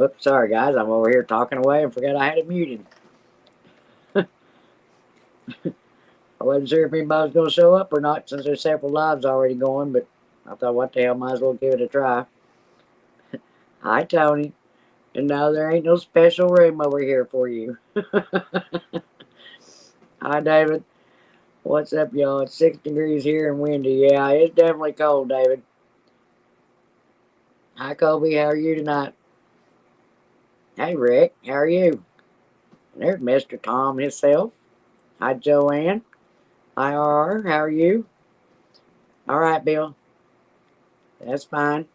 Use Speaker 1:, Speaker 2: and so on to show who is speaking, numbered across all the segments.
Speaker 1: Whoops, sorry guys, I'm over here talking away and forgot I had it muted. I wasn't sure if anybody was going to show up or not since there's several lives already going, but I thought, what the hell, might as well give it a try. Hi, Tony. And no, there ain't no special room over here for you. Hi, David. What's up, y'all? It's 6 degrees here and windy. Yeah, it's definitely cold, David. Hi, Colby. How are you tonight? Hey, Rick. How are you? There's Mr. Tom himself. Hi, Joanne. Hi, RR. How are you? All right, Bill. That's fine.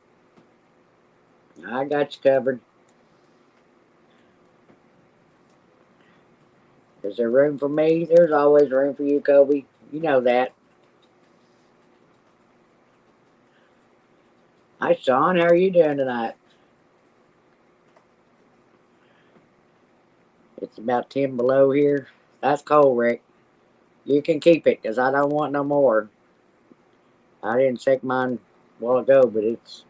Speaker 1: I got you covered. Is there room for me? There's always room for you, Kobe. You know that. Hi, Sean. How are you doing tonight? It's about 10 below here. That's cold, Rick. You can keep it, because I don't want no more. I didn't check mine a while ago, but it's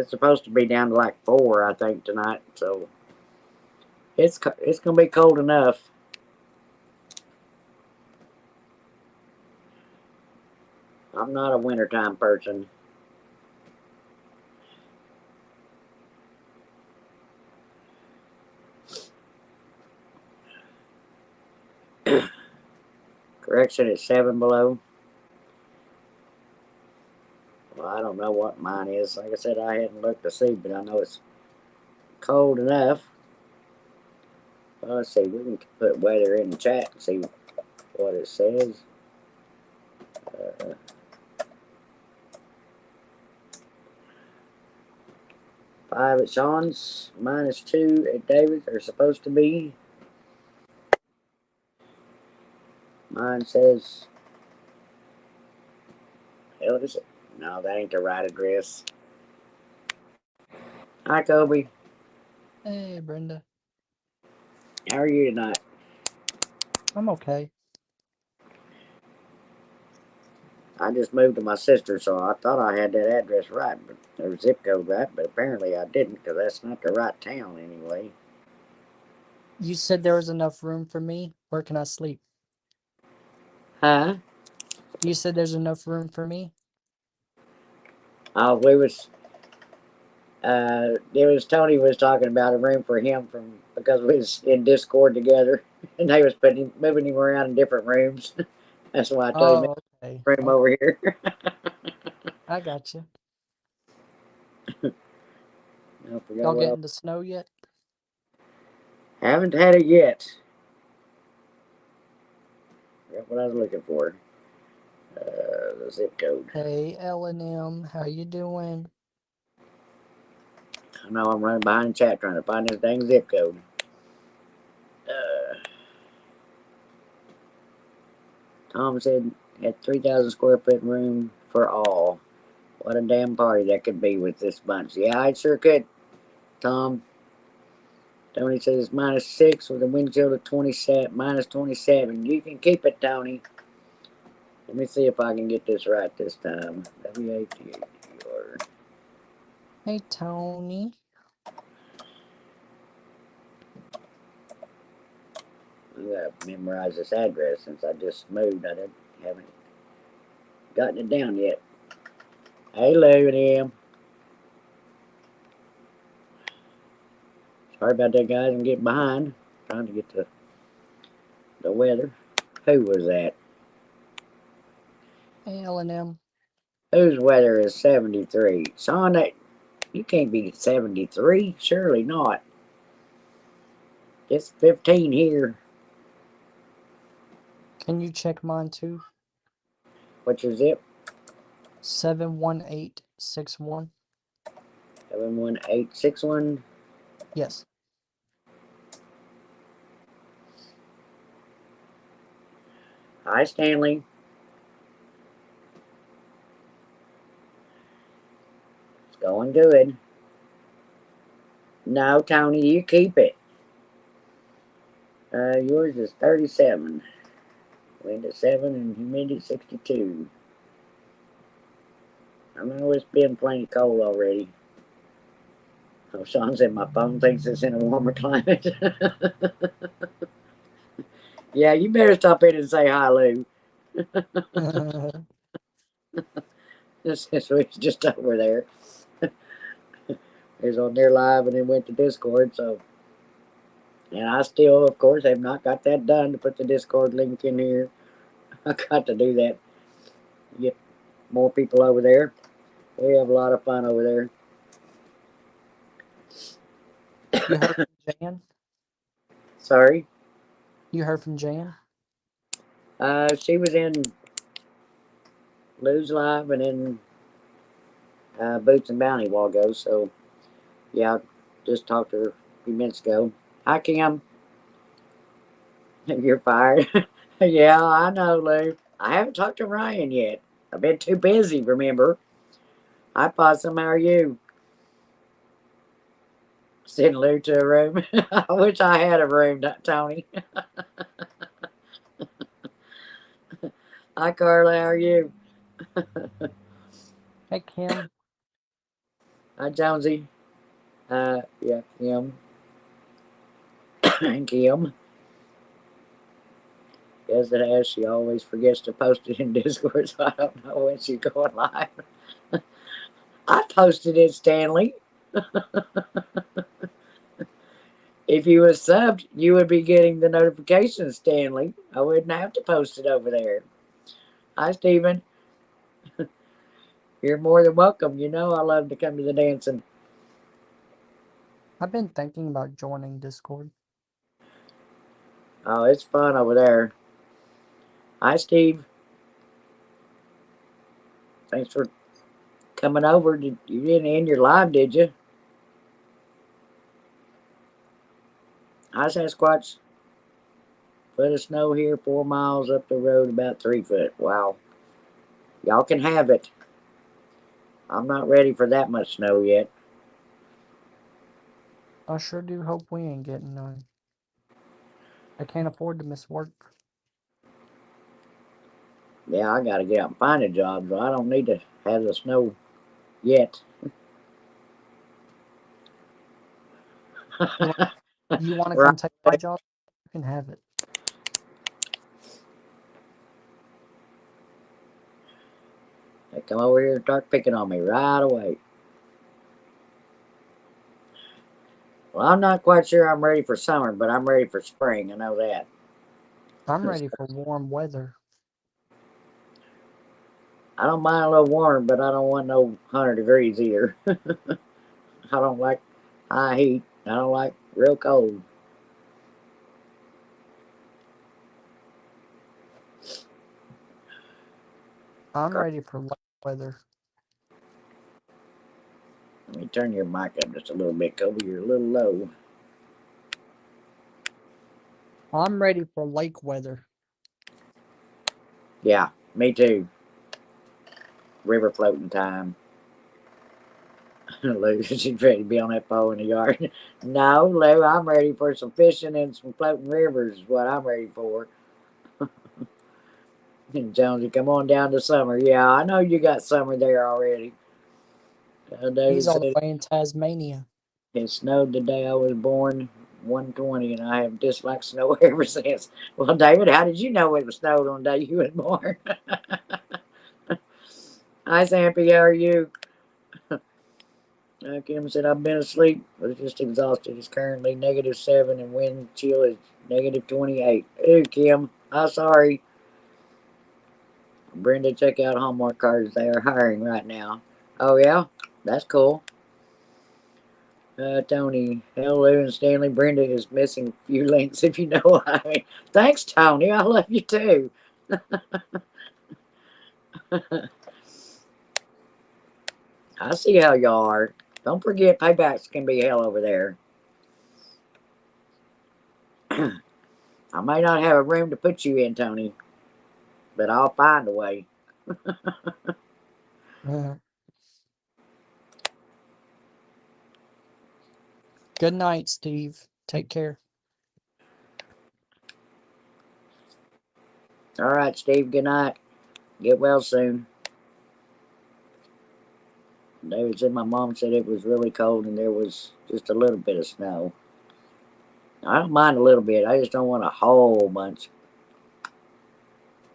Speaker 1: supposed to be down to like 4, I think, tonight. So it's going to be cold enough. I'm not a wintertime person. Correction, it's 7 below. Well, I don't know what mine is. Like I said, I hadn't looked to see, but I know it's cold enough. Well, let's see. We can put weather in the chat and see what it says. 5 at Sean's, -2 at David's are supposed to be. Mine says, hell is it? No, that ain't the right address. Hi, Kobe.
Speaker 2: Hey, Brenda.
Speaker 1: How are you tonight?
Speaker 2: I'm okay.
Speaker 1: I just moved to my sister, so I thought I had that address right, but or zip code right, but apparently I didn't, because that's not the right town anyway.
Speaker 2: You said there was enough room for me. Where can I sleep?
Speaker 1: Huh?
Speaker 2: You said there's enough room for me?
Speaker 1: We was Tony was talking about a room for him because we was in Discord together, and they was moving him around in different rooms. That's why I told him
Speaker 2: Okay.
Speaker 1: room over here.
Speaker 2: I got you.
Speaker 1: I forgot
Speaker 2: Y'all
Speaker 1: what
Speaker 2: getting the snow yet?
Speaker 1: haven't had it yet. Forgot what I was looking for. The zip code.
Speaker 2: Hey, L&M. How you doing?
Speaker 1: I know I'm running behind the chat trying to find this dang zip code. Tom said had 3,000 square foot room for all. What a damn party that could be with this bunch. Yeah, I sure could, Tom. Tony says -6 with a wind chill of 27, -27. You can keep it, Tony. Let me see if I can get this right this time. WATR.
Speaker 2: Hey, Tony.
Speaker 1: I gotta memorize this address since I just moved. Haven't gotten it down yet. Hey, Lou. Sorry about that, guys. I'm getting behind. Trying to get the weather. Who was that?
Speaker 2: Hey, L&M.
Speaker 1: Whose weather is 73? Son, you can't be 73. Surely not. It's 15 here.
Speaker 2: Can you check mine too?
Speaker 1: What's your zip?
Speaker 2: 71861.
Speaker 1: 71861.
Speaker 2: Yes.
Speaker 1: Hi, Stanley. It's going good. No, Tony, you keep it. Yours is 37. Wind at 7 and humidity 62. I know it's been plenty cold already. Oh, Sean said my phone thinks it's in a warmer climate. Yeah, you better stop in and say hi, Lou. This is just over there. It's on there live and then went to Discord, so. And I still, of course, have not got that done to put the Discord link in here. I got to do that. Get more people over there. We have a lot of fun over there.
Speaker 2: You heard from Jan?
Speaker 1: Sorry.
Speaker 2: You heard from Jan?
Speaker 1: She was in Lou's Live and in Boots and Bounty a while ago, so yeah, I just talked to her a few minutes ago. Hi, Kim. You're fired. Yeah, I know, Lou. I haven't talked to Ryan yet. I've been too busy, remember? Hi, Possum. How are you? Send Lou to a room. I wish I had a room, Tony. Hi, Carla. How are you?
Speaker 2: Hey, Kim.
Speaker 1: Hi, Jonesy. Yeah, Kim. And Kim. Yes, it has. She always forgets to post it in Discord, so I don't know when she's going live. I posted it, Stanley. If you were subbed, you would be getting the notifications, Stanley. I wouldn't have to post it over there. Hi, Stephen. You're more than welcome. You know I love to come to the dancing.
Speaker 2: I've been thinking about joining Discord.
Speaker 1: Oh, it's fun over there. Hi, Steve. Thanks for coming over. You didn't end your live, did you? Hi, Sasquatch. Foot of snow here, 4 miles up the road, about 3 foot. Wow. Y'all can have it. I'm not ready for that much snow yet.
Speaker 2: I sure do hope we ain't getting none. I can't afford to miss work.
Speaker 1: Yeah, I gotta get out and find a job, so I don't need to have the snow yet.
Speaker 2: You want to
Speaker 1: Right.
Speaker 2: come take my job? You can have it.
Speaker 1: They come over here and start picking on me right away. Well, I'm not quite sure I'm ready for summer, but I'm ready for spring. I know that.
Speaker 2: I'm ready for warm weather.
Speaker 1: I don't mind a little warmer, but I don't want no 100 degrees either. I don't like high heat. I don't like real cold.
Speaker 2: I'm ready for light weather.
Speaker 1: Let me turn your mic up just a little bit, Kobe. You're a little low.
Speaker 2: I'm ready for lake weather.
Speaker 1: Yeah, me too. River floating time. Lou, she's ready to be on that pole in the yard. No, Lou, I'm ready for some fishing and some floating rivers is what I'm ready for. And Jonesy, come on down to summer. Yeah, I know you got summer there already.
Speaker 2: He's all the way in Tasmania.
Speaker 1: It snowed the day I was born, 120, and I have disliked snow ever since. Well, David, how did you know it was snowed on the day you were born? Hi, Sampy, how are you? Kim said, I've been asleep, but just exhausted. It's currently -7 and wind chill is -28. Ooh, Kim, I'm sorry. Brenda, check out Hallmark cards. They are hiring right now. Oh, yeah? That's cool. Tony, hello, and Stanley. Brenda is missing a few links, if you know what I mean. Thanks, Tony. I love you too. I see how y'all are. Don't forget, paybacks can be hell over there. I may not have a room to put you in, Tony, but I'll find a way.
Speaker 2: Good night, Steve. Take care.
Speaker 1: All right, Steve. Good night. Get well soon. David said my mom said it was really cold and there was just a little bit of snow. I don't mind a little bit. I just don't want a whole bunch.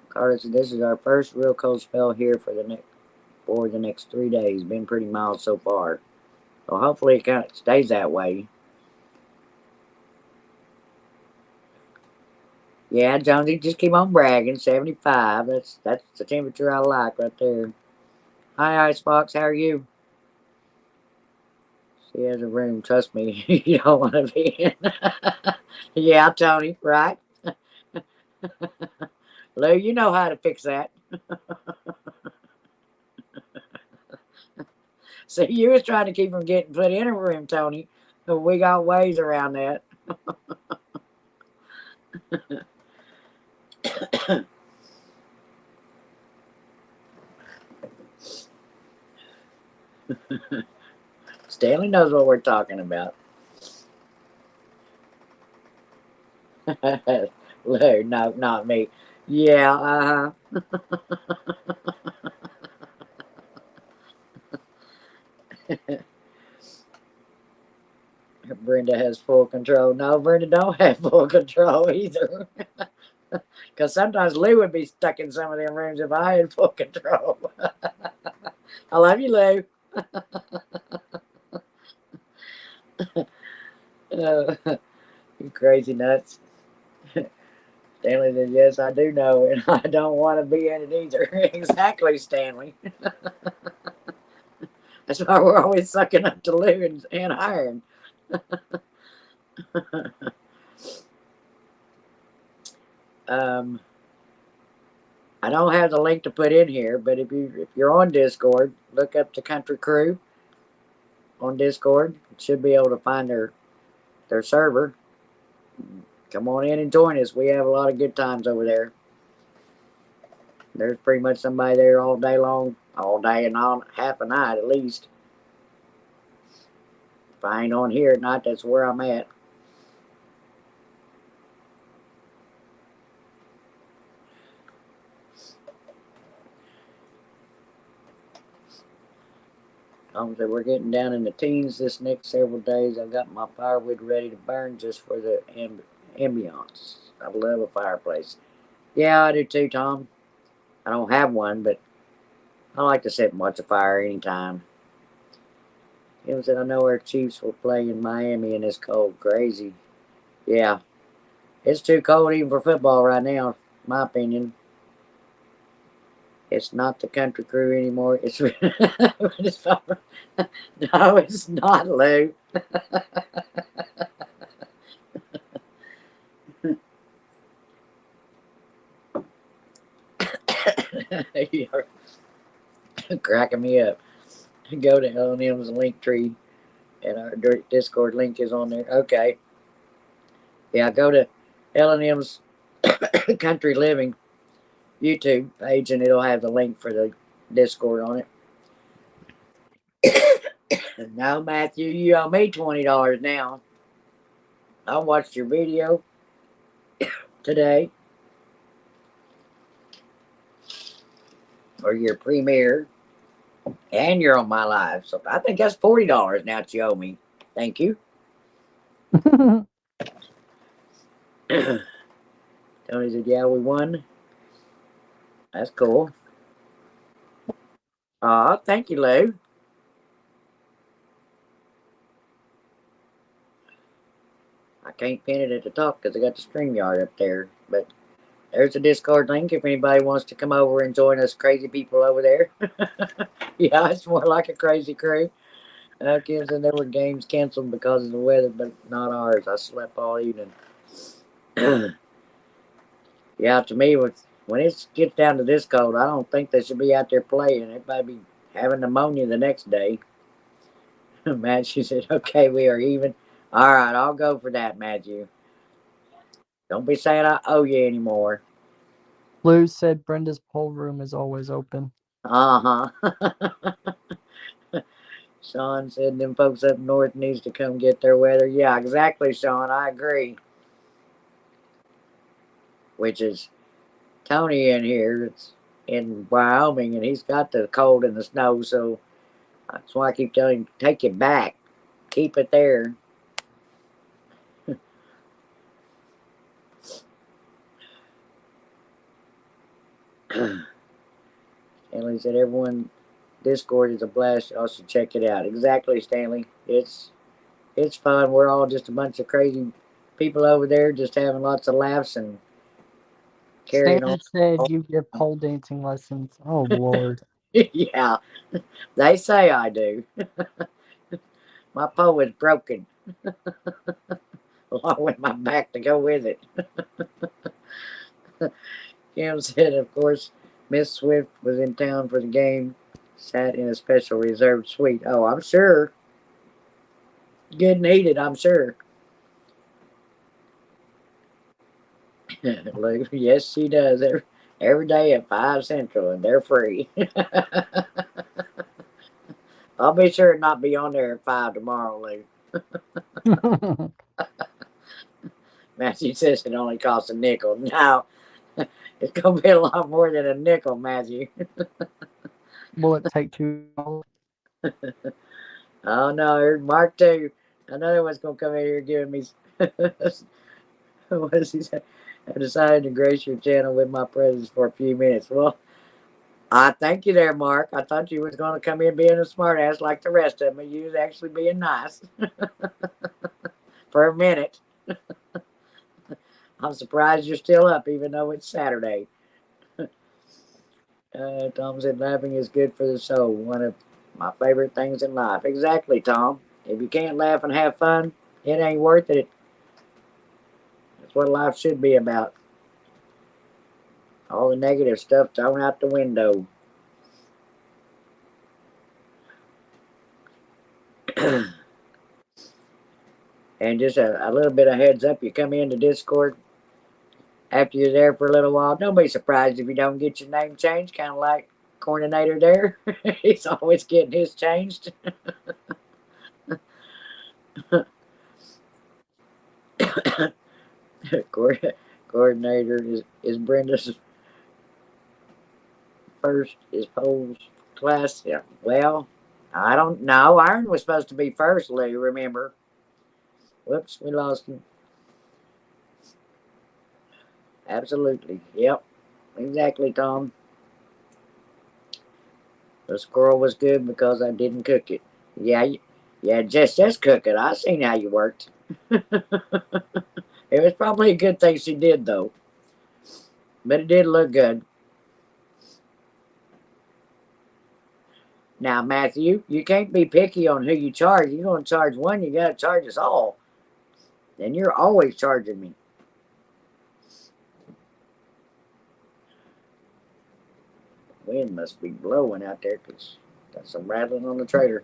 Speaker 1: Carter said this is our first real cold spell here for the next 3 days. Been pretty mild so far. So hopefully it kind of stays that way. Yeah, Jonesy, just keep on bragging. 75. That's the temperature I like right there. Hi, Icebox. How are you? She has a room. Trust me, you don't want to be in. Yeah, Tony, right? Lou, you know how to fix that. See, you was trying to keep them getting put in a room, Tony. But we got ways around that. Stanley knows what we're talking about. Lou, no, not me. Yeah, Brenda has full control. No, Brenda don't have full control either. Because sometimes Lou would be stuck in some of them rooms if I had full control. I love you, Lou. You crazy nuts. Stanley said, yes, I do know, and I don't want to be in it either. Exactly, Stanley. That's why we're always sucking up to Lou and Iron. I don't have the link to put in here, but if you're on Discord, look up the Country Crew on Discord. You should be able to find their server. Come on in and join us. We have a lot of good times over there. There's pretty much somebody there all day long, all day and all half a night at least. If I ain't on here at night, that's where I'm at. We're getting down in the teens this next several days. I've got my firewood ready to burn just for the ambiance. I love a fireplace. Yeah, I do too, Tom. I don't have one, but I like to sit and watch a fire anytime. Kim said, I know our Chiefs will play in Miami and it's cold. Crazy. Yeah. It's too cold even for football right now, in my opinion. It's not the Country Crew anymore. It's no, it's not, Lou. You're cracking me up. Go to L&M's link tree, and our Discord link is on there. Okay. Yeah, go to L&M's Country Living YouTube page, and it'll have the link for the Discord on it. No, Matthew, you owe me $20 now. I watched your video today, or your premiere, and you're on my live. So I think that's $40 now that you owe me. Thank you. Tony said, yeah, we won. That's cool. Thank you, Lou. I can't pin it at the top because I got the Streamyard up there. But there's a Discord link if anybody wants to come over and join us crazy people over there. Yeah, it's more like a crazy crew. Kim said there were games canceled because of the weather, but not ours. I slept all evening. Yeah, to me, when it gets down to this cold, I don't think they should be out there playing. Everybody be having pneumonia the next day. Matthew said, okay, we are even. All right, I'll go for that, Matthew. Don't be saying I owe you anymore.
Speaker 2: Lou said Brenda's poll room is always open.
Speaker 1: Uh-huh. Sean said them folks up north needs to come get their weather. Yeah, exactly, Sean. I agree. Which is Tony in here. It's in Wyoming, and he's got the cold and the snow, so That's why I keep telling him, take it back. Keep it there. Stanley said, everyone, Discord is a blast. Y'all should check it out. Exactly, Stanley. It's fun. We're all just a bunch of crazy people over there just having lots of laughs and carrying on.
Speaker 2: Stanley said you give pole dancing lessons. Oh, Lord.
Speaker 1: Yeah, they say I do. My pole is broken, along with my back to go with it. Kim said, of course, Miss Swift was in town for the game, sat in a special reserved suite. Oh, I'm sure. Good needed, I'm sure. Yes, she does. Every day at 5 Central, and they're free. I'll be sure to not be on there at 5 tomorrow, Lou. Matthew says it only costs a nickel. No, it's going to be a lot more than a nickel, Matthew.
Speaker 2: Will it take $2?
Speaker 1: Oh, no, here's Mark, too. Another one's going to come in here giving me. What does he say? I decided to grace your channel with my presence for a few minutes. Well, I thank you there, Mark. I thought you was going to come in being a smartass like the rest of them. You was actually being nice for a minute. I'm surprised you're still up, even though it's Saturday. Tom said, laughing is good for the soul. One of my favorite things in life. Exactly, Tom. If you can't laugh and have fun, it ain't worth it. That's what life should be about. All the negative stuff thrown out the window. And just a little bit of heads up, you come into Discord after you're there for a little while. Don't be surprised if you don't get your name changed, kind of like Coordinator there. He's always getting his changed. Coordinator is Brenda's first, is Pole's class. Yeah, well, I don't know. Iron was supposed to be first, Lou, remember? Whoops, we lost him. Absolutely. Yep. Exactly, Tom. The squirrel was good because I didn't cook it. Yeah, yeah, just cook it. I seen how you worked. It was probably a good thing she did, though. But it did look good. Now, Matthew, you can't be picky on who you charge. You're going to charge one, you got to charge us all. And you're always charging me. Wind must be blowing out there because got some rattling on the trailer.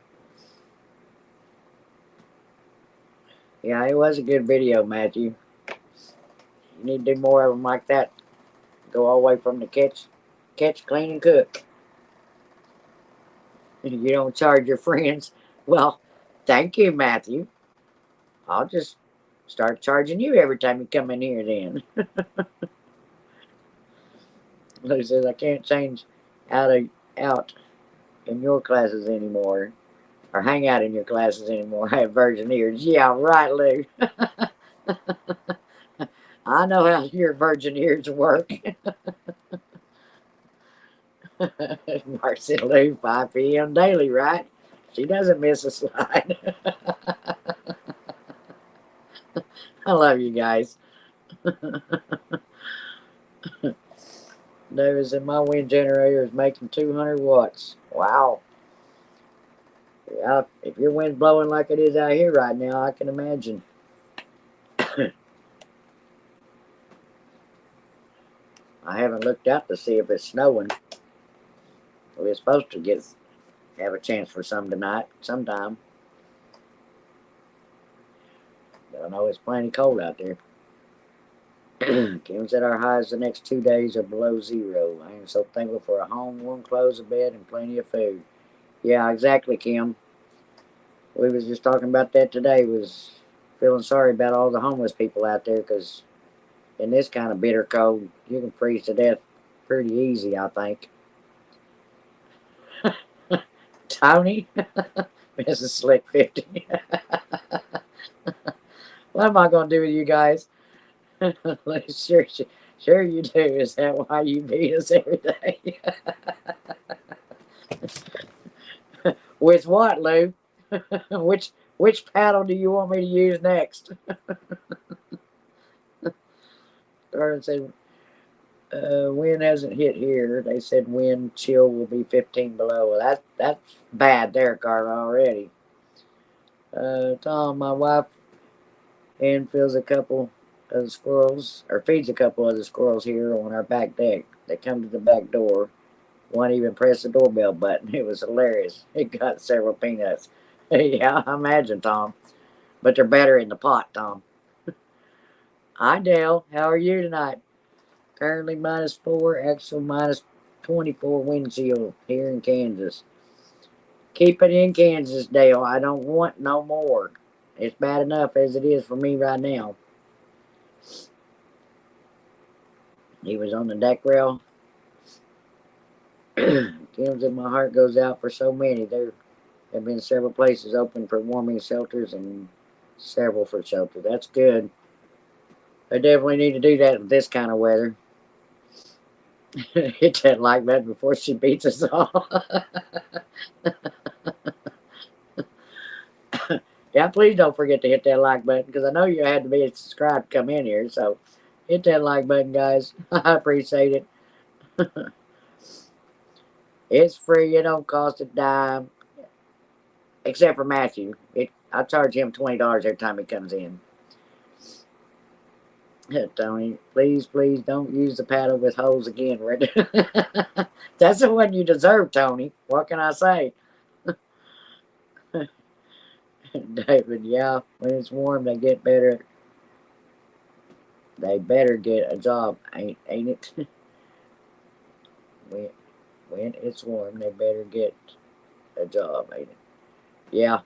Speaker 1: Yeah, it was a good video, Matthew. You need to do more of them like that. Go all the way from the catch, clean, and cook. You don't charge your friends. Well, thank you, Matthew. I'll just start charging you every time you come in here then. Lou says, I can't change out in your classes anymore. Or hang out in your classes anymore. I have virgin ears. Yeah, right, Lou. I know how your virgin ears work. Mark said, Lou, 5 p.m. daily, right? She doesn't miss a slide. I love you guys. Davis said, my wind generator is making 200 watts. Wow. Yeah, if your wind's blowing like it is out here right now, I can imagine. I haven't looked out to see if it's snowing. We're supposed to have a chance for some tonight, sometime. But I know it's plenty cold out there. Kim said our highs the next 2 days are below zero. I am so thankful for a home, warm clothes, a bed, and plenty of food. Yeah, exactly, Kim. We was just talking about that today. Was feeling sorry about all the homeless people out there because in this kind of bitter cold, you can freeze to death pretty easy, I think. Tony, Mrs. Slick 50. What am I going to do with you guys? sure, sure you do. Is that why you beat us every day? With what, Lou? which paddle do you want me to use next? Darren said, wind hasn't hit here. They said wind chill will be 15 below. Well, that's bad there, Carla, already. Tom, my wife, and feeds a couple of the squirrels here on our back deck. They come to the back door. One even pressed the doorbell button. It was hilarious. It got several peanuts. Yeah, I imagine, Tom. But they're better in the pot, Tom. Hi, Dale. How are you tonight? Currently -4, actual -24 wind chill here in Kansas. Keep it in Kansas, Dale. I don't want no more. It's bad enough as it is for me right now. He was on the deck rail. Kim said my heart goes out for so many. There have been several places open for warming shelters and several for shelter. That's good. They definitely need to do that with this kind of weather. Hit that like button before she beats us all. Yeah, please don't forget to hit that like button because I know you had to be subscribed to come in here. So hit that like button, guys. I appreciate it. It's free. It don't cost a dime. Except for Matthew. I charge him $20 every time he comes in. Tony, please don't use the paddle with holes again. That's the one you deserve, Tony. What can I say? David, yeah, when it's warm, they get better. They better get a job, ain't it? when it's warm, they better get a job, ain't it? Yeah.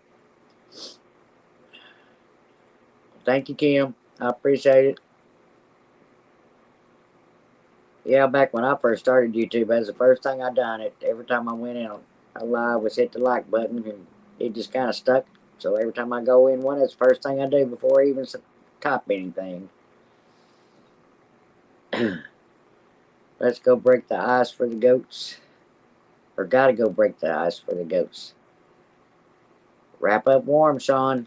Speaker 1: Thank you, Kim. I appreciate it. Yeah, back when I first started YouTube, that was the first thing I done. It every time I went in a live was hit the like button, and it just kind of stuck. So every time I go in one, that's the first thing I do before I even type anything. Let's go break the ice for the goats. Or gotta go break the ice for the goats. Wrap up warm, Sean.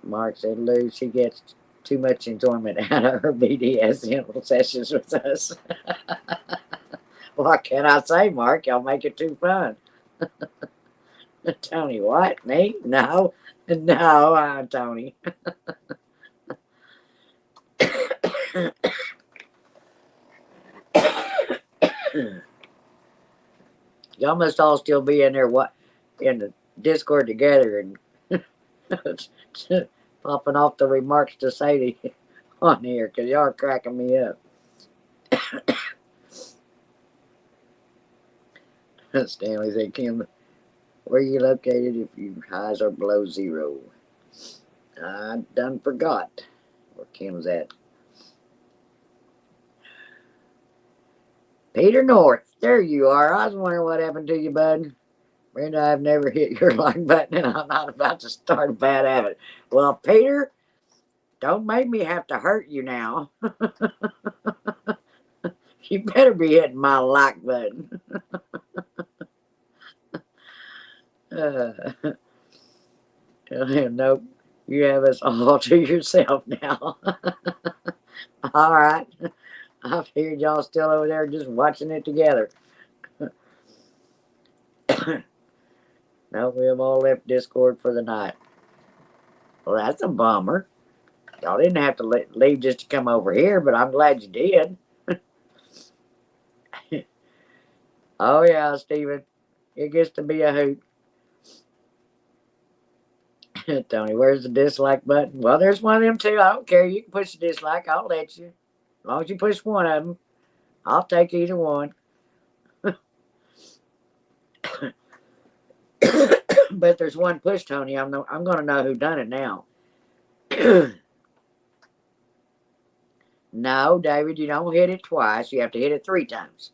Speaker 1: Mark said, Lou, she gets too much enjoyment out of her BDSM sessions with us. What can I say, Mark? Y'all make it too fun. Tony, what? Me? No. No, Tony. Y'all must all still be in there in the Discord together and popping off the remarks to Sadie on here because y'all are cracking me up. Stanley said, Kim, where are you located if your highs are below 0? I done forgot where Kim's at. Peter North, there you are. I was wondering what happened to you, bud. Brenda, I've never hit your like button and I'm not about to start a bad habit. Well, Peter, don't make me have to hurt you now. You better be hitting my like button. Nope. You have us all to yourself now. All right. I figured y'all still over there just watching it together. No, we have all left Discord for the night. Well, that's a bummer. Y'all didn't have to leave just to come over here, but I'm glad you did. Oh, yeah, Steven. It gets to be a hoot. Tony, where's the dislike button? Well, there's one of them too. I don't care. You can push the dislike. I'll let you. As long as you push one of them, I'll take either one. But there's one push, Tony. I'm going to know who done it now. No, David, you don't hit it twice. You have to hit it 3 times.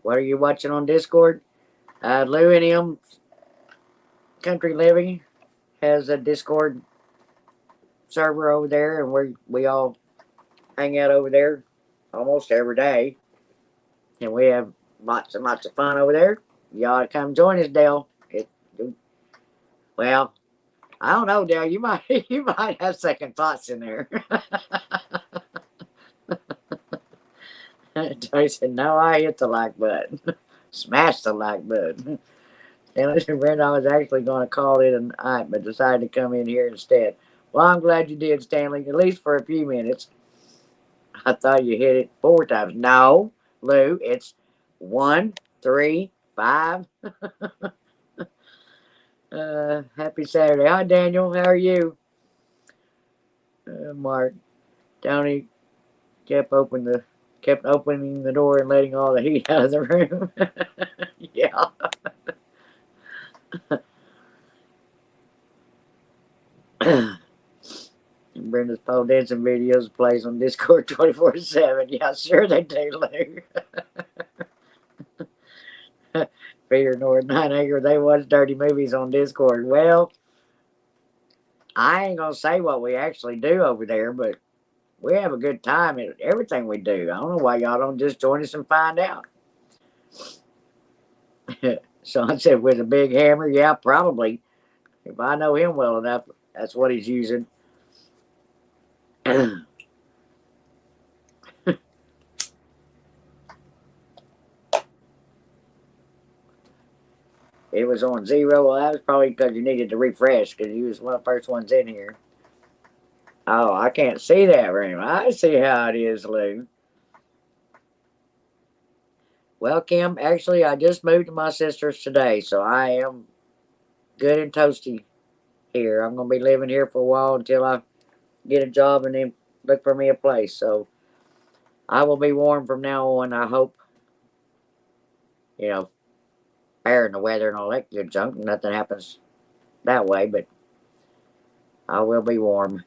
Speaker 1: What are you watching on Discord? Lou and him, Country Living, has a Discord server over there, and we all hang out over there almost every day, and we have lots and lots of fun over there. You ought to come join us, Dale. Well, I don't know, Dale. You might you might have second thoughts in there. Tony said, "No, I hit the like button, smash the like button." And listen, Brenda, I was actually going to call it a night, but decided to come in here instead. Well, I'm glad you did, Stanley, at least for a few minutes. I thought you hit it 4 times. No, Lou, it's 1, 3, 5. Happy Saturday. Hi, Daniel. How are you? Mark. Tony kept opening the door and letting all the heat out of the room. Yeah. And Brenda's pole dancing videos plays on Discord 24/7. Yeah, sure they do, Lou. Peter North 9 Acre, they watch dirty movies on Discord. Well, I ain't gonna say what we actually do over there, but we have a good time at everything we do. I don't know why y'all don't just join us and find out. Sean said with a big hammer, yeah, probably. If I know him well enough, that's what he's using. It was on 0. Well, that was probably because you needed to refresh because you was one of the first ones in here. Oh, I can't see that room. I see how it is, Lou. Well, Kim, actually, I just moved to my sister's today, so I am good and toasty here. I'm going to be living here for a while until I get a job and then look for me a place. So I will be warm from now on, I hope. You know, air and the weather and all that good junk. Nothing happens that way, but I will be warm.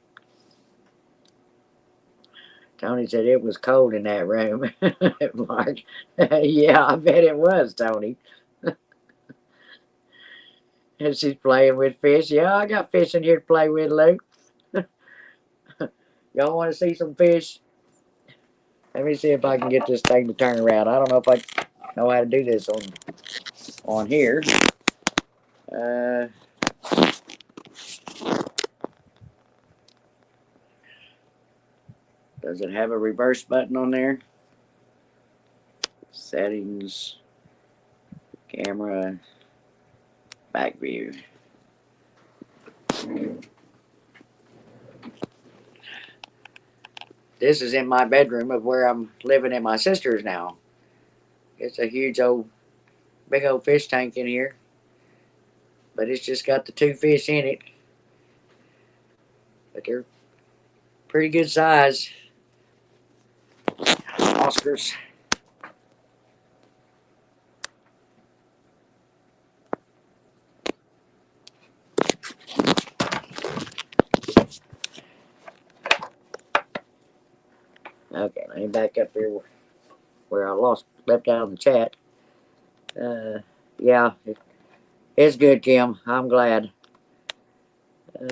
Speaker 1: Tony said it was cold in that room. Mark, yeah, I bet it was, Tony. And she's playing with fish. Yeah, I got fish in here to play with, Luke. Y'all want to see some fish? Let me see if I can get this thing to turn around. I don't know if I know how to do this on here. Does it have a reverse button on there? Settings, camera, back view. This is in my bedroom of where I'm living at my sister's now. It's a huge big old fish tank in here. But it's just got the 2 fish in it. But they're pretty good size. Oscars. Okay, let me back up here where I left out in the chat. Yeah, it's good, Kim. I'm glad.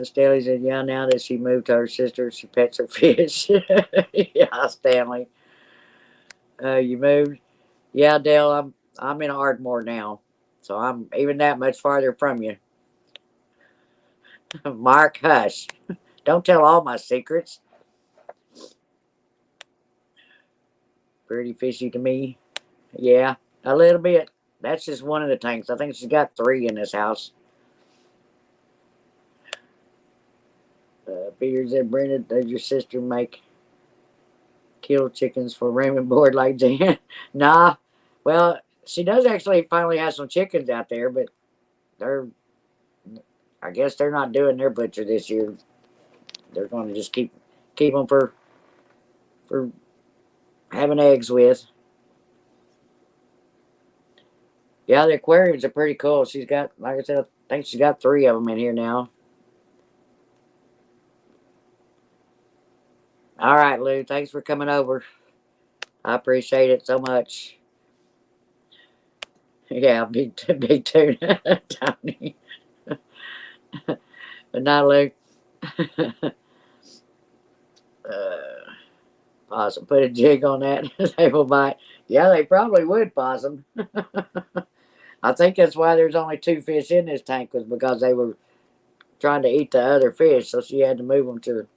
Speaker 1: Stanley said, yeah, now that she moved to her sister, she pets her fish. Yeah, Stanley. You moved? Yeah, Dale, I'm in Ardmore now. So I'm even that much farther from you. Mark, hush. Don't tell all my secrets. Pretty fishy to me. Yeah, a little bit. That's just one of the tanks. I think she's got 3 in this house. Peter said, Brenda, does your sister make kill chickens for room and board like Jan? Nah. Well, she does actually finally have some chickens out there, but I guess they're not doing their butcher this year. They're going to just keep them for having eggs with. Yeah, the aquariums are pretty cool. She's got, like I said, I think she's got 3 of them in here now. All right, Lou. Thanks for coming over. I appreciate it so much. Yeah, big tune, Tony. But not Lou. Possum, put a jig on that. They will bite. Yeah, they probably would, Possum. I think that's why there's only 2 fish in this tank, was because they were trying to eat the other fish, so she had to move them to the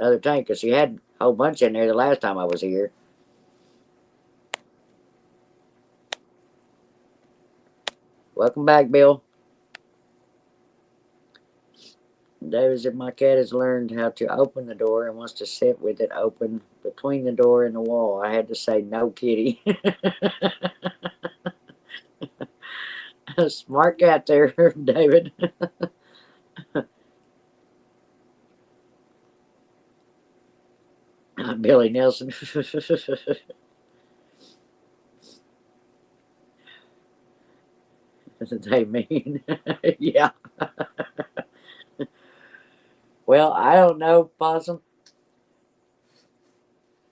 Speaker 1: other tank because she had a whole bunch in there the last time I was here. Welcome back, Bill. David said my cat has learned how to open the door and wants to sit with it open between the door and the wall. I had to say no, kitty. Smart cat there, David. Billy Nelson. They mean, yeah. Well, I don't know, Possum.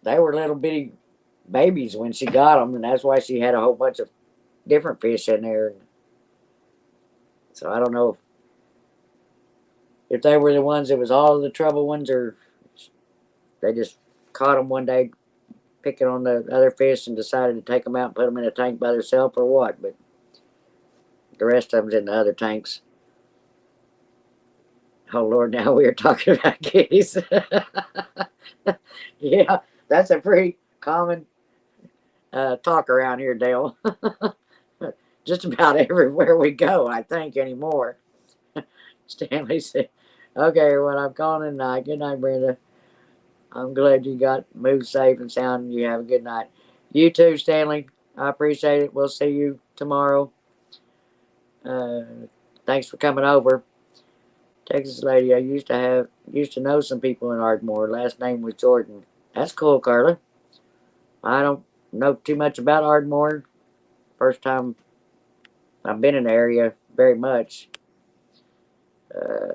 Speaker 1: They were little bitty babies when she got them, and that's why she had a whole bunch of different fish in there. So I don't know if they were the ones that was all the trouble ones, or they just caught them one day picking on the other fish and decided to take them out and put them in a tank by themselves, or what. But the rest of them's in the other tanks. Oh Lord, now we are talking about kitties. Yeah, that's a pretty common talk around here, Dale. Just about everywhere we go, I think, anymore. Stanley said, okay, well, I'm calling tonight. Good night, Brenda. I'm glad you got moved safe and sound, and you have a good night. You too, Stanley. I appreciate it. We'll see you tomorrow. Uh, thanks for coming over. Texas lady, I used to know some people in Ardmore. Last name was Jordan. That's cool, Carla. I don't know too much about Ardmore. First time I've been in the area very much. Uh,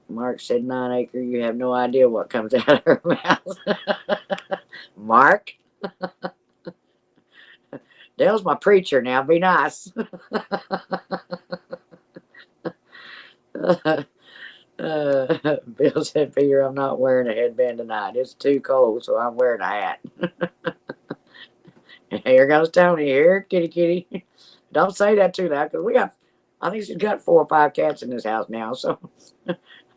Speaker 1: Mark said 9 acre. You have no idea what comes out of her mouth. Mark? Dale's my preacher now. Be nice. Bill said, Peter, I'm not wearing a headband tonight. It's too cold, so I'm wearing a hat. Here goes Tony. Here, kitty, kitty. Don't say that too loud, because I think she's got 4 or 5 cats in this house now, so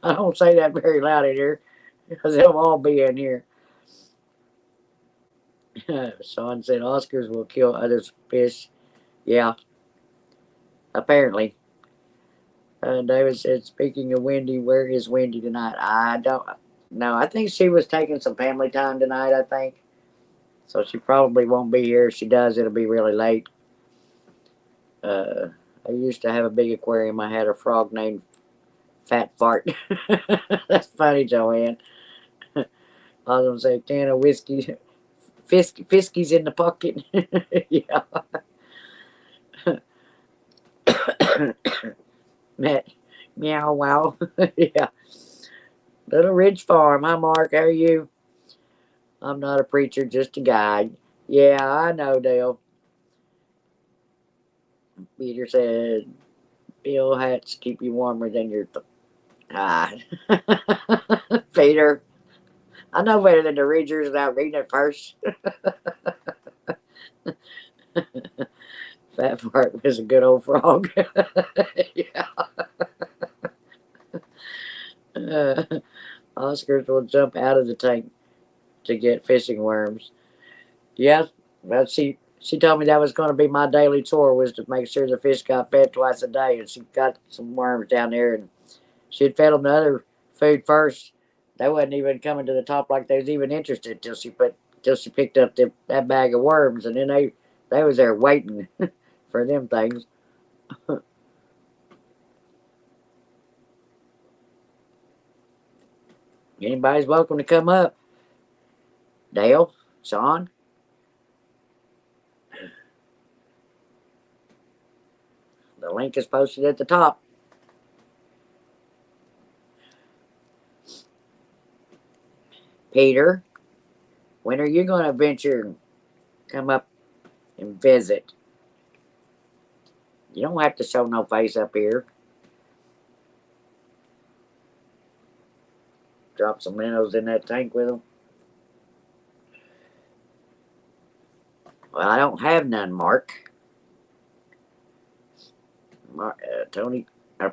Speaker 1: I don't say that very loud in here, because they'll all be in here. Sean said, Oscars will kill other fish. Yeah, apparently. David said, speaking of Wendy, where is Wendy tonight? I don't know. I think she was taking some family time tonight, I think. So she probably won't be here. If she does, it'll be really late. I used to have a big aquarium. I had a frog named Fat Fart. That's funny, Joanne. I was going to say, can of whiskey. Fiskies in the pocket. Yeah. Matt, meow, wow. Yeah. Little Ridge Farm. Hi, Mark. How are you? I'm not a preacher, just a guide. Yeah, I know, Dale. Peter said, Bill hats keep you warmer than your. Ah. Peter, I know better than to read yours without reading it first. Fat Fart was a good old frog. Yeah. Oscars will jump out of the tank to get fishing worms. Yeah, well, she told me that was going to be my daily chore, was to make sure the fish got fed twice a day, and she got some worms down there, and she'd fed them the other food first. They wasn't even coming to the top like they was even interested till she picked up that bag of worms, and then they was there waiting for them things. Anybody's welcome to come up. Dale, Sean. The link is posted at the top. Peter, when are you going to venture and come up and visit? You don't have to show no face up here. Drop some minnows in that tank with them. Well, I don't have none, Mark. Tony, the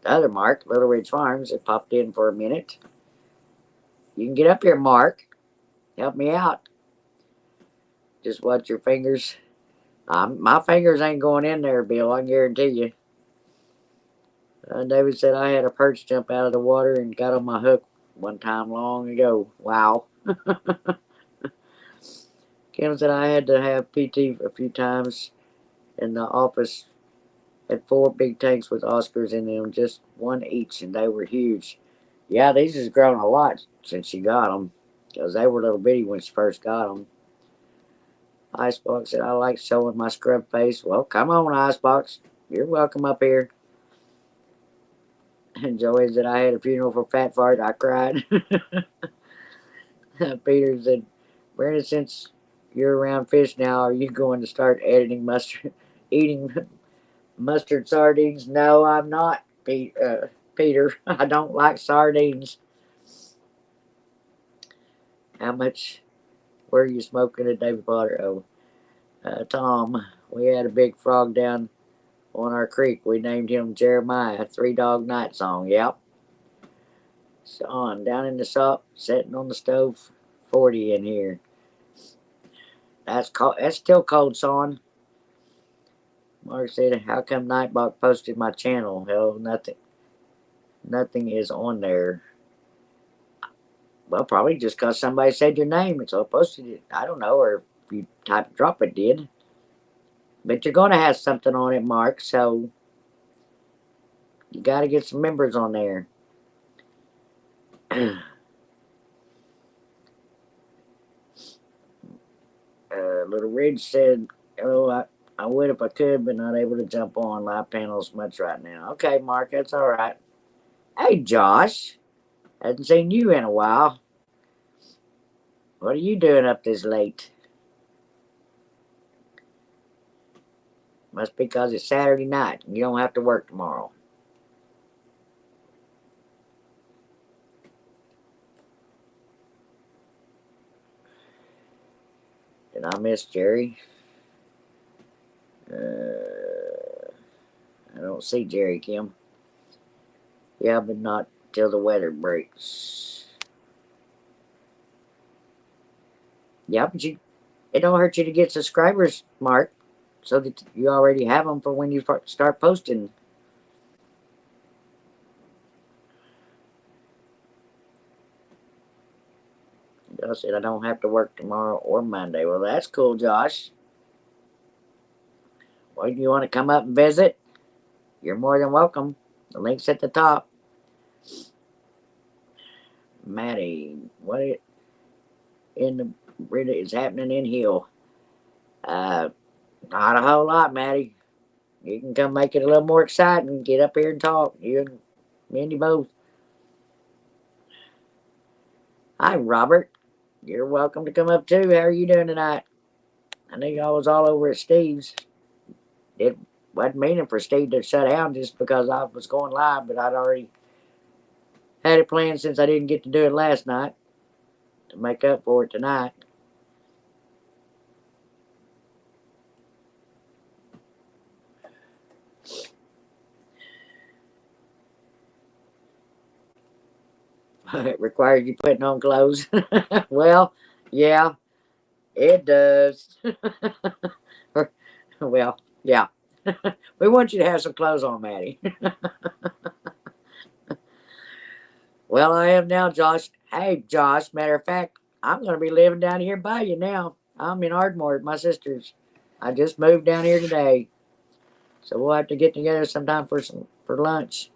Speaker 1: other Mark, Little Ridge Farms, it popped in for a minute. You can get up here, Mark. Help me out. Just watch your fingers. My fingers ain't going in there, Bill. I can guarantee you. David said I had a perch jump out of the water and got on my hook one time long ago. Wow. Kim said I had to have PT a few times in the office. Had 4 big tanks with Oscars in them, just one each, and they were huge. Yeah, these has grown a lot since she got them, because they were little bitty when she first got them. Icebox said I like showing my scrub face. Well, come on, Icebox. You're welcome up here. And Joey said I had a funeral for Fat Fart. I cried. Peter said, Brandon, since you're around fish now, are you going to start eating mustard sardines? No, I'm not, Peter. I don't like sardines. How much were you smoking at David Potter? Oh, Tom, we had a big frog down on our creek. We named him Jeremiah. 3 Dog Night Song. Yep. Sean, down in the shop, sitting on the stove. 40 in here. That's still cold, Sean. Mark said, how come Nightbot posted my channel? Hell, nothing is on there. Well, probably just because somebody said your name and so I posted it. I don't know, or if you drop it did. But you're going to have something on it, Mark, so you got to get some members on there. Little Ridge said, oh, I would if I could, but not able to jump on live panels much right now. Okay, Mark, that's all right. Hey, Josh. Hadn't seen you in a while. What are you doing up this late? Must be because it's Saturday night and you don't have to work tomorrow. Did I miss Jerry? I don't see Jerry, Kim. Yeah, but not till the weather breaks. Yeah, but it don't hurt you to get subscribers, Mark, so that you already have them for when you start posting. Josh said I don't have to work tomorrow or Monday. Well, that's cool, Josh. Well, you want to come up and visit? You're more than welcome. The link's at the top. Maddie, what in the really is happening in Hill? Not a whole lot, Maddie. You can come make it a little more exciting. Get up here and talk. You and Mindy both. Hi, Robert. You're welcome to come up too. How are you doing tonight? I knew I was all over at Steve's. It wasn't meaning for Steve to shut down just because I was going live, but I'd already had it planned since I didn't get to do it last night to make up for it tonight. It requires you putting on clothes. Well, yeah, it does. Well, yeah. We want you to have some clothes on, Maddie. Well, I am now, Josh. Hey, Josh, matter of fact, I'm going to be living down here by you now. I'm in Ardmore at my sister's. I just moved down here today. So we'll have to get together sometime for lunch.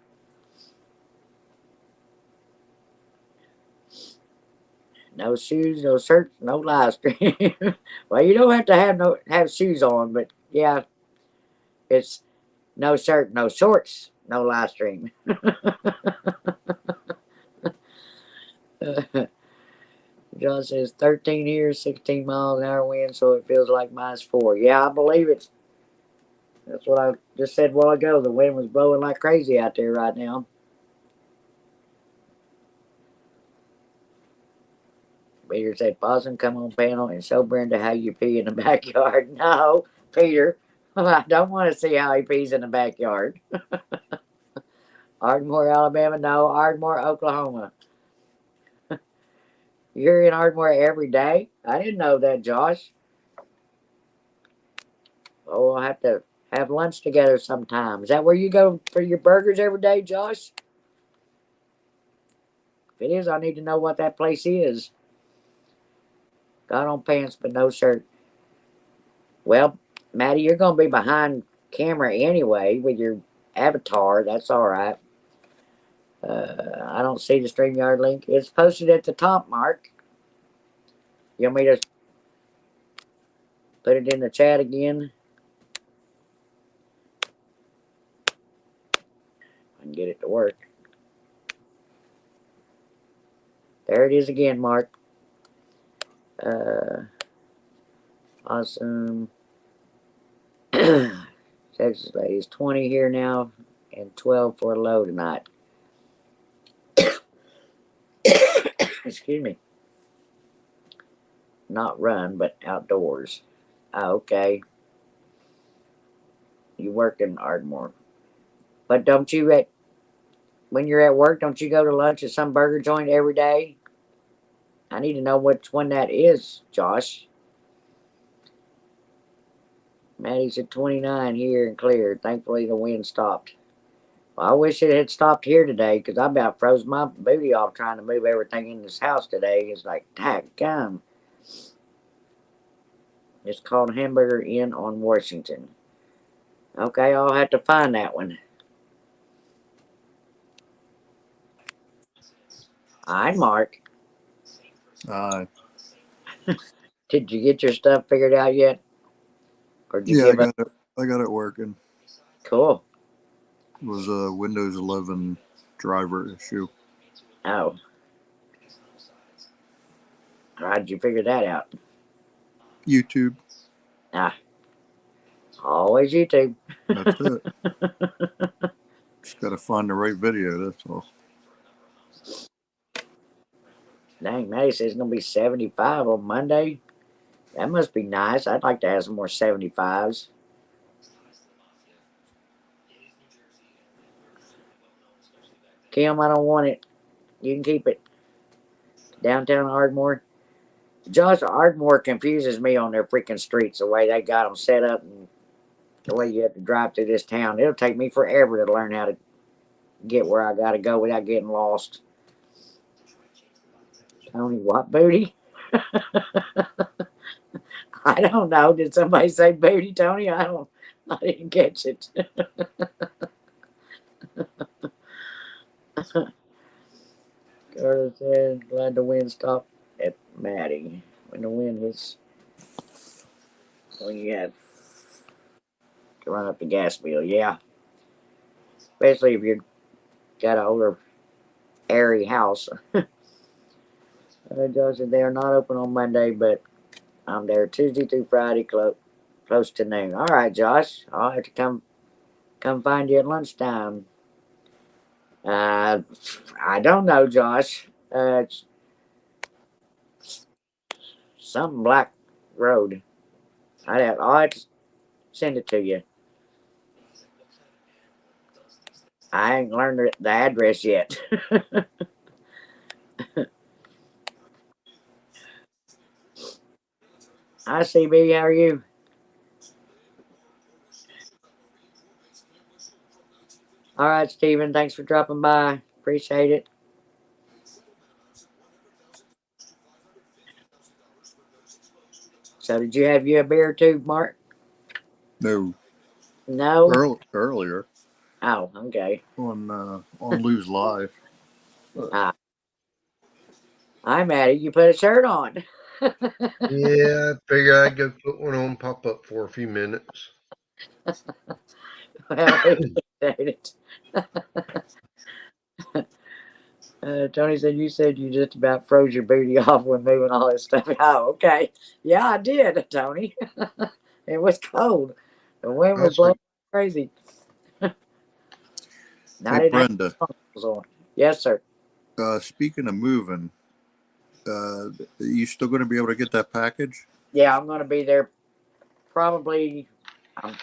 Speaker 1: No shoes, no shirts, no live stream. Well, you don't have to have shoes on, but yeah, it's no shirt, no shorts, no live stream. John says 13 here, 16 miles an hour wind, so it feels like -4. Yeah, I believe it. That's what I just said a while ago. The wind was blowing like crazy out there right now. Peter said, Possum, come on panel and show Brenda how you pee in the backyard. No, Peter, I don't want to see how he pees in the backyard. Ardmore, Alabama. No, Ardmore, Oklahoma. You're in Ardmore every day? I didn't know that, Josh. Oh, we'll have to have lunch together sometime. Is that where you go for your burgers every day, Josh? If it is, I need to know what that place is. Got on pants but no shirt. Well, Maddie, you're going to be behind camera anyway with your avatar. That's all right. I don't see the StreamYard link. It's posted at the top, Mark. You want me to put it in the chat again? I can get it to work. There it is again, Mark. Awesome. Texas ladies, 20 here now and 12 for a low tonight. Excuse me. Not run, but outdoors. Oh, okay. You work in Ardmore. But don't you, when you're at work, don't you go to lunch at some burger joint every day? I need to know which one that is, Josh. Maddie's at 29 here and clear. Thankfully, the wind stopped. Well, I wish it had stopped here today because I about froze my booty off trying to move everything in this house today. It's like, gum. It's called Hamburger Inn on Washington. Okay, I'll have to find that one. Hi, Mark.
Speaker 3: Hi.
Speaker 1: Did you get your stuff figured out yet? Or did you
Speaker 3: Yeah,
Speaker 1: give up?
Speaker 3: I got it working.
Speaker 1: Cool.
Speaker 3: It was a Windows 11 driver issue.
Speaker 1: Oh. How did you figure that out?
Speaker 3: YouTube.
Speaker 1: Always YouTube.
Speaker 3: That's it. Just gotta find the right video, that's all.
Speaker 1: Dang, Maddie says it's going to be 75 on Monday. That must be nice. I'd like to have some more 75s. Kim, I don't want it. You can keep it. Downtown Ardmore. Josh, Ardmore confuses me on their freaking streets, the way they got them set up and the way you have to drive through this town. It'll take me forever to learn how to get where I got to go without getting lost. Tony, what booty? I don't know. Did somebody say booty, Tony? I didn't catch it. Carter said, glad the wind stopped at Maddie. When the wind hits, when you have to run up the gas bill, yeah. Especially if you've got an older, airy house. Josh said they are not open on Monday, but I'm there Tuesday through Friday, close to noon. All right, Josh, I'll have to come find you at lunchtime. I don't know, Josh. It's some black road. I'll have to send it to you. I ain't learned the address yet. Hi, CB. How are you? All right, Steven. Thanks for dropping by. Appreciate it. So, did you have you a beer too, Mark?
Speaker 3: No.
Speaker 1: No.
Speaker 3: Earlier.
Speaker 1: Oh, okay.
Speaker 3: On Lose Live.
Speaker 1: Hi, Maddie. You put a shirt on.
Speaker 4: Yeah, I figure I'd go put one on, pop up for a few minutes.
Speaker 1: Well, I appreciate it. Tony said you just about froze your booty off when moving all this stuff. Oh, okay. Yeah, I did, Tony. It was cold. The wind was blowing crazy.
Speaker 3: Hey,
Speaker 1: 99
Speaker 3: Brenda,
Speaker 1: was on. Yes, sir.
Speaker 3: speaking of moving, you still going to be able to get that package?
Speaker 1: Yeah, I'm going to be there probably. I'm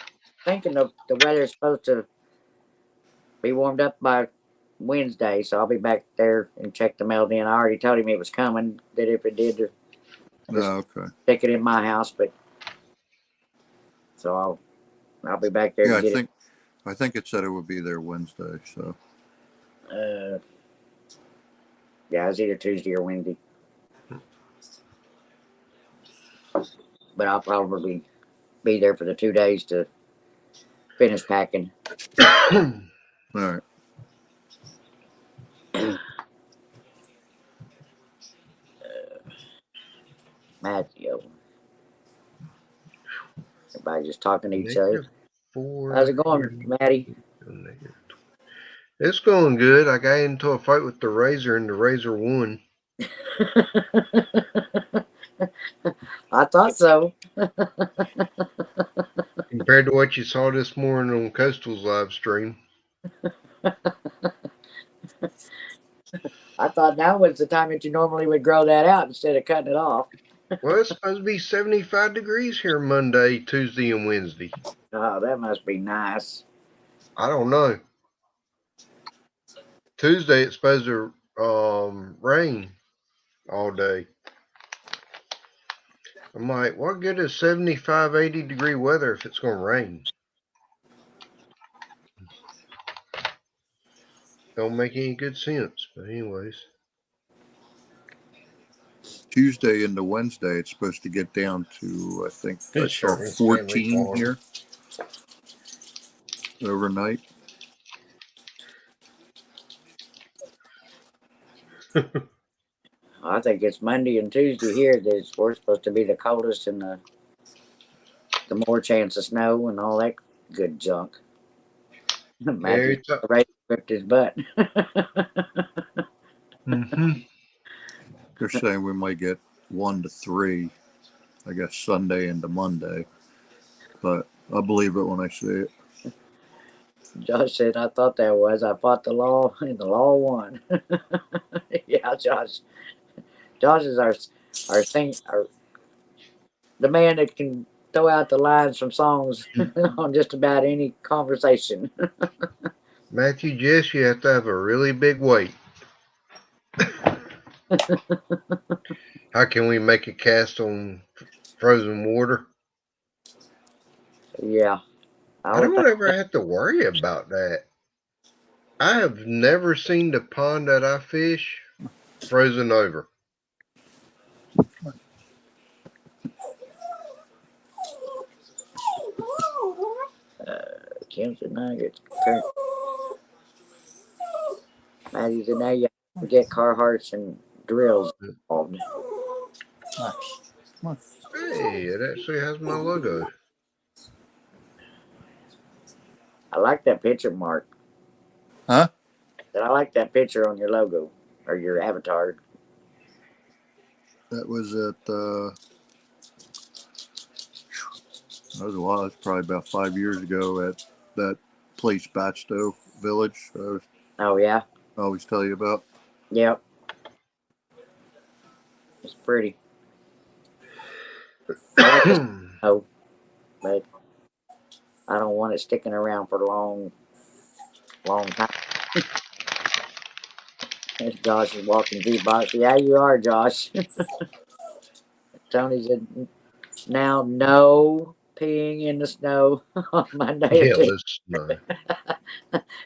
Speaker 1: thinking the weather's supposed to be warmed up by Wednesday, so I'll be back there and check the mail then. I already told him it was coming, that if it did,
Speaker 3: Oh, okay.
Speaker 1: stick it in my house, but so I'll be back there
Speaker 3: Yeah,
Speaker 1: to get
Speaker 3: I think it said it would be there Wednesday. So
Speaker 1: it. Yeah, it's either Tuesday or Wednesday. But I'll probably be there for the 2 days to finish packing.
Speaker 3: all right.
Speaker 1: Matthew. Everybody just talking to each other.
Speaker 4: -4.
Speaker 1: How's it going, Matty?
Speaker 4: It's going good. I got into a fight with the Razor, and the Razor won.
Speaker 1: I thought so.
Speaker 4: Compared to what you saw this morning on Coastal's live stream.
Speaker 1: I thought now was the time that you normally would grow that out instead of cutting it off.
Speaker 4: Well, it's supposed to be 75 degrees here Monday, Tuesday, and Wednesday.
Speaker 1: Oh, that must be nice.
Speaker 4: I don't know. Tuesday, it's supposed to rain all day. I'm like, what good is 75, 80 degree weather if it's going to rain? Don't make any good sense. But anyways.
Speaker 3: Tuesday into Wednesday, it's supposed to get down to, I think, I saw
Speaker 4: Sure,
Speaker 3: 14 here overnight.
Speaker 1: I think it's Monday and Tuesday here that we're supposed to be the coldest and the more chance of snow and all that good junk. Matthew ripped his butt.
Speaker 3: They're saying we might get 1 to 3, I guess, Sunday into Monday. But I believe it when I see it.
Speaker 1: Josh said, I thought that was. I fought the law and the law won. Yeah, Josh. Josh is our the man that can throw out the lines from songs on just about any conversation.
Speaker 4: Matthew, Jess, you have to have a really big weight. How can we make a cast on frozen water?
Speaker 1: Yeah.
Speaker 4: I don't ever have to worry about that. I have never seen the pond that I fish frozen over.
Speaker 1: Kim's and Nuggets. Matthew's in there. You have to get Carhartts and drills involved.
Speaker 4: Hey, it actually has my logo.
Speaker 1: I like that picture, Mark.
Speaker 3: Huh?
Speaker 1: I like that picture on your logo or your avatar.
Speaker 3: That was at, that was a while. It's probably about 5 years ago at that place, Batstow Village.
Speaker 1: Oh, yeah?
Speaker 3: I always tell you about.
Speaker 1: Yep. It's pretty. Oh, but I don't want it sticking around for a long time. Josh is walking jukebox. Yeah, you are, Josh. Tony said, now no peeing in the snow on Monday.
Speaker 4: Yeah, no.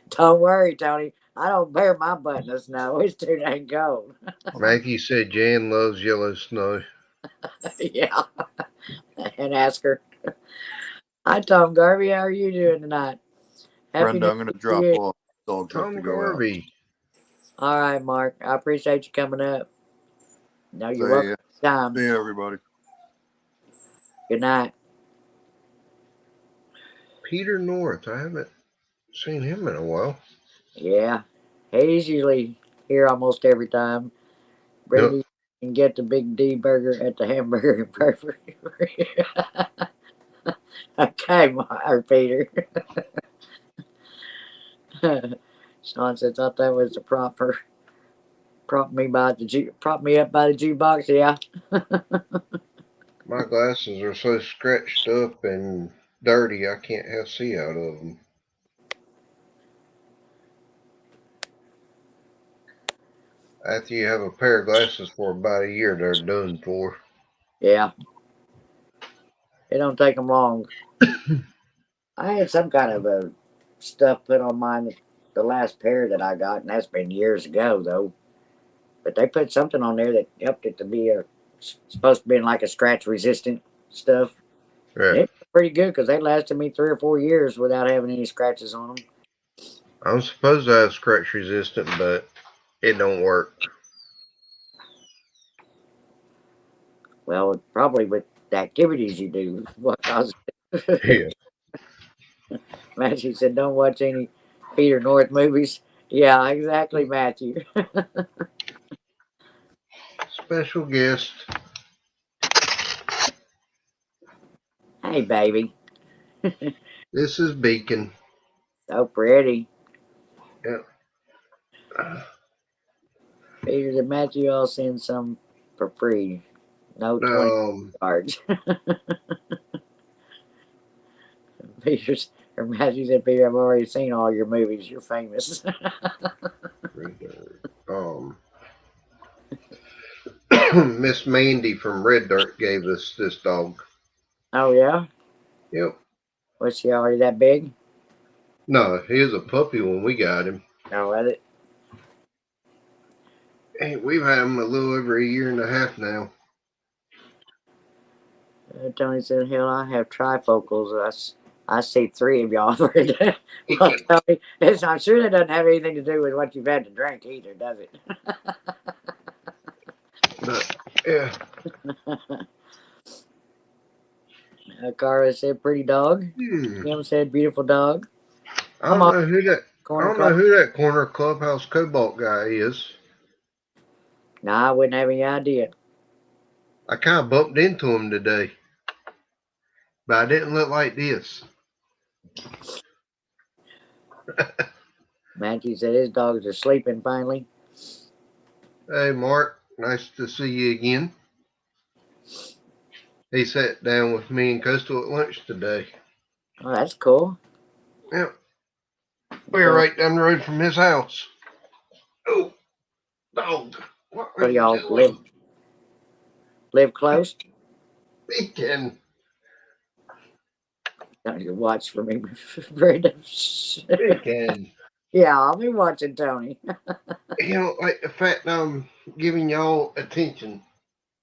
Speaker 1: Don't worry, Tony. I don't bear my butt in the snow. It's too dang cold.
Speaker 4: Maggie said Jan loves yellow snow.
Speaker 1: Yeah. And ask her. Hi, Tom Garvey. How are you doing tonight?
Speaker 3: Brenda, I'm going to drop off. Dogs have
Speaker 4: Tom
Speaker 3: to go
Speaker 4: Garvey.
Speaker 1: All right, Mark. I appreciate you coming up. No, you're
Speaker 3: See
Speaker 1: welcome. Time.
Speaker 3: See you, everybody.
Speaker 1: Good night.
Speaker 4: Peter North. I haven't seen him in a while.
Speaker 1: Yeah. He's usually here almost every time.
Speaker 4: Yep.
Speaker 1: Brady can get the big D burger at the hamburger and burger. Okay, Peter. Sean says, "Thought that was the prop me up by the jukebox." Yeah.
Speaker 4: My glasses are so scratched up and dirty, I can't have see out of them. After you have a pair of glasses for about a year, they're done for.
Speaker 1: Yeah. It don't take them long. I had some kind of a stuff put on mine the last pair that I got, and that's been years ago though. But they put something on there that helped it to be supposed to be like a scratch resistant stuff.
Speaker 4: Yeah.
Speaker 1: And it was pretty good because they lasted me 3 or 4 years without having any scratches on them.
Speaker 4: I'm supposed to have scratch resistant, but it don't work.
Speaker 1: Well, probably with the activities you do, what causes
Speaker 4: Yeah.
Speaker 1: Matthew said, "Don't watch any Peter North movies." Yeah, exactly, Matthew.
Speaker 4: Special guest.
Speaker 1: Hey, baby.
Speaker 4: This is Beacon.
Speaker 1: So pretty.
Speaker 4: Yep.
Speaker 1: Peter and Matthew all send some for free. No 20 cards. Peter's or Matthew said, "Peter, I've already seen all your movies. You're famous."
Speaker 4: Miss Mandy from Red Dirt gave us this dog.
Speaker 1: Oh yeah?
Speaker 4: Yep.
Speaker 1: Was she already that big?
Speaker 4: No, he was a puppy when we got him.
Speaker 1: No, was it?
Speaker 4: Hey, we've had him a little over a year and a half now.
Speaker 1: Tony said, "Hell, I have trifocals. I see 3 of y'all." Well, Tony, I'm sure that doesn't have anything to do with what you've had to drink either, does it?
Speaker 4: But, yeah.
Speaker 1: Cara said, "Pretty dog." Kim said, "Beautiful dog."
Speaker 4: I don't know who that corner clubhouse cobalt guy is.
Speaker 1: No, I wouldn't have any idea.
Speaker 4: I kind of bumped into him today, but I didn't look like this.
Speaker 1: Matthew said his dogs are sleeping finally.
Speaker 4: Hey, Mark, nice to see you again. He sat down with me and Coastal at lunch today.
Speaker 1: Oh, that's cool.
Speaker 4: Yep. We're right down the road from his house. Oh, dog. What
Speaker 1: So y'all live close?
Speaker 4: Beacon.
Speaker 1: Don't you watch for me, Brenda?
Speaker 4: Beacon.
Speaker 1: Yeah, I'll be watching Tony.
Speaker 4: You know, like the fact that I'm giving y'all attention.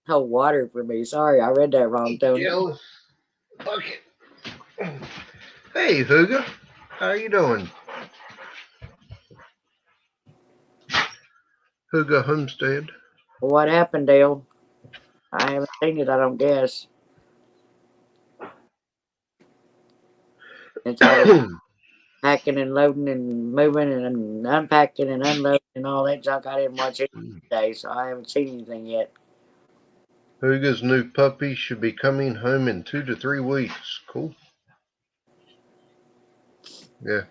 Speaker 1: Oh, water for me. Sorry, I read that wrong, Tony.
Speaker 4: Jealous bucket. Hey, Huga. How you doing? Huga Homestead.
Speaker 1: What happened, Dale? I haven't seen it, I don't guess. It's all packing and loading and moving and unpacking and unloading and all that junk. I didn't watch it today, so I haven't seen anything yet.
Speaker 4: Huga's new puppy should be coming home in 2 to 3 weeks. Cool. Yeah.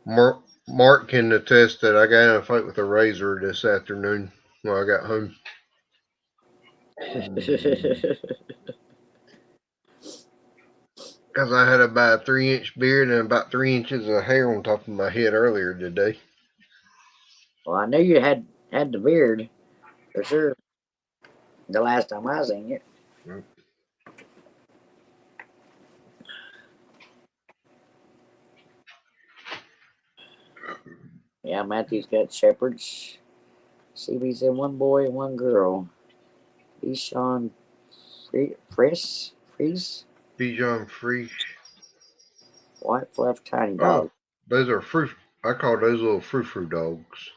Speaker 4: Mark can attest that I got in a fight with a razor this afternoon when I got home. Because I had about a 3-inch beard and about 3 inches of hair on top of my head earlier today.
Speaker 1: Well, I knew you had the beard, for sure. The last time I seen it. Yeah, Matthew's got shepherds. CB said 1 boy and 1 girl. Bichon Fries?
Speaker 4: Bichon Fries.
Speaker 1: White fluff tiny dog.
Speaker 4: Oh, those are fruit. I call those little frou-frou dogs.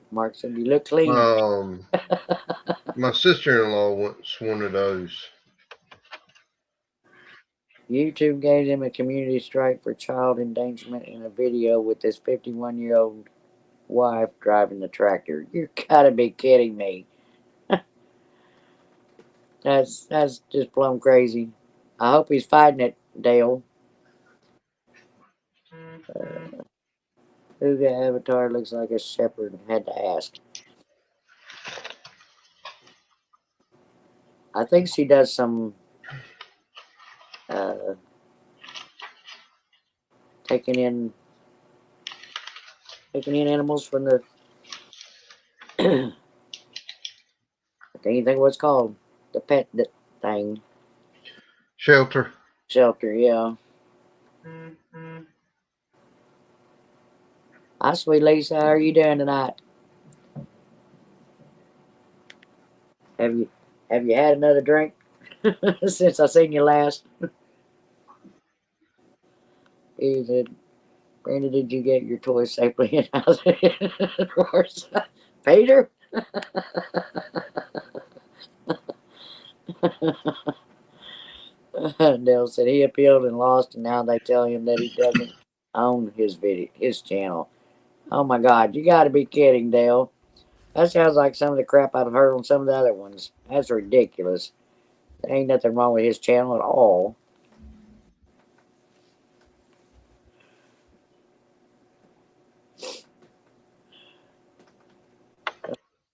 Speaker 1: Mark said, "You look clean."
Speaker 4: My sister-in-law wants one of those.
Speaker 1: YouTube gave him a community strike for child endangerment in a video with his 51-year-old wife driving the tractor. You gotta be kidding me. That's just plumb crazy. I hope he's fighting it, Dale. Who the avatar looks like a shepherd? Had to ask. I think she does some taking in animals from the I can't even think what it's called. The pet thing.
Speaker 4: Shelter.
Speaker 1: Shelter, yeah. Hi, sweet Lisa. How are you doing tonight? Have you had another drink since I seen you last? He said, Brandon, did you get your toys safely in house? Peter? Dale said he appealed and lost, and now they tell him that he doesn't own his channel. Oh my God, you got to be kidding, Dale. That sounds like some of the crap I've heard on some of the other ones. That's ridiculous. There ain't nothing wrong with his channel at all.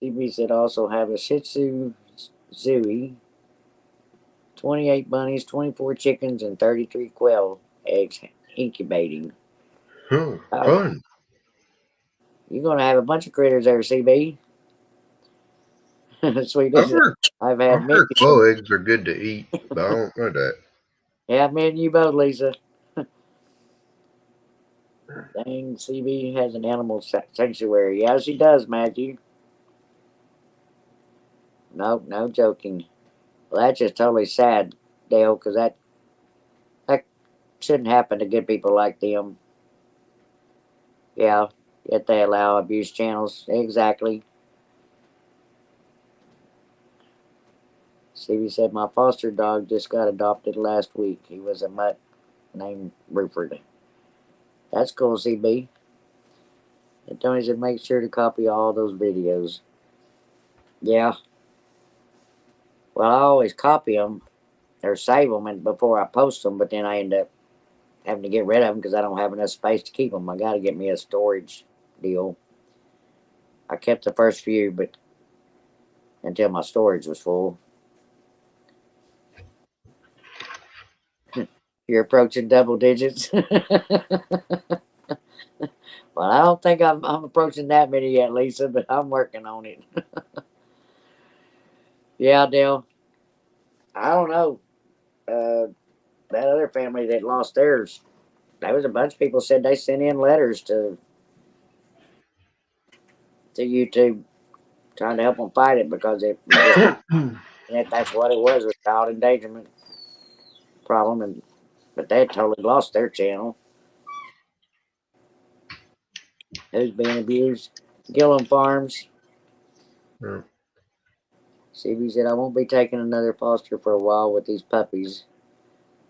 Speaker 1: CB said also have a Shih Tzu Zooey, 28 bunnies, 24 chickens, and 33 quail eggs incubating.
Speaker 4: Fun.
Speaker 1: You're going to have a bunch of critters there, CB. Sweet. I've had many.
Speaker 4: Quail eggs are good to eat, but I don't know that.
Speaker 1: Yeah, me and you both, Lisa. Dang, CB has an animal sanctuary. Yeah, she does, Matthew. No joking. Well, that's just totally sad, Dale, because that shouldn't happen to good people like them. Yeah, yet they allow abuse channels. Exactly. CB said, my foster dog just got adopted last week. He was a mutt named Rupert. That's cool, CB. And Tony said, make sure to copy all those videos. Yeah. Well, I always copy them or save them before I post them, but then I end up having to get rid of them because I don't have enough space to keep them. I got to get me a storage deal. I kept the first few, but until my storage was full. You're approaching double digits. Well, I don't think I'm approaching that many yet, Lisa, but I'm working on it. Yeah, Dale. I don't know. That other family that lost theirs, there was a bunch of people said they sent in letters to YouTube trying to help them fight it because that's what it was child endangerment problem, but they totally lost their channel. Who's being abused? Gillum Farms.
Speaker 4: Yeah.
Speaker 1: CB said, I won't be taking another foster for a while with these puppies.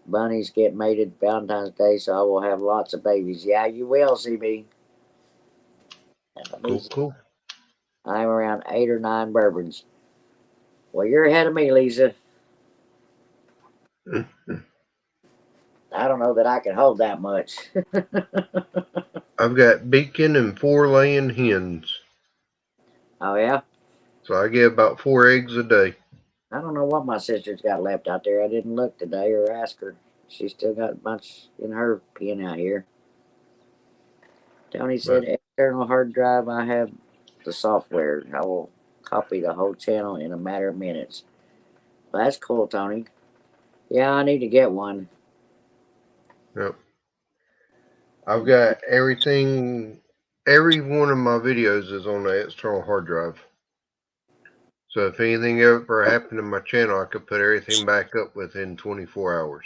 Speaker 1: Bunnies get mated Valentine's Day, so I will have lots of babies. Yeah, you will, CB.
Speaker 4: Cool.
Speaker 1: I'm around 8 or 9 bourbons. Well, you're ahead of me, Lisa. I don't know that I can hold that much.
Speaker 4: I've got Beacon and 4 laying hens.
Speaker 1: Oh, yeah?
Speaker 4: So I get about 4 eggs a day.
Speaker 1: I don't know what my sister's got left out there. I didn't look today or ask her. She's still got a bunch in her pen out here. Tony said, external hard drive, I have the software. I will copy the whole channel in a matter of minutes. Well, that's cool, Tony. Yeah, I need to get one.
Speaker 4: Yep. I've got everything. Every one of my videos is on the external hard drive. So if anything ever happened to my channel, I could put everything back up within 24 hours.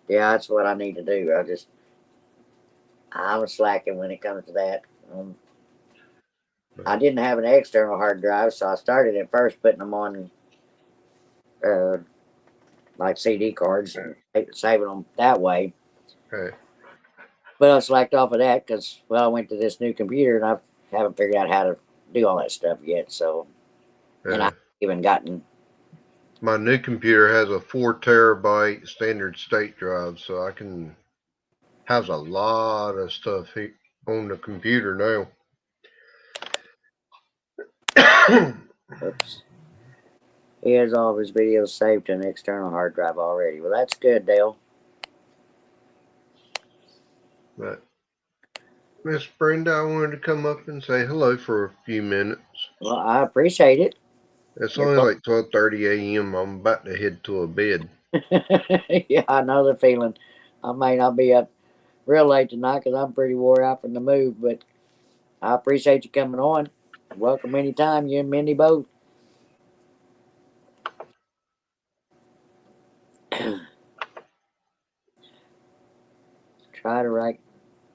Speaker 1: Yeah, that's what I need to do. I'm slacking when it comes to that. I didn't have an external hard drive, so I started at first putting them on like CD cards and saving them that way.
Speaker 4: Okay.
Speaker 1: But I slacked off of that because, well, I went to this new computer and I haven't figured out how to do all that stuff yet. So, and I
Speaker 4: Uh,
Speaker 1: haven't even gotten.
Speaker 4: my new computer has a 4 terabyte standard state drive, so I can has a lot of stuff on the computer now.
Speaker 1: Oops. He has all of his videos saved to an external hard drive already. Well, that's good, Dale.
Speaker 4: But Miss Brenda, I wanted to come up and say hello for a few minutes.
Speaker 1: Well, I appreciate it.
Speaker 4: It's
Speaker 1: You're
Speaker 4: only like 12:30 a.m. I'm about to head to a bed.
Speaker 1: yeah, I know the feeling. I may not be up real late tonight because I'm pretty wore out from the move, but I appreciate you coming on. Welcome anytime, you and Mindy both. Try to write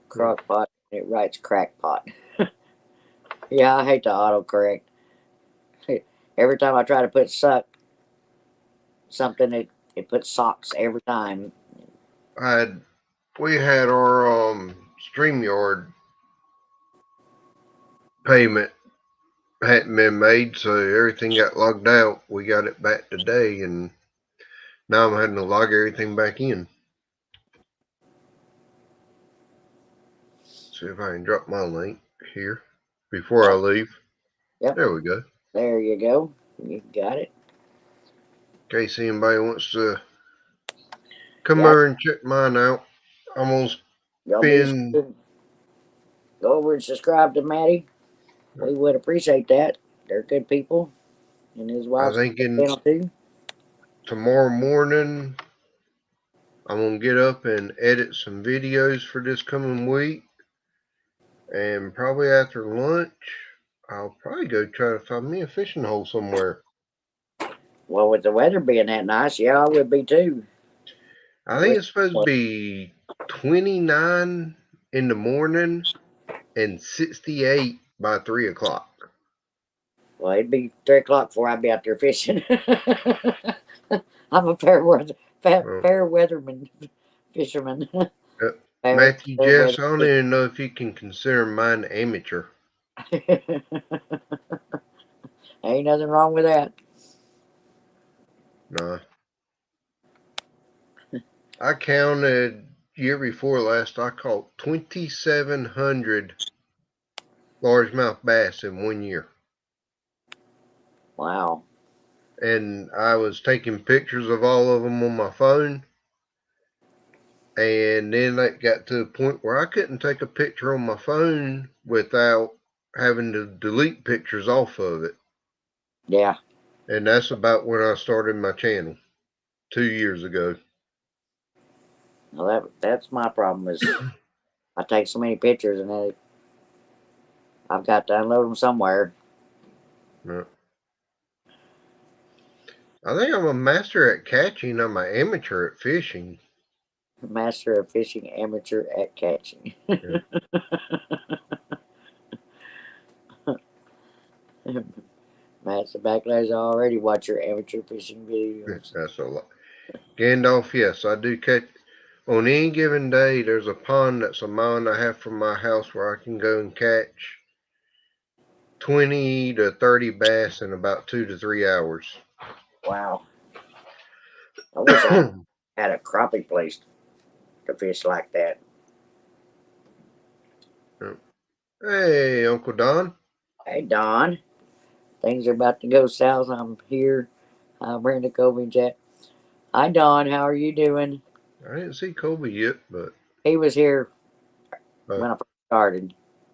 Speaker 1: crock pot, it writes crackpot. Yeah, I hate to autocorrect. Every time I try to put something, it puts socks every time.
Speaker 4: We had our Streamyard payment hadn't been made, so everything got logged out. We got it back today, and now I'm having to log everything back in. See if I can drop my link here before I leave.
Speaker 1: Yep.
Speaker 4: There we go.
Speaker 1: There you go. You got it.
Speaker 4: In case anybody wants to come
Speaker 1: Yeah.
Speaker 4: over and check mine out, I'm gonna
Speaker 1: Y'all be
Speaker 4: spend.
Speaker 1: sure to go over and subscribe to Maddie. We would appreciate that. They're good people. And his
Speaker 4: I
Speaker 1: wife's
Speaker 4: think
Speaker 1: channel too.
Speaker 4: tomorrow morning I'm gonna get up and edit some videos for this coming week, and probably after lunch I'll probably go try to find me a fishing hole somewhere.
Speaker 1: Well, with the weather being that nice, yeah, I would be too.
Speaker 4: I think it's supposed to be 29 in the morning and 68 by 3 o'clock.
Speaker 1: Well, it'd be 3 o'clock before I'd be out there fishing. I'm a fair weatherman, fisherman.
Speaker 4: Matthew
Speaker 1: Fair
Speaker 4: Jess,
Speaker 1: weather.
Speaker 4: I don't even know if you can consider mine amateur.
Speaker 1: Ain't nothing wrong with that.
Speaker 4: No. I counted year before last, I caught 2,700 largemouth bass in 1 year.
Speaker 1: Wow.
Speaker 4: And I was taking pictures of all of them on my phone. And then it got to a point where I couldn't take a picture on my phone without having to delete pictures off of it.
Speaker 1: Yeah.
Speaker 4: And that's about when I started my channel 2 years ago.
Speaker 1: Well, that's my problem is I take so many pictures and I've got to unload them somewhere.
Speaker 4: Yeah. I think I'm a master at catching. I'm an amateur at fishing.
Speaker 1: Master of fishing, amateur at catching.
Speaker 4: Yeah.
Speaker 1: Matt's the backlash. I already watch your amateur fishing videos.
Speaker 4: That's a lot. Gandalf, yes, I do catch. On any given day, there's a pond that's a mile and a half from my house where I can go and catch 20 to 30 bass in about 2 to 3 hours.
Speaker 1: Wow. I wish I had a crappie place to fish like that.
Speaker 4: Hey, Uncle Don.
Speaker 1: Hey, Don. Things are about to go south. I'm here. Brenda, Kobe, and Jack. Hi, Don. How are you doing?
Speaker 4: I didn't see Kobe yet, but
Speaker 1: He was here when I first started.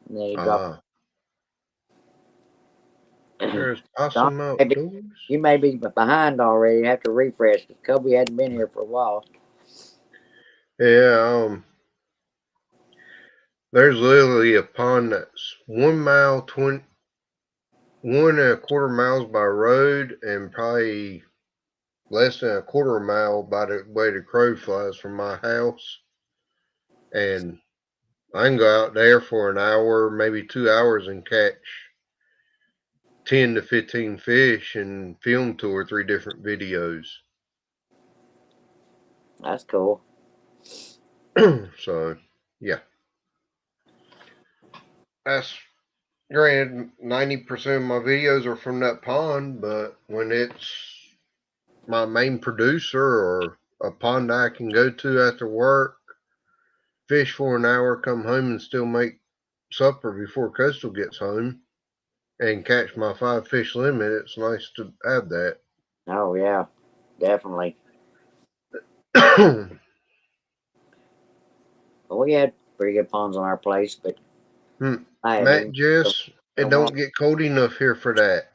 Speaker 1: And then he dropped.
Speaker 4: there's
Speaker 1: Don,
Speaker 4: Awesome Outdoors.
Speaker 1: you may be behind already. You have to refresh because Kobe hadn't been here for a while.
Speaker 4: Yeah, there's literally a pond that's 1 mile, 1.25 miles by road, and probably less than a quarter mile by the way the crow flies from my house. And I can go out there for an hour, maybe 2 hours, and catch 10 to 15 fish and film 2 or 3 different videos.
Speaker 1: That's cool.
Speaker 4: So, yeah. That's granted, 90% of my videos are from that pond, but when it's my main producer or a pond I can go to after work, fish for an hour, come home and still make supper before Coastal gets home, and catch my 5 fish limit, it's nice to have that.
Speaker 1: Oh yeah, definitely. Well, we had pretty good ponds on our place, but I hadn't
Speaker 4: Matt
Speaker 1: even
Speaker 4: Jess, it
Speaker 1: so
Speaker 4: don't get cold enough here for that.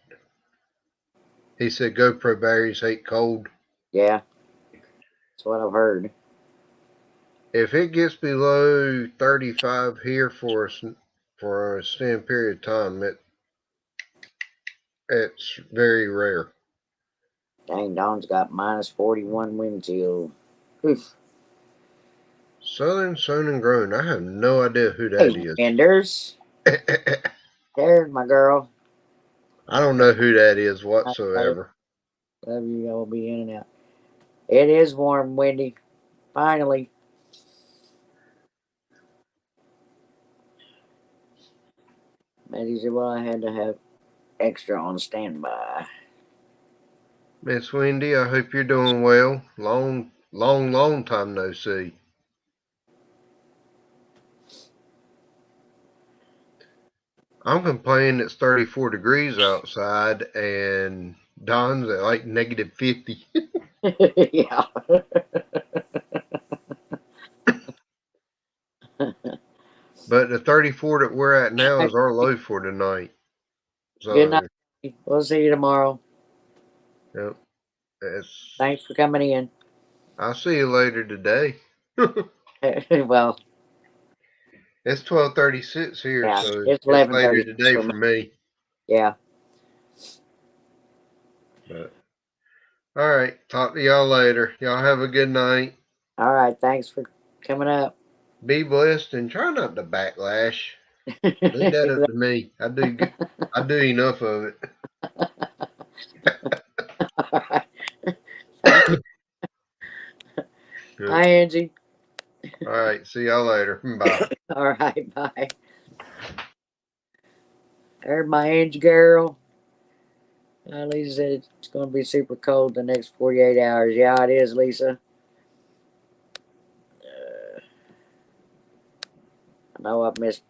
Speaker 4: He said GoPro batteries hate cold.
Speaker 1: yeah, that's what I've heard.
Speaker 4: If it gets below 35 here for a extended period of time, it's very rare.
Speaker 1: Dang, Don's got minus 41 wind chill. Oof.
Speaker 4: Southern Sown and Grown. I have no idea who
Speaker 1: Hey,
Speaker 4: that is.
Speaker 1: Anders. There's my girl.
Speaker 4: I don't know who that is
Speaker 1: I
Speaker 4: whatsoever.
Speaker 1: love you. I'll be in and out. It is warm, windy. Finally. Maddie said, well, I had to have extra on standby.
Speaker 4: Miss Wendy, I hope you're doing well. Long time no see. I'm complaining it's 34 degrees outside and Don's at like negative 50.
Speaker 1: Yeah.
Speaker 4: But the 34 that we're at now is our low for tonight.
Speaker 1: Good night.
Speaker 4: So,
Speaker 1: We'll see you tomorrow.
Speaker 4: yep,
Speaker 1: Thanks for coming in.
Speaker 4: I'll see you later today.
Speaker 1: Well,
Speaker 4: It's 12:36 here,
Speaker 1: yeah,
Speaker 4: so
Speaker 1: it's
Speaker 4: it's later
Speaker 1: 11:30
Speaker 4: today
Speaker 1: for
Speaker 4: for
Speaker 1: me.
Speaker 4: me.
Speaker 1: Yeah.
Speaker 4: But all right, talk to y'all later. Y'all have a good night.
Speaker 1: All right. Thanks for coming up.
Speaker 4: Be blessed and try not to backlash. Leave that up to me. I do enough of it.
Speaker 1: All right. Thank you.
Speaker 4: Good.
Speaker 1: Hi, Angie.
Speaker 4: All right, see y'all later. Bye.
Speaker 1: All right. Bye. There's my Angie girl. Lisa said it's going to be super cold the next 48 hours. Yeah, it is, Lisa. I know I've missed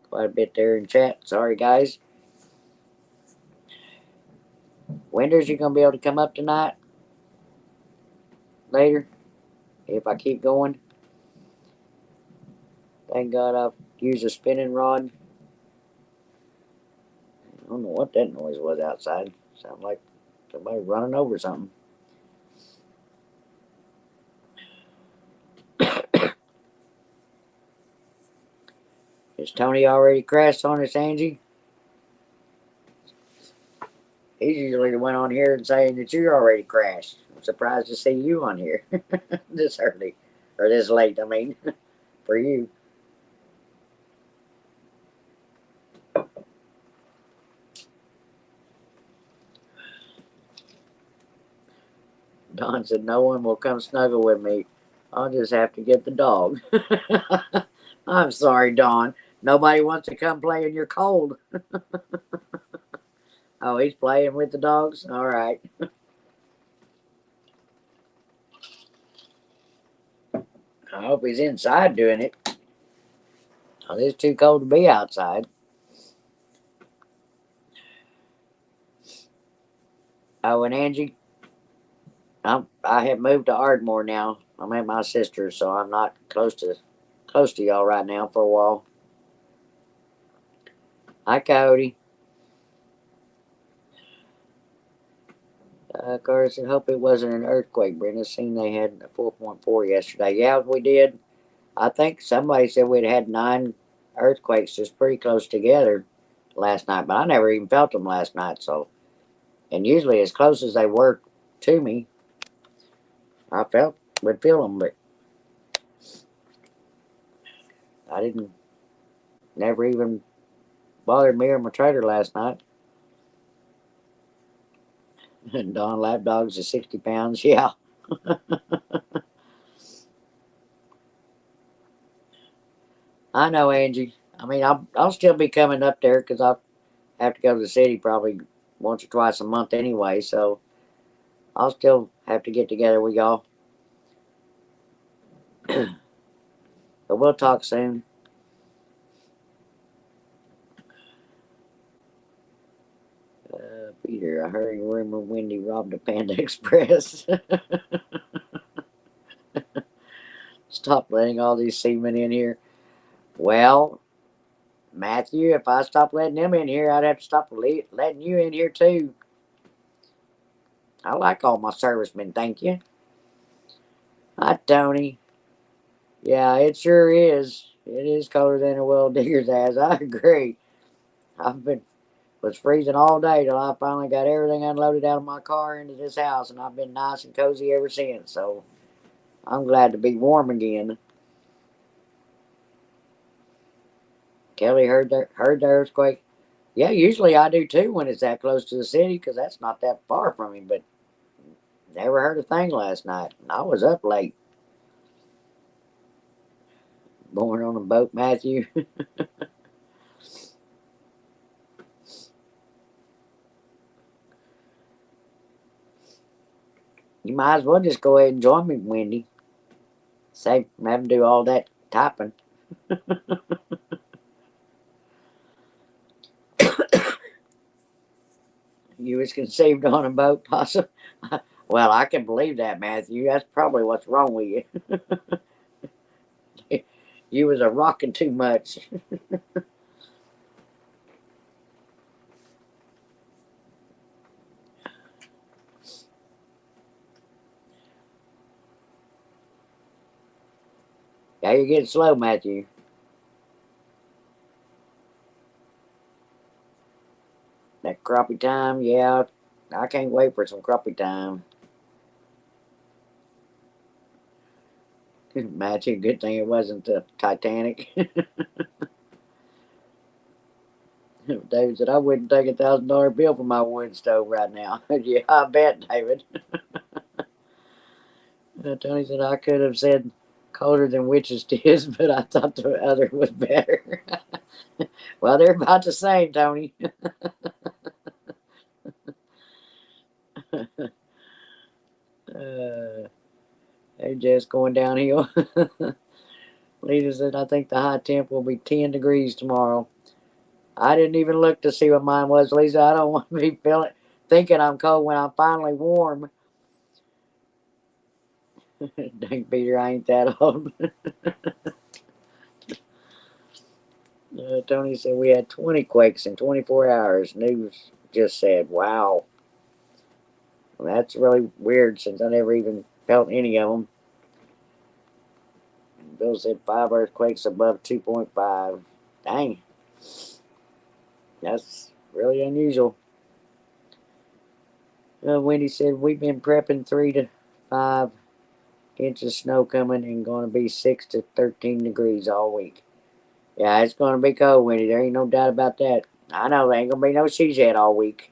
Speaker 1: quite a bit there in chat. Sorry, guys. Winters, you going to be able to come up tonight? Later? If I keep going? Thank God I've used a spinning rod. I don't know what that noise was outside. Sounded like somebody running over something. Is Tony already crashed on us, Angie? He's usually the one on here and saying that you're already crashed. I'm surprised to see you on here this early. Or this late, I mean, for you. Don said, no one will come snuggle with me. I'll just have to get the dog. I'm sorry, Don. Nobody wants to come play in your cold. Oh, he's playing with the dogs? All right. I hope he's inside doing it. Oh, it's too cold to be outside. Oh, and Angie, I have moved to Ardmore now. I'm at my sister's, so I'm not close to y'all right now for a while. Hi, Cody. Carson, hope it wasn't an earthquake. Brenda seen they had a 4.4 yesterday. Yeah, we did. I think somebody said we'd had 9 earthquakes just pretty close together last night, but I never even felt them last night. So, and usually as close as they were to me, I would feel them, but I didn't. Never even bothered me or my trailer last night. Don lap dogs are 60 pounds. Yeah. I know, Angie. I mean, I'll still be coming up there because I'll have to go to the city probably once or twice a month anyway. So I'll still have to get together with y'all. But we'll talk soon. Peter, I heard a rumor Wendy robbed a Panda Express. Stop letting all these seamen in here. Well, Matthew, if I stop letting them in here, I'd have to stop letting you in here too. I like all my servicemen, thank you. Hi, Tony. Yeah, it sure is. It is colder than a well digger's ass. I agree. Was freezing all day till I finally got everything unloaded out of my car into this house, and I've been nice and cozy ever since. So I'm glad to be warm again. Kelly heard the earthquake. Yeah, usually I do too when it's that close to the city, because that's not that far from me. But never heard a thing last night. I was up late. Born on a boat, Matthew. You might as well just go ahead and join me, Wendy. Save from having to do all that typing. You was conceived on a boat, possum? Well, I can believe that, Matthew. That's probably what's wrong with you. You was a rocking too much. Yeah, you're getting slow, Matthew. That crappie time, yeah. I can't wait for some crappie time. Matthew, good thing it wasn't the Titanic. David said, I wouldn't take $1,000 bill for my wood stove right now. Yeah, I bet, David. Tony said, I could have said colder than witches' tears, but I thought the other was better. Well, they're about the same, Tony. They're just going downhill. Lisa said, I think the high temp will be 10 degrees tomorrow. I didn't even look to see what mine was, Lisa. I don't want to be thinking I'm cold when I'm finally warm. Dang, Peter, I ain't that old. Tony said we had 20 quakes in 24 hours. News just said, wow. Well, that's really weird since I never even felt any of them. Bill said 5 earthquakes above 2.5. Dang. That's really unusual. Wendy said we've been prepping 3 to 5 inches of snow coming and going to be 6 to 13 degrees all week. Yeah, it's going to be cold, Wendy. There ain't no doubt about that. I know there ain't going to be no seashed all week.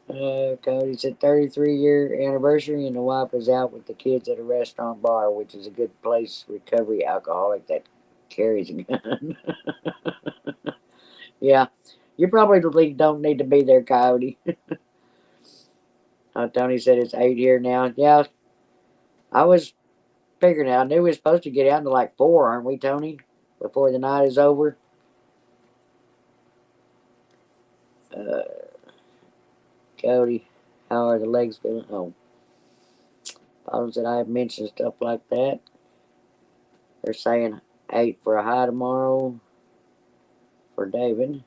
Speaker 1: Cody said 33-year anniversary, and the wife was out with the kids at a restaurant bar, which is a good place. Recovery alcoholic that carries a gun. Yeah, you probably don't need to be there, Coyote. Tony said it's 8 here now. Yeah, I was figuring out. I knew we were supposed to get out to like 4, aren't we, Tony? Before the night is over. Cody, how are the legs feeling? Oh, Bottom said I have mentioned stuff like that. They're saying 8 for a high tomorrow for David.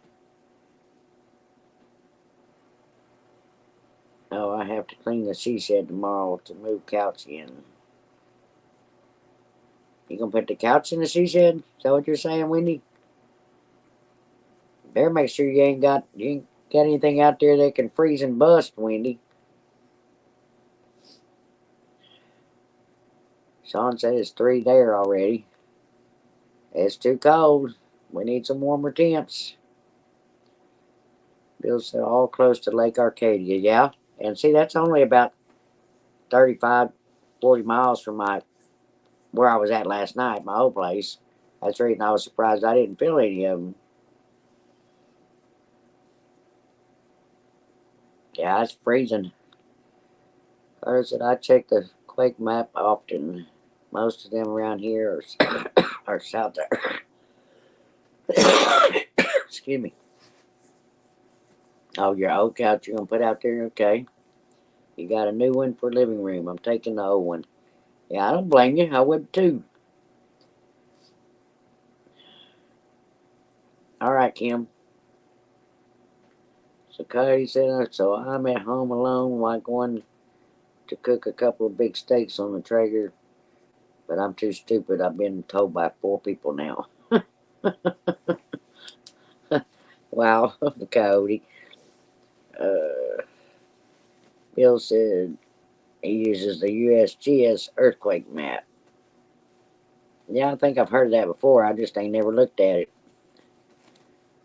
Speaker 1: Oh, I have to clean the she shed tomorrow to move couch in. You gonna put the couch in the she shed? Is that what you're saying, Wendy? Better make sure you ain't got anything out there that can freeze and bust, Wendy. Sean said it's 3 there already. It's too cold. We need some warmer temps. Bill said all close to Lake Arcadia. Yeah. And see, that's only about 35, 40 miles from where I was at last night, my old place. That's the reason I was surprised I didn't feel any of them. Yeah, it's freezing. Or is it? I check the quake map often. Most of them around here are south there. Excuse me. Oh, your old couch you're gonna put out there? Okay. You got a new one for living room. I'm taking the old one. Yeah, I don't blame you. I would too. All right, Kim. So Cody said, so I'm at home alone while going to cook a couple of big steaks on the Traeger, but I'm too stupid. I've been told by 4 people now. Wow, Cody. Bill said he uses the USGS earthquake map. Yeah, I think I've heard of that before. I just ain't never looked at it.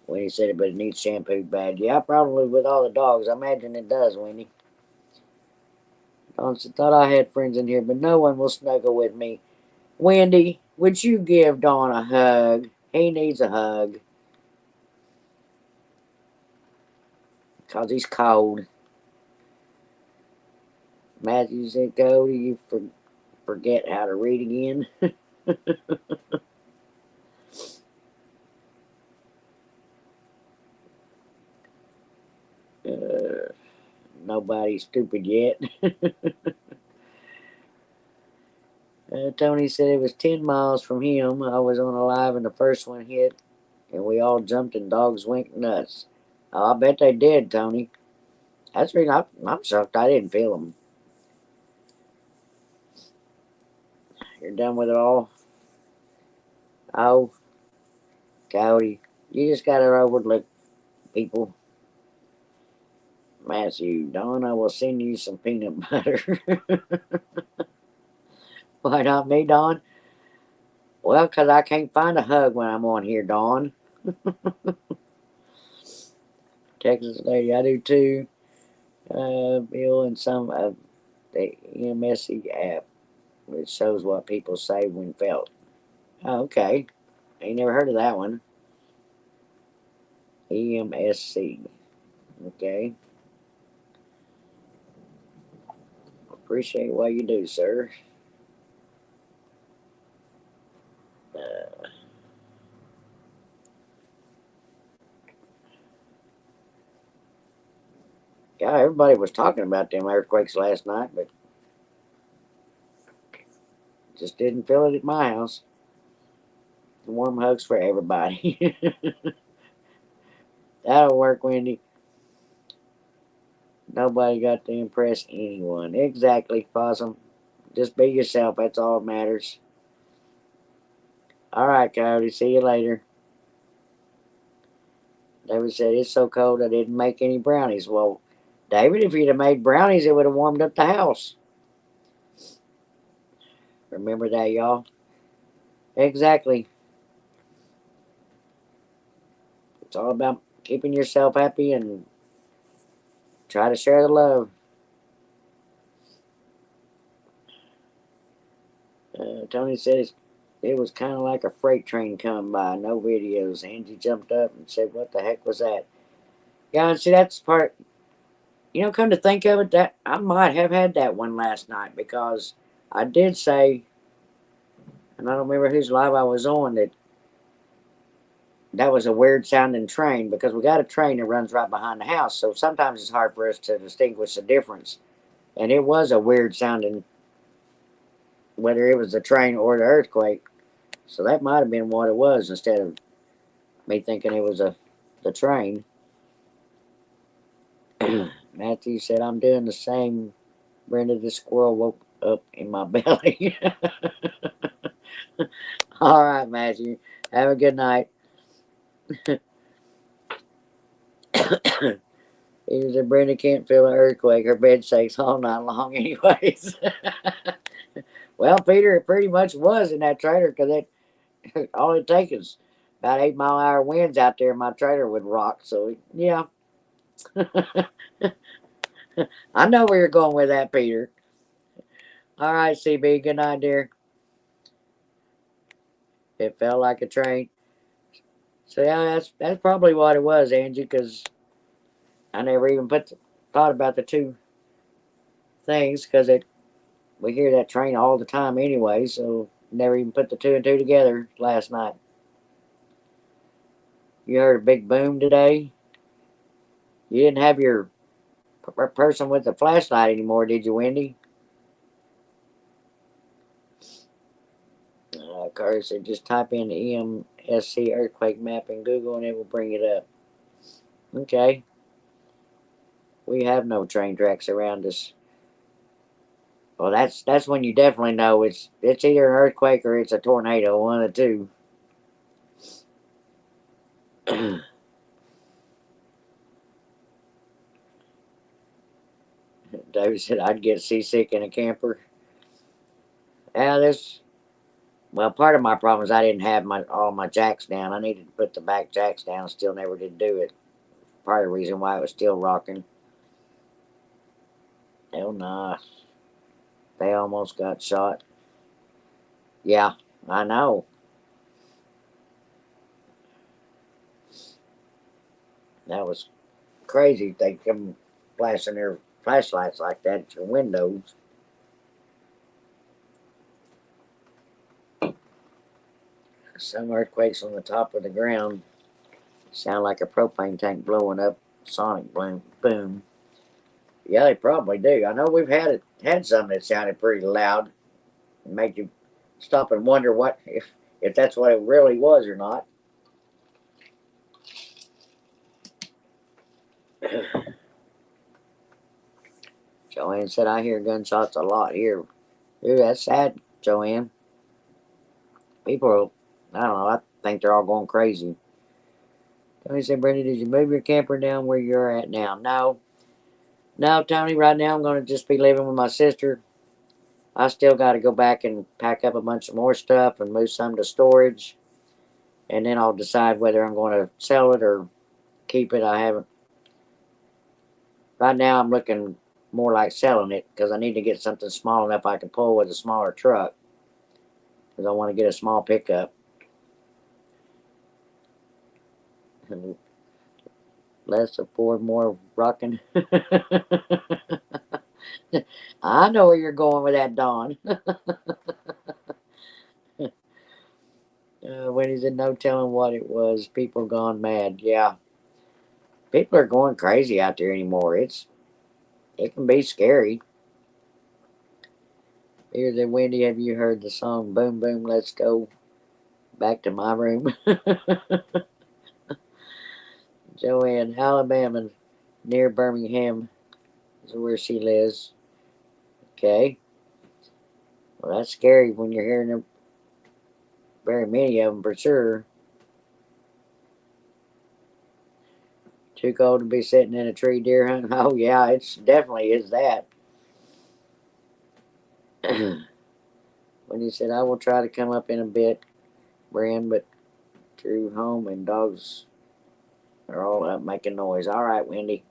Speaker 1: When he said it, but it needs shampooed bad. Yeah, probably with all the dogs. I imagine it does, Wendy. Don said, thought I had friends in here, but no one will snuggle with me. Wendy, would you give Don a hug? He needs a hug. Because he's cold. Matthew said, Cody, you forget how to read again. Nobody's stupid yet. Tony said it was 10 miles from him. I was on a live and the first one hit, and we all jumped and dogs went nuts. Oh, I bet they did, Tony. That's the reason I'm shocked I didn't feel them. You're done with it all? Oh, Cody, you just gotta overlook people. Matthew, Don, I will send you some peanut butter. Why not me, Don? Well, 'cause I can't find a hug when I'm on here, Don. Texas lady, I do too. Bill and some of the EMSC app, which shows what people say when felt. Oh, okay. Ain't never heard of that one. EMSC. Okay. Appreciate what you do, sir. Yeah, everybody was talking about them earthquakes last night, but just didn't feel it at my house. Warm hugs for everybody. That'll work, Wendy. Nobody got to impress anyone. Exactly, Possum. Just be yourself. That's all that matters. All right, Coyote. See you later. David said, it's so cold I didn't make any brownies. Well, David, if you'd have made brownies, it would have warmed up the house. Remember that, y'all? Exactly. It's all about keeping yourself happy and try to share the love. Tony said it was kind of like a freight train coming by. No videos. Angie jumped up and said, what the heck was that? Yeah, and see, that's part. Come to think of it, that I might have had that one last night because I did say, and I don't remember whose live I was on, that was a weird sounding train because we got a train that runs right behind the house. So sometimes it's hard for us to distinguish the difference. And it was a weird sounding, whether it was the train or the earthquake. So that might have been what it was instead of me thinking it was the train. Matthew said, I'm doing the same. Brenda, the squirrel woke up in my belly. All right, Matthew. Have a good night. He said, Brenda can't feel an earthquake. Her bed shakes all night long anyways. Well, Peter, it pretty much was in that trailer because all it takes is about 8-mile-an-hour winds out there and my trailer would rock. So, yeah. I know where you're going with that, Peter. All right, CB. Good night, dear. It felt like a train. So yeah, that's probably what it was, Angie, because I never even thought about the two things, because we hear that train all the time anyway, so never even put the two and two together last night. You heard a big boom today? You didn't have your person with the flashlight anymore, did you, Wendy? Carter said just type in the EMSC earthquake map in Google and it will bring it up. Okay. We have no train tracks around us. Well, that's when you definitely know it's either an earthquake or it's a tornado, one of the two. David said I'd get seasick in a camper. Yeah, well, part of my problem is I didn't have all my jacks down. I needed to put the back jacks down. Still never did do it. Part of the reason why it was still rocking. Hell nah. They almost got shot. Yeah, I know. That was crazy. They come flashing their flashlights like that at your windows. Some earthquakes on the top of the ground sound like a propane tank blowing up. Sonic boom. Yeah, they probably do. I know we've had some that sounded pretty loud and made you stop and wonder what if that's what it really was or not. Joanne said I hear gunshots a lot here. Dude, that's sad, Joanne. People, I don't know, I think they're all going crazy. Tony said, Brenda, did you move your camper down where you're at now? No, Tony, right now I'm going to just be living with my sister. I still got to go back and pack up a bunch of more stuff and move some to storage. And then I'll decide whether I'm going to sell it or keep it. I haven't. Right now I'm looking more like selling it because I need to get something small enough I can pull with a smaller truck. Because I want to get a small pickup. And less of four, more rocking. I know where you're going with that, Dawn. When he said no telling what it was, people gone mad. Yeah, people are going crazy out there anymore. It can be scary. Here's a Wendy. Have you heard the song "Boom Boom Let's Go Back to My Room"? Joanne, Alabama, near Birmingham, is where she lives. Okay. Well, that's scary when you're hearing them, very many of them for sure. Too cold to be sitting in a tree deer hunting. Oh yeah, it's definitely is that. When he said, I will try to come up in a bit, Bran, but Drew home and dogs are all up making noise. All right, Wendy.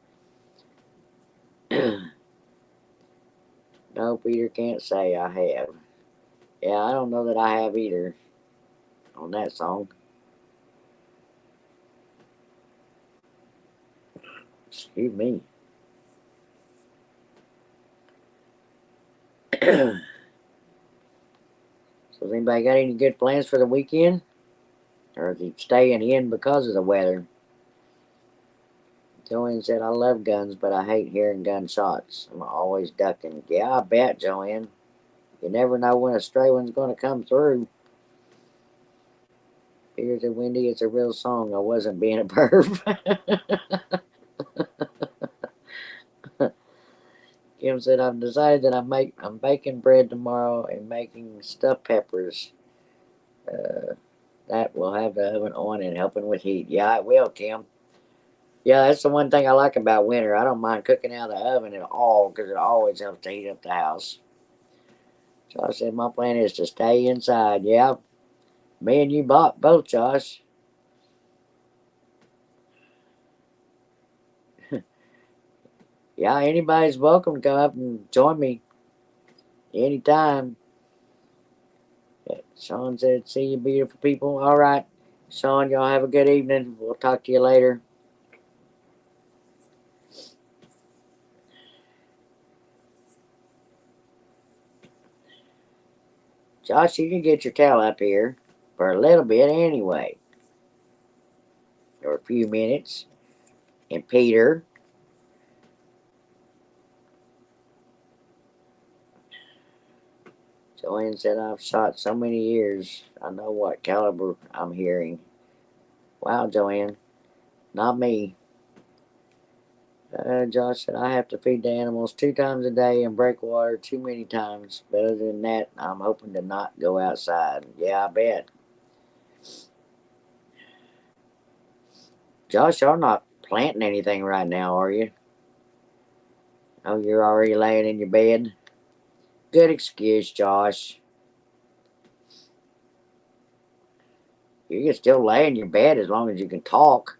Speaker 1: No, Peter can't say I have. Yeah, I don't know that I have either on that song. Excuse me. So has anybody got any good plans for the weekend? Or is he staying in because of the weather? Joanne said, I love guns, but I hate hearing gunshots. I'm always ducking. Yeah, I bet, Joanne. You never know when a stray one's going to come through. Here's a Wendy. It's a real song. I wasn't being a perv. Kim said, I've decided that I'm baking bread tomorrow and making stuffed peppers. That will have the oven on and helping with heat. Yeah, it will, Kim. Yeah, that's the one thing I like about winter. I don't mind cooking out of the oven at all because it always helps to heat up the house. Josh said, my plan is to stay inside. Yeah, me and you both, Josh. Yeah, anybody's welcome to come up and join me anytime. Sean said, see you beautiful people. All right. Sean, y'all have a good evening. We'll talk to you later. Josh, you can get your tail up here for a little bit anyway. Or a few minutes. And Peter. Joanne said, I've shot so many years. I know what caliber I'm hearing. Wow, Joanne. Not me. Josh said, I have to feed the animals 2 times a day and break water too many times. But other than that, I'm hoping to not go outside. Yeah, I bet. Josh, you're not planting anything right now, are you? Oh, you're already laying in your bed? Good excuse, Josh. You can still lay in your bed as long as you can talk.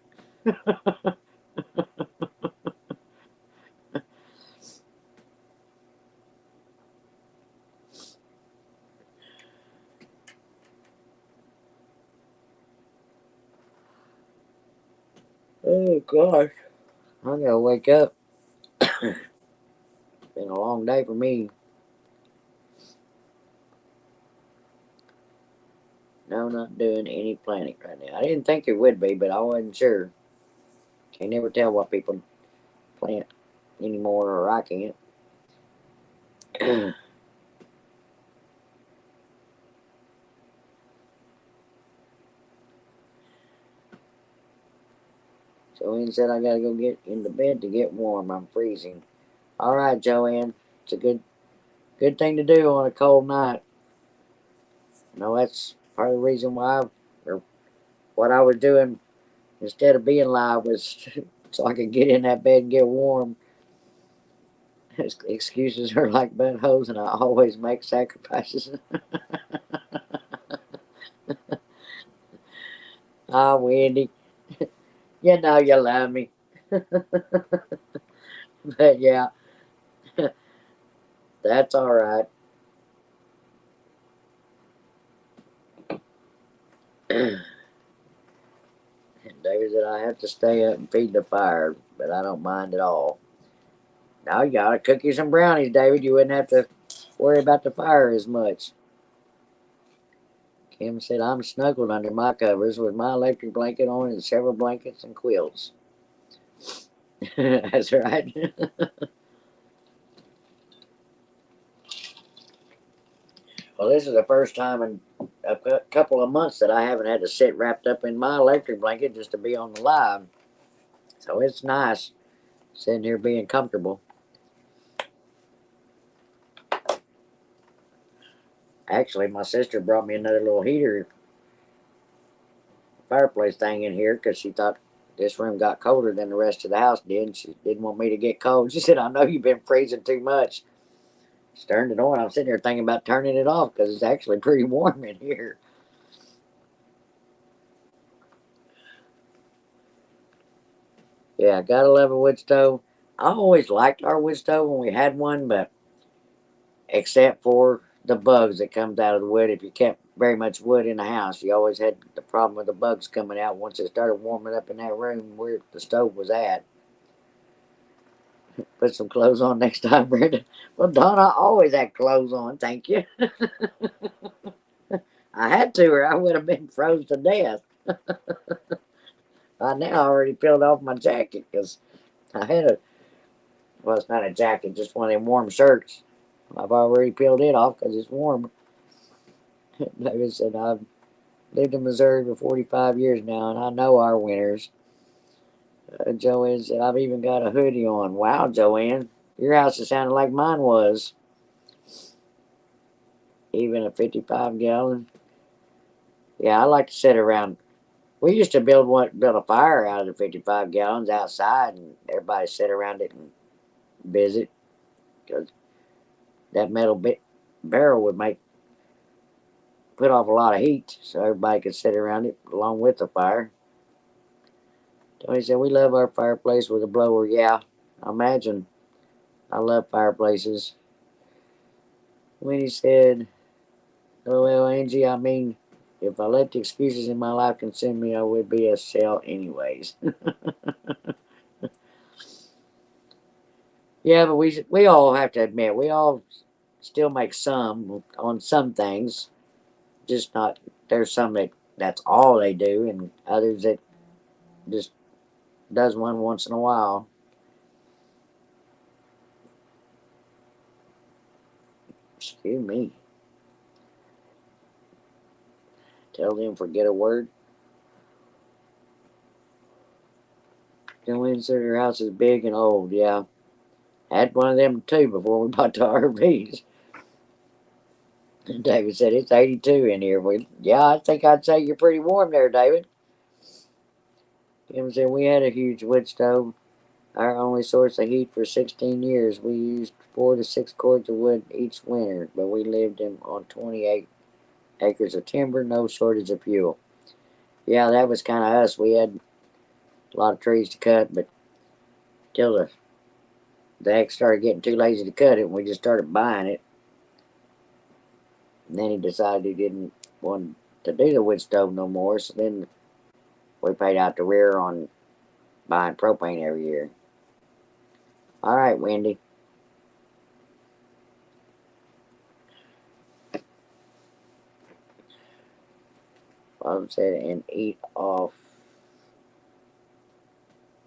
Speaker 1: Oh, gosh. I gotta wake up. Been a long day for me. No, not doing any planning right now. I didn't think it would be, but I wasn't sure. Can't never tell what people plant anymore, or I can't. Joanne said I gotta go get into bed to get warm. I'm freezing. All right, Joanne. It's a good thing to do on a cold night. No, that's part of the reason why, or what I was doing instead of being live was so I could get in that bed and get warm. Excuses are like buttholes, and I always make sacrifices. Ah, Wendy, you know you love me. But yeah, that's all right. David said I have to stay up and feed the fire, but I don't mind at all. Now you got to cook you some brownies, David. You wouldn't have to worry about the fire as much. Kim said I'm snuggled under my covers with my electric blanket on and several blankets and quilts. That's right. Well, this is the first time in a couple of months that I haven't had to sit wrapped up in my electric blanket just to be on the live. So it's nice sitting here being comfortable. Actually, my sister brought me another little heater fireplace thing in here because she thought this room got colder than the rest of the house did. And she didn't want me to get cold. She said, I know you've been freezing too much. She turned it on. I'm sitting here thinking about turning it off because it's actually pretty warm in here. Yeah, gotta love a wood stove. I always liked our wood stove when we had one, but except for the bugs that comes out of the wood. If you kept very much wood in the house, you always had the problem with the bugs coming out once it started warming up in that room where the stove was at. Put some clothes on next time, Brenda. Well, Don, I always had clothes on, thank you. I had to, or I would have been froze to death. By now, I already peeled off my jacket because I had well, it's not a jacket, just one of them warm shirts. I've already peeled it off because it's warm. Like I said, I've lived in Missouri for 45 years now, and I know our winters. Joanne said, I've even got a hoodie on. Wow, Joanne. Your house is sounding like mine was. Even a 55-gallon. Yeah, I like to sit around. We used to build a fire out of the 55 gallons outside, and everybody sit around it and visit. Because that metal barrel would put off a lot of heat, so everybody could sit around it along with the fire. Tony said, we love our fireplace with a blower. Yeah, I imagine. I love fireplaces. Winnie said, Oh, well, Angie, I mean, if I let the excuses in my life consume me, I would be a shell anyways. Yeah, but we all have to admit, we all still make some on some things. Just not, there's some that's all they do, and others that just does one once in a while. Excuse me. Tell them forget a word. Then said her house is big and old. Yeah, had one of them too before we bought the RVs. And David said it's 82 in here. Yeah, I think I'd say you're pretty warm there, David. Kim said we had a huge wood stove, our only source of heat for 16 years. We used 4 to 6 cords of wood each winter, but we lived on 28 acres of timber, no shortage of fuel. Yeah, that was kind of us. We had a lot of trees to cut, but till the ex started getting too lazy to cut it, and we just started buying it. And then he decided he didn't want to do the wood stove no more, so then we paid out the rear on buying propane every year. All right, Wendy. Bob said, and eat off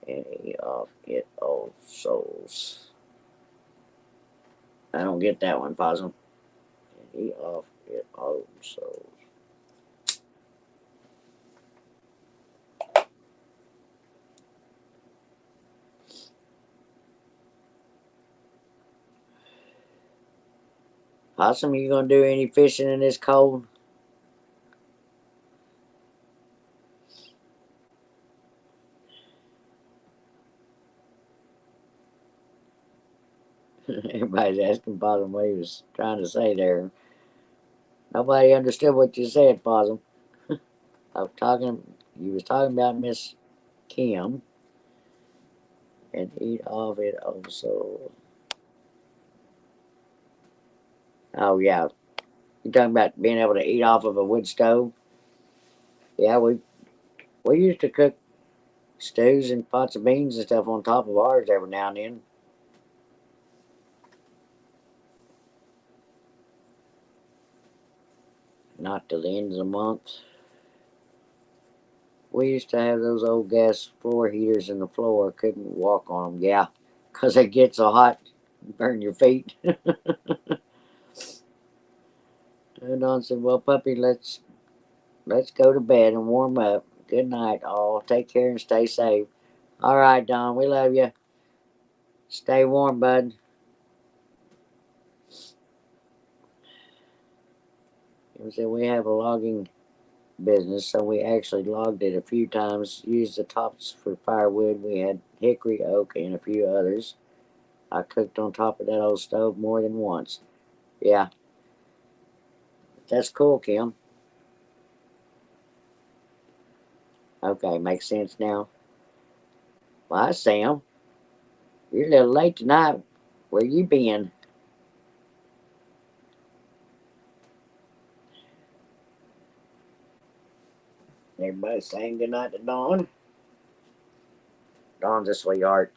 Speaker 1: it, old souls. I don't get that one, Possum. And eat off it, old souls. Possum, you gonna do any fishing in this cold? Everybody's asking Possum what he was trying to say there. Nobody understood what you said, Possum. You was talking about Miss Kim and eat off it also. Oh yeah, you talking about being able to eat off of a wood stove? Yeah, we used to cook stews and pots of beans and stuff on top of ours every now and then. Not till the end of the month. We used to have those old gas floor heaters in the floor. Couldn't walk on them. Yeah, 'cause they get so hot, burn your feet. And Don said, "Well, puppy, let's go to bed and warm up. Good night, all. Take care and stay safe." All right, Don. We love you. Stay warm, bud. He said we have a logging business, so we actually logged it a few times. Used the tops for firewood. We had hickory, oak, and a few others. I cooked on top of that old stove more than once. Yeah, that's cool, Kim. Okay, makes sense now. Well, hi, Sam. You're a little late tonight. Where you been? Everybody saying goodnight to Dawn. Dawn's a sweetheart.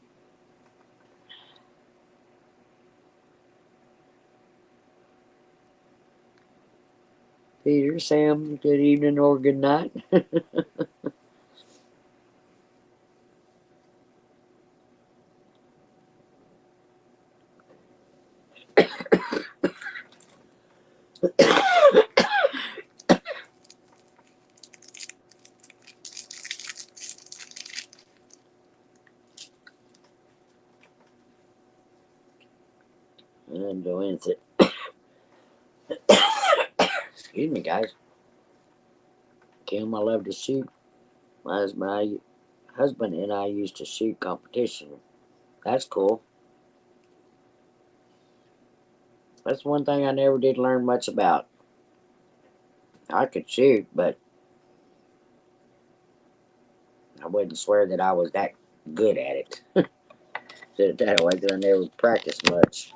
Speaker 1: Peter, Sam, good evening or good night. And go into it. Excuse me, guys. Kim, I love to shoot. My husband and I used to shoot competition. That's cool. That's one thing I never did learn much about. I could shoot, but I wouldn't swear that I was that good at it. Said it that way because I never practiced much.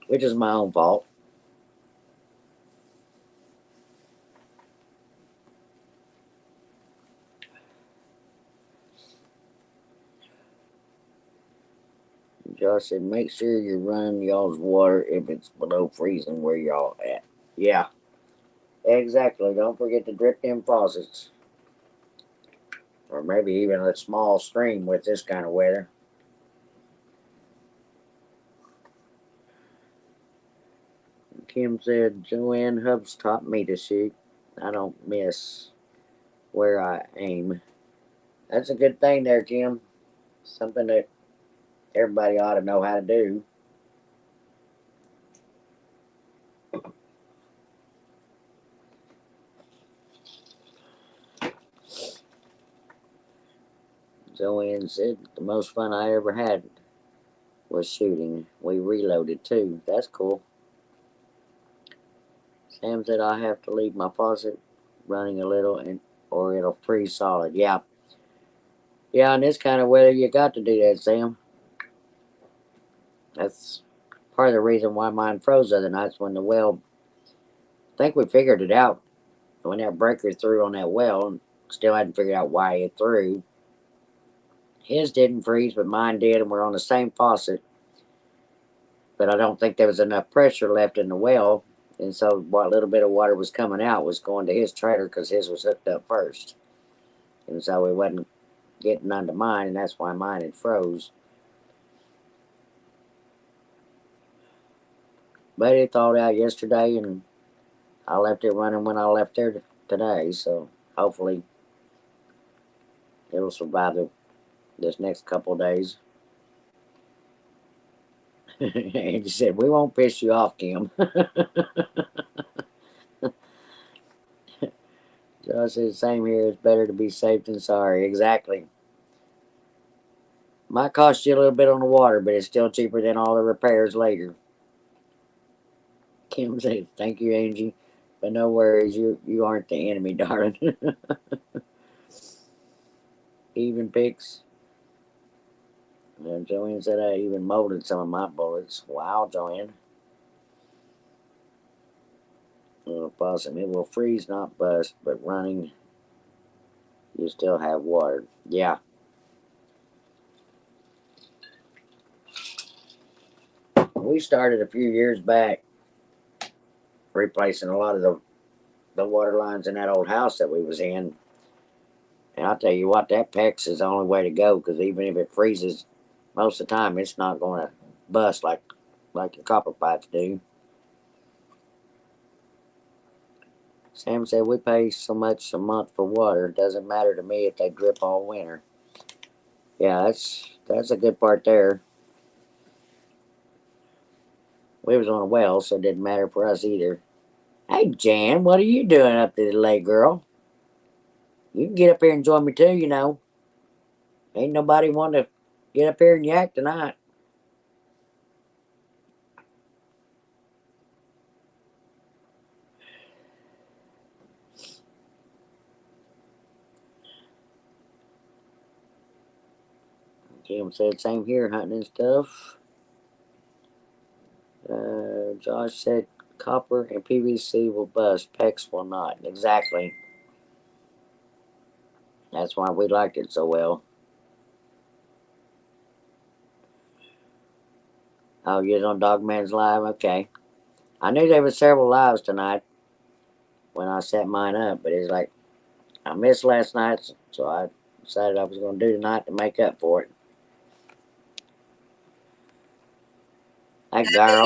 Speaker 1: which is my own fault. Josh said, make sure you're running y'all's water if it's below freezing where y'all at. Yeah, exactly. Don't forget to drip them faucets. Or maybe even a small stream with this kind of weather. Kim said, Joanne Hubs taught me to shoot. I don't miss where I aim. That's a good thing there, Kim. Something that everybody ought to know how to do. Joanne said, the most fun I ever had was shooting. We reloaded too. That's cool. Sam said, I have to leave my faucet running a little or it'll freeze solid. Yeah. Yeah, in this kind of weather, you got to do that, Sam. That's part of the reason why mine froze the other nights when the well, I think we figured it out when that breaker threw on that well, and still hadn't figured out why it threw. His didn't freeze, but mine did, and we're on the same faucet. But I don't think there was enough pressure left in the well, and so what little bit of water was coming out was going to his trailer because his was hooked up first. And so it wasn't getting onto mine, and that's why mine had froze. But it thawed out yesterday, and I left it running when I left there today, so hopefully it'll survive this next couple of days. And she said, we won't piss you off, Kim. Josh said, same here. It's better to be safe than sorry. Exactly. Might cost you a little bit on the water, but it's still cheaper than all the repairs later. Kim said, thank you, Angie. But no worries, you aren't the enemy, darling. Even picks. And Joanne said I even molded some of my bullets. Wow, Joanne. Possum, it will freeze, not bust, but running, you still have water. Yeah. We started a few years back replacing a lot of the water lines in that old house that we was in. And I'll tell you what, that PEX is the only way to go, because even if it freezes, most of the time it's not going to bust like your copper pipes do. Sam said, we pay so much a month for water. It doesn't matter to me if they drip all winter. Yeah, that's a good part there. We was on a well, so it didn't matter for us either. Hey, Jan, what are you doing up there late, girl? You can get up here and join me too, you know. Ain't nobody want to get up here and yak tonight. Kim said, same here, hunting and stuff. Josh said, copper and PVC will bust, PEX will not. Exactly. That's why we liked it so well. Oh, you're on Dogman's Live? Okay. I knew there were several lives tonight when I set mine up, but it's like, I missed last night, so I decided I was going to do tonight to make up for it. Hey, girl.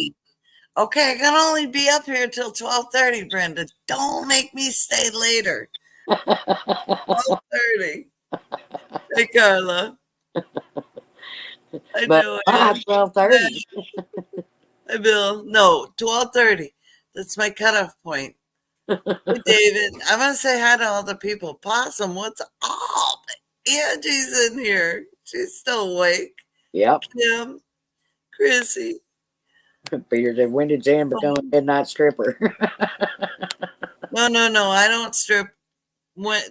Speaker 5: Okay, I can only be up here till 12:30, Brenda. Don't make me stay later. 12:30. Hey, Carla. Hi,
Speaker 1: But
Speaker 5: Joanne.
Speaker 1: 12:30.
Speaker 5: Hi, Bill. No, 12:30. That's my cutoff point. Hey, David. I'm going to say hi to all the people. Possum, what's up? Angie's in here. She's still awake.
Speaker 1: Yep.
Speaker 5: Kim, Chrissy.
Speaker 1: Peter said, when did Jan become a midnight stripper?
Speaker 5: No. I don't strip.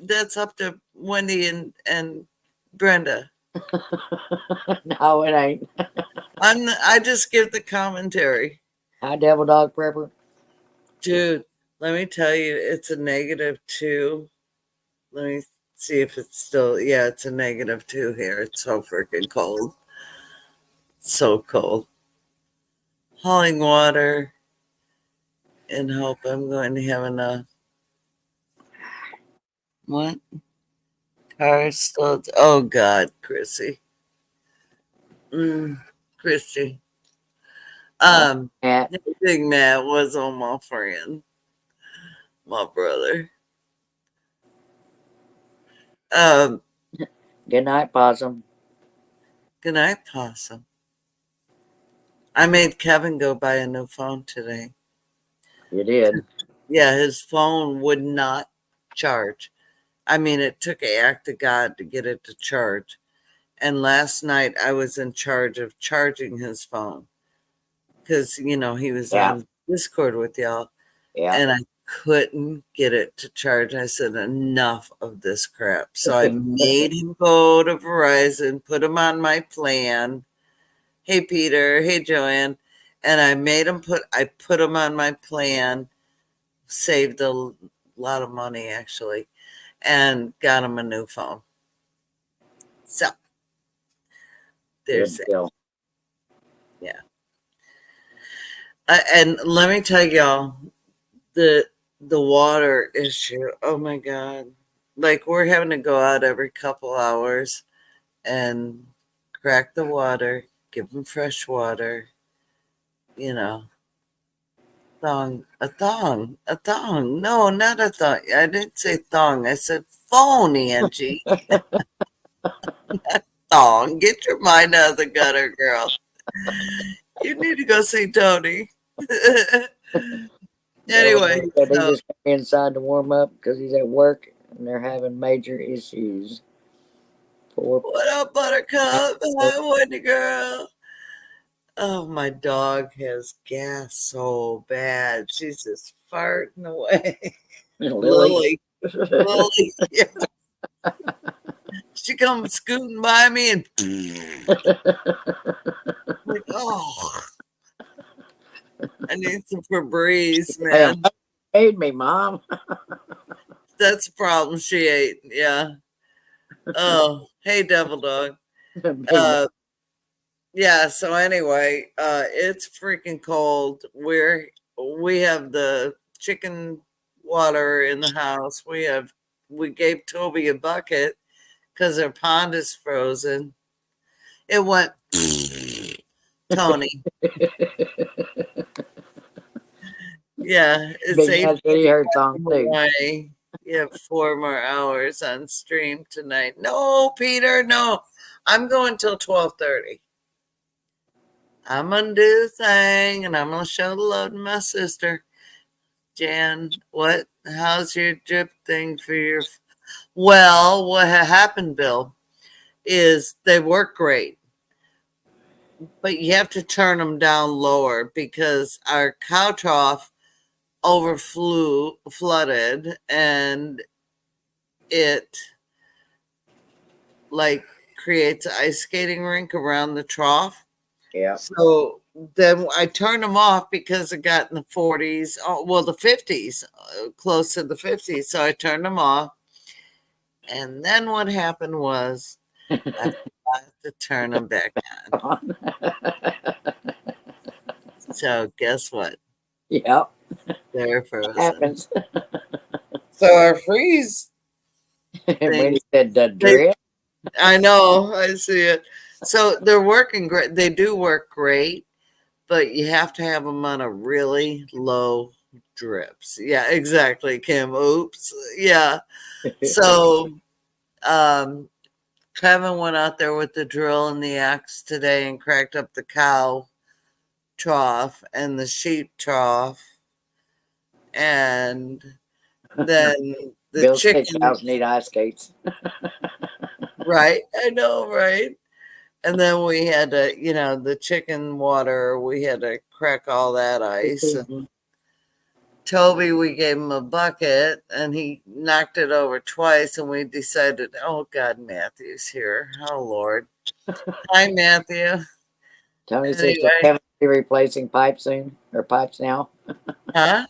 Speaker 5: That's up to Wendy and Brenda.
Speaker 1: No, it ain't.
Speaker 5: I just give the commentary.
Speaker 1: Hi, Devil Dog Prepper.
Speaker 5: Dude, let me tell you, it's a -2. Let me see if it's still, yeah, it's a -2 here. It's so freaking cold. So cold. Hauling water and hope I'm going to have enough. What? Car still, oh God, Chrissy. Chrissy.
Speaker 1: Cat.
Speaker 5: Big Matt was on my friend, my brother.
Speaker 1: Good night, Possum.
Speaker 5: Good night, Possum. I made Kevin go buy a new phone today.
Speaker 1: You did.
Speaker 5: Yeah, his phone would not charge. I mean, it took an act of God to get it to charge. And last night I was in charge of charging his phone because, you know, he was on Discord with y'all.
Speaker 1: Yeah.
Speaker 5: And I couldn't get it to charge. I said, enough of this crap. So I made him go to Verizon, put him on my plan. Hey, Peter. Hey, Joanne. And I put him on my plan, saved a lot of money, actually, and got him a new phone. So there's it. Yeah. And let me tell y'all, the water issue, oh my God. Like, we're having to go out every couple hours and crack the water, give them fresh water, you know. A thong. No, not a thong. I didn't say thong. I said phone, Angie. Thong. Get your mind out of the gutter, girl. You need to go see Tony. Anyway,
Speaker 1: He just came inside to warm up because he's at work and they're having major issues.
Speaker 5: What up, Buttercup? Hi, Wendy girl. Oh, my dog has gas so bad. She's just farting away. Lily. Yeah. She comes scooting by me and like, oh, I need some Febreze, man.
Speaker 1: Ate me, Mom.
Speaker 5: That's the problem. She ate. Yeah. Oh, hey, Devil Dog. Yeah. So anyway, it's freaking cold. We have the chicken water in the house. We gave Toby a bucket because their pond is frozen. It went Tony. Yeah, it's 8:30. You have 4 more hours on stream tonight. No, Peter, no. I'm going till 12:30. I'm gonna do the thing, and I'm gonna show the love to my sister, Jan. What? How's your drip thing for your? Well, what happened, Bill, is they work great, but you have to turn them down lower because our cow trough flooded, and it like creates an ice skating rink around the trough.
Speaker 1: Yeah.
Speaker 5: So then I turned them off because it got in the 40s, the 50s, close to the 50s. So I turned them off. And then what happened was I forgot to turn them back on. So guess what?
Speaker 1: Yep.
Speaker 5: They're frozen.
Speaker 1: Happens.
Speaker 5: So our freeze.
Speaker 1: When he said the drip.
Speaker 5: I know, I see it. So they're working great. They do work great, but you have to have them on a really low drips. Yeah, exactly, Kim. Oops. Yeah. So Kevin went out there with the drill and the axe today and cracked up the cow trough and the sheep trough. And then the
Speaker 1: cows need ice skates.
Speaker 5: Right. I know, right? And then we had to, the chicken water, we had to crack all that ice. And Toby, we gave him a bucket and he knocked it over twice. And we decided, oh God, Matthew's here. Oh Lord. Hi, Matthew.
Speaker 1: Tony says Kevin be replacing pipes soon or pipes now.
Speaker 5: Huh?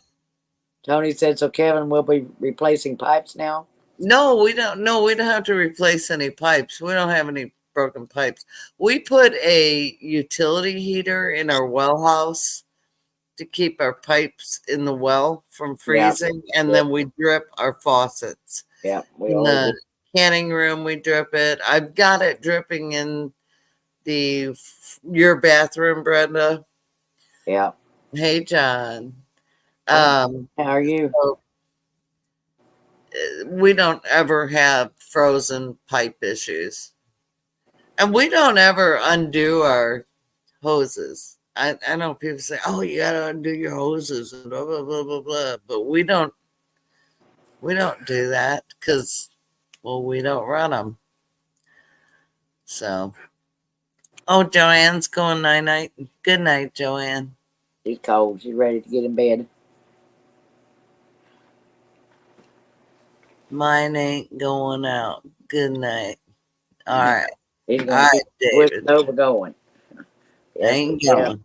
Speaker 1: Tony said so. Kevin will be replacing pipes now.
Speaker 5: No, we don't. No, we don't have to replace any pipes. We don't have any broken pipes. We put a utility heater in our well house to keep our pipes in the well from freezing, and then we drip our faucets.
Speaker 1: Yeah, we
Speaker 5: In
Speaker 1: always
Speaker 5: the canning room, we drip it. I've got it dripping in your bathroom, Brenda.
Speaker 1: Yeah.
Speaker 5: Hey, John.
Speaker 1: How are you?
Speaker 5: So, we don't ever have frozen pipe issues, and we don't ever undo our hoses. I know people say, "Oh, you gotta undo your hoses," and blah blah blah blah blah, but we don't do that because, well, we don't run them. So, oh, Joanne's going night night. Good night, Joanne.
Speaker 1: She's cold. She's ready to get in bed.
Speaker 5: Mine ain't going out. Good night. All right.
Speaker 1: He's
Speaker 5: All
Speaker 1: going
Speaker 5: right,
Speaker 1: to
Speaker 5: David.
Speaker 1: get over going. Yes,
Speaker 5: Ain't
Speaker 1: yeah.
Speaker 5: going.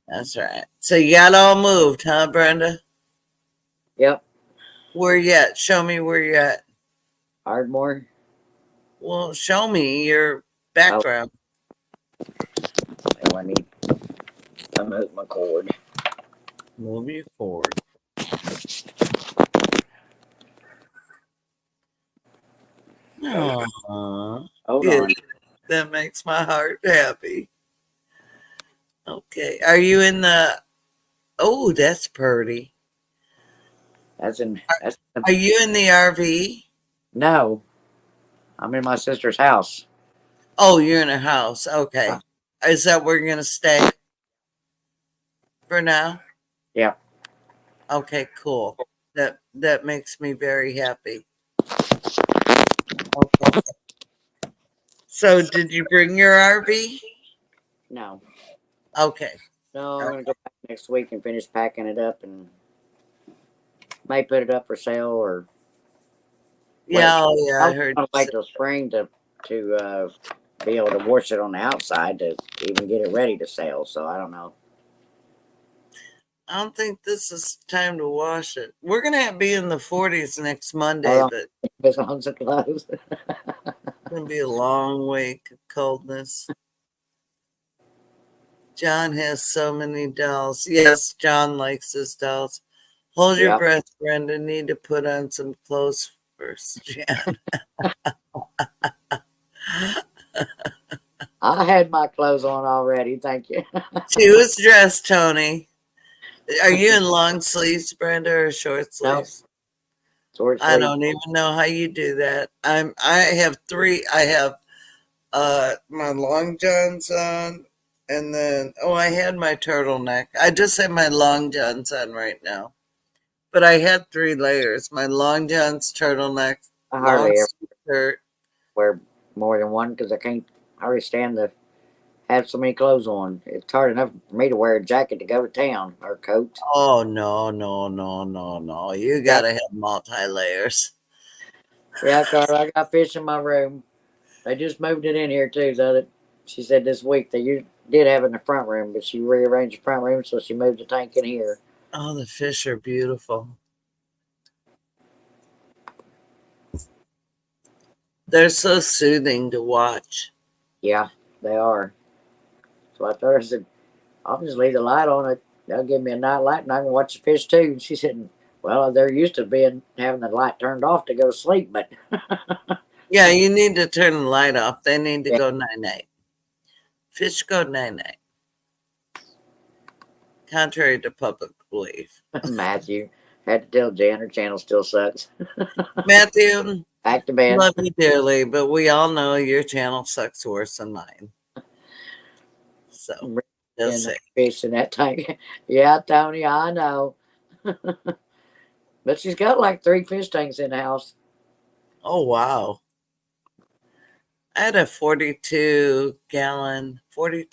Speaker 5: That's right. So you got all moved, huh, Brenda?
Speaker 1: Yep.
Speaker 5: Where you at? Show me where you're at.
Speaker 1: Ardmore.
Speaker 5: Well, show me your background.
Speaker 1: I need to move my cord.
Speaker 5: Move you forward. Aww.
Speaker 1: Hold
Speaker 5: Good.
Speaker 1: on.
Speaker 5: That makes my heart happy. Okay. Are you in the... Oh, that's pretty.
Speaker 1: That's in. That's
Speaker 5: Are you in the RV?
Speaker 1: no. I'm in my sister's house.
Speaker 5: Oh, you're in a house. Okay. Is that where you're going to stay for now?
Speaker 1: Yep.
Speaker 5: Okay, cool. That makes me very happy. Okay. So, did you bring your RV?
Speaker 1: No.
Speaker 5: Okay.
Speaker 1: No, I'm gonna go back next week and finish packing it up and may put it up for sale or
Speaker 5: Yeah, oh, yeah, I
Speaker 1: I'll
Speaker 5: heard.
Speaker 1: wait till spring to be able to wash it on the outside to even get it ready to sell. So I don't know.
Speaker 5: I don't think this is time to wash it. We're gonna be in the 40s next Monday,
Speaker 1: Hold on.
Speaker 5: but
Speaker 1: It's on so close.
Speaker 5: it's gonna be a long week of coldness. John has so many dolls. Yes, John likes his dolls. Hold your
Speaker 1: Yep.
Speaker 5: breath, Brenda. Need to put on some clothes first, Jan.
Speaker 1: I had my clothes on already. Thank you.
Speaker 5: She was dressed, Tony. Are you in long sleeves, Brenda, or short sleeves?
Speaker 1: Short
Speaker 5: I
Speaker 1: sleeve.
Speaker 5: don't even know how you do that. I have three. I have my long johns on, and then I had my turtleneck. I just have my long johns on right now. But I had 3 layers. My long johns, turtleneck,
Speaker 1: I
Speaker 5: long
Speaker 1: hardly ever
Speaker 5: shirt.
Speaker 1: wear more than one because I can't hardly stand to have so many clothes on. It's hard enough for me to wear a jacket to go to town or a coat.
Speaker 5: Oh no, no, no, no, no. You gotta have multi-layers.
Speaker 1: Yeah, Carl, I got fish in my room. They just moved it in here too. She said this week you did have it in the front room, but she rearranged the front room, so she moved the tank in here.
Speaker 5: Oh, the fish are beautiful. They're so soothing to watch.
Speaker 1: Yeah, they are. So I told her, I said, I'll just leave the light on it. They'll give me a night light and I can watch the fish too. And she said, well, they're used to having the light turned off to go to sleep, but
Speaker 5: Yeah, you need to turn the light off. They need to
Speaker 1: Yeah.
Speaker 5: go night-night. Fish go night-night. Contrary to public belief.
Speaker 1: Matthew had to tell Jan her channel still sucks.
Speaker 5: Matthew,
Speaker 1: Back to bed.
Speaker 5: love you dearly, but we all know your channel sucks worse than mine. So, they'll
Speaker 1: And
Speaker 5: say.
Speaker 1: fish in that tank. Yeah, Tony, I know. But she's got like 3 fish tanks in the house.
Speaker 5: Oh, wow. I had a 42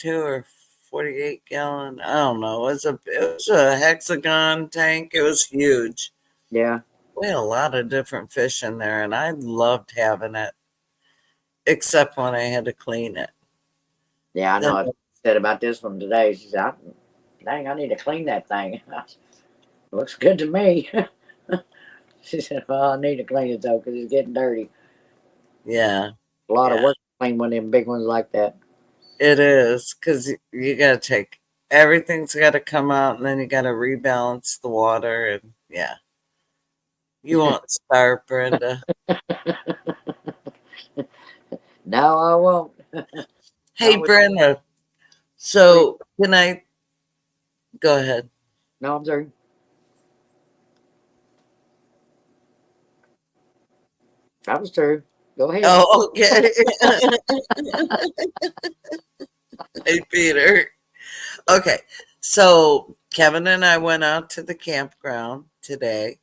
Speaker 5: or 48 gallon. I don't know. It was a hexagon tank. It was huge.
Speaker 1: Yeah.
Speaker 5: We had a lot of different fish in there, and I loved having it, except when I had to clean it.
Speaker 1: Yeah, I know. said about this one today. She said, "Dang, I need to clean that thing." Looks good to me. She said, "Well, I need to clean it though because it's getting dirty.
Speaker 5: Yeah,
Speaker 1: A lot of
Speaker 5: yeah,
Speaker 1: work to clean one of them big ones like that."
Speaker 5: it is because you got to take everything's got to come out, and then you got to rebalance the water, and yeah, you won't starve, Brenda.
Speaker 1: No, I won't.
Speaker 5: Hey,
Speaker 1: Not with,
Speaker 5: Brenda. So can I go ahead?
Speaker 1: no, I'm sorry. That was true. Go ahead.
Speaker 5: Oh, okay. Hey, Peter. Okay, so Kevin and I went out to the campground today,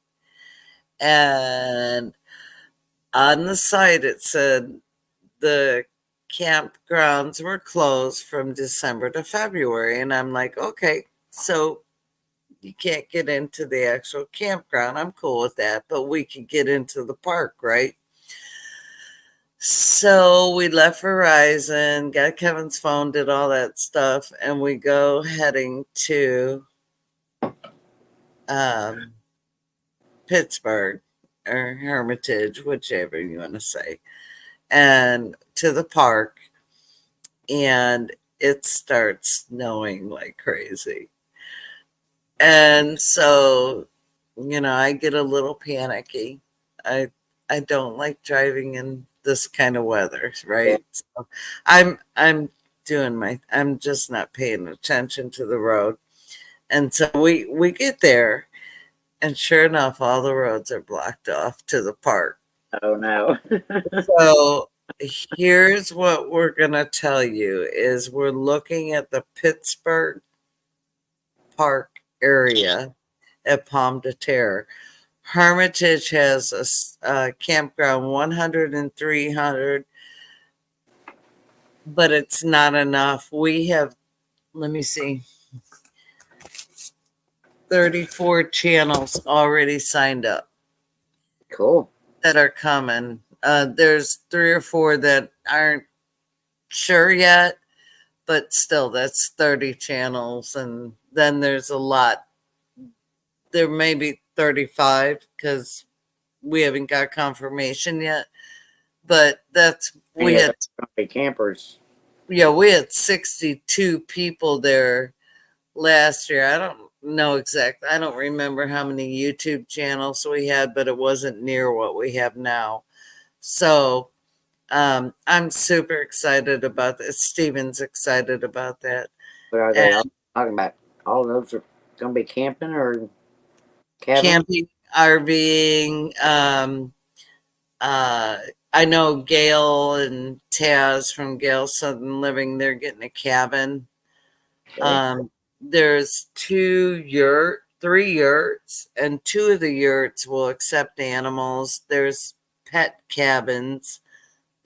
Speaker 5: and on the site it said the campgrounds were closed from December to February. And I'm like, okay, so you can't get into the actual campground. I'm cool with that, but we could get into the park, right? So we left Verizon, got Kevin's phone, did all that stuff, and we go heading to um, Pittsburgh or Hermitage, whichever you want to say, and to the park. And it starts snowing like crazy. And so, I get a little panicky. I don't like driving in this kind of weather,
Speaker 1: Yeah.
Speaker 5: right? So I'm just not paying attention to the road. And so we get there, and sure enough, all the roads are blocked off to the park.
Speaker 1: Oh no.
Speaker 5: So here's what we're gonna tell you is we're looking at the Pittsburgh Park area at Palm de Terre. Hermitage has a campground 100 and 300, but it's not enough. We have, let me see, 34 channels already signed up
Speaker 1: Cool.
Speaker 5: that are coming. There's 3 or 4 that aren't sure yet, but still, that's 30 channels. And then there's a lot. There may be 35 because we haven't got confirmation yet. But we
Speaker 1: Yeah,
Speaker 5: had,
Speaker 1: there's gonna be campers.
Speaker 5: yeah, we had 62 people there last year. I don't know exactly. I don't remember how many YouTube channels we had, but it wasn't near what we have now. So I'm super excited about this. Steven's excited about that.
Speaker 1: But are they
Speaker 5: And
Speaker 1: all talking about? All of those are gonna be camping or cabin?
Speaker 5: camping, RVing. I know Gail and Taz from Gail Southern Living, they're getting a cabin. There's 3 yurts, and 2 of the yurts will accept animals. There's pet cabins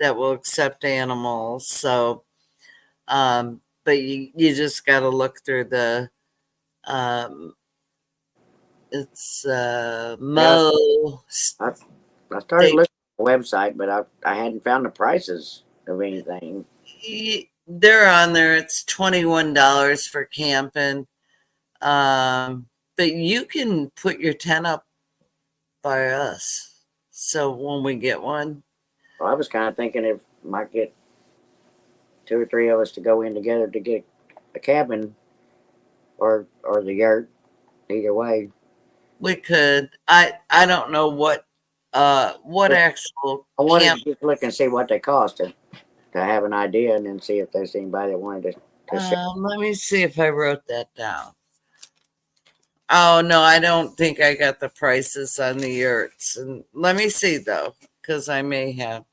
Speaker 5: that will accept animals. So, but you just got to look through the, it's
Speaker 1: Yeah,
Speaker 5: Mo.
Speaker 1: I started looking at the website, but I hadn't found the prices of anything.
Speaker 5: They're on there. It's $21 for camping. But you can put your tent up by us. So when we get one,
Speaker 1: Well, I was kind of thinking if might get 2 or 3 of us to go in together to get a cabin or the yurt. Either way,
Speaker 5: we could. I don't know what
Speaker 1: but
Speaker 5: actual
Speaker 1: I wanted
Speaker 5: camp.
Speaker 1: to just look and see what they cost to have an idea, and then see if there's anybody that wanted to share.
Speaker 5: Let me see if I wrote that down. Oh no, I don't think I got the prices on the yurts. And let me see though, because I may have.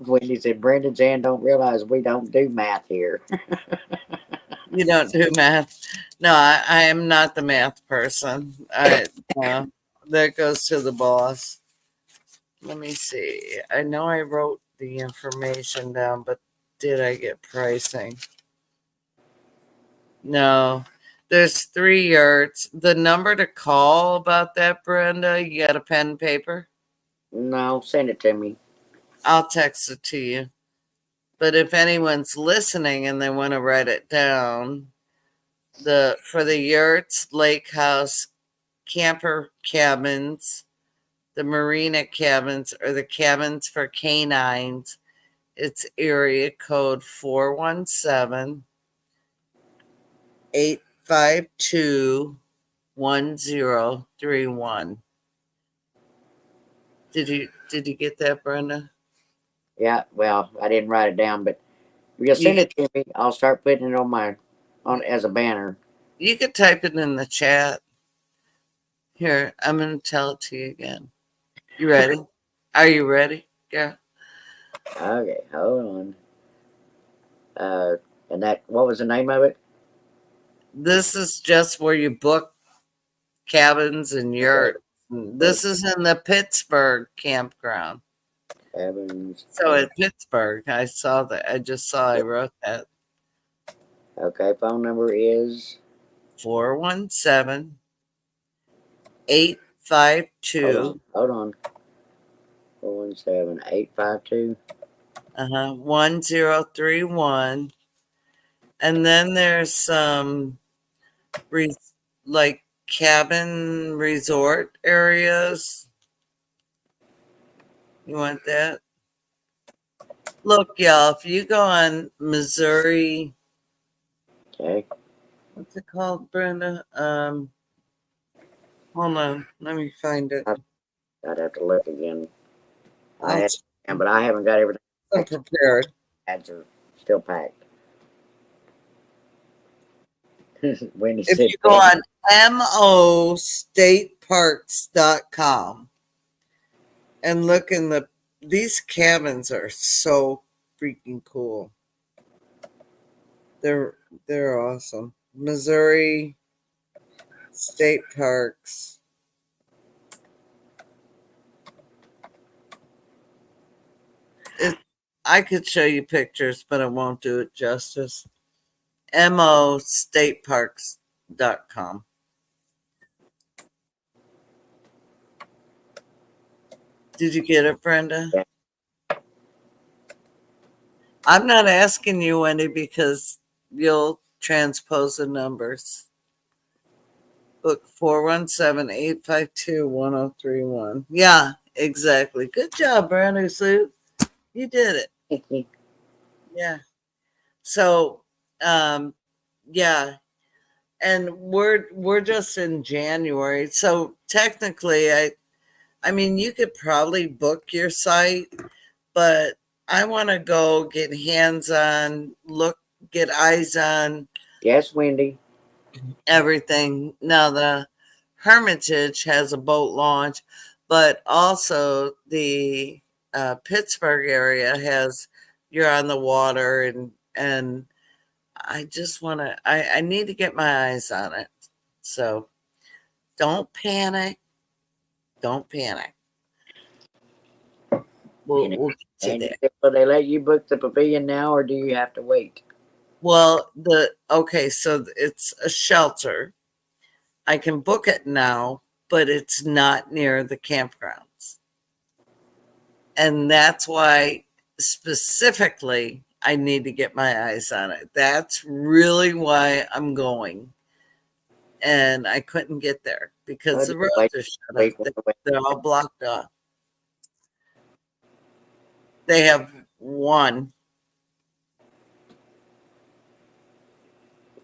Speaker 1: Wendy said, "Brenda Jan don't realize we don't do math here."
Speaker 5: You don't do math. No, I am not the math person. That goes to the boss. Let me see. I know I wrote the information down, but did I get pricing? No. There's 3 yurts. The number to call about that, Brenda, you got a pen and paper?
Speaker 1: No, send it to me.
Speaker 5: I'll text it to you. But if anyone's listening and they want to write it down, for the yurts, lake house, camper cabins, the marina cabins, or the cabins for canines, it's area code 417 852 1031. Did you get that, Brenda?
Speaker 1: Yeah, well, I didn't write it down, but if you'll send it to me, I'll start putting it on as a banner.
Speaker 5: You could type it in the chat. Here, I'm going to tell it to you again. You ready? Are you ready? Yeah.
Speaker 1: Okay, hold on. And what was the name of it?
Speaker 5: This is just where you book cabins and yurts. This is in the Pittsburgh campground.
Speaker 1: Cabins.
Speaker 5: So at Pittsburgh, I saw that. I wrote that.
Speaker 1: Okay, phone number is
Speaker 5: 417 852
Speaker 1: Hold on. 417 852
Speaker 5: 1031. And then there's some like cabin resort areas. You want that? Look, y'all, if you go on Missouri,
Speaker 1: Okay.
Speaker 5: what's it called, Brenda? Hold on, let me find it.
Speaker 1: I'd have to look again.
Speaker 5: I'm
Speaker 1: But I haven't got everything.
Speaker 5: prepared.
Speaker 1: Ads are still packed. Wendy
Speaker 5: If
Speaker 1: said
Speaker 5: you go on mostateparks.com and look in these cabins are so freaking cool. They're awesome. Missouri State Parks. I could show you pictures, but I won't do it justice. mostateparks.com. Did you get it, Brenda?
Speaker 1: Yeah.
Speaker 5: I'm not asking you, Wendy, because you'll transpose the numbers. Book 417-852-1031. Yeah, exactly. Good job, Brenda Sue. You did it. Yeah. So, yeah. And we're just in January. So technically I mean, you could probably book your site, but I want to go get hands on, get eyes on.
Speaker 1: Yes, Wendy.
Speaker 5: Everything. Now, the Hermitage has a boat launch, but also the Pittsburgh area you're on the water, and I just want to, I need to get my eyes on it. So don't panic. Don't panic. We'll get to
Speaker 1: And
Speaker 5: there.
Speaker 1: will they let you book the pavilion now, or do you have to wait?
Speaker 5: Well, so it's a shelter. I can book it now, but it's not near the campgrounds. And that's why specifically I need to get my eyes on it. That's really why I'm going. And I couldn't get there because the roads are shut up. They're all blocked off. They have one.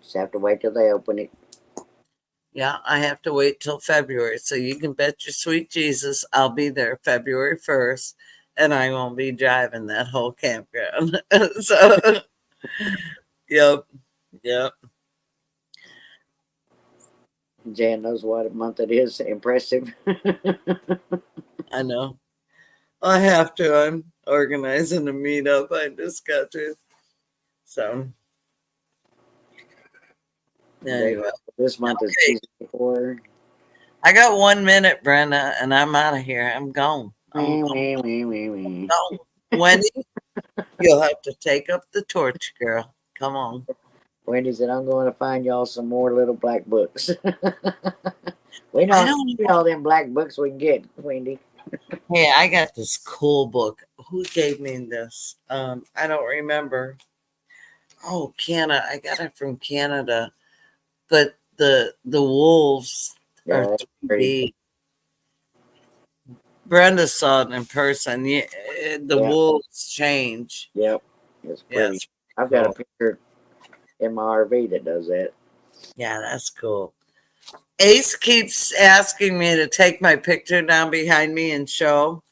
Speaker 1: Just have to wait till they open it.
Speaker 5: Yeah, I have to wait till February. So you can bet your sweet Jesus I'll be there February 1st, and I won't be driving that whole campground. So, yep.
Speaker 1: Jan knows what month it is. Impressive.
Speaker 5: I know. I have to. I'm organizing a meetup. I just got to. So, anyway.
Speaker 1: This month is season 4.
Speaker 5: I got 1 minute, Brenda, and I'm out of here. I'm gone.
Speaker 1: Wendy,
Speaker 5: Wendy, you'll have to take up the torch, girl. Come on.
Speaker 1: Wendy said, I'm going to find y'all some more little black books. We don't need all them black books we can get, Wendy.
Speaker 5: Hey, I got this cool book. Who gave me this? I don't remember. Oh, Canada. I got it from Canada. But the wolves
Speaker 1: Yeah,
Speaker 5: are
Speaker 1: that's pretty.
Speaker 5: 3D. Brenda saw it in person. Yeah, the
Speaker 1: Yeah.
Speaker 5: wolves change.
Speaker 1: Yep. It's pretty.
Speaker 5: Yes.
Speaker 1: I've got a
Speaker 5: Cool.
Speaker 1: picture in my RV that does that.
Speaker 5: Yeah, that's cool. Ace keeps asking me to take my picture down behind me and show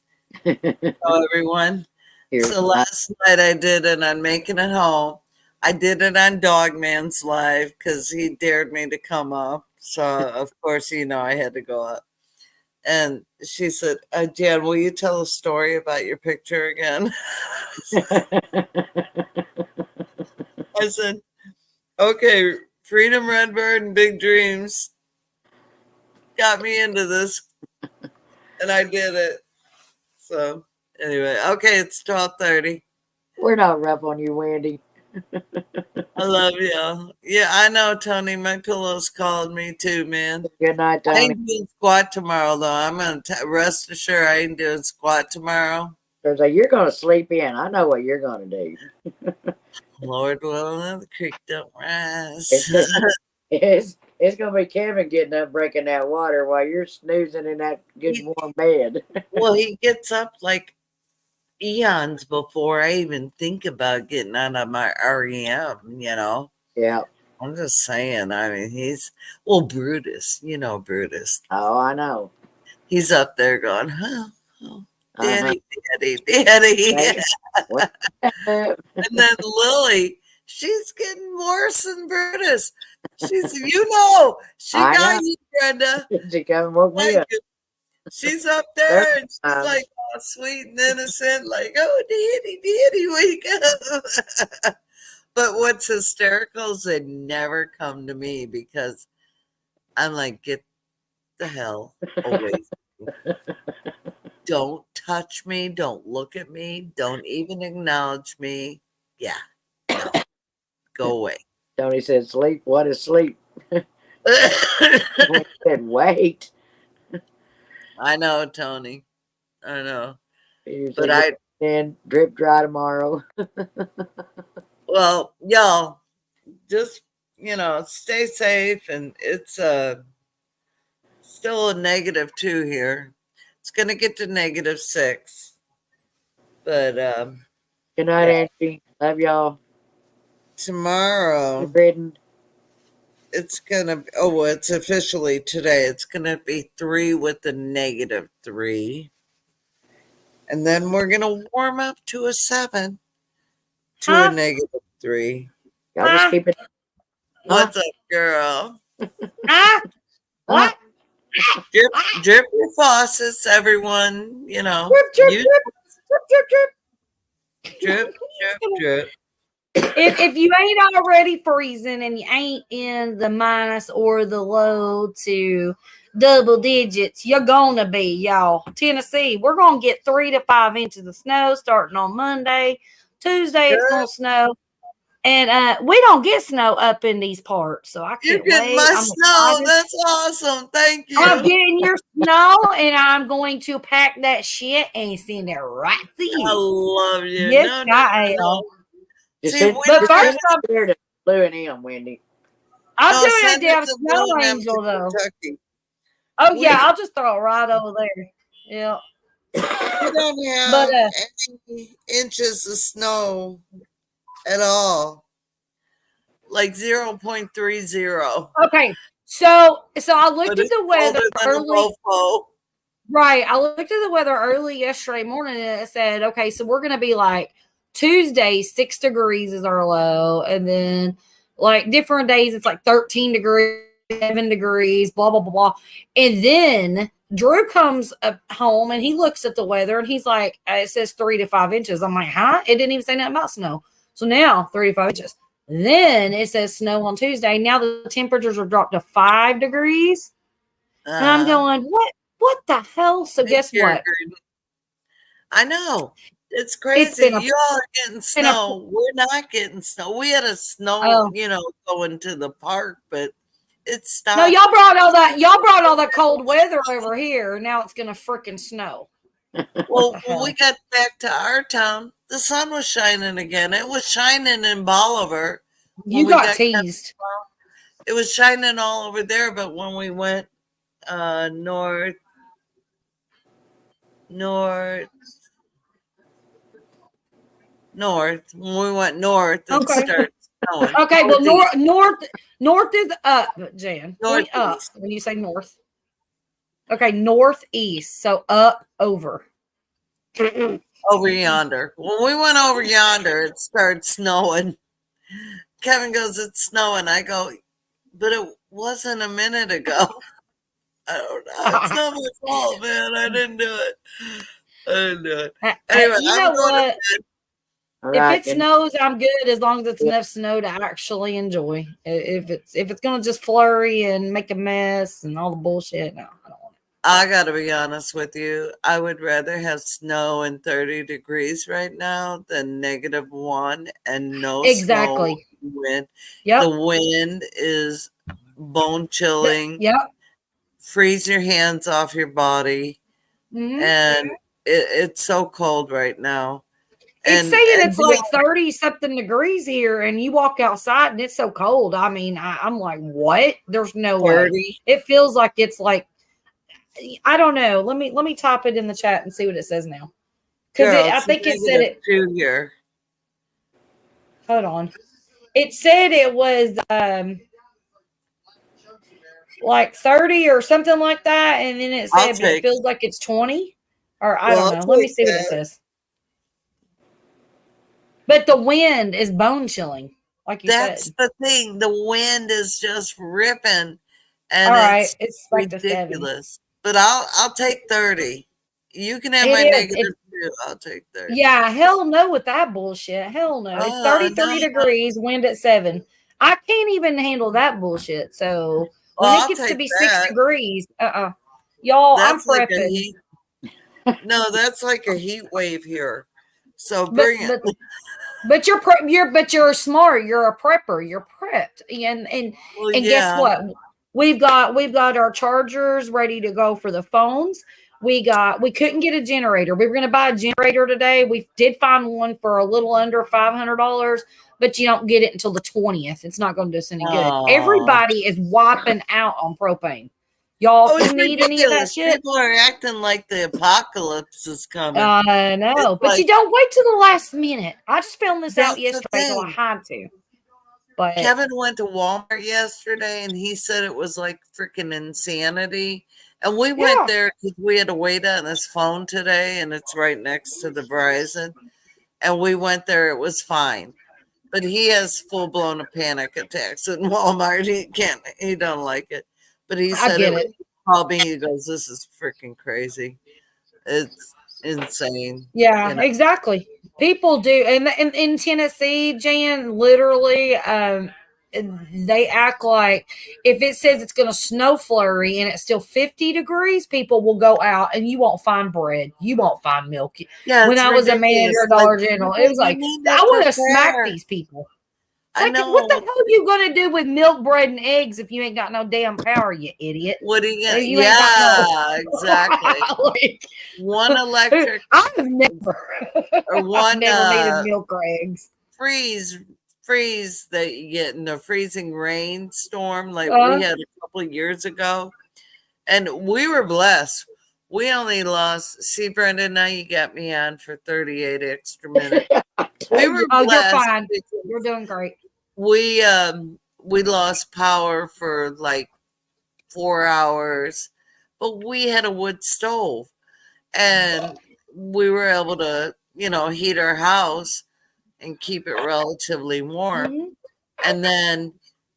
Speaker 5: everyone.
Speaker 1: Here's
Speaker 5: So last night I did it on Making It Home. I did it on Dogman's Live because he dared me to come up. So of course, I had to go up. And she said, Jan, will you tell a story about your picture again? I said, okay, Freedom Redbird and Big Dreams got me into this, and I did it. So anyway, okay, it's 12:30.
Speaker 1: We're not rough on you, Wendy.
Speaker 5: I love you. Yeah, I know, Tony. My pillows called me too, man.
Speaker 1: Good night,
Speaker 5: I
Speaker 1: Tony.
Speaker 5: ain't doing squat tomorrow, though. I'm gonna rest assured I ain't doing squat tomorrow.
Speaker 1: There's a, you're gonna sleep in. I know what you're gonna do.
Speaker 5: Lord willing, the creek don't rise.
Speaker 1: It's gonna be Kevin getting up, breaking that water while you're snoozing in that good warm bed.
Speaker 5: Well, he gets up like eons before I even think about getting out of my REM,
Speaker 1: Yeah.
Speaker 5: I'm just saying. I mean, Brutus, Brutus.
Speaker 1: Oh, I know.
Speaker 5: He's up there going, oh,
Speaker 1: Uh-huh.
Speaker 5: daddy.
Speaker 1: Right. What?
Speaker 5: And then Lily, she's getting worse than Brutus. She's, she
Speaker 1: I
Speaker 5: got
Speaker 1: know.
Speaker 5: you, Brenda.
Speaker 1: She come and woke me
Speaker 5: Thank
Speaker 1: up.
Speaker 5: you. She's up there and she's
Speaker 1: Um,
Speaker 5: like all sweet and innocent, like, oh, daddy, wake up. But what's hysterical is they never come to me because I'm like, get the hell away from me. Don't touch me. Don't look at me. Don't even acknowledge me. Yeah. No. Go away.
Speaker 1: Tony said, sleep. What is sleep? I said, wait.
Speaker 5: I know, Tony. I know.
Speaker 1: But then drip dry tomorrow.
Speaker 5: Well, y'all, just, stay safe. And it's still a -2 here. It's going to get to -6. But
Speaker 1: Good night, Angie. Love y'all.
Speaker 5: tomorrow, it's going to, it's officially today. It's going to be 3 with a -3. And then we're going to warm up to a 7 to a -3.
Speaker 1: Y'all just keep it.
Speaker 5: What's up, girl?
Speaker 2: What?
Speaker 5: Drip your faucets, everyone. Drip.
Speaker 6: If you ain't already freezing and you ain't in the minus or the low to double digits, you're gonna be, y'all. Tennessee, we're gonna get 3 to 5 inches of snow starting on Monday. Tuesday it's gonna snow. And we don't get snow up in these parts, so I
Speaker 5: You're
Speaker 6: can't
Speaker 5: getting
Speaker 6: wait.
Speaker 5: my
Speaker 6: I'm
Speaker 5: snow.
Speaker 6: excited.
Speaker 5: That's awesome. Thank you.
Speaker 6: I'm getting your snow, and I'm going to pack that shit and send it right to you.
Speaker 5: I love you.
Speaker 6: Yes, I am.
Speaker 1: But first, I'm here to Lou and him, Wendy.
Speaker 6: I'm doing a damn snow angel, though.
Speaker 5: Kentucky.
Speaker 6: Oh, yeah, I'll just throw it right over there. Yeah.
Speaker 5: We don't have any inches of snow at all. Like 0.30.
Speaker 6: Okay. So I looked at the weather early. Right. I looked at the weather early yesterday morning and it said, okay, so we're going to be like Tuesday, 6 degrees is our low. And then like different days, it's like 13 degrees, 7 degrees, blah, blah, blah, blah. And then Drew comes up home and he looks at the weather and he's like, it says 3 to 5 inches. I'm like, huh? It didn't even say nothing about snow. So now 3 to 5 inches. Then it says snow on Tuesday. Now the temperatures are dropped to 5 degrees. And I'm going, what the hell? So guess what?
Speaker 5: I know. It's crazy. You all are getting snow. We're not getting snow. We had a snow, going to the park, but it stopped.
Speaker 6: No, y'all brought all that cold weather over here. Now it's gonna freaking snow.
Speaker 5: Well,
Speaker 6: the
Speaker 5: when we
Speaker 6: hell?
Speaker 5: got back to our town, the sun was shining again. It was shining in Bolivar. When
Speaker 6: You
Speaker 5: we
Speaker 6: got
Speaker 5: got
Speaker 6: teased.
Speaker 5: it was shining all over there, but when we went north, north, north, when we went north, it
Speaker 6: Okay.
Speaker 5: started snowing.
Speaker 6: Okay, well,
Speaker 5: Northeast,
Speaker 6: north is up, Jan. Point up
Speaker 5: northeast,
Speaker 6: when you say north. Okay, northeast. So up over.
Speaker 5: over yonder. When we went over yonder, it started snowing. Kevin goes, "It's snowing." I go, "But it wasn't a minute ago." I don't know. It's not my fault, man. I didn't do it. I didn't do it. Anyway,
Speaker 6: You
Speaker 5: I'm
Speaker 6: know
Speaker 5: going to
Speaker 6: what?
Speaker 5: bed.
Speaker 1: All
Speaker 6: If
Speaker 1: right,
Speaker 6: it
Speaker 1: then.
Speaker 6: snows, I'm good as long as it's
Speaker 1: Yeah.
Speaker 6: enough snow to actually enjoy. If it's gonna just flurry and make a mess and all the bullshit, no, I don't want it.
Speaker 5: I got to be honest with you. I would rather have snow and 30 degrees right now than -1 and no snow
Speaker 6: Exactly.
Speaker 5: and wind.
Speaker 6: Yep.
Speaker 5: The wind is bone chilling,
Speaker 6: Yep.
Speaker 5: freeze your hands off your body,
Speaker 6: Mhm.
Speaker 5: and it's so cold right now.
Speaker 6: It's
Speaker 5: And
Speaker 6: saying it's like 30 something degrees here, and you walk outside and it's so cold. I mean, I'm like, what? There's no way.
Speaker 5: 30.
Speaker 6: It feels like it's like, I don't know. Let me type it in the chat and see what it says now. Because
Speaker 5: Girl,
Speaker 6: I
Speaker 5: it's
Speaker 6: think it said it.
Speaker 5: -2 here.
Speaker 6: Hold on. It said it was like 30 or something like that, and then it said, but it feels like it's 20. Or I don't know. Let me see what it says. But the wind is bone chilling, like you said.
Speaker 5: That's the thing. The wind is just ripping, and
Speaker 6: All right, it's like
Speaker 5: ridiculous. But I'll take 30. You can have
Speaker 6: It
Speaker 5: my
Speaker 6: is.
Speaker 5: negative too. I'll take 30.
Speaker 6: Yeah, hell no with that bullshit. Hell no. It's 33 degrees, wind at 7. I can't even handle that bullshit. So when
Speaker 5: Well,
Speaker 6: it
Speaker 5: I'll
Speaker 6: gets to
Speaker 5: take
Speaker 6: be
Speaker 5: that.
Speaker 6: 6 degrees, y'all,
Speaker 5: That's
Speaker 6: I'm
Speaker 5: like a
Speaker 6: prepping.
Speaker 5: heat. No, that's like a heat wave here. So
Speaker 6: But
Speaker 5: bring it.
Speaker 6: but you're smart. You're a prepper. You're prepped. And
Speaker 5: Well,
Speaker 6: guess
Speaker 5: yeah.
Speaker 6: what? We've got our chargers ready to go for the phones. We couldn't get a generator. We were going to buy a generator today. We did find one for a little under $500, but you don't get it until the 20th. It's not going to do us any good.
Speaker 5: Aw.
Speaker 6: Everybody is wiping out on propane. Y'all,
Speaker 5: Oh,
Speaker 6: if
Speaker 5: it's
Speaker 6: you need any of that
Speaker 5: ridiculous.
Speaker 6: shit,
Speaker 5: People are acting like the apocalypse is coming.
Speaker 6: I know,
Speaker 5: It's
Speaker 6: but you
Speaker 5: like-
Speaker 6: don't wait till the last minute. I just found this out
Speaker 5: That's the
Speaker 6: yesterday, so I
Speaker 5: thing.
Speaker 6: had to. But
Speaker 5: Kevin went to Walmart yesterday and he said it was like freaking insanity. And we went there because we had to wait on his phone today and it's right next to the Verizon. And we went there, it was fine. But he has full blown panic attacks in Walmart. He don't like it. But he
Speaker 6: I
Speaker 5: said
Speaker 6: get
Speaker 5: it.
Speaker 6: it.
Speaker 5: Called me, he goes, "This is freaking crazy. It's insane."
Speaker 6: Yeah,
Speaker 5: you know?
Speaker 6: exactly. People do, and in Tennessee, Jan, literally, they act like if it says it's going to snow flurry and it's still 50 degrees, people will go out and you won't find bread, you won't find milk.
Speaker 5: Yeah,
Speaker 6: when
Speaker 5: it's
Speaker 6: I was a manager
Speaker 5: ridiculous.
Speaker 6: at Dollar
Speaker 5: Like,
Speaker 6: General,
Speaker 5: people,
Speaker 6: it was like,
Speaker 5: you need to
Speaker 6: I want to smack
Speaker 5: prepare.
Speaker 6: these people. It's
Speaker 5: I
Speaker 6: like,
Speaker 5: know.
Speaker 6: what the hell are you going to do with milk, bread, and eggs if you ain't got no damn power, you idiot?
Speaker 5: What are you gonna?
Speaker 6: You ain't got
Speaker 5: Yeah, exactly.
Speaker 6: like,
Speaker 5: One electric
Speaker 6: I've never,
Speaker 5: or one
Speaker 6: never needed milk or eggs.
Speaker 5: freeze that you get in a freezing rainstorm like we had a couple of years ago. And we were blessed. We only lost, see, Brenda, now you got me on for 38 extra minutes. We were blessed.
Speaker 6: You're fine. You're doing great.
Speaker 5: We lost power for like 4 hours, but we had a wood stove and we were able to, heat our house and keep it relatively warm.
Speaker 6: Mm-hmm.
Speaker 5: And then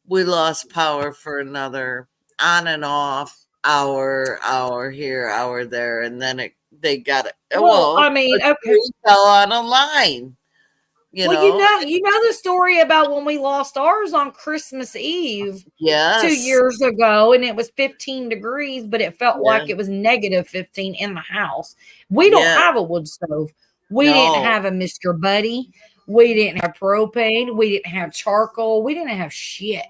Speaker 5: we lost power for another on and off hour here, hour there, and then they got it.
Speaker 6: Well, I mean, okay,
Speaker 5: we fell on a line. You
Speaker 6: know the story about when we lost ours on Christmas Eve,
Speaker 5: yes,
Speaker 6: 2 years ago, and it was 15 degrees, but it felt like it was negative 15 in the house. We don't have a wood stove. We didn't have a Mr. Buddy. We didn't have propane. We didn't have charcoal. We didn't have shit.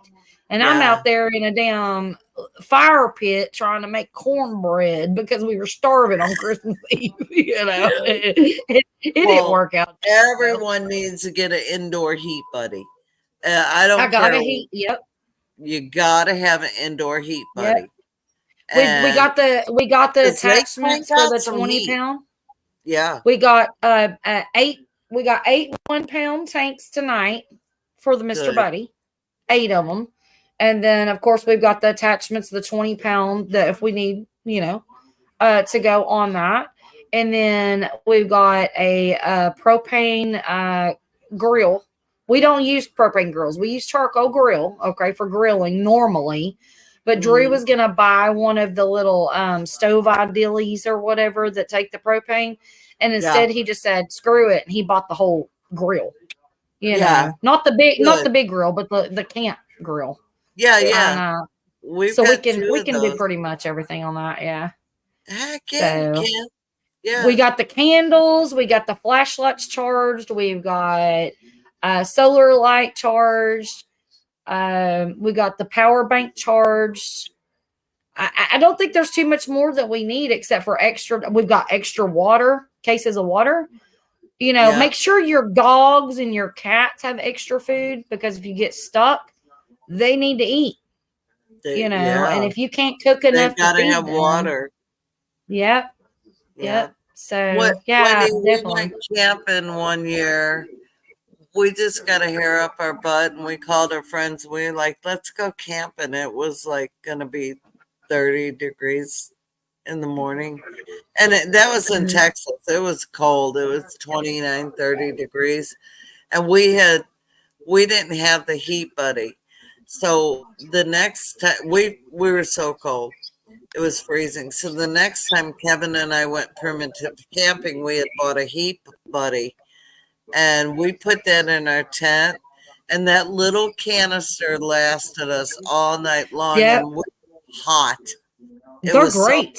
Speaker 6: And I'm out there in a damn fire pit trying to make cornbread because we were starving on Christmas Eve. It didn't work out.
Speaker 5: Everyone needs to get an indoor heat buddy. I don't
Speaker 6: got
Speaker 5: care.
Speaker 6: a heat. Yep.
Speaker 5: You gotta have an indoor heat buddy.
Speaker 6: Yep. We got the attachments for the 20-pound.
Speaker 5: Yeah.
Speaker 6: We got 8 1-pound tanks tonight for the Mr. Buddy. 8 of them. And then of course we've got the attachments, the 20-pound that if we need, to go on that. And then we've got a propane grill. We don't use propane grills. We use charcoal grill, okay, for grilling normally. But Drew was going to buy one of the little stove idealies or whatever that take the propane. And instead he just said, screw it. And he bought the whole grill. You know, not the big grill, but the camp grill.
Speaker 5: Yeah, yeah.
Speaker 6: So we can do pretty much everything on that. Yeah.
Speaker 5: Heck yeah,
Speaker 6: so,
Speaker 5: yeah.
Speaker 6: We got the candles. We got the flashlights charged. We've got solar light charged. We got the power bank charged. I don't think there's too much more that we need except for extra. We've got extra water, cases of water. Make sure your dogs and your cats have extra food because if you get stuck, they need to eat. And if you can't cook enough,
Speaker 5: they gotta have water.
Speaker 6: Yep. So
Speaker 5: we
Speaker 6: definitely
Speaker 5: went camping one year. We just got to hair up our butt, and we called our friends. We were like, let's go camping. It was like going to be 30 degrees in the morning. And that was in Texas. It was cold. It was 29, 30 degrees. And we didn't have the heat buddy. So the next time, we were so cold. It was freezing. So the next time Kevin and I went primitive camping, we had bought a heat buddy. And we put that in our tent, and that little canister lasted us all night long.
Speaker 6: Yep.
Speaker 5: And we were hot.
Speaker 6: They're great.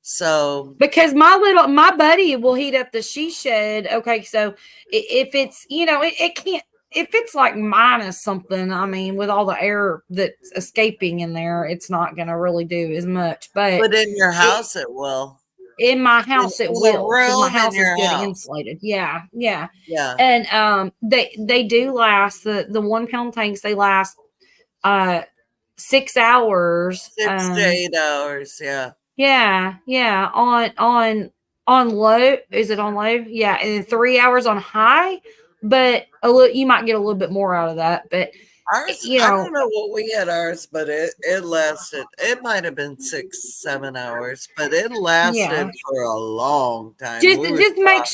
Speaker 5: So
Speaker 6: because my buddy will heat up the she shed. Okay, so if it's it can't. If it's like minus something, I mean, with all the air that's escaping in there, it's not going to really do as much. But
Speaker 5: in your house, it will.
Speaker 6: In my house, it will. Because my house is good insulated. Yeah. And they do last. The 1-pound tanks, they last 6 hours.
Speaker 5: 6 to 8 hours. Yeah.
Speaker 6: Yeah. On low, is it on low? Yeah, and 3 hours on high. But you might get a little bit more out of that. But
Speaker 5: ours, I don't know what we had ours, but it lasted. It might have been 6-7 hours, but it lasted for a long time.
Speaker 6: Just make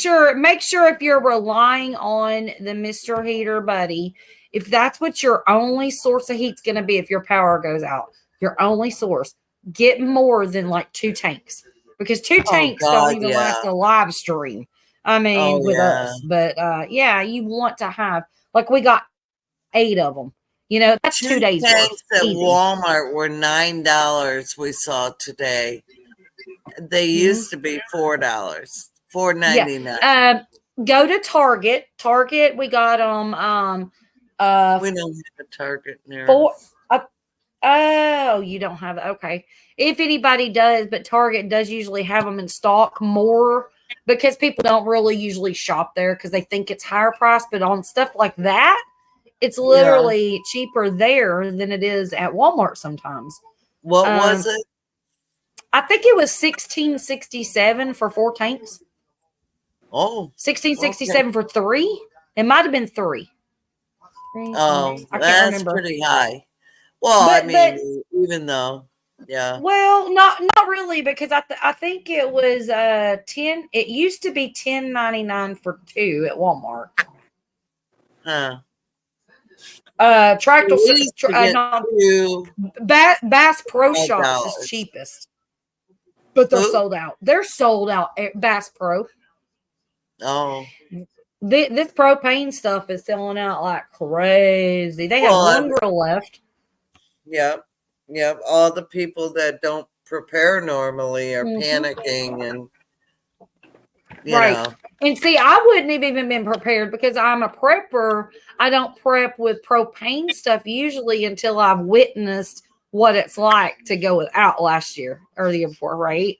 Speaker 6: sure if you're relying on the Mr. Heater Buddy, if that's what your only source of heat's going to be, if your power goes out, your only source, get more than like 2 tanks because 2 tanks don't even last a live stream. I mean, with us, but you want to have like we got 8 of them. That's 2 days worth.
Speaker 5: At Walmart were $9. We saw today. They used to be $4, $4.99.
Speaker 6: Go to Target. Target, we got them.
Speaker 5: We don't have a Target near.
Speaker 6: Oh, you don't have it. Okay, if anybody does, but Target does usually have them in stock more. Because people don't really usually shop there because they think it's higher price, but on stuff like that, it's literally cheaper there than it is at Walmart sometimes.
Speaker 5: What was it?
Speaker 6: I think it was $16.67 for 4 tanks.
Speaker 5: Oh,
Speaker 6: $16.67 for 3. It might have been 3.
Speaker 5: Oh, that's pretty high. Well, even though. Yeah.
Speaker 6: Well, not really because I think it was 10. It used to be $10.99 for 2 at Walmart.
Speaker 5: Huh.
Speaker 6: Tractor Bass Pro Shops is cheapest, but they're sold out. They're sold out at Bass Pro.
Speaker 5: Oh.
Speaker 6: This propane stuff is selling out like crazy. They have 1 grill left.
Speaker 5: Yep. All the people that don't prepare normally are panicking and you know.
Speaker 6: And see, I wouldn't have even been prepared because I'm a prepper. I don't prep with propane stuff usually until I've witnessed what it's like to go without last year or the year before, right?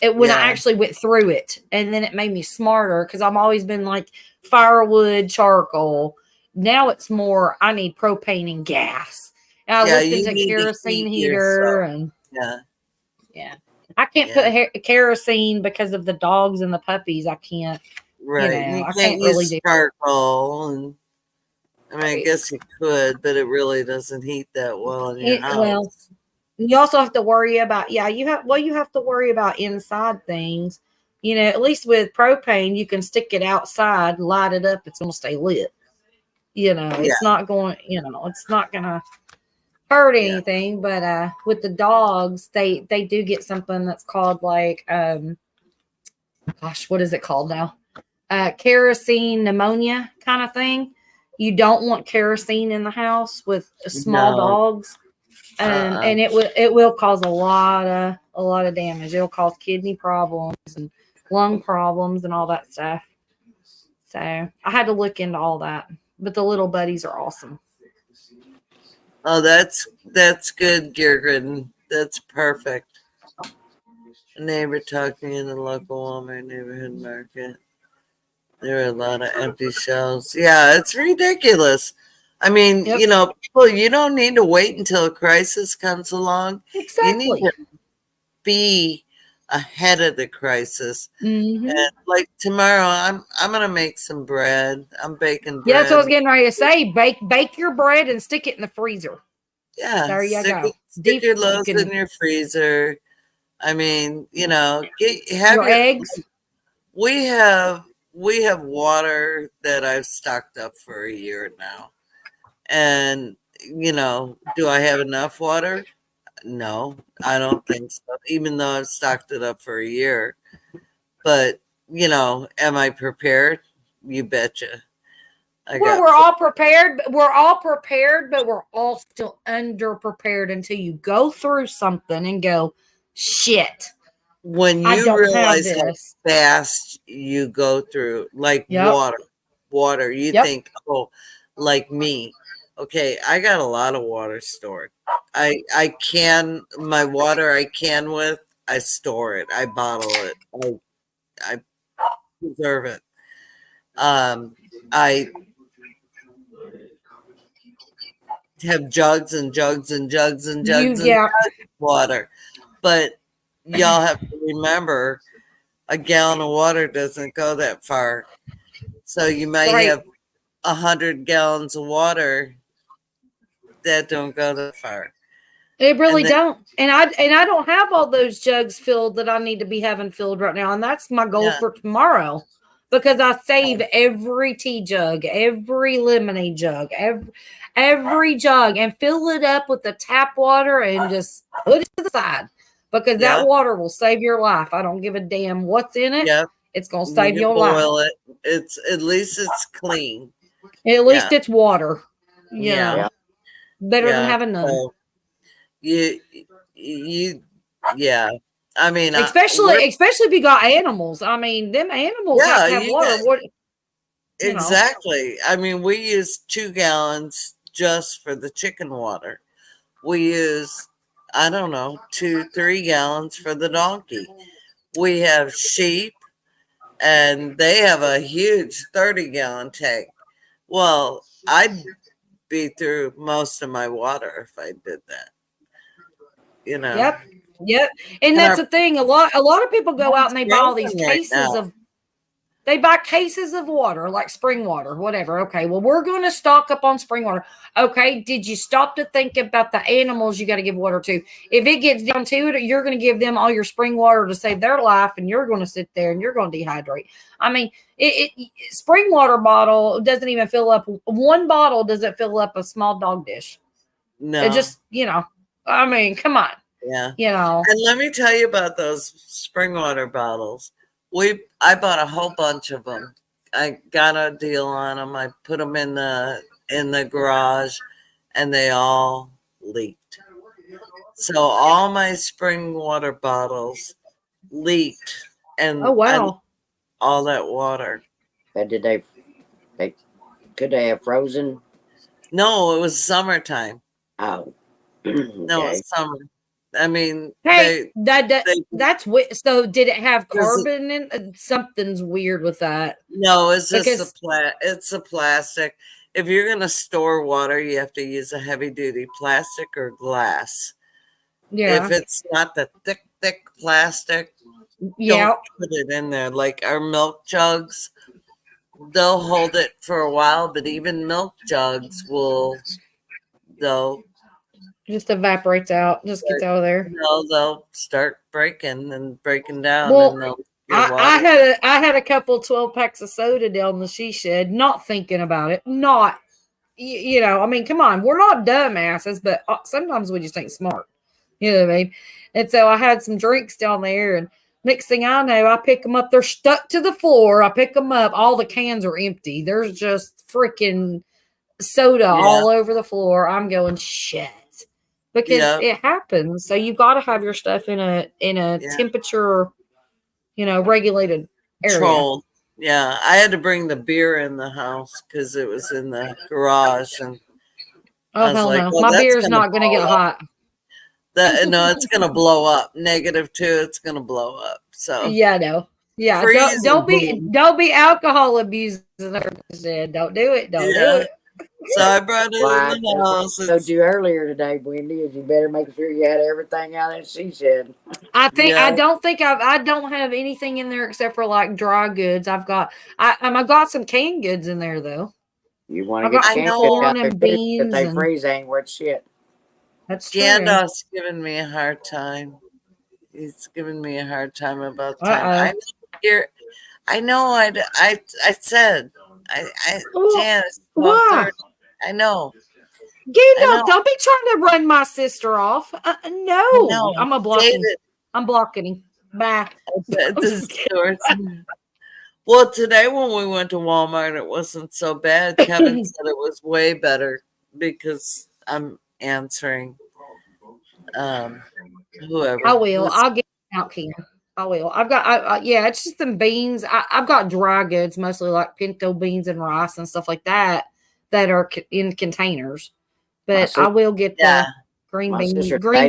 Speaker 6: When I actually went through it, and then it made me smarter because I've always been like firewood, charcoal. Now it's more I need propane and gas. And I looked into kerosene heater and yeah. I can't put kerosene because of the dogs and the puppies. I can't.
Speaker 5: Right.
Speaker 6: You know,
Speaker 5: You
Speaker 6: I
Speaker 5: can't
Speaker 6: really
Speaker 5: use
Speaker 6: do.
Speaker 5: charcoal. And I mean, I guess you could, but it really doesn't heat that well in your house.
Speaker 6: Well, you also have to worry about, you have to worry about inside things. You know, at least with propane, you can stick it outside, light it up. It's going to stay lit. You know, it's not going, it's not going to hurt anything. But with the dogs, they do get something that's called like, gosh, what is it called now? Kerosene pneumonia kind of thing. You don't want kerosene in the house with small dogs. And it will cause a lot of damage. It'll cause kidney problems and lung problems and all that stuff. So I had to look into all that. But the little buddies are awesome.
Speaker 5: Oh, that's good, Gergrin. That's perfect. A neighbor talking in the local Walmart neighborhood market. There are a lot of empty shelves. Yeah, it's ridiculous. I mean, people, you don't need to wait until a crisis comes along.
Speaker 6: Exactly.
Speaker 5: You need to be ahead of the crisis.
Speaker 6: Mm-hmm.
Speaker 5: And like tomorrow, I'm gonna make some bread. I'm baking bread.
Speaker 6: Yeah, that's what I was getting ready to say. Bake your bread and stick it in the freezer.
Speaker 5: Yeah,
Speaker 6: there you go.
Speaker 5: Stick your loaves in your freezer. I mean, have
Speaker 6: your eggs.
Speaker 5: We have water that I've stocked up for a year now. And, do I have enough water? No, I don't think so, even though I've stocked it up for a year. But, am I prepared? You betcha.
Speaker 6: We're all prepared. We're all prepared, but we're all still underprepared until you go through something and go, shit.
Speaker 5: When you realize how fast you go through, like water, you think, oh, like me. Okay, I got a lot of water stored. My water I can with, I store it. I bottle it. I preserve it. I have jugs and jugs and jugs and jugs of water. But y'all have to remember, a gallon of water doesn't go that far. So you might have 100 gallons of water that don't go that far.
Speaker 6: They really don't. And I don't have all those jugs filled that I need to be having filled right now. And that's my goal for tomorrow. Because I save every tea jug, every lemonade jug, every jug, and fill it up with the tap water and just put it to the side. Because that water will save your life. I don't give a damn what's in it. Yep. It's gonna save your life.
Speaker 5: It's at least it's clean.
Speaker 6: At least it's water. Yeah. Better than having none.
Speaker 5: So I mean,
Speaker 6: especially if you got animals. I mean, them animals have to have water.
Speaker 5: Exactly. I mean, we use 2 gallons just for the chicken water. We use, 2-3 gallons for the donkey. We have sheep, and they have a huge 30-gallon tank. Well, I'd be through most of my water if I did that.
Speaker 6: Yep. And that's the thing. A lot of people go out and they buy all these cases of water, like spring water, whatever. Okay, well, we're going to stock up on spring water. Okay, did you stop to think about the animals you got to give water to? If it gets down to it, you're going to give them all your spring water to save their life, and you're going to sit there and you're going to dehydrate. I mean, spring water bottle doesn't even fill up. One bottle doesn't fill up a small dog dish.
Speaker 5: No.
Speaker 6: It just, I mean, come on.
Speaker 5: Yeah.
Speaker 6: And
Speaker 5: let me tell you about those spring water bottles. I bought a whole bunch of them. I got a deal on them. I put them in the garage, and they all leaked. So all my spring water bottles leaked. And
Speaker 6: oh wow!
Speaker 5: all that water.
Speaker 1: But did could they have frozen?
Speaker 5: No, it was summertime.
Speaker 1: Oh,
Speaker 5: No,
Speaker 1: okay.
Speaker 5: it's summer. I mean,
Speaker 6: Hey,
Speaker 5: they
Speaker 6: that's so. Did it have
Speaker 5: Is it-
Speaker 6: carbon in? Something's weird with that.
Speaker 5: no, it's just
Speaker 6: Because-
Speaker 5: it's a plastic. If you're gonna store water, you have to use a heavy duty plastic or glass.
Speaker 6: Yeah,
Speaker 5: If it's not the thick plastic,
Speaker 6: yeah.
Speaker 5: don't put it in there. Like our milk jugs, they'll hold it for a while, but even milk jugs they'll
Speaker 6: Just evaporates out. Just gets out of there.
Speaker 5: they'll start breaking down,
Speaker 6: Well,
Speaker 5: and they'll
Speaker 6: I had a couple 12 packs of soda down the she shed, not thinking about it. Not, you know, I mean, come on, we're not dumbasses, but sometimes we just ain't smart. You know what I mean? And so I had some drinks down there, and next thing I know, I pick them up. They're stuck to the floor. I pick them up. All the cans are empty. There's just freaking soda all over the floor. I'm going, shit. Because it happens. So you've got to have your stuff in a temperature, you know, regulated area.
Speaker 5: controlled. Yeah, I had to bring the beer in the house because it was in the garage, and
Speaker 6: Oh,
Speaker 5: I was
Speaker 6: hell
Speaker 5: like,
Speaker 6: no.
Speaker 5: well,
Speaker 6: My
Speaker 5: that's
Speaker 6: beer's
Speaker 5: gonna
Speaker 6: not going to
Speaker 5: blow
Speaker 6: get
Speaker 5: up.
Speaker 6: hot.
Speaker 5: No, it's gonna blow up. -2, it's gonna blow up. So
Speaker 6: Yeah, no. Yeah,
Speaker 5: freeze
Speaker 6: don't
Speaker 5: and
Speaker 6: be alcohol abusing. Don't do it. Don't do it.
Speaker 5: So I brought it
Speaker 1: Well,
Speaker 5: in the house.
Speaker 1: I told you earlier today, Wendy, is you better make sure you had everything out that she said.
Speaker 6: I
Speaker 5: Yeah.
Speaker 6: I don't have anything in there except for like dry goods. I've got some canned goods in there though.
Speaker 1: You want
Speaker 6: I
Speaker 1: to get
Speaker 6: got
Speaker 1: canned
Speaker 5: some
Speaker 1: goods
Speaker 6: corn
Speaker 1: out there
Speaker 6: and
Speaker 1: too,
Speaker 6: beans
Speaker 1: if they
Speaker 6: and-
Speaker 1: freeze, ain't worth shit.
Speaker 6: That's true.
Speaker 5: Gandalf's giving me a hard time. He's giving me a hard time about time. I know. I said. Janice,
Speaker 6: Why?
Speaker 5: 12:30. I know.
Speaker 6: Gandalf, don't be trying to run my sister off. No,
Speaker 5: No,
Speaker 6: I'm a blocking.
Speaker 5: David.
Speaker 6: I'm blocking him. Bye.
Speaker 5: Well, today when we went to Walmart, it wasn't so bad. Kevin said it was way better because I'm answering whoever.
Speaker 6: I will. I'll get out here. I will. I've got. Yeah, it's just some beans. I've got dry goods, mostly like pinto beans and rice and stuff like that are in containers. But I will get the green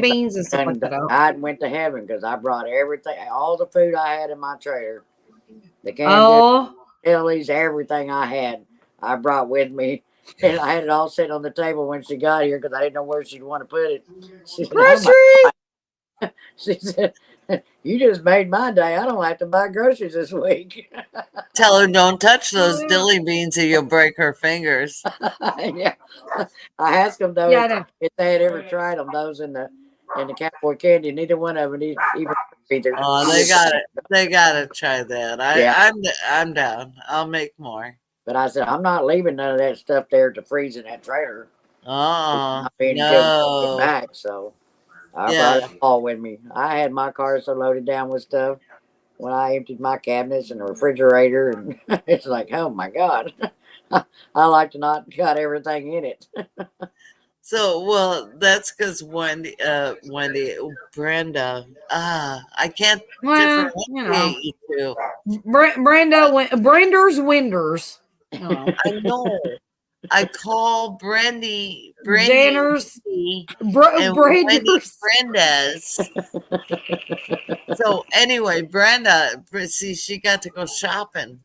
Speaker 6: beans and stuff like that out.
Speaker 1: I went to heaven because I brought everything, all the food I had in my trailer, the canned goods, everything I had, I brought with me. And I had it all set on the table when she got here because I didn't know where she'd want to put it. She said,
Speaker 6: Groceries.
Speaker 1: She said, "You just made my day. I don't have to buy groceries this week."
Speaker 5: Tell her don't touch those dilly beans or you'll break her fingers.
Speaker 1: Yeah, I asked them though if they had ever tried them. Those in the cowboy candy. Neither one of them even either.
Speaker 5: Oh, they got it. They gotta try that. I'm down. I'll make more.
Speaker 1: But I said I'm not leaving none of that stuff there to freeze in that trailer.
Speaker 5: Oh,
Speaker 1: no. Get back, so I brought it all with me. I had my car so loaded down with stuff when I emptied my cabinets and the refrigerator, and it's like, oh my god, I like to not got everything in it.
Speaker 5: So, well, that's because Brenda, I can't differentiate you two.
Speaker 6: Brender's Winders.
Speaker 5: Oh. I know. I call Brandy
Speaker 6: Janners,
Speaker 5: Brenda's. So anyway, Brenda, see, she got to go shopping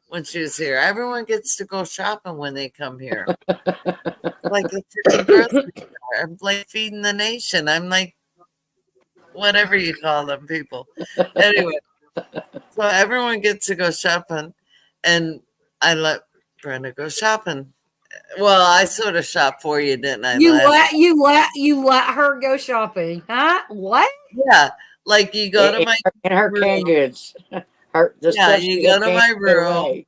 Speaker 5: when she was here. Everyone gets to go shopping when they come here. Like a freaking grocery store. I'm like feeding the nation. I'm like, whatever you call them people. Anyway, so everyone gets to go shopping, and I let Brenda go shopping. Well, I sort of shop for you, didn't I?
Speaker 6: You let her go shopping, huh? What?
Speaker 5: Yeah, like you go to my
Speaker 1: her canned goods. You
Speaker 5: go to my room,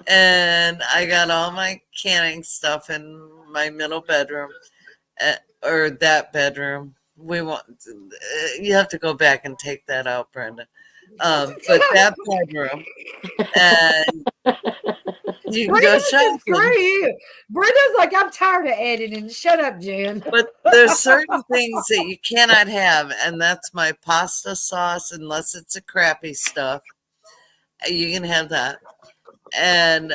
Speaker 5: and I got all my canning stuff in my middle bedroom, or that bedroom. You have to go back and take that out, Brenda. But that bedroom, and you can go shopping.
Speaker 6: Brenda's like, I'm tired of editing. Shut up, Jen.
Speaker 5: But there's certain things that you cannot have, and that's my pasta sauce unless it's a crappy stuff, You can have that. And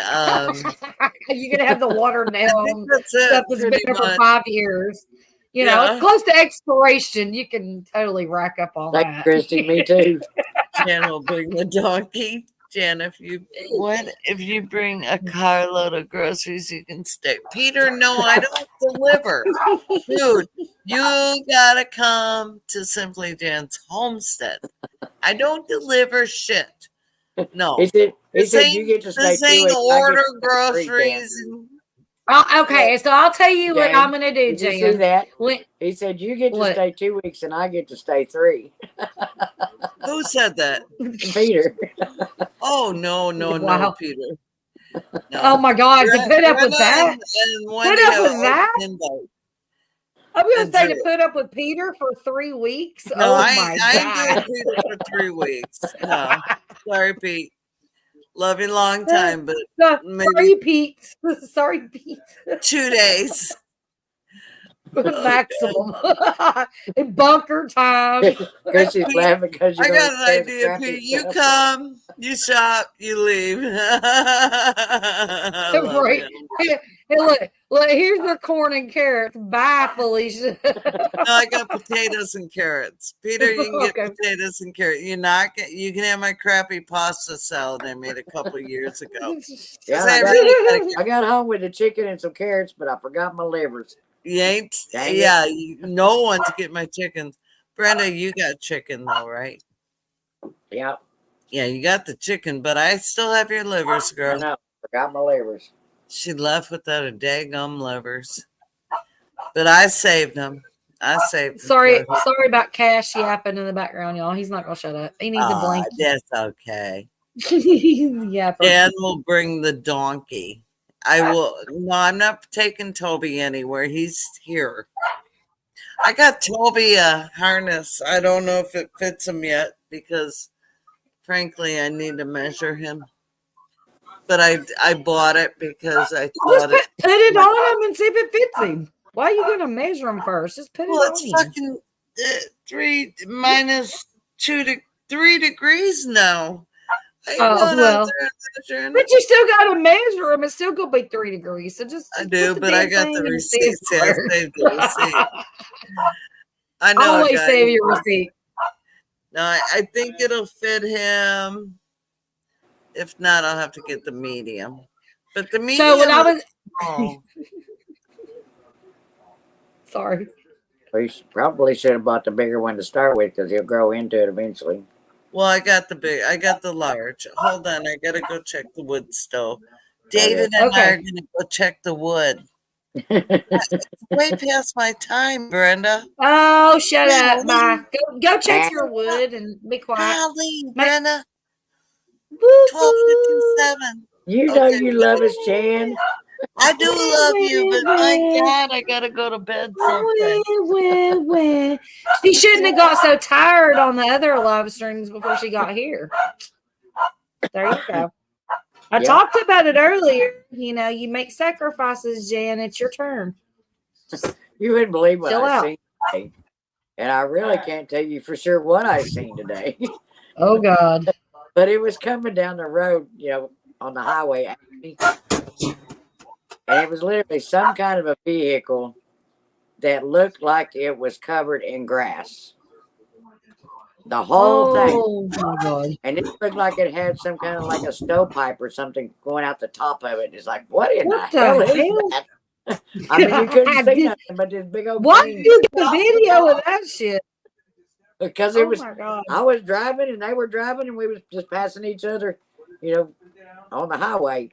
Speaker 6: You're gonna have the watered
Speaker 5: I think
Speaker 6: down
Speaker 5: that's it.
Speaker 6: stuff that's been
Speaker 5: Pretty
Speaker 6: there for
Speaker 5: much.
Speaker 6: 5 years. You know,
Speaker 5: Yeah.
Speaker 6: it's close to expiration. You can totally rack up all
Speaker 1: Thank you,
Speaker 6: that.
Speaker 1: Christy. Me too.
Speaker 5: Jan will bring the donkey. Jan, if you bring a carload of groceries, you can stay. Peter, no, I don't deliver. Dude, you gotta come to Simply Jan's homestead. I don't deliver shit. No.
Speaker 1: He said
Speaker 5: This
Speaker 1: you get to stay
Speaker 5: this
Speaker 1: 2
Speaker 5: ain't
Speaker 1: weeks. I get
Speaker 5: order
Speaker 1: to stay 3,
Speaker 5: groceries.
Speaker 1: Jan.
Speaker 5: And,
Speaker 6: Okay, so I'll tell you what
Speaker 1: Jan,
Speaker 6: I'm gonna do,
Speaker 1: Did you see
Speaker 6: Jan.
Speaker 1: that?
Speaker 6: When,
Speaker 1: He said you get to
Speaker 6: What?
Speaker 1: stay 2 weeks and I get to stay 3.
Speaker 5: who said that?
Speaker 1: Peter.
Speaker 5: Oh, no,
Speaker 6: Wow.
Speaker 5: Peter. No.
Speaker 6: Oh my God, to put up with
Speaker 5: Brenda
Speaker 6: that?
Speaker 5: and Wendy
Speaker 6: Put up
Speaker 5: have
Speaker 6: with
Speaker 5: open
Speaker 6: that?
Speaker 5: invite.
Speaker 6: I'm gonna
Speaker 5: And
Speaker 6: say
Speaker 5: Drew.
Speaker 6: to put up with Peter for 3 weeks.
Speaker 5: No,
Speaker 6: Oh
Speaker 5: I
Speaker 6: my
Speaker 5: ain't
Speaker 6: God.
Speaker 5: doing Peter for 3 weeks. No. Sorry, Pete. Love you long time, but maybe
Speaker 6: Sorry, Pete. Sorry, Pete.
Speaker 5: 2 days.
Speaker 6: Maximum. In bunker time.
Speaker 1: Chrissy's laughing because
Speaker 5: I
Speaker 1: you're
Speaker 5: got
Speaker 1: going
Speaker 5: an
Speaker 1: to tear the
Speaker 5: idea,
Speaker 1: crappy
Speaker 5: Pete. You
Speaker 1: stuff.
Speaker 5: come, you shop, you leave. I love
Speaker 6: Right.
Speaker 5: you.
Speaker 6: Hey, look, here's the corn and carrots. Bye, Felicia.
Speaker 5: No, I got potatoes and carrots. Peter, you can get
Speaker 6: Okay.
Speaker 5: potatoes and carrots. You can have my crappy pasta salad I made a couple of years ago.
Speaker 1: Yeah,
Speaker 5: I
Speaker 1: I got,
Speaker 5: really gotta
Speaker 1: I got home with the chicken and some carrots, but I forgot my livers.
Speaker 5: You ain't,
Speaker 1: Dang it.
Speaker 5: yeah, no one to get my chickens. Brenda, you got chicken though, right?
Speaker 1: Yeah,
Speaker 5: Yeah, you got the chicken, but I still have your livers,
Speaker 1: I
Speaker 5: girl.
Speaker 1: know. Forgot my livers.
Speaker 5: She left without her daggum livers. But I saved them.
Speaker 6: Sorry about Cash yapping in the background, y'all. He's not gonna shut up. He needs a blanket.
Speaker 5: That's okay.
Speaker 6: Yeah.
Speaker 5: Dan will bring the donkey. No, I'm not taking Toby anywhere. He's here. I got Toby a harness. I don't know if it fits him yet because frankly I need to measure him. But I bought it because I thought
Speaker 6: Just put it on him and see if it fits him. Why are you gonna measure him first? Just put it on
Speaker 5: it's
Speaker 6: him.
Speaker 5: fucking 3 minus 3 degrees now.
Speaker 6: Well, but you still gotta measure him. It's still gonna be 3 degrees. So just
Speaker 5: I
Speaker 6: put
Speaker 5: do,
Speaker 6: the
Speaker 5: but I
Speaker 6: damn
Speaker 5: got
Speaker 6: thing
Speaker 5: the
Speaker 6: in and see if
Speaker 5: receipt.
Speaker 6: it
Speaker 5: I
Speaker 6: works.
Speaker 5: saved the receipt. I know.
Speaker 6: Always save your receipt.
Speaker 5: No, I think it'll fit him. If not, I'll have to get the medium. But the medium.
Speaker 6: So when I was
Speaker 5: small.
Speaker 6: sorry.
Speaker 1: We probably should have bought the bigger one to start with because he'll grow into it eventually.
Speaker 5: Well, I got the large. Hold on, I gotta go check the wood stove. David and I are gonna go check the wood. It's way past my time, Brenda.
Speaker 6: Oh, shut up. Bye. Go check your wood and be quiet.
Speaker 5: Golly, Brenda.
Speaker 6: Woo,
Speaker 5: 12:57.
Speaker 1: You know you love us, Jan.
Speaker 5: I do love you, but my God, I gotta go to bed sometime.
Speaker 6: She shouldn't have got so tired on the other live streams before she got here. There you go. I talked about it earlier. You know, you make sacrifices, Jan. It's your turn.
Speaker 1: You wouldn't believe what
Speaker 6: Chill
Speaker 1: I
Speaker 6: out.
Speaker 1: seen today. And I really can't tell you for sure what I seen today.
Speaker 6: Oh, God.
Speaker 1: But it was coming down the road, on the highway. And it was literally some kind of a vehicle that looked like it was covered in grass. The whole thing.
Speaker 6: Oh, my God.
Speaker 1: And it looked like it had some kind of like a stovepipe or something going out the top of it. It's like, what in the hell is that? I mean, you couldn't see nothing but this big old
Speaker 6: Why
Speaker 1: thing.
Speaker 6: did you get a video of that shit?
Speaker 1: Because it was,
Speaker 6: my God.
Speaker 1: I was driving and they were driving and we was just passing each other, on the highway.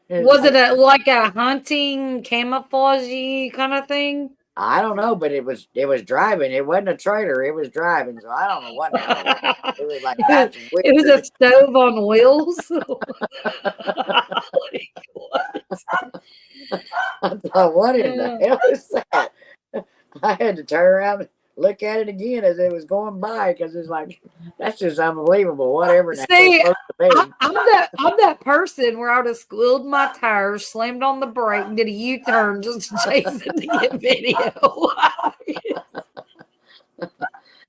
Speaker 6: Was it like a hunting camouflage kind of thing?
Speaker 1: I don't know, but it was driving. It wasn't a trailer. It was driving. So I don't know what happened. It was like
Speaker 6: it was a stove on wheels.
Speaker 1: I thought, what in the hell is that? I had to turn around and look at it again as it was going by because it's like, that's just unbelievable. Whatever.
Speaker 6: See, I'm that person where I would have squealed my tires, slammed on the brake, and did a U-turn just to chase it to get video.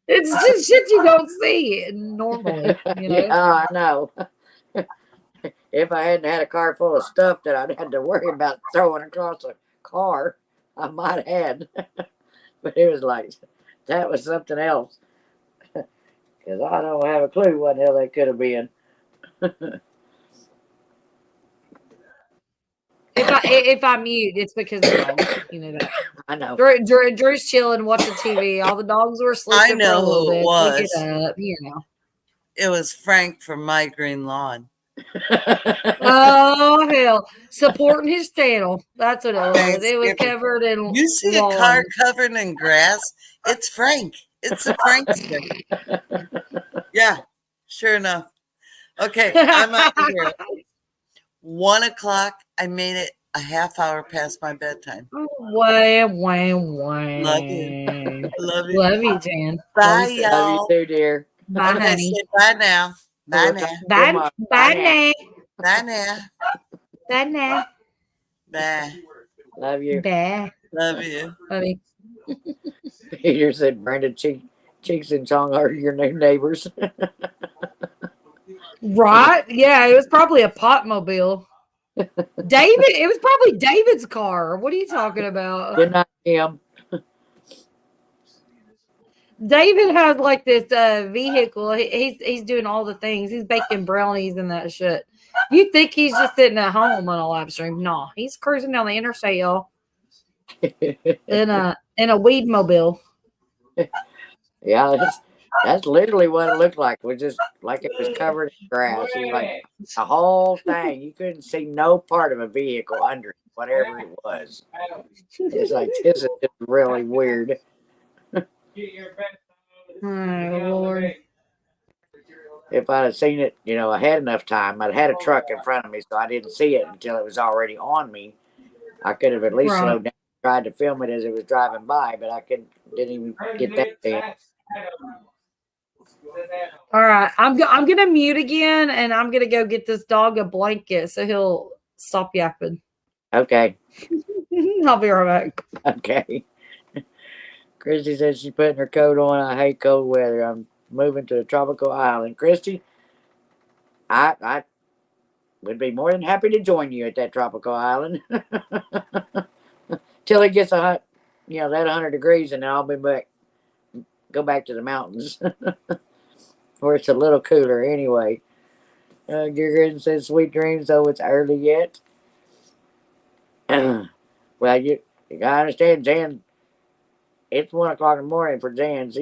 Speaker 6: It's just shit you don't see normally.
Speaker 1: Yeah, I know. If I hadn't had a car full of stuff that I'd had to worry about throwing across a car, I might have. But it was like, that was something else. Because I don't have a clue what the hell they could have been.
Speaker 6: If I mute, it's because of the dogs. You know that.
Speaker 1: I know.
Speaker 6: Drew's chilling, watching TV. All the dogs were sleeping for a little bit. We get up, you know.
Speaker 5: It was Frank from My Green Lawn.
Speaker 6: Oh hell! Supporting his channel. That's what it was. It was covered in.
Speaker 5: You see
Speaker 6: lawn.
Speaker 5: A car covered in grass? It's Frank. It's a Frankster. Yeah, sure enough. Okay, I'm out of here. 1 o'clock. I made it a half hour past my bedtime.
Speaker 6: Wah.
Speaker 5: Love you. Love you.
Speaker 6: Love you, Jan.
Speaker 5: Bye, y'all.
Speaker 1: Love you too, dear.
Speaker 6: Bye,
Speaker 5: Okay,
Speaker 6: honey.
Speaker 5: say bye now. Bye now.
Speaker 6: Bye now.
Speaker 5: Bye now.
Speaker 6: Bye now.
Speaker 5: Bye.
Speaker 1: Love you.
Speaker 6: Bye.
Speaker 5: Love you.
Speaker 6: Love you.
Speaker 1: Peter said Brandon Cheeks and Chong are your new neighbors.
Speaker 6: Right? Yeah, it was probably a potmobile. David, it was probably David's car. What are you talking about?
Speaker 1: Good night, Kim.
Speaker 6: David has like this vehicle. He's doing all the things. He's baking brownies and that shit. You think he's just sitting at home on a live stream? No, he's cruising down the interstate, y'all, in a weed mobile.
Speaker 1: Yeah, that's literally what it looked like. It was just like it was covered in grass. It was like the whole thing. You couldn't see no part of a vehicle under it, whatever it was. It's like, this is just really weird.
Speaker 6: Oh, Lord.
Speaker 1: If I'd have seen it, I had enough time. I'd had a truck in front of me, so I didn't see it until it was already on me. I could have at least slowed down, tried to film it as it was driving by, but I didn't even get that thing.
Speaker 6: All right, I'm gonna mute again, and I'm gonna go get this dog a blanket so he'll stop yapping.
Speaker 1: Okay.
Speaker 6: I'll be right back.
Speaker 1: Okay. Christy says she's putting her coat on. I hate cold weather. I'm moving to a tropical island. Christy, I would be more than happy to join you at that tropical island. Till it gets that 100 degrees, and then I'll be back. Go back to the mountains. Where it's a little cooler anyway. Giggard says sweet dreams, though it's early yet. Well, you gotta understand, Jan. It's 1 o'clock in the morning for Jan.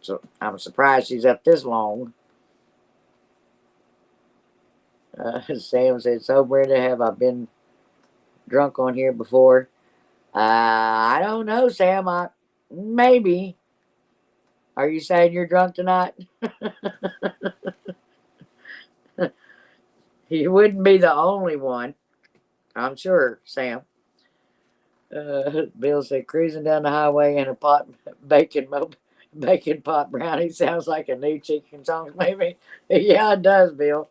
Speaker 1: So I'm surprised she's up this long. Sam said, "So Brenda, have I been drunk on here before?" I don't know, Sam. Maybe. Are you saying you're drunk tonight? You wouldn't be the only one, I'm sure, Sam. Bill said, cruising down the highway in a bacon pot brownie sounds like a new chicken song, maybe. Yeah, it does, Bill.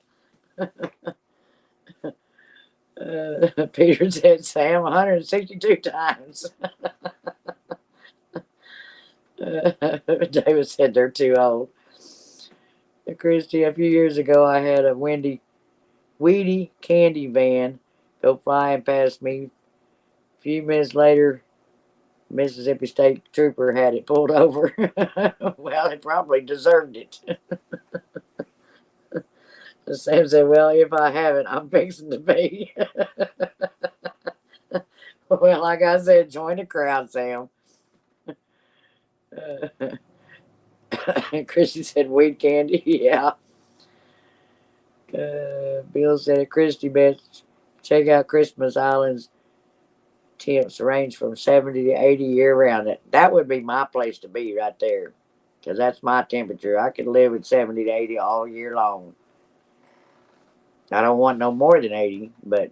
Speaker 1: Peter said, Sam, 162 times. David said they're too old. Christy, a few years ago, I had a weedy candy van go flying past me. A few minutes later, Mississippi State Trooper had it pulled over. Well, it probably deserved it. Sam said, well, if I haven't, I'm fixing to be. Well, like I said, join the crowd, Sam. Christy said, weed candy. Yeah. Bill said, Christy, best check out Christmas Island's temps range from 70 to 80 year round. That would be my place to be right there, because that's my temperature. I could live at 70 to 80 all year long. I don't want no more than 80, but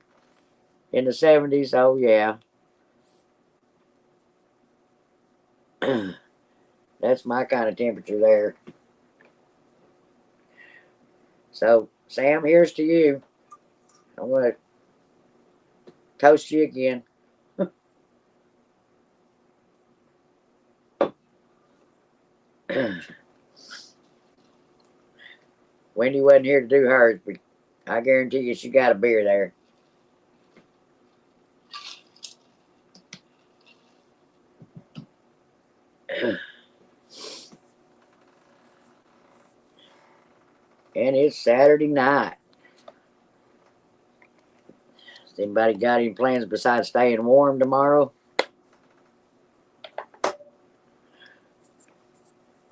Speaker 1: in the 70s, oh yeah. That's my kind of temperature there. So, Sam, here's to you. I'm going to toast you again. Wendy wasn't here to do hers, but I guarantee you she got a beer there. And it's Saturday night. Has anybody got any plans besides staying warm tomorrow?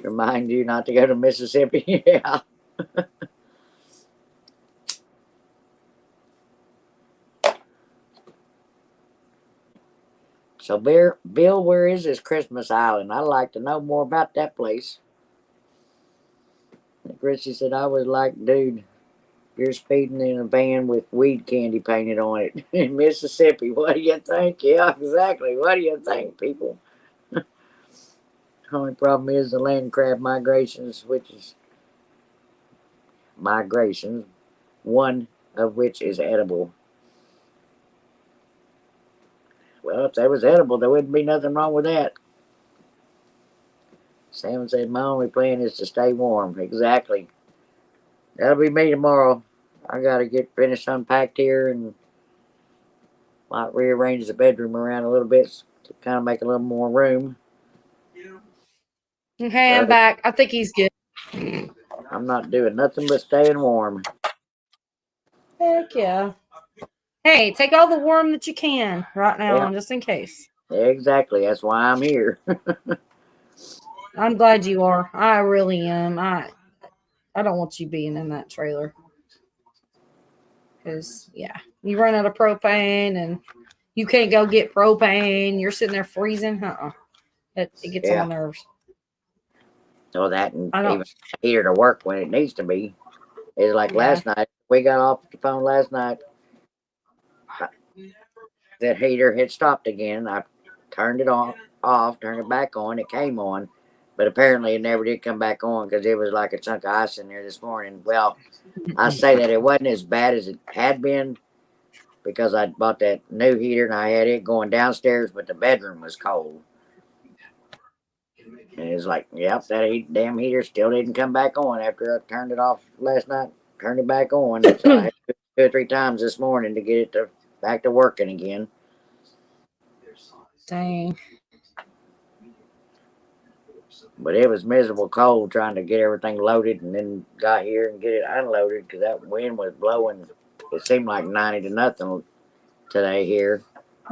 Speaker 1: Remind you not to go to Mississippi. Yeah. So, Bill, where is this Christmas Island? I'd like to know more about that place. Richie said, I was like, dude, you're speeding in a van with weed candy painted on it in Mississippi. What do you think? Yeah, exactly. What do you think, people? Only problem is the land crab migrations, which is migrations, one of which is edible. Well, if they was edible, there wouldn't be nothing wrong with that. Sam said, my only plan is to stay warm. Exactly. That'll be me tomorrow. I got to get finished unpacked here and might rearrange the bedroom around a little bit to kind of make a little more room.
Speaker 6: Okay, I'm back. I think he's good.
Speaker 1: I'm not doing nothing but staying warm.
Speaker 6: Heck yeah. Hey, take all the warm that you can right now,
Speaker 1: Yeah.
Speaker 6: just in case.
Speaker 1: Exactly. That's why I'm here.
Speaker 6: I'm glad you are. I really am. I don't want you being in that trailer. Because, yeah, you run out of propane and you can't go get propane. You're sitting there freezing. It gets on my nerves.
Speaker 1: So that and even heater to work when it needs to be. It's like last night. We got off the phone last night. That heater had stopped again. I turned it off, turned it back on. It came on. But apparently it never did come back on because it was like a chunk of ice in there this morning. Well, I say that it wasn't as bad as it had been because I bought that new heater and I had it going downstairs, but the bedroom was cold. And it's like, yep, that damn heater still didn't come back on after I turned it off last night. Turned it back on. So I had to do it 2 or 3 times this morning to get it back to working again.
Speaker 6: Dang.
Speaker 1: But it was miserable cold trying to get everything loaded and then got here and get it unloaded because that wind was blowing. It seemed like 90 to nothing today here.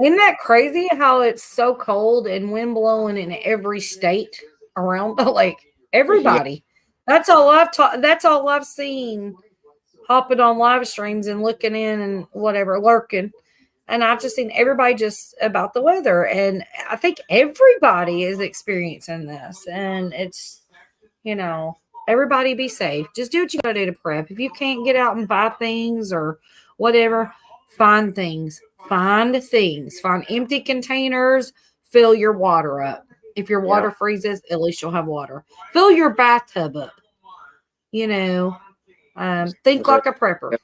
Speaker 6: Isn't that crazy how it's so cold and wind blowing in every state around? Like everybody. Yeah. That's all I've seen hopping on live streams and looking in and whatever, lurking. And I've just seen everybody just about the weather. And I think everybody is experiencing this. And it's, everybody be safe. Just do what you got to do to prep. If you can't get out and buy things or whatever, find things. Find empty containers, fill your water up. If your water freezes, at least you'll have water. Fill your bathtub up. Think like a prepper.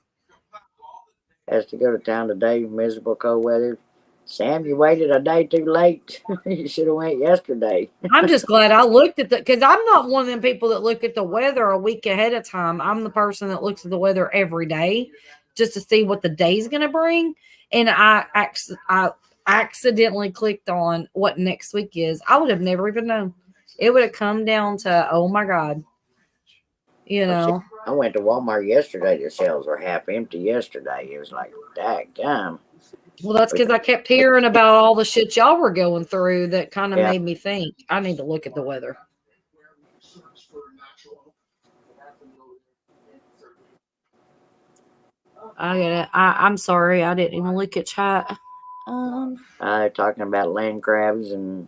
Speaker 1: Has to go to town today, miserable cold weather. Sam, you waited a day too late. You should have went yesterday.
Speaker 6: I'm just glad I looked at because I'm not one of them people that look at the weather a week ahead of time. I'm the person that looks at the weather every day just to see what the day's going to bring. And I accidentally clicked on what next week is. I would have never even known. It would have come down to, oh my God.
Speaker 1: I went to Walmart yesterday. The shelves were half empty yesterday. It was like, daggum.
Speaker 6: Well, that's because I kept hearing about all the shit y'all were going through that kind of made me think I need to look at the weather. I get it. I'm sorry. I didn't even look at chat.
Speaker 1: Talking about land crabs and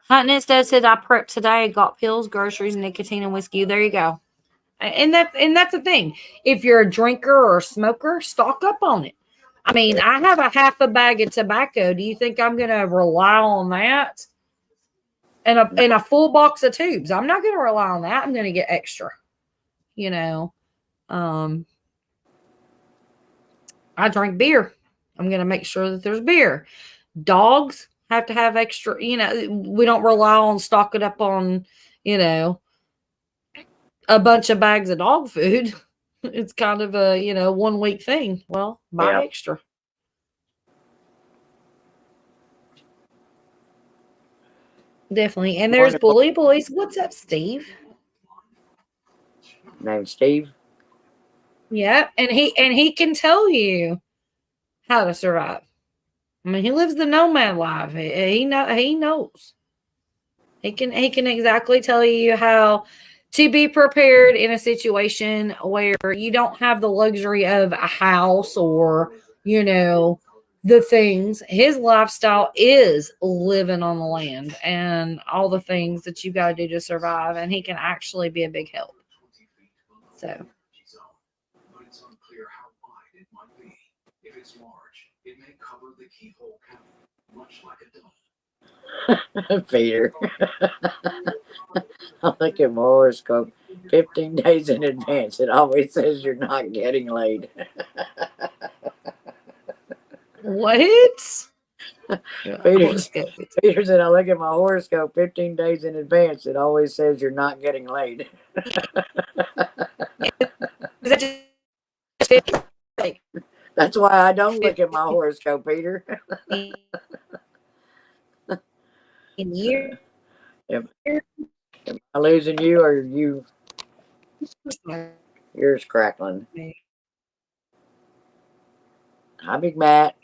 Speaker 6: Hunting instead said I prepped today, got pills, groceries, nicotine, and whiskey. There you go. And that's the thing. If you're a drinker or a smoker, stock up on it. I mean, I have a half a bag of tobacco. Do you think I'm going to rely on that? And a full box of tubes. I'm not going to rely on that. I'm going to get extra. I drink beer. I'm going to make sure that there's beer. Dogs have to have extra, we don't rely on stocking up on, a bunch of bags of dog food. It's kind of a 1 week thing. Well, buy
Speaker 1: Yeah.
Speaker 6: extra. Definitely. And there's Bully Boys. What's up, Steve?
Speaker 1: Name's Steve.
Speaker 6: Yeah, and he can tell you how to survive. I mean, he lives the nomad life. He knows. He can exactly tell you how to be prepared in a situation where you don't have the luxury of a house or, the things. His lifestyle is living on the land and all the things that you got to do to survive, and he can actually be a big help. So.
Speaker 1: Peter. I look at my horoscope 15 days in advance. It always says you're not getting laid.
Speaker 6: What?
Speaker 1: Peter said, I look at my horoscope 15 days in advance. It always says you're not getting laid. That's why I don't look at my horoscope, Peter.
Speaker 6: In year.
Speaker 1: Am I losing you or you? Yours crackling. Hi, Big Matt.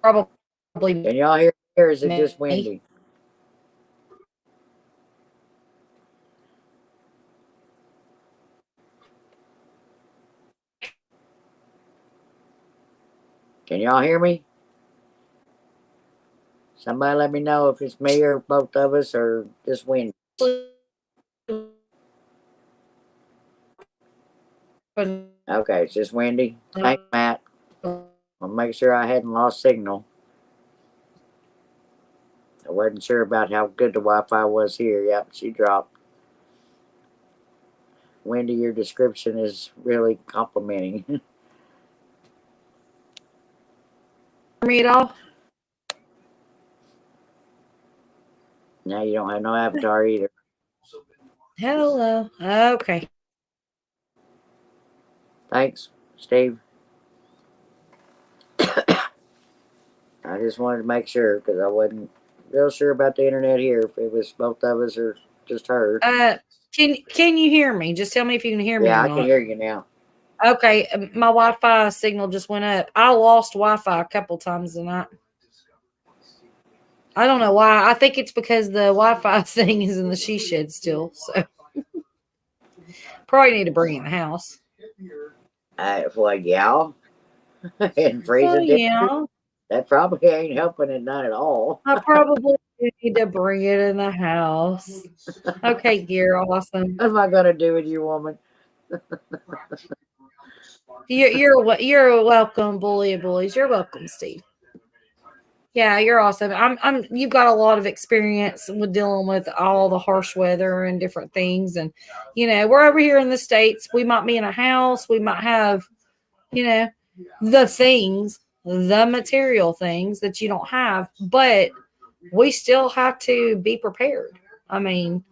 Speaker 6: Probably.
Speaker 1: Can y'all hear me or is it just windy? Can y'all hear me? Somebody let me know if it's me or both of us or just windy. Okay, it's just windy. Thanks, Matt. I'll make sure I hadn't lost signal. I wasn't sure about how good the Wi-Fi was here. Yep, she dropped. Wendy, your description is really complimenting.
Speaker 6: Me at all?
Speaker 1: Now you don't have no avatar either.
Speaker 6: Hello. Okay.
Speaker 1: Thanks, Steve. I just wanted to make sure because I wasn't real sure about the internet here. If it was both of us or just her.
Speaker 6: Can you hear me? Just tell me if you can hear me.
Speaker 1: Yeah,
Speaker 6: or
Speaker 1: I
Speaker 6: not.
Speaker 1: can hear you now.
Speaker 6: Okay, my Wi-Fi signal just went up. I lost Wi-Fi a couple times tonight. I don't know why. I think it's because the Wi-Fi thing is in the she shed still. So probably need to bring it in the house.
Speaker 1: Well, yeah. And freezing.
Speaker 6: Yeah.
Speaker 1: That probably ain't helping it none at all.
Speaker 6: I probably need to bring it in the house. Okay, Gear, awesome.
Speaker 1: What am I gonna do with you, woman?
Speaker 6: You're welcome, bully of bullies. You're welcome, Steve. Yeah, you're awesome. You've got a lot of experience with dealing with all the harsh weather and different things. And, we're over here in the States. We might be in a house. We might have, the things, the material things that you don't have, but we still have to be prepared. I mean,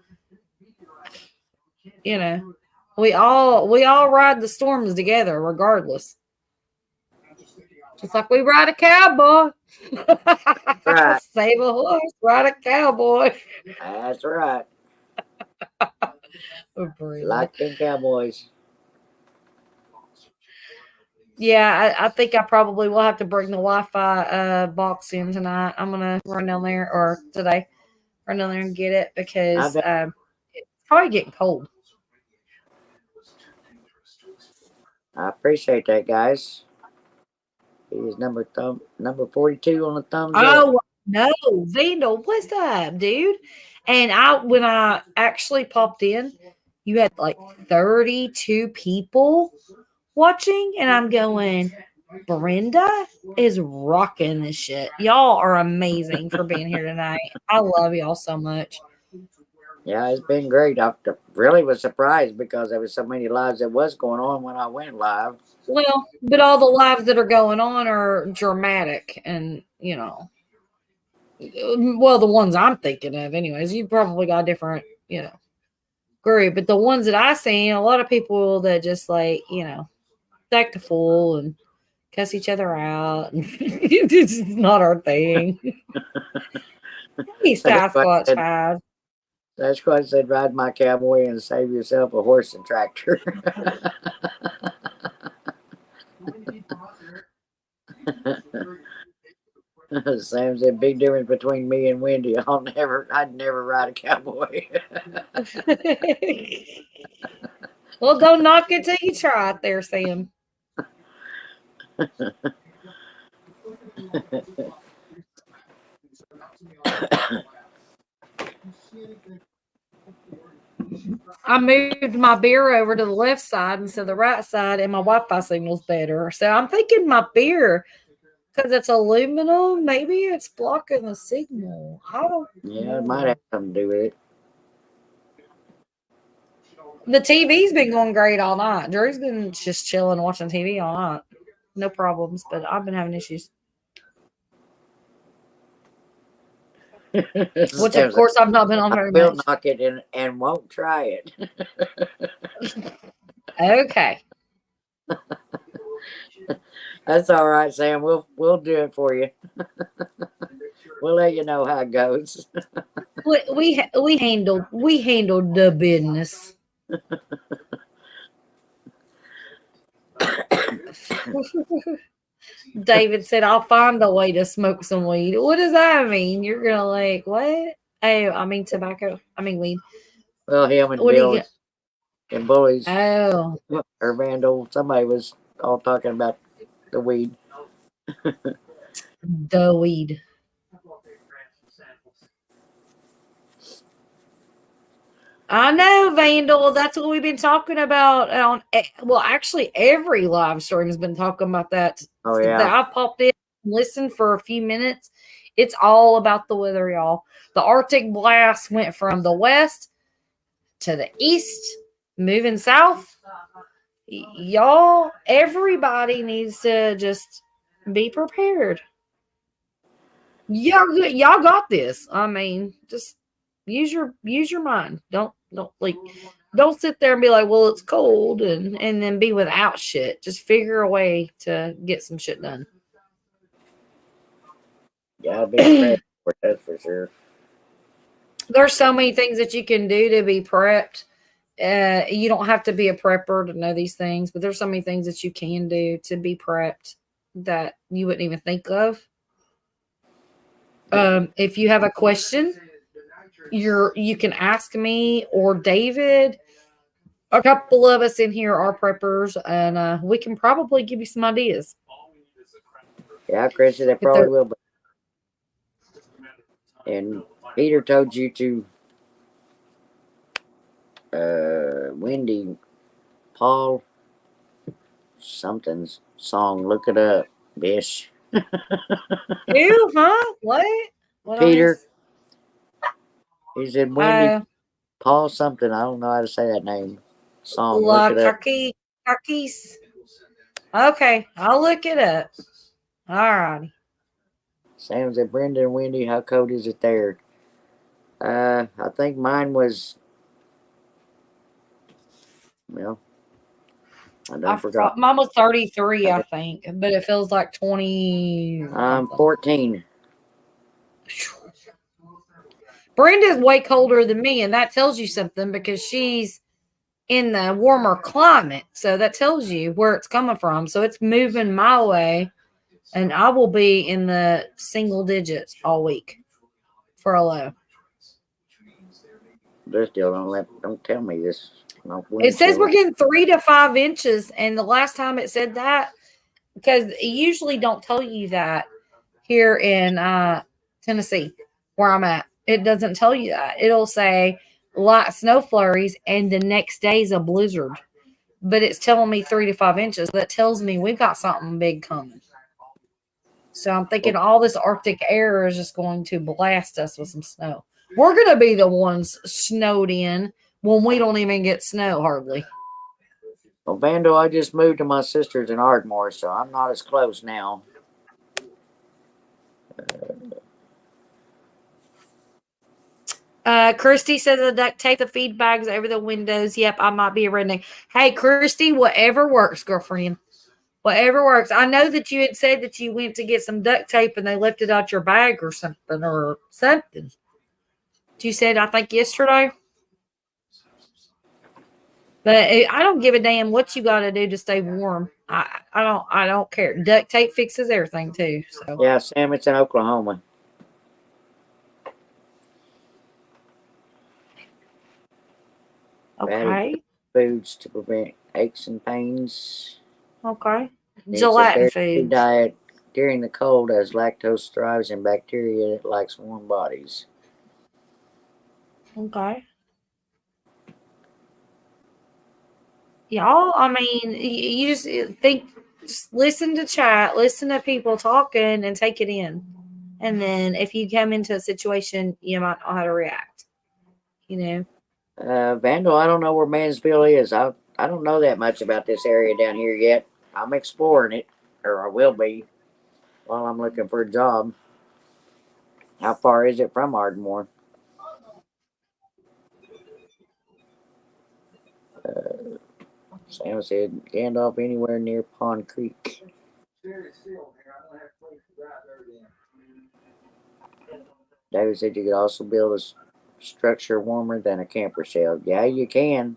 Speaker 6: we all ride the storms together regardless. Just like we ride a cowboy.
Speaker 1: Right.
Speaker 6: Save a horse, ride a cowboy.
Speaker 1: That's right. Like them cowboys.
Speaker 6: Yeah, I think I probably will have to bring the Wi-Fi box in tonight. I'm gonna run down there or today, run down there and get it because it's probably getting cold.
Speaker 1: I appreciate that, guys. He is number 42 on the thumbs up.
Speaker 6: Oh no, Vandal, what's up, dude? And when I actually popped in, you had like 32 people watching, and I'm going, Brenda is rocking this shit. Y'all are amazing for being here tonight. I love y'all so much.
Speaker 1: Yeah, it's been great. I really was surprised because there was so many lives that was going on when I went live.
Speaker 6: Well, but all the lives that are going on are dramatic and, Well, the ones I'm thinking of, anyways. You probably got different, group, but the ones that I seen, a lot of people that just like, act a fool and cuss each other out. It's just not our thing. Hey, Sasquatch Five.
Speaker 1: Sasquatch said, "Ride my cowboy and save yourself a horse and tractor." Sam said, "Big difference between me and Wendy. I'd never ride a cowboy."
Speaker 6: Well, don't knock it till you try it there, Sam. I moved my beer over to the left side instead of the right side, and my Wi-Fi signal's better. So I'm thinking my beer, because it's aluminum, maybe it's blocking the signal. I don't know.
Speaker 1: It might have something to do with it.
Speaker 6: The TV's been going great all night. Drew's been just chilling, watching TV all night. No problems, but I've been having issues. Which, of course, I've not been on very much.
Speaker 1: We'll knock it and won't try it.
Speaker 6: Okay.
Speaker 1: That's all right, Sam. We'll do it for you. We'll let you know how it goes.
Speaker 6: We handled the business. David said, "I'll find a way to smoke some weed." What does that mean? You're gonna like what? Oh, I mean tobacco. I mean weed.
Speaker 1: Well, him and Bill and Bullies
Speaker 6: or
Speaker 1: Vandal, somebody was all talking about the weed.
Speaker 6: The weed. I know, Vandal. That's what we've been talking about on. Well, actually, every live stream has been talking about that.
Speaker 1: Oh yeah.
Speaker 6: That I've popped in and listened for a few minutes. It's all about the weather, y'all. The Arctic blast went from the west to the east, moving south. Y'all, everybody needs to just be prepared. Y'all got this. I mean, just use your mind. Don't sit there and be like, well, it's cold and then be without shit. Just figure a way to get some shit done.
Speaker 1: Yeah, be prepared for that for sure.
Speaker 6: There's so many things that you can do to be prepped. You don't have to be a prepper to know these things, but there's so many things that you can do to be prepped that you wouldn't even think of. If you have a question, you can ask me or David. A couple of us in here are preppers, and we can probably give you some ideas.
Speaker 1: Yeah, Chrissy, they probably will. Be. And Peter told you to Wendy Paul something's song. Look it up, bish.
Speaker 6: Who? Huh? What?
Speaker 1: Peter. He said Wendy Paul something. I don't know how to say that name. Song. Look it up.
Speaker 6: Kakis. Okay, I'll look it up. All righty.
Speaker 1: Sam said, Brenda and Wendy, how cold is it there? I think mine was. Well, I forgot.
Speaker 6: Mine was 33, I think, but it feels like 20.
Speaker 1: 14.
Speaker 6: Brenda's way colder than me, and that tells you something because she's in the warmer climate. So that tells you where it's coming from. So it's moving my way, and I will be in the single digits all week for a low.
Speaker 1: They still don't tell me this.
Speaker 6: It says we're getting 3 to 5 inches, and the last time it said that, because it usually don't tell you that here in Tennessee, where I'm at. It doesn't tell you that. It'll say light snow flurries, and the next day's a blizzard. But it's telling me 3 to 5 inches. That tells me we've got something big coming. So I'm thinking all this Arctic air is just going to blast us with some snow. We're going to be the ones snowed in when we don't even get snow hardly.
Speaker 1: Well, Vandal, I just moved to my sister's in Ardmore, so I'm not as close now.
Speaker 6: Christy says the duct tape the feed bags over the windows. Yep, I might be a redneck. Hey, Christy, whatever works, girlfriend. Whatever works. I know that you had said that you went to get some duct tape and they left it out your bag or something. You said, I think yesterday. But I don't give a damn what you got to do to stay warm. I don't care. Duct tape fixes everything too. So
Speaker 1: Yeah, Sam, it's in Oklahoma.
Speaker 6: okay,
Speaker 1: Foods to prevent aches and pains.
Speaker 6: okay.
Speaker 1: It's
Speaker 6: Gelatin
Speaker 1: a dairy
Speaker 6: food.
Speaker 1: diet during the cold as lactose thrives in bacteria that likes warm bodies.
Speaker 6: Okay. Y'all, I mean, you just think, just listen to chat, listen to people talking, and take it in. And then if you come into a situation, you might know how to react. You know.
Speaker 1: Vandal, I don't know where Mansville is. I don't know that much about this area down here yet. I'm exploring it, or I will be, while I'm looking for a job. How far is it from Ardmore? Sam said Gandalf anywhere near Pond Creek. David said you could also build a structure warmer than a camper shell. Yeah, you can.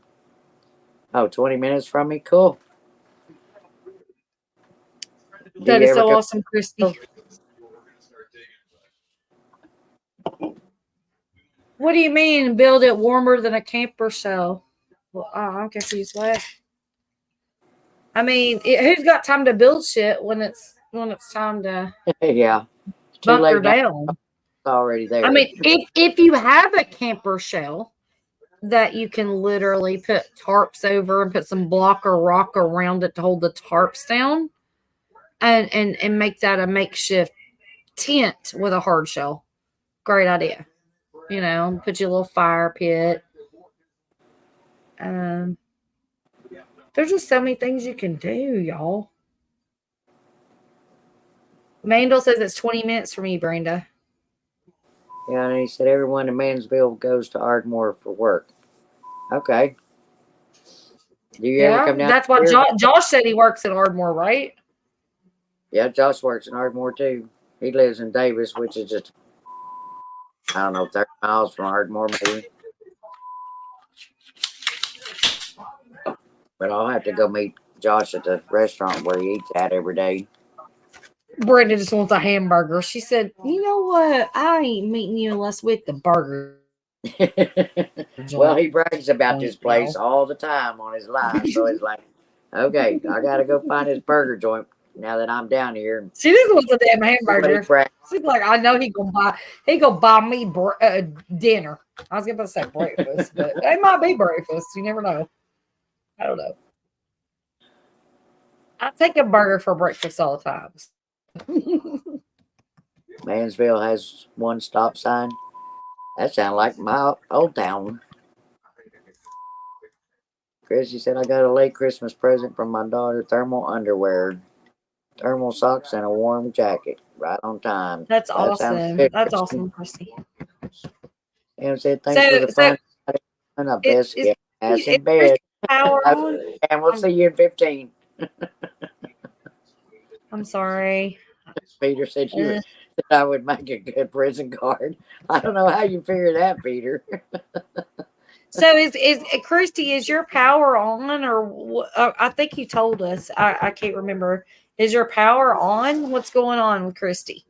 Speaker 1: Oh, 20 minutes from me? Cool.
Speaker 6: That is so awesome, Christy. What do you mean build it warmer than a camper shell? Well, I'm confused. What? I mean, who's got time to build shit when it's time to
Speaker 1: Yeah.
Speaker 6: bunker down?
Speaker 1: It's already there.
Speaker 6: I mean, if you have a camper shell that you can literally put tarps over and put some block or rock around it to hold the tarps down and make that a makeshift tent with a hard shell. Great idea. You know, put your little fire pit. There's just so many things you can do, y'all. Mandel says it's 20 minutes for me, Brenda.
Speaker 1: Yeah, and he said everyone in Mansville goes to Ardmore for work. Okay. Do you ever come down?
Speaker 6: That's what Josh said. He works in Ardmore, right?
Speaker 1: Yeah, Josh works in Ardmore too. He lives in Davis, which is just, I don't know, 30 miles from Ardmore maybe. But I'll have to go meet Josh at the restaurant where he eats at every day.
Speaker 6: Brenda just wants a hamburger. She said, you know what? I ain't meeting you unless with the burger.
Speaker 1: Well, he brags about this place all the time on his live. So it's like, okay, I got to go find his burger joint now that I'm down here.
Speaker 6: She just wants a damn hamburger. She's like, I know he gonna buy me dinner. I was gonna say breakfast, but it might be breakfast. You never know. I don't know. I take a burger for breakfast all the time.
Speaker 1: Mansville has one stop sign. That sounds like my old town. Chrissy said I got a late Christmas present from my daughter, thermal underwear, thermal socks, and a warm jacket. Right on time.
Speaker 6: That's awesome. That's awesome, Christy.
Speaker 1: And said thanks for the fun. And I best get ass in bed. And we'll see you in 15.
Speaker 6: I'm sorry.
Speaker 1: Peter said that I would make a good prison guard. I don't know how you figure that, Peter.
Speaker 6: So is Christy, is your power on, or I think you told us. I can't remember. Is your power on? What's going on with Christy?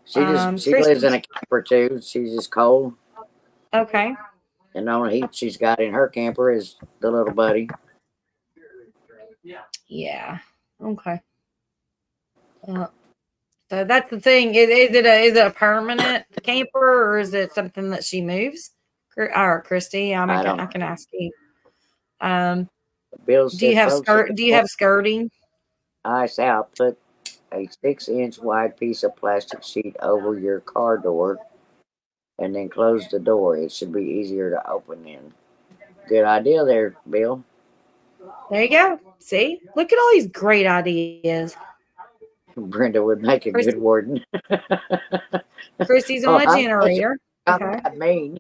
Speaker 1: She lives in a camper too. She's just cold.
Speaker 6: Okay.
Speaker 1: And the only heat she's got in her camper is the little buddy.
Speaker 6: Yeah. Okay. So that's the thing. Is it a permanent camper, or is it something that she moves? Or Christy, I can ask you. Do you have skirting?
Speaker 1: I say I'll put a 6-inch wide piece of plastic sheet over your car door, and then close the door. It should be easier to open then. Good idea there, Bill.
Speaker 6: There you go. See, look at all these great ideas.
Speaker 1: Brenda would make a good warden.
Speaker 6: Christy's on a generator.
Speaker 1: not
Speaker 6: Okay.
Speaker 1: that mean.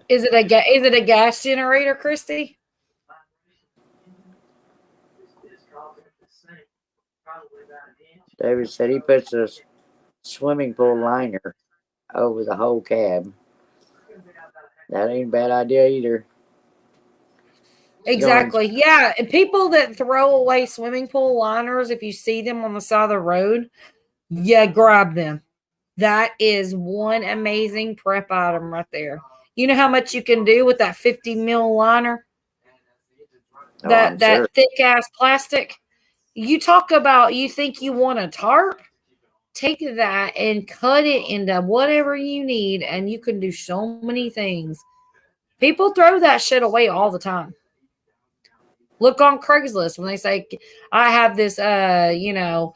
Speaker 6: Is it a gas generator, Christy?
Speaker 1: David said he puts a swimming pool liner over the whole cab. That ain't a bad idea either.
Speaker 6: Exactly. Yeah. And people that throw away swimming pool liners, if you see them on the side of the road, yeah, grab them. That is one amazing prep item right there. You know how much you can do with that 50 mil liner?
Speaker 1: Oh,
Speaker 6: That
Speaker 1: I'm sure.
Speaker 6: thick ass plastic. You talk about you think you want a tarp? Take that and cut it into whatever you need, and you can do so many things. People throw that shit away all the time. Look on Craigslist when they say, I have this vinyl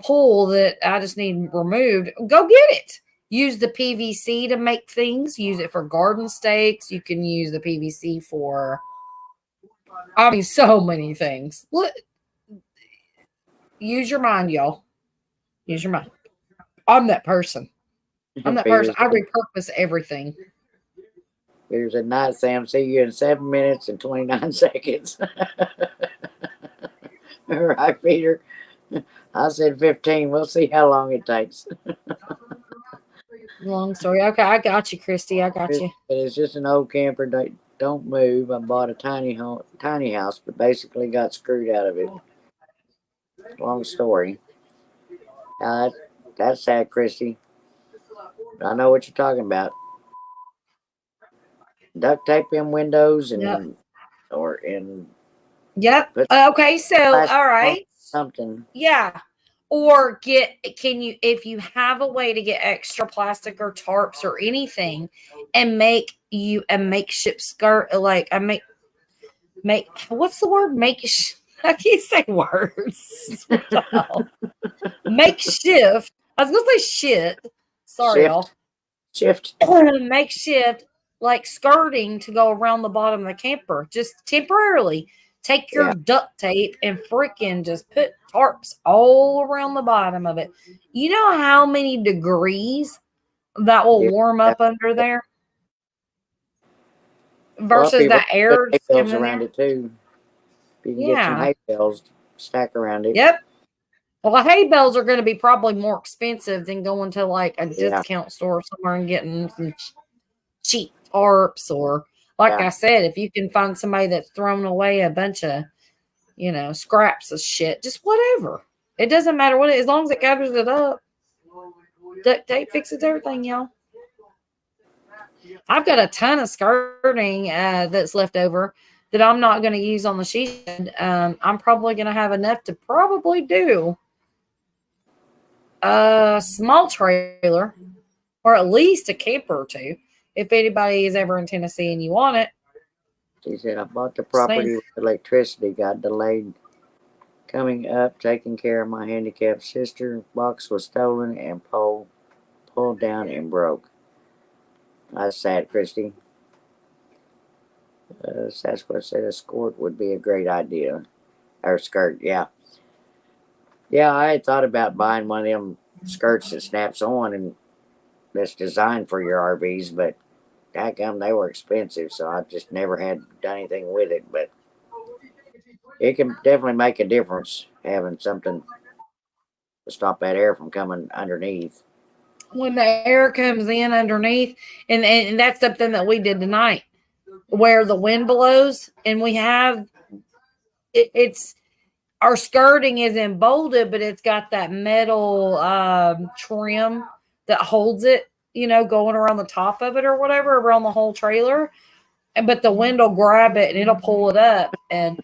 Speaker 6: pool that I just need removed. Go get it. Use the PVC to make things. Use it for garden stakes. You can use the PVC for so many things. Look, use your mind, y'all. Use your mind. I'm that person. I'm that person. I repurpose everything.
Speaker 1: Peter said, night, Sam. See you in 7 minutes and 29 seconds. All right, Peter. I said 15. We'll see how long it takes.
Speaker 6: Long story. Okay, I got you, Christy. I got you.
Speaker 1: It's just an old camper. Don't move. I bought a tiny house, but basically got screwed out of it. Long story. That's sad, Christy. I know what you're talking about. Duct tape in windows and
Speaker 6: Yep. Okay, so all right.
Speaker 1: Something.
Speaker 6: Yeah. Or if you have a way to get extra plastic or tarps or anything and make you a makeshift skirt, like what's the word? I can't say words. What the hell? Makeshift. I was gonna say shit. Sorry, y'all.
Speaker 1: Shift.
Speaker 6: Makeshift like skirting to go around the bottom of the camper, just temporarily. Take your duct tape and freaking just put tarps all around the bottom of it. You know how many degrees that will warm up under there versus that air
Speaker 1: hay bales around it too. You can get some hay bales stack around it.
Speaker 6: Yep. Well, hay bales are going to be probably more expensive than going to like a discount store somewhere and getting some cheap tarps, or like I said, if you can find somebody that's thrown away a bunch of, scraps of shit, just whatever. It doesn't matter what as long as it covers it up. Duct tape fixes everything, y'all. I've got a ton of skirting that's left over that I'm not going to use on the shed. I'm probably going to have enough to probably do a small trailer or at least a camper or two. If anybody is ever in Tennessee and you want it.
Speaker 1: She said, I bought the property with electricity, got delayed coming up, taking care of my handicapped sister. Box was stolen and pole pulled down and broke. That's sad, Christy. Sasquatch said a skirt would be a great idea. Or skirt, yeah. Yeah, I had thought about buying one of them skirts that snaps on and that's designed for your RVs, but dadgum, they were expensive, so I just never had done anything with it. But it can definitely make a difference having something to stop that air from coming underneath.
Speaker 6: When the air comes in underneath, and that's something that we did tonight, where the wind blows, and we have it's our skirting is emboldened, but it's got that metal trim that holds it, going around the top of it or whatever, around the whole trailer. But the wind will grab it and it'll pull it up. And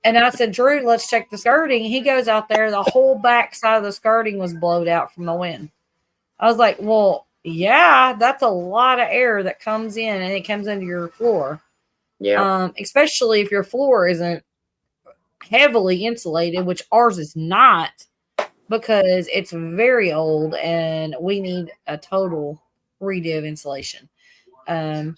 Speaker 6: I said, Drew, let's check the skirting. He goes out there. The whole back side of the skirting was blowed out from the wind. I was like, well, yeah, that's a lot of air that comes in and it comes into your floor.
Speaker 1: Yeah.
Speaker 6: Especially if your floor isn't heavily insulated, which ours is not, because it's very old and we need a total redo of insulation. But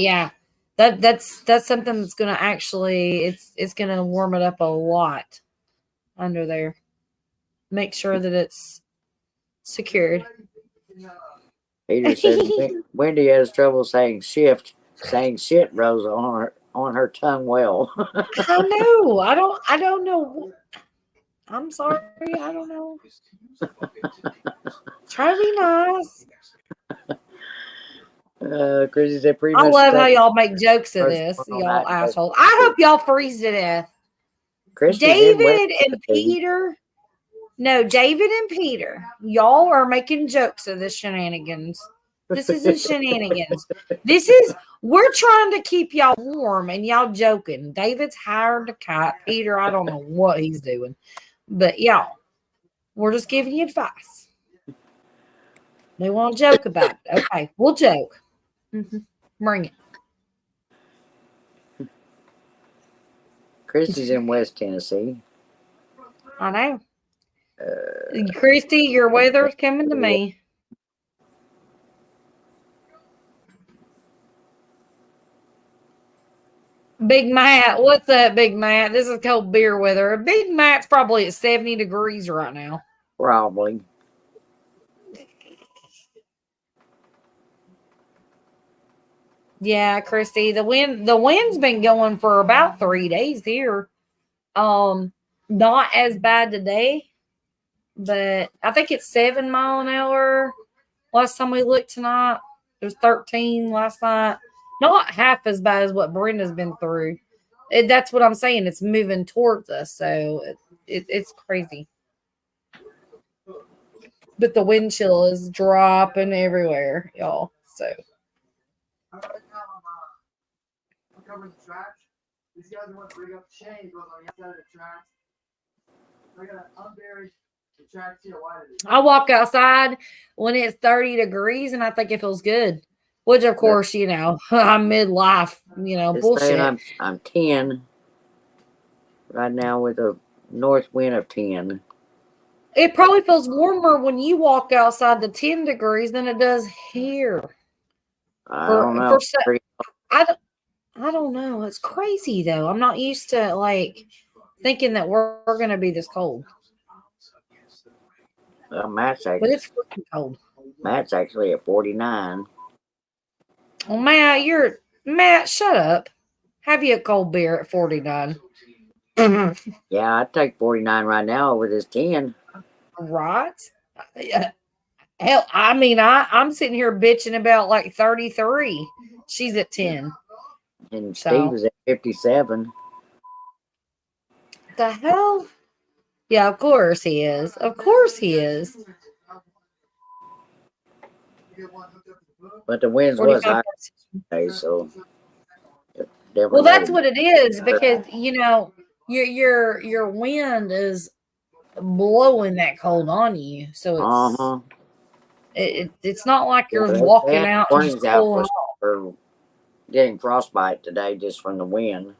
Speaker 6: yeah, that's something that's going to actually it's going to warm it up a lot. under there. Make sure that it's secured.
Speaker 1: Peter said Wendy has trouble saying shift, saying shit rose on her tongue well.
Speaker 6: I know. I don't know. I'm sorry. I don't know. Try to be nice.
Speaker 1: Chrissy said pretty
Speaker 6: I
Speaker 1: much.
Speaker 6: love how y'all make jokes of this,
Speaker 1: All
Speaker 6: y'all
Speaker 1: night.
Speaker 6: assholes. I hope y'all freeze to death.
Speaker 1: Christy's in
Speaker 6: David
Speaker 1: West
Speaker 6: and
Speaker 1: Tennessee.
Speaker 6: Peter. No, David and Peter. Y'all are making jokes of this shenanigans. This isn't shenanigans. We're trying to keep y'all warm and y'all joking. David's hired a kite. Peter, I don't know what he's doing. But y'all, we're just giving you advice. They want to joke about it. Okay, we'll joke. Bring it.
Speaker 1: Christy's in West Tennessee.
Speaker 6: I know. Christy, your weather's coming to me. Big Matt, what's up, Big Matt? This is cold beer weather. Big Matt's probably at 70 degrees right now.
Speaker 1: Probably.
Speaker 6: Yeah, Christy, the wind's been going for about 3 days here. Not as bad today, but I think it's 7 mile an hour. Last time we looked tonight, it was 13 last night. Not half as bad as what Brenda's been through. That's what I'm saying. It's moving towards us, so it's crazy. But the wind chill is dropping everywhere, y'all. So.
Speaker 2: Cover the tracks. These guys want to bring up the chain goes on the outside of the tracks. They're gonna unbury the tracks here. Why did it?
Speaker 6: I walk outside when it's 30 degrees and I think it feels good. Which of course, you know, I'm midlife, you know,
Speaker 1: It's saying
Speaker 6: bullshit.
Speaker 1: I'm 10 right now with a north wind of 10.
Speaker 6: It probably feels warmer when you walk outside to 10 degrees than it does here.
Speaker 1: I don't know.
Speaker 6: I don't know. It's crazy though. I'm not used to like thinking that we're going to be this cold.
Speaker 1: Matt's
Speaker 6: But it's freaking cold.
Speaker 1: Matt's actually at 49.
Speaker 6: Well, Matt, shut up. Have you a cold beer at 49?
Speaker 1: Yeah, I'd take 49 right now over this 10.
Speaker 6: Right? Hell, I mean, I'm sitting here bitching about like 33. She's at 10.
Speaker 1: And
Speaker 6: So.
Speaker 1: Steve is at 57.
Speaker 6: The hell? Yeah, of course he is. Of course he is.
Speaker 1: But the winds was high today, so.
Speaker 6: Well, that's what it is because you know your wind is blowing that cold on you, so it's not like you're walking out and just pulling off.
Speaker 1: For getting frostbite today just from the wind.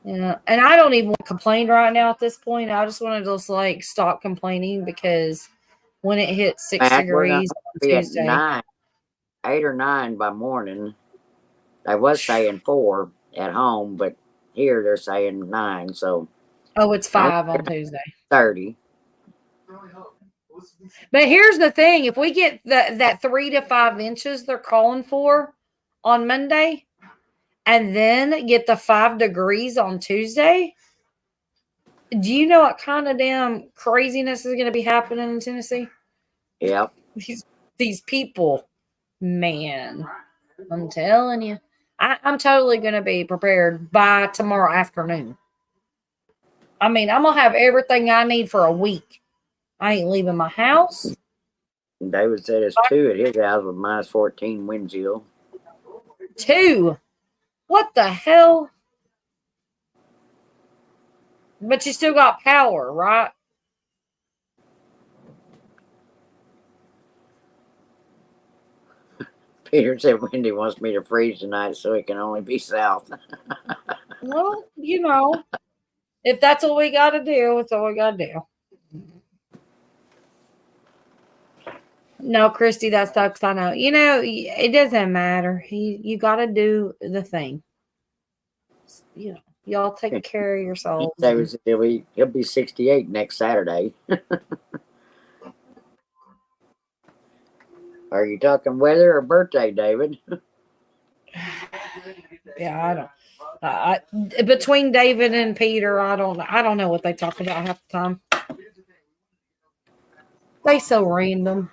Speaker 6: Yeah, and I don't even complain right now at this point. I just want to just like stop complaining because when it hits 6 degrees on Tuesday,
Speaker 1: 8 or 9 by morning. They was saying 4 at home, but here they're saying 9. So.
Speaker 6: Oh, it's 5 on Tuesday.
Speaker 1: 30.
Speaker 6: But here's the thing: if we get that 3 to 5 inches they're calling for on Monday, and then get the 5 degrees on Tuesday, do you know what kind of damn craziness is going to be happening in Tennessee?
Speaker 1: Yep.
Speaker 6: These people, man, I'm telling you, I'm totally going to be prepared by tomorrow afternoon. I mean, I'm going to have everything I need for a week. I ain't leaving my house.
Speaker 1: David said it's 2 at his house with minus 14 wind chill.
Speaker 6: 2? What the hell? But you still got power, right?
Speaker 1: Peter said Wendy wants me to freeze tonight so it can only be south.
Speaker 6: Well, you know, if that's what we got to do, it's all we got to do. No, Christy, that sucks. I know. You know, it doesn't matter. You got to do the thing. You know. Y'all take care of yourselves.
Speaker 1: David said he'll be 68 next Saturday. Are you talking weather or birthday, David?
Speaker 6: Yeah, I don't. Between David and Peter, I don't know what they talk about half the time. They so random.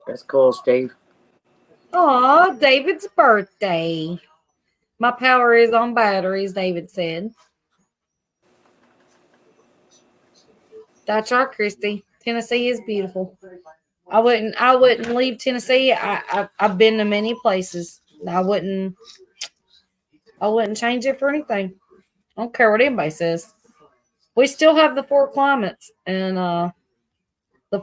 Speaker 1: That's cool, Steve.
Speaker 6: Aw, David's birthday. My power is on batteries, David said. That's right, Christy. Tennessee is beautiful. I wouldn't leave Tennessee. I've been to many places. I wouldn't change it for anything. I don't care what anybody says. We still have the 4 climates and the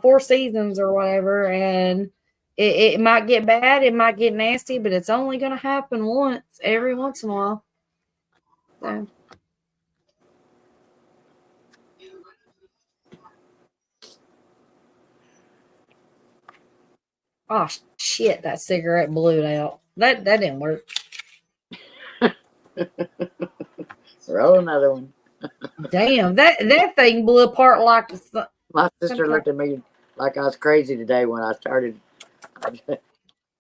Speaker 6: 4 seasons or whatever, and it might get bad, it might get nasty, but it's only going to happen every once in a while. So. Oh shit! That cigarette blew out. That didn't work.
Speaker 1: Roll another one.
Speaker 6: Damn, that thing blew apart like.
Speaker 1: My sister looked at me like I was crazy today when I started.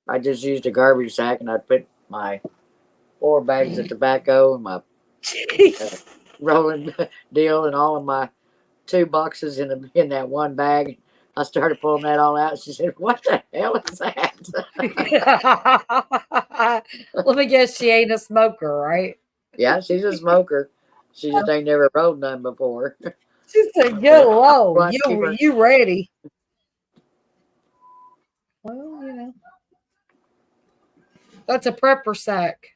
Speaker 1: I just used a garbage sack and I put my 4 bags of tobacco and my rolling deal and all of my 2 boxes in that one bag. I started pulling that all out. She said, "What the hell is that?"
Speaker 6: Let me guess, she ain't a smoker, right?
Speaker 1: Yeah, she's a smoker. She just ain't never rolled none before.
Speaker 6: She said, "Go low, you ready?" Well, that's a prepper sack.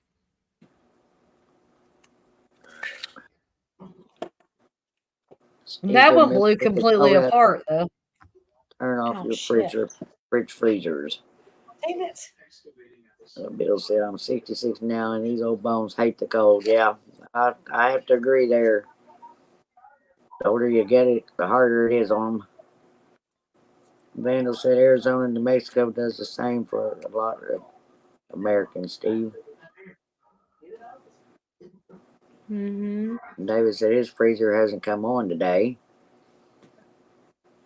Speaker 6: That one blew completely apart, though.
Speaker 1: Turn off your fridge freezers.
Speaker 6: Damn it.
Speaker 1: Bill said, "I'm 66 now, and these old bones hate the cold." Yeah, I have to agree there. The older you get it, the harder it is on them. Vandal said Arizona and New Mexico does the same for a lot of Americans, Steve.
Speaker 6: Mm-hmm.
Speaker 1: David said his freezer hasn't come on today.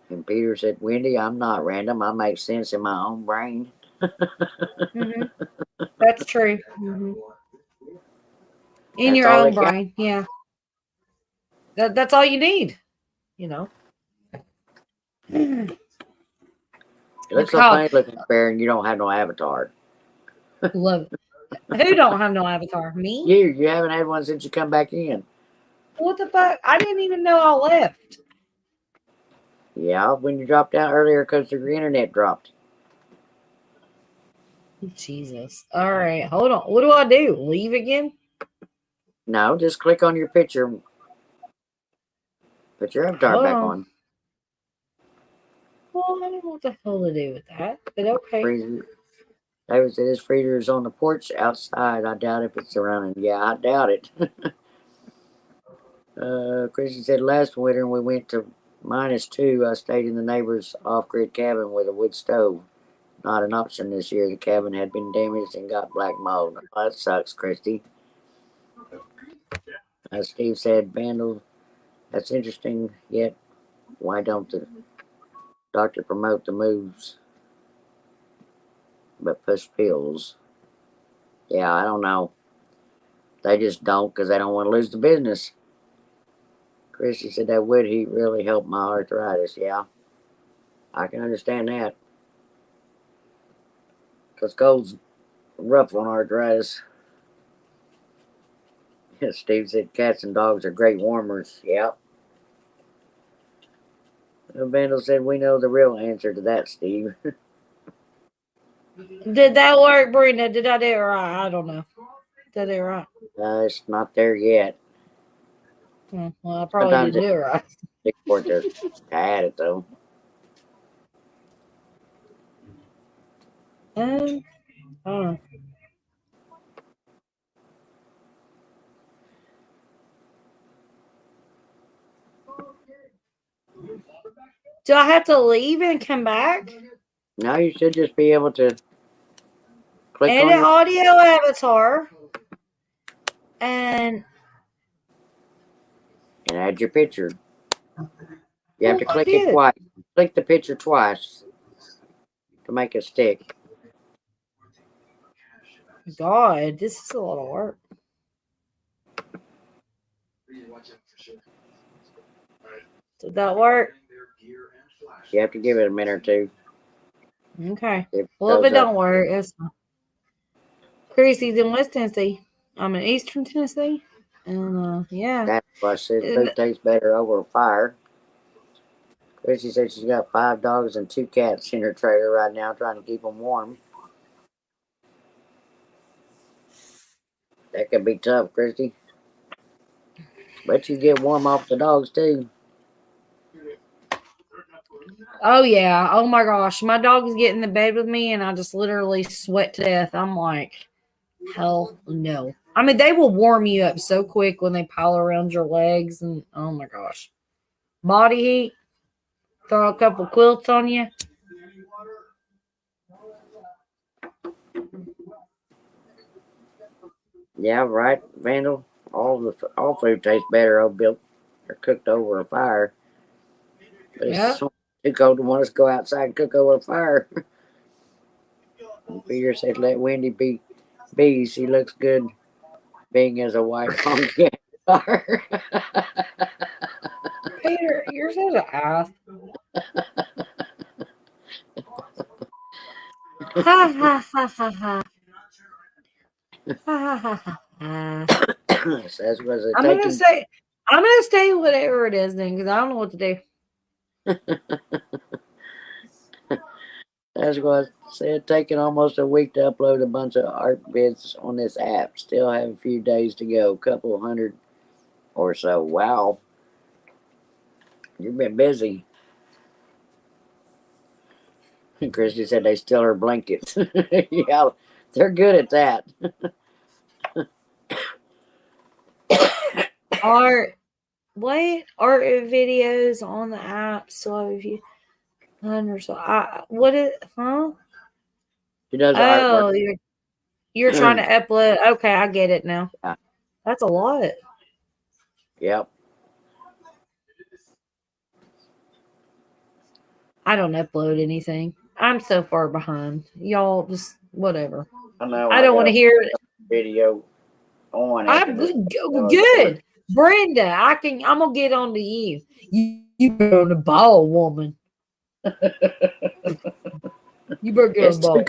Speaker 1: And Peter said, "Wendy, I'm not random. I make sense in my own brain."
Speaker 6: Mm-hmm. That's true. Mm-hmm. In your own brain, yeah. That's all you need,
Speaker 1: It looks so funny looking at Bear, and you don't have no avatar.
Speaker 6: Love it. Who don't have no avatar? Me?
Speaker 1: You haven't had one since you come back in.
Speaker 6: What the fuck? I didn't even know I left.
Speaker 1: Yeah, when you dropped out earlier because your internet dropped.
Speaker 6: Jesus. All right, hold on. What do I do? Leave again?
Speaker 1: No, just click on your picture. Put your avatar back on.
Speaker 6: Well, I don't know what the hell to do with that, but okay.
Speaker 1: Freezer. David said his freezer is on the porch outside. I doubt if it's around. Yeah, I doubt it. Chrissy said last winter we went to -2. I stayed in the neighbor's off-grid cabin with a wood stove. Not an option this year. The cabin had been damaged and got black mold. Oh, that sucks, Christy. Steve said, "Vandal, that's interesting. Yet, why don't the doctor promote the moves but push pills?" Yeah, I don't know. They just don't because they don't want to lose the business. Christy said that wood heat really helped my arthritis. Yeah, I can understand that. Because cold's rough on arthritis. Steve said cats and dogs are great warmers. Yeah. Vandal said we know the real answer to that, Steve.
Speaker 6: Did that work, Brenda? Did I do it right? I don't know. Did I do it right?
Speaker 1: It's not there yet.
Speaker 6: Well, I probably didn't do it right.
Speaker 1: Stick for it to add it, though.
Speaker 6: Do I have to leave and come back?
Speaker 1: Now you should just be able to click on
Speaker 6: Edit
Speaker 1: your.
Speaker 6: audio avatar. And
Speaker 1: Add your picture. You have to
Speaker 6: Well, I
Speaker 1: click it
Speaker 6: did.
Speaker 1: twice. Click the picture twice to make it stick.
Speaker 6: God, this is a lot of work. Did that work?
Speaker 1: You have to give it a minute or two.
Speaker 6: Okay.
Speaker 1: If it
Speaker 6: Well, if
Speaker 1: goes
Speaker 6: it
Speaker 1: up.
Speaker 6: don't work, it's fine. Chrissy's in West Tennessee. I'm in Eastern Tennessee. And yeah.
Speaker 1: That's why I said
Speaker 6: And-
Speaker 1: food tastes better over a fire. Chrissy said she's got 5 dogs and 2 cats in her trailer right now, trying to keep them warm. That could be tough, Chrissy. But you get warm off the dogs too.
Speaker 6: Oh yeah. Oh my gosh. My dog's getting in the bed with me and I just literally sweat to death. I'm like, hell no. I mean, they will warm you up so quick when they pile around your legs and oh my gosh. Body heat. Throw a couple quilts on you.
Speaker 1: Yeah, right, Vandal. All food tastes better built or cooked over a fire. But
Speaker 6: Yeah.
Speaker 1: it's too cold to want us to go outside and cook over a fire. Peter said, "Let Wendy be. She looks good being as a wife on the fire."
Speaker 6: Peter, you're such an ass. Ha ha ha ha ha. Ha ha ha ha.
Speaker 1: Says, was it
Speaker 6: I'm
Speaker 1: taking?
Speaker 6: gonna say whatever it is then, because I don't know what to do.
Speaker 1: That's what I said. Taking almost a week to upload a bunch of art vids on this app. Still have a few days to go. Couple hundred or so. Wow, you've been busy. Christy said they steal her blankets. Yeah, they're good at that.
Speaker 6: Art videos on the app. So if you what is huh?
Speaker 1: She does
Speaker 6: Oh,
Speaker 1: artwork.
Speaker 6: you're trying to upload. Okay, I get it now.
Speaker 1: Yeah.
Speaker 6: That's a lot.
Speaker 1: Yep.
Speaker 6: I don't upload anything. I'm so far behind. Y'all just whatever.
Speaker 1: I know.
Speaker 6: I don't want to hear it.
Speaker 1: Video on.
Speaker 6: I'm good. Brenda, I'm gonna get on to you. You better on the ball, woman. You better get on the ball.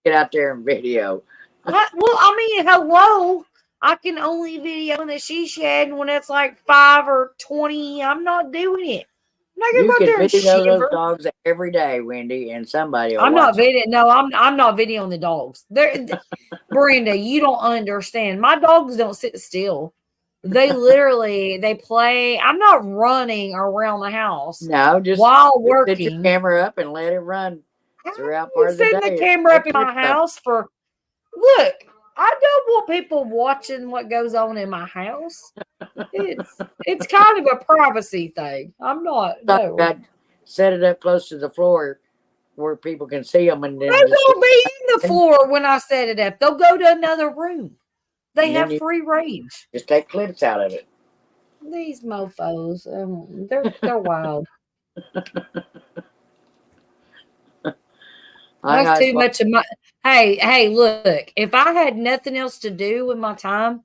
Speaker 1: Get out there and video.
Speaker 6: I mean, hello. I can only video in the she shed when it's like 5 or 20. I'm not doing it. I'm not gonna
Speaker 1: You
Speaker 6: go out
Speaker 1: can
Speaker 6: there and
Speaker 1: video those
Speaker 6: shiver.
Speaker 1: dogs every day, Wendy, and somebody will
Speaker 6: I'm not
Speaker 1: watch
Speaker 6: videoing. No, I'm not videoing the dogs. Brenda, you don't understand. My dogs don't sit still. They literally they play. I'm not running around the house.
Speaker 1: No, just
Speaker 6: while
Speaker 1: set your
Speaker 6: working.
Speaker 1: camera up and let it run throughout
Speaker 6: I'm
Speaker 1: part of the
Speaker 6: setting
Speaker 1: day.
Speaker 6: the camera up in my house for. Look, I don't want people watching what goes on in my house. It's kind of a privacy thing. I'm not. No.
Speaker 1: Got set it up close to the floor where people can see them, and
Speaker 6: They
Speaker 1: then just
Speaker 6: won't be in the floor when I set it up. They'll go to another room. They
Speaker 1: And then
Speaker 6: have
Speaker 1: you-
Speaker 6: free range.
Speaker 1: just take clips out of it.
Speaker 6: These mofos, they're wild. That's too much of my. Hey, look. If I had nothing else to do with my time,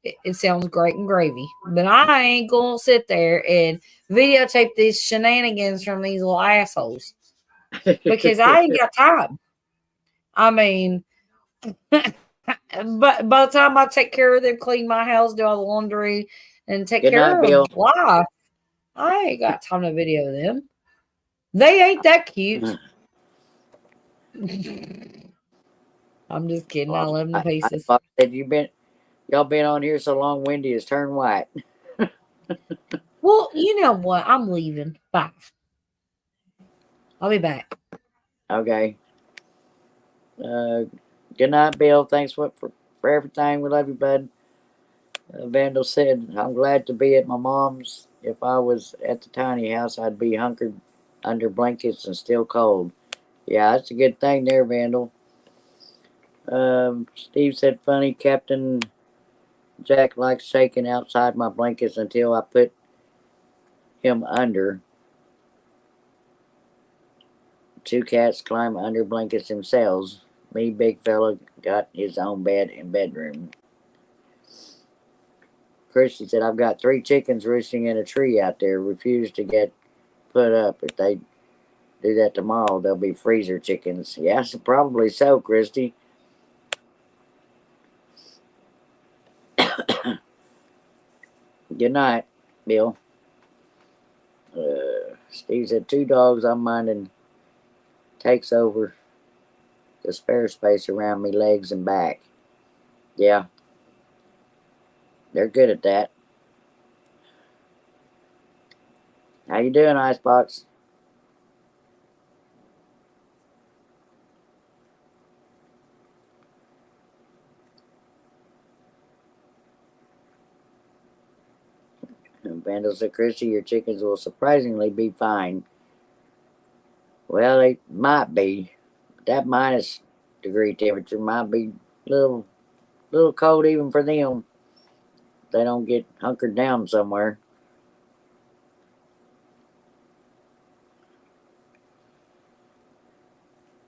Speaker 6: it sounds great and gravy. But I ain't gonna sit there and videotape these shenanigans from these little assholes because I ain't got time. I mean, but by the time I take care of them, clean my house, do all the laundry, and take care of life, I ain't got time to video them. They ain't that cute. I'm just kidding. I love them to pieces.
Speaker 1: I said y'all been on here so long, Wendy has turned white.
Speaker 6: Well, you know what? I'm leaving. Bye. I'll be back.
Speaker 1: Okay. Good night, Bill. Thanks for everything. We love you, bud. Vandal said, "I'm glad to be at my mom's. If I was at the tiny house, I'd be hunkered under blankets and still cold. Yeah, that's a good thing there, Vandal. Steve said, funny, Captain Jack likes shaking outside my blankets until I put him under. Two cats climb under blankets themselves. Me, big fella, got his own bed and bedroom. Christy said, I've got 3 chickens roosting in a tree out there. Refuse to get put up. If they do that tomorrow, they'll be freezer chickens. Yes, probably so, Christy. Good night, Bill. Steve said, 2 dogs I'm minding takes over the spare space around me legs and back. Yeah. They're good at that. How you doing, Icebox? And Vandal said, Christy, your chickens will surprisingly be fine. Well, they might be. That minus degree temperature might be a little cold even for them. They don't get hunkered down somewhere.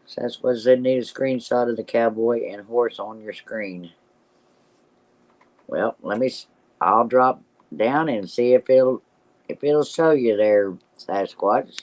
Speaker 1: So that's what it said. Need a screenshot of the cowboy and horse on your screen. Well, I'll drop down and see if it'll show you there, Sasquatch.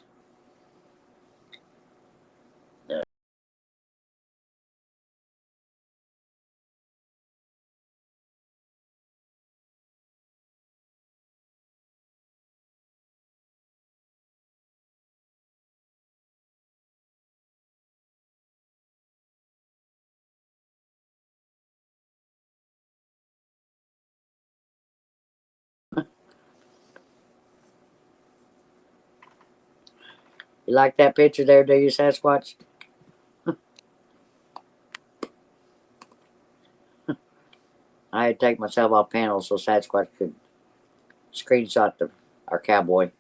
Speaker 1: You like that picture there, do you, Sasquatch? I had to take myself off panel so Sasquatch could screenshot our cowboy.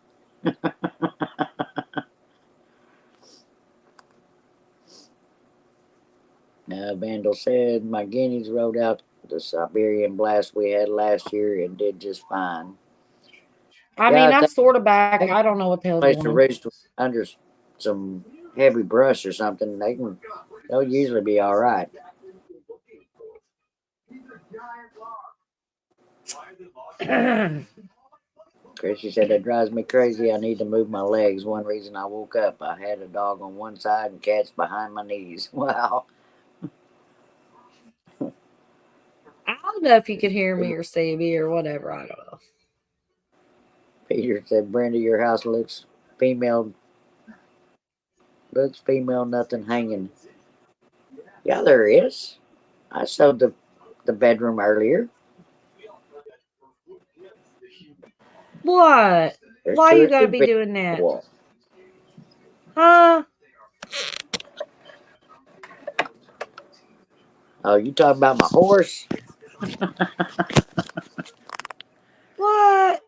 Speaker 1: Vandal said, my guineas rode out the Siberian blast we had last year and did just fine.
Speaker 6: I mean, I'm sort of back. I don't know what the hell's
Speaker 1: Place
Speaker 6: going
Speaker 1: to
Speaker 6: on.
Speaker 1: roost under some heavy brush or something. They'll usually be all right. Chrissy said, that drives me crazy. I need to move my legs. One reason I woke up, I had a dog on one side and cats behind my knees. Wow.
Speaker 6: I don't know if you could hear me or see me or whatever. I don't know.
Speaker 1: Peter said, Brenda, your house looks female. Looks female, nothing hanging. Yeah, there is. I showed the bedroom earlier.
Speaker 6: What?
Speaker 1: There's
Speaker 6: Why
Speaker 1: 2
Speaker 6: you
Speaker 1: or
Speaker 6: gotta
Speaker 1: 3
Speaker 6: be doing that?
Speaker 1: Wall.
Speaker 6: Huh?
Speaker 1: Oh, you talking about my horse?
Speaker 6: What?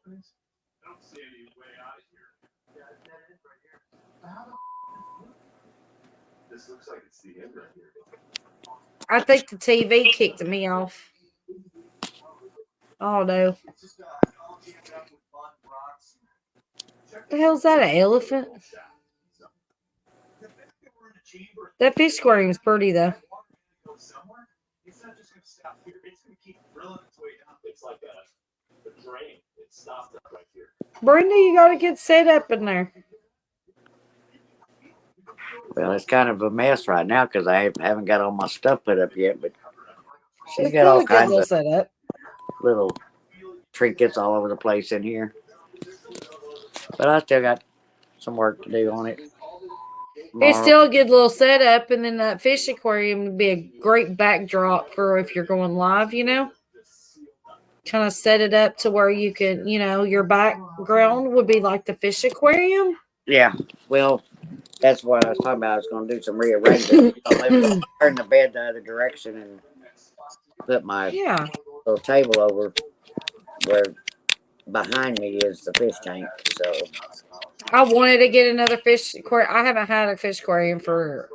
Speaker 6: I think the TV kicked me off. Oh no. The hell's that, an elephant? That fish aquarium is pretty though. Brenda, you gotta get set up in there.
Speaker 1: Well, it's kind of a mess right now because I haven't got all my stuff put up yet, but she's
Speaker 6: It's
Speaker 1: got all
Speaker 6: a good
Speaker 1: kinds
Speaker 6: little
Speaker 1: of
Speaker 6: setup.
Speaker 1: little trinkets all over the place in here. But I still got some work to do on it.
Speaker 6: It's still a good little setup, and then that fish aquarium would be a great backdrop for if you're going live, you know? Kind of set it up to where you can, you know, your background would be like the fish aquarium.
Speaker 1: Yeah, well, that's what I was talking about. I was going to do some rearranging. I'll turn the bed the other direction and put my little table over where behind me is the fish tank. So
Speaker 6: I wanted to get another fish aquarium. I haven't had a fish aquarium for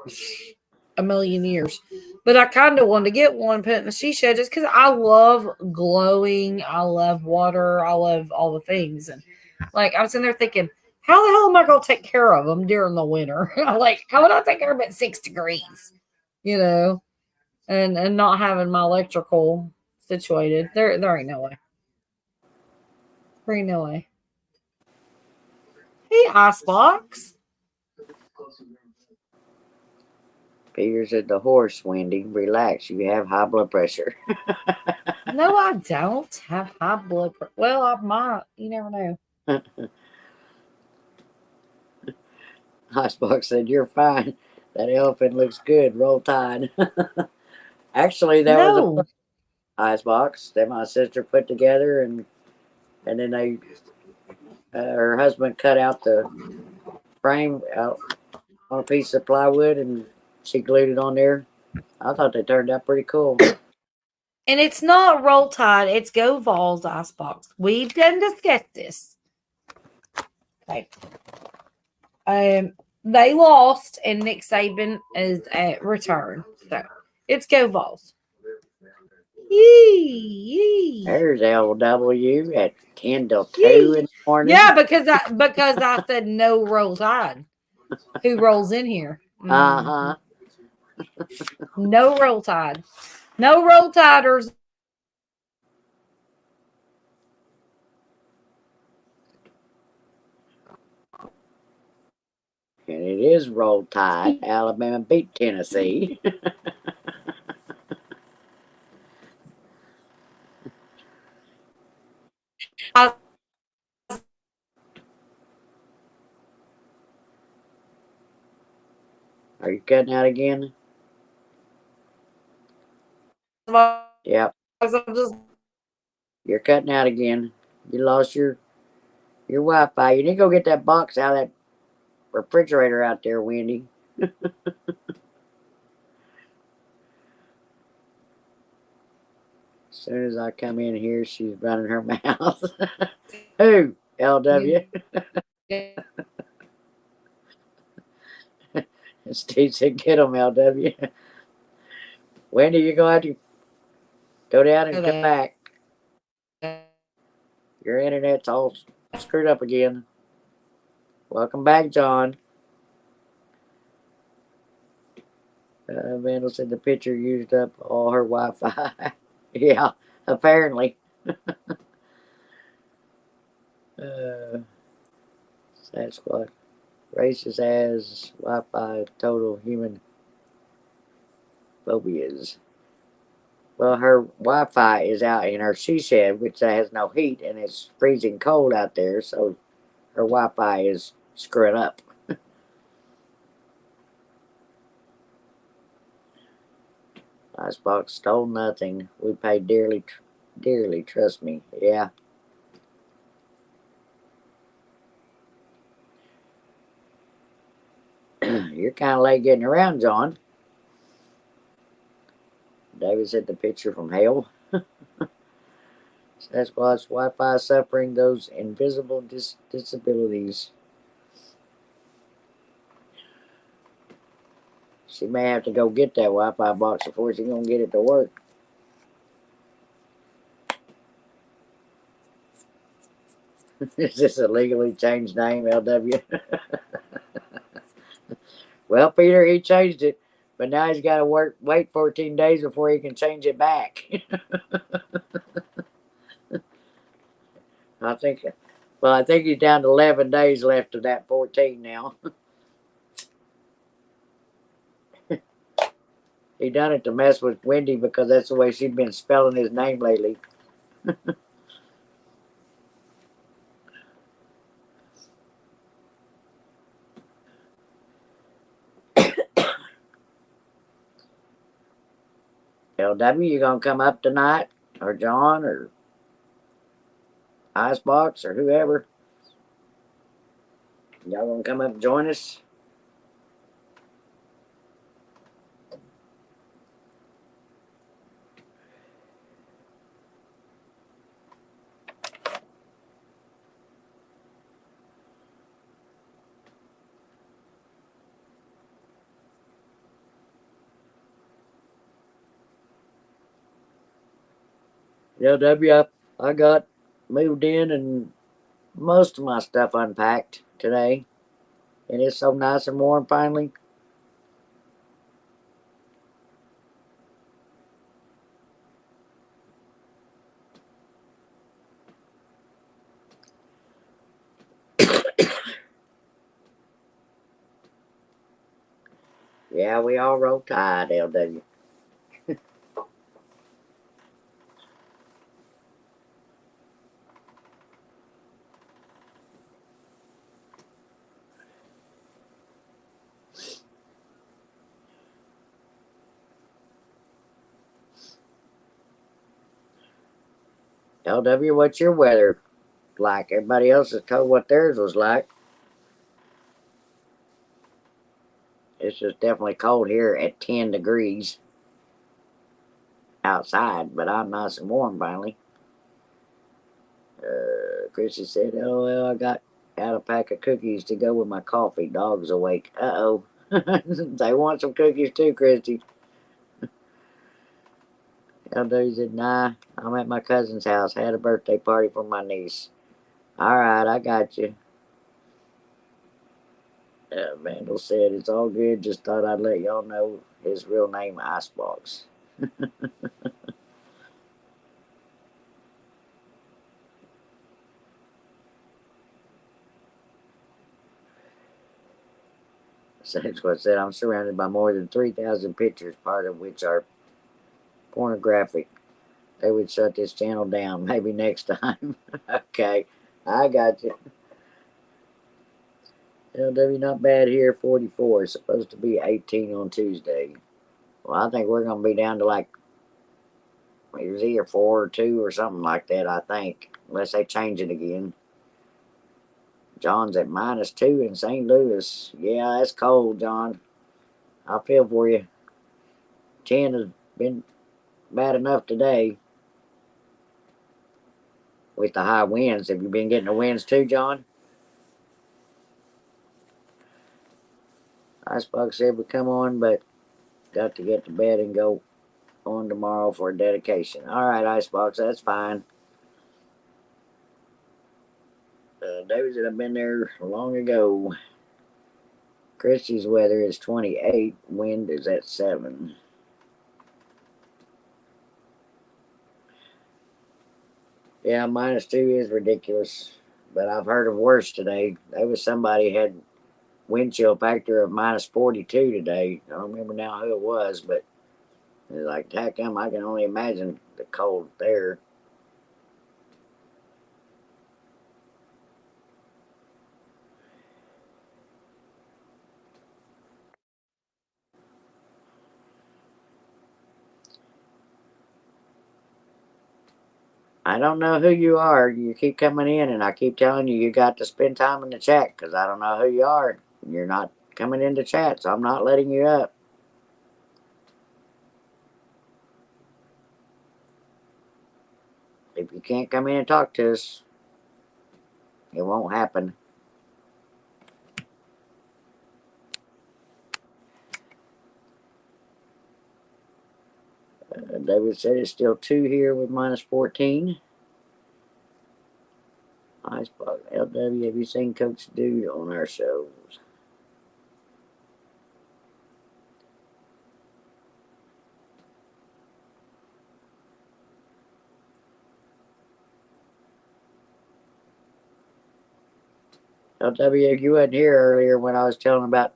Speaker 6: a million years, but I kind of wanted to get one put in the she shed just because I love glowing. I love water. I love all the things. And like, I was in there thinking, how the hell am I going to take care of them during the winter? Like, how would I take care of them at 6 degrees, you know, and not having my electrical situated? There ain't no way. There ain't no way. Hey, Icebox.
Speaker 1: Peter's at the horse, Wendy. Relax. You have high blood pressure.
Speaker 6: No, I don't have high blood pressure. Well, I might. You never know.
Speaker 1: Icebox said, "You're fine. That elephant looks good. Roll Tide." Actually, that was
Speaker 6: No.
Speaker 1: a Icebox that my sister put together, and then they, her husband cut out the frame out on a piece of plywood, and she glued it on there. I thought they turned out pretty cool.
Speaker 6: And it's not Roll Tide, it's Go Vols Icebox. We've done discussed this. Okay. They lost, and Nick Saban is at return. So it's Go Vols. Yee.
Speaker 1: There's LW at 10 till 2 in the morning.
Speaker 6: Yeah, because I said no Roll Tide. Who rolls in here?
Speaker 1: Uh-huh.
Speaker 6: No Roll Tide. No Roll Tiders.
Speaker 1: And it is Roll Tide. Alabama beat Tennessee. Are you cutting out again? Yep. You're cutting out again. You lost your Wi-Fi. You need to go get that box out of that refrigerator out there, Wendy. As soon as I come in here, she's running her mouth. Who? LW? Steve said, "Get him, LW." Wendy, you're going to have to go down and come back. Your internet's all screwed up again. Welcome back, John. Vandal said the picture used up all her Wi-Fi. Yeah, apparently. Sasquatch. Racist as Wi-Fi total human phobias. Well, her Wi-Fi is out in her she shed, which has no heat, and it's freezing cold out there, so her Wi-Fi is screwing up. Icebox stole nothing. We paid dearly, dearly, trust me. Yeah. You're kind of late getting around, John. David said the picture from hell. Sasquatch Wi-Fi suffering those invisible disabilities. She may have to go get that Wi-Fi box before she's going to get it to work. Is this a legally changed name, LW? Well, Peter, he changed it, but now he's got to wait 14 days before he can change it back. I think he's down to 11 days left of that 14 now. He done it to mess with Wendy because that's the way she's been spelling his name lately. LW, you gonna come up tonight? Or John or Icebox or whoever? Y'all gonna come up and join us? LW, I got moved in and most of my stuff unpacked today. And it's so nice and warm finally. Yeah, we all roll tide, LW. LW, what's your weather like? Everybody else is told what theirs was like. It's just definitely cold here at 10 degrees outside, but I'm nice and warm finally. Chrissy said, "Oh, well, I got out a pack of cookies to go with my coffee. Dog's awake." Uh-oh. They want some cookies too, Christy. LW said, "Nah, I'm at my cousin's house. Had a birthday party for my niece." All right, I got you. Vandal said, "It's all good. Just thought I'd let y'all know his real name, Icebox." Sasquatch said, "I'm surrounded by more than 3,000 pictures, part of which are pornographic. They would shut this channel down. Maybe next time." Okay, I got you. LW, not bad here. 44. It's supposed to be 18 on Tuesday. Well, I think we're going to be down to like it was either 4 or 2 or something like that, I think. Unless they change it again. John's at -2 in St. Louis. Yeah, that's cold, John. I feel for you. 10 has been bad enough today with the high winds. Have you been getting the winds too, John? Icebox said we come on, but got to get to bed and go on tomorrow for a dedication. All right, Icebox, that's fine. David said I've been there long ago. Christie's weather is 28. Wind is at 7. Yeah, -2 is ridiculous. But I've heard of worse today. There was somebody had wind chill factor of -42 today. I don't remember now who it was, but it's like, heck, I can only imagine the cold there. I don't know who you are. You keep coming in, and I keep telling you you got to spend time in the chat because I don't know who you are. You're not coming into chat, so I'm not letting you up. If you can't come in and talk to us, it won't happen. David said it's still 2 here with -14. Icebox LW, have you seen Coach Dude on our shows? LW, you wasn't here earlier when I was telling about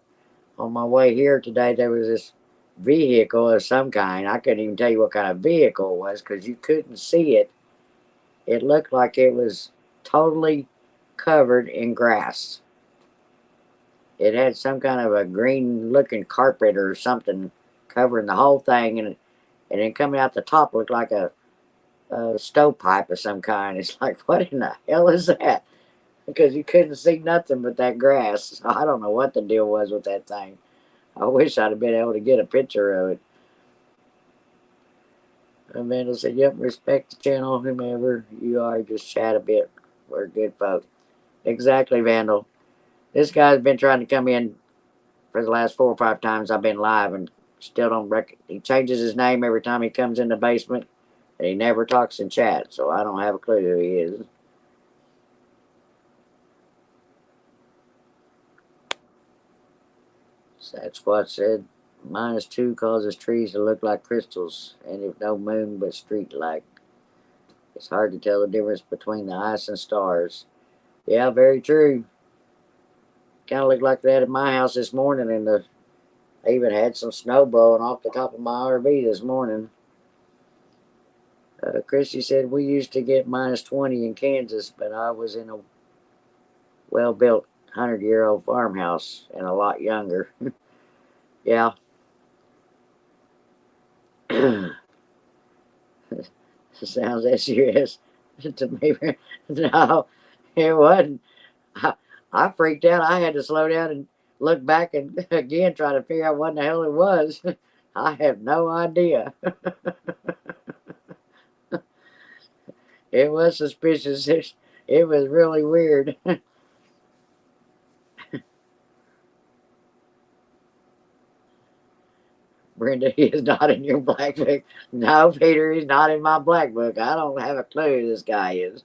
Speaker 1: on my way here today. There was this vehicle of some kind. I couldn't even tell you what kind of vehicle it was because you couldn't see it. It looked like it was totally covered in grass. It had some kind of a green looking carpet or something covering the whole thing, and then coming out the top looked like a stovepipe of some kind. It's like, what in the hell is that? Because you couldn't see nothing but that grass. So I don't know what the deal was with that thing. I wish I'd have been able to get a picture of it. Amanda said, "Yep, respect the channel, whomever you are, just chat a bit. We're good folk." Exactly, Vandal. This guy's been trying to come in for the last 4 or 5 times I've been live and still don't he changes his name every time he comes in the basement. And he never talks in chat, so I don't have a clue who he is. Sasquatch said, -2 causes trees to look like crystals, and if no moon but street light. It's hard to tell the difference between the ice and stars. Yeah, very true. Kind of looked like that at my house this morning, and I even had some snow blowing off the top of my RV this morning. Christy said, we used to get -20 in Kansas, but I was in a well-built 100-year-old farmhouse and a lot younger. Yeah. Sounds SUS to me. No, it wasn't. I freaked out. I had to slow down and look back and again try to figure out what the hell it was. I have no idea. It was suspicious. It was really weird. Brenda, he is not in your black book. No, Peter, he's not in my black book. I don't have a clue who this guy is.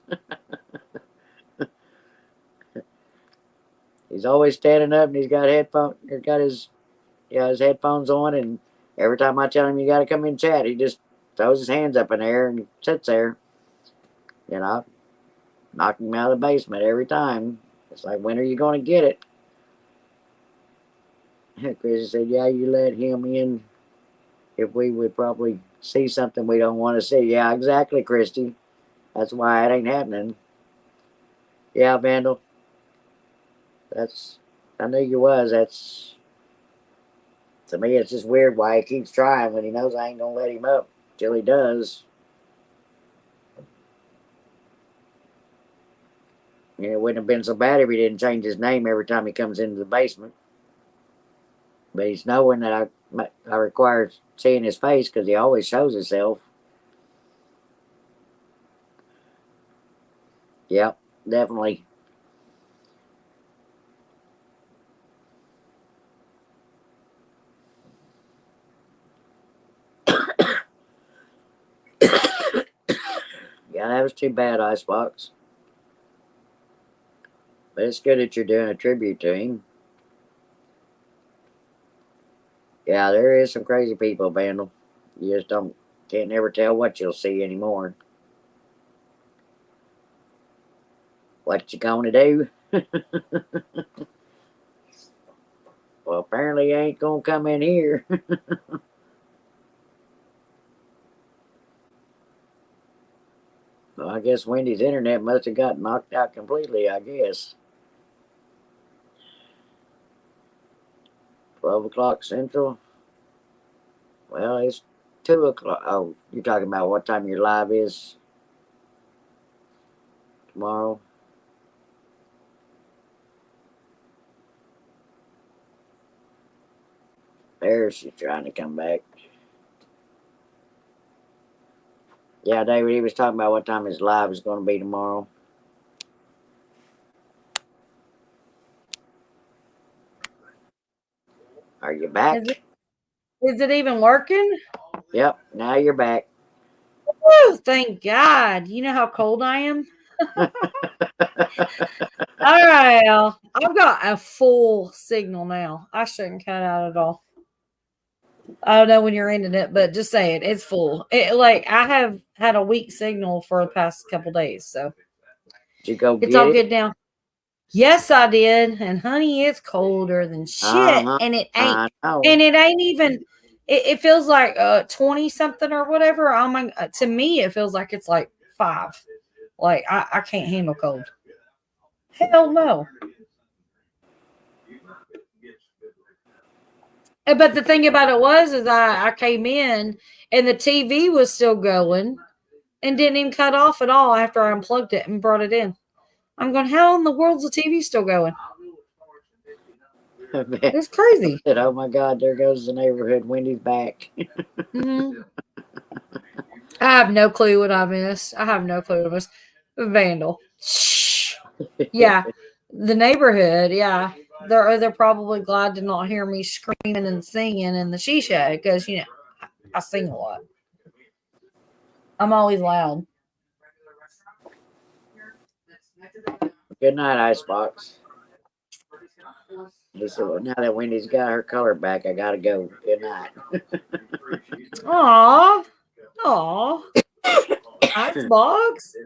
Speaker 1: He's always standing up and he's got his headphones on, and every time I tell him you got to come in and chat, he just throws his hands up in the air and sits there. You know, knocking him out of the basement every time. It's like, when are you going to get it? Chris said, yeah, you let him in if we would probably see something we don't want to see. Yeah, exactly, Christy. That's why it ain't happening. Yeah, Vandal. I knew you was. To me, it's just weird why he keeps trying when he knows I ain't going to let him up till he does. And it wouldn't have been so bad if he didn't change his name every time he comes into the basement. But he's knowing that I require seeing his face because he always shows himself. Yep, definitely. Yeah, that was too bad, Icebox. But it's good that you're doing a tribute to him. Yeah, there is some crazy people, Vandal. You just can't never tell what you'll see anymore. What you gonna do? Well, apparently you ain't gonna come in here. Well, I guess Wendy's internet must have got knocked out completely, I guess. 12 o'clock Central. Well, it's 2 o'clock. Oh, you're talking about what time your live is tomorrow? There, she's trying to come back. Yeah, David, he was talking about what time his live is going to be tomorrow. Are you back?
Speaker 6: Is it even working?
Speaker 1: Yep, now you're back.
Speaker 6: Woo, thank God. You know how cold I am? All right, Al. I've got a full signal now. I shouldn't cut out at all. I don't know when you're ending it, but just say it. It's full. I have had a weak signal for the past couple days, so
Speaker 1: Did you go
Speaker 6: it's
Speaker 1: get
Speaker 6: all
Speaker 1: it?
Speaker 6: good now. Yes, I did. And honey, it's colder than shit. And it ain't. And it ain't even. It feels like 20 something or whatever. Oh my! To me, it feels like it's like 5. Like I can't handle cold. Hell no. But the thing about it is I came in and the TV was still going and didn't even cut off at all after I unplugged it and brought it in. I'm going, how in the world's the TV still going? It's crazy.
Speaker 1: Oh my God, there goes the neighborhood. Wendy's back.
Speaker 6: Mm-hmm. I have no clue what I missed. Vandal. Shh. Yeah. The neighborhood, yeah. They're probably glad to not hear me screaming and singing in the shisha because, I sing a lot. I'm always loud.
Speaker 1: Good night, Icebox. He said, well, now that Wendy's got her color back, I gotta go. Good night.
Speaker 6: Aw. Aw. Icebox.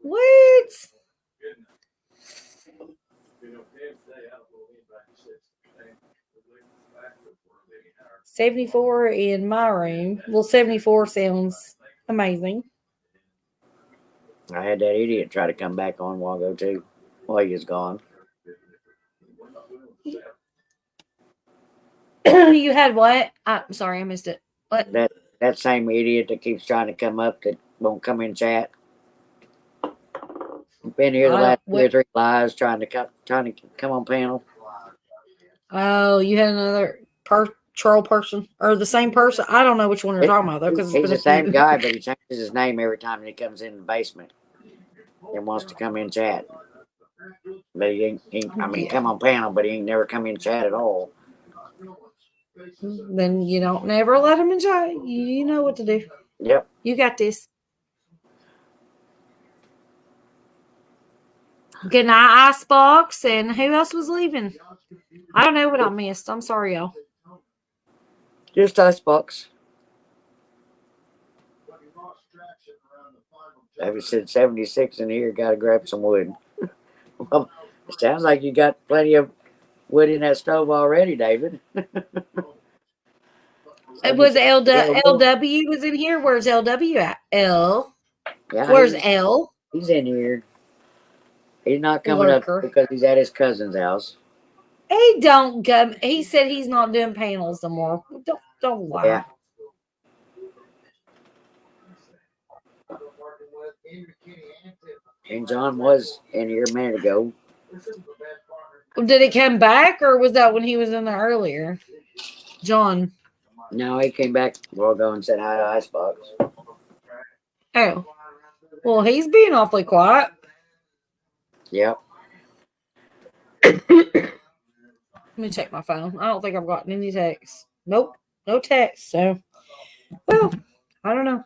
Speaker 6: What? 74 in my room. Well, 74 sounds amazing.
Speaker 1: I had that idiot try to come back on a while ago, too, while he was gone.
Speaker 6: You had what? I'm sorry, I missed it. What?
Speaker 1: That same idiot that keeps trying to come up that won't come in chat. Been here the last 2 or 3 lives trying to come on panel.
Speaker 6: Oh, you had another troll person or the same person? I don't know which one you're talking about though, because
Speaker 1: he's the same guy, but he changes his name every time he comes in the basement and wants to come in chat. But he ain't come on panel, but he ain't never come in chat at all.
Speaker 6: Then you don't never let him in chat. You know what to do.
Speaker 1: Yep.
Speaker 6: You got this. Good night, Icebox. And who else was leaving? I don't know what I missed. I'm sorry, y'all.
Speaker 1: Just Icebox. David said 76 in here. Got to grab some wood. Well, it sounds like you got plenty of wood in that stove already, David.
Speaker 6: It was LW was in here. Where's LW at? L. Yeah, where's L?
Speaker 1: He's in here. He's not coming up because he's at his cousin's house.
Speaker 6: He don't come. He said he's not doing panels no more. Don't lie. Yeah.
Speaker 1: And John was in here a minute ago.
Speaker 6: Did he come back, or was that when he was in there earlier? John.
Speaker 1: No, he came back a while ago and said hi to Icebox.
Speaker 6: Oh. Well, he's being awfully quiet.
Speaker 1: Yep.
Speaker 6: Let me check my phone. I don't think I've gotten any texts. Nope. No text. So, well, I don't know.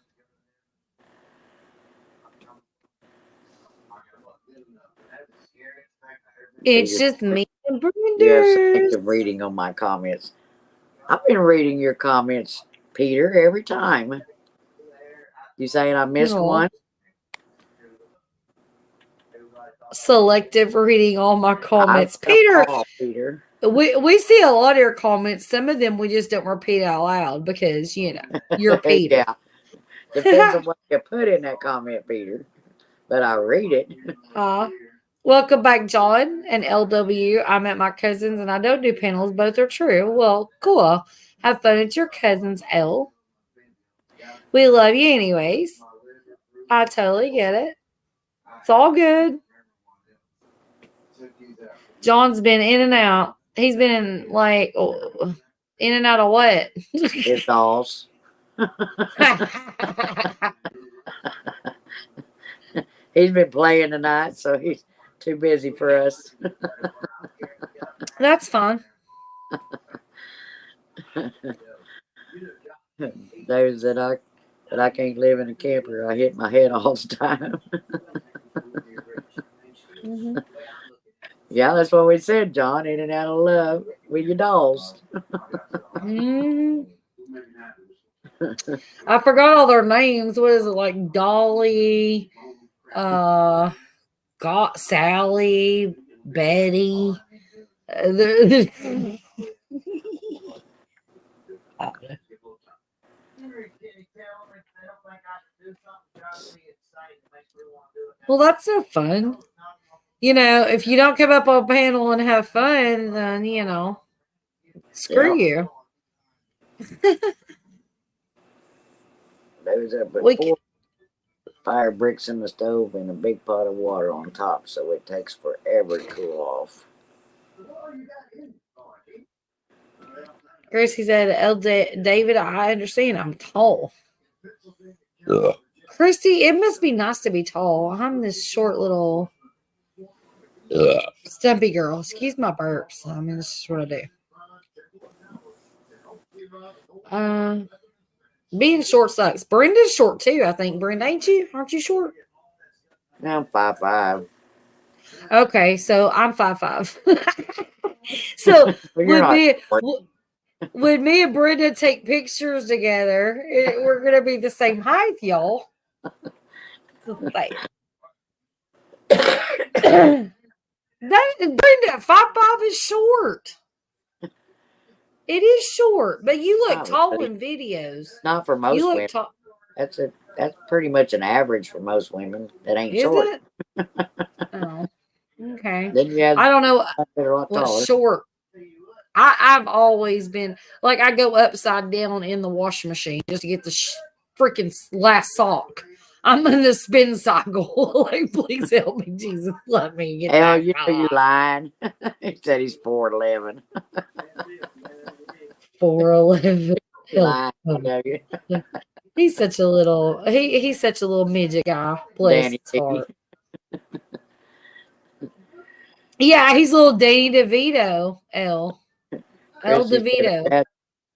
Speaker 6: It's just me and Brenda.
Speaker 1: You have selective reading on my comments. I've been reading your comments, Peter, every time. You saying I missed one?
Speaker 6: Selective reading all my comments. Peter. We see a lot of your comments. Some of them we just don't repeat out loud because, you know, you're Peter.
Speaker 1: Yeah. Depends on what you put in that comment, Peter. But I read it.
Speaker 6: Welcome back, John and LW. I'm at my cousin's and I don't do panels. Both are true. Well, cool. Have fun at your cousin's, L. We love you anyways. I totally get it. It's all good. John's been in and out. He's been like in and out of what?
Speaker 1: His dolls. He's been playing tonight, so he's too busy for us.
Speaker 6: That's fine.
Speaker 1: David said I can't live in a camper. I hit my head all the time.
Speaker 6: Mm-hmm.
Speaker 1: Yeah, that's what we said, John. In and out of love with your dolls.
Speaker 6: Mm-hmm. I forgot all their names. What is it, like Dolly, Sally, Betty. Well, that's so fun. You know, if you don't come up on panel and have fun, then, you know, screw you.
Speaker 1: There's a 4 fire bricks in the stove and a big pot of water on top, so it takes forever to cool off.
Speaker 6: Gracie said, David, I understand. I'm tall. Christy, it must be nice to be tall. I'm this short little stumpy girl. Excuse my burps. I mean, this is what I do. Being short sucks. Brenda's short too, I think. Brenda, ain't you? Aren't you short?
Speaker 1: Now I'm 5'5".
Speaker 6: Okay, so I'm 5'5". So
Speaker 1: Well, you're
Speaker 6: would
Speaker 1: not
Speaker 6: me
Speaker 1: short.
Speaker 6: when me and Brenda take pictures together, we're gonna be the same height, y'all. That Brenda, 5'5" is short. It is short, but you look
Speaker 1: Not
Speaker 6: tall
Speaker 1: really.
Speaker 6: in videos.
Speaker 1: Not for
Speaker 6: You
Speaker 1: most
Speaker 6: look
Speaker 1: women.
Speaker 6: tall.
Speaker 1: That's pretty much an average for most women that ain't
Speaker 6: Is
Speaker 1: short.
Speaker 6: it? Oh, okay.
Speaker 1: Then you have
Speaker 6: I don't know
Speaker 1: some that are a lot
Speaker 6: what's
Speaker 1: taller.
Speaker 6: short. I've always been like I go upside down in the washing machine just to get the freaking last sock. I'm in the spin cycle. Like, please help me, Jesus, let me get
Speaker 1: Hell,
Speaker 6: that
Speaker 1: you know you
Speaker 6: sock.
Speaker 1: lying. He said he's 4'11".
Speaker 6: 4'11".
Speaker 1: You lying, I know you.
Speaker 6: He's such a little he's such a little midget guy. Bless
Speaker 1: Danny
Speaker 6: his
Speaker 1: D.
Speaker 6: heart. Yeah, he's a little Danny DeVito. El
Speaker 1: Chrissy said
Speaker 6: DeVito.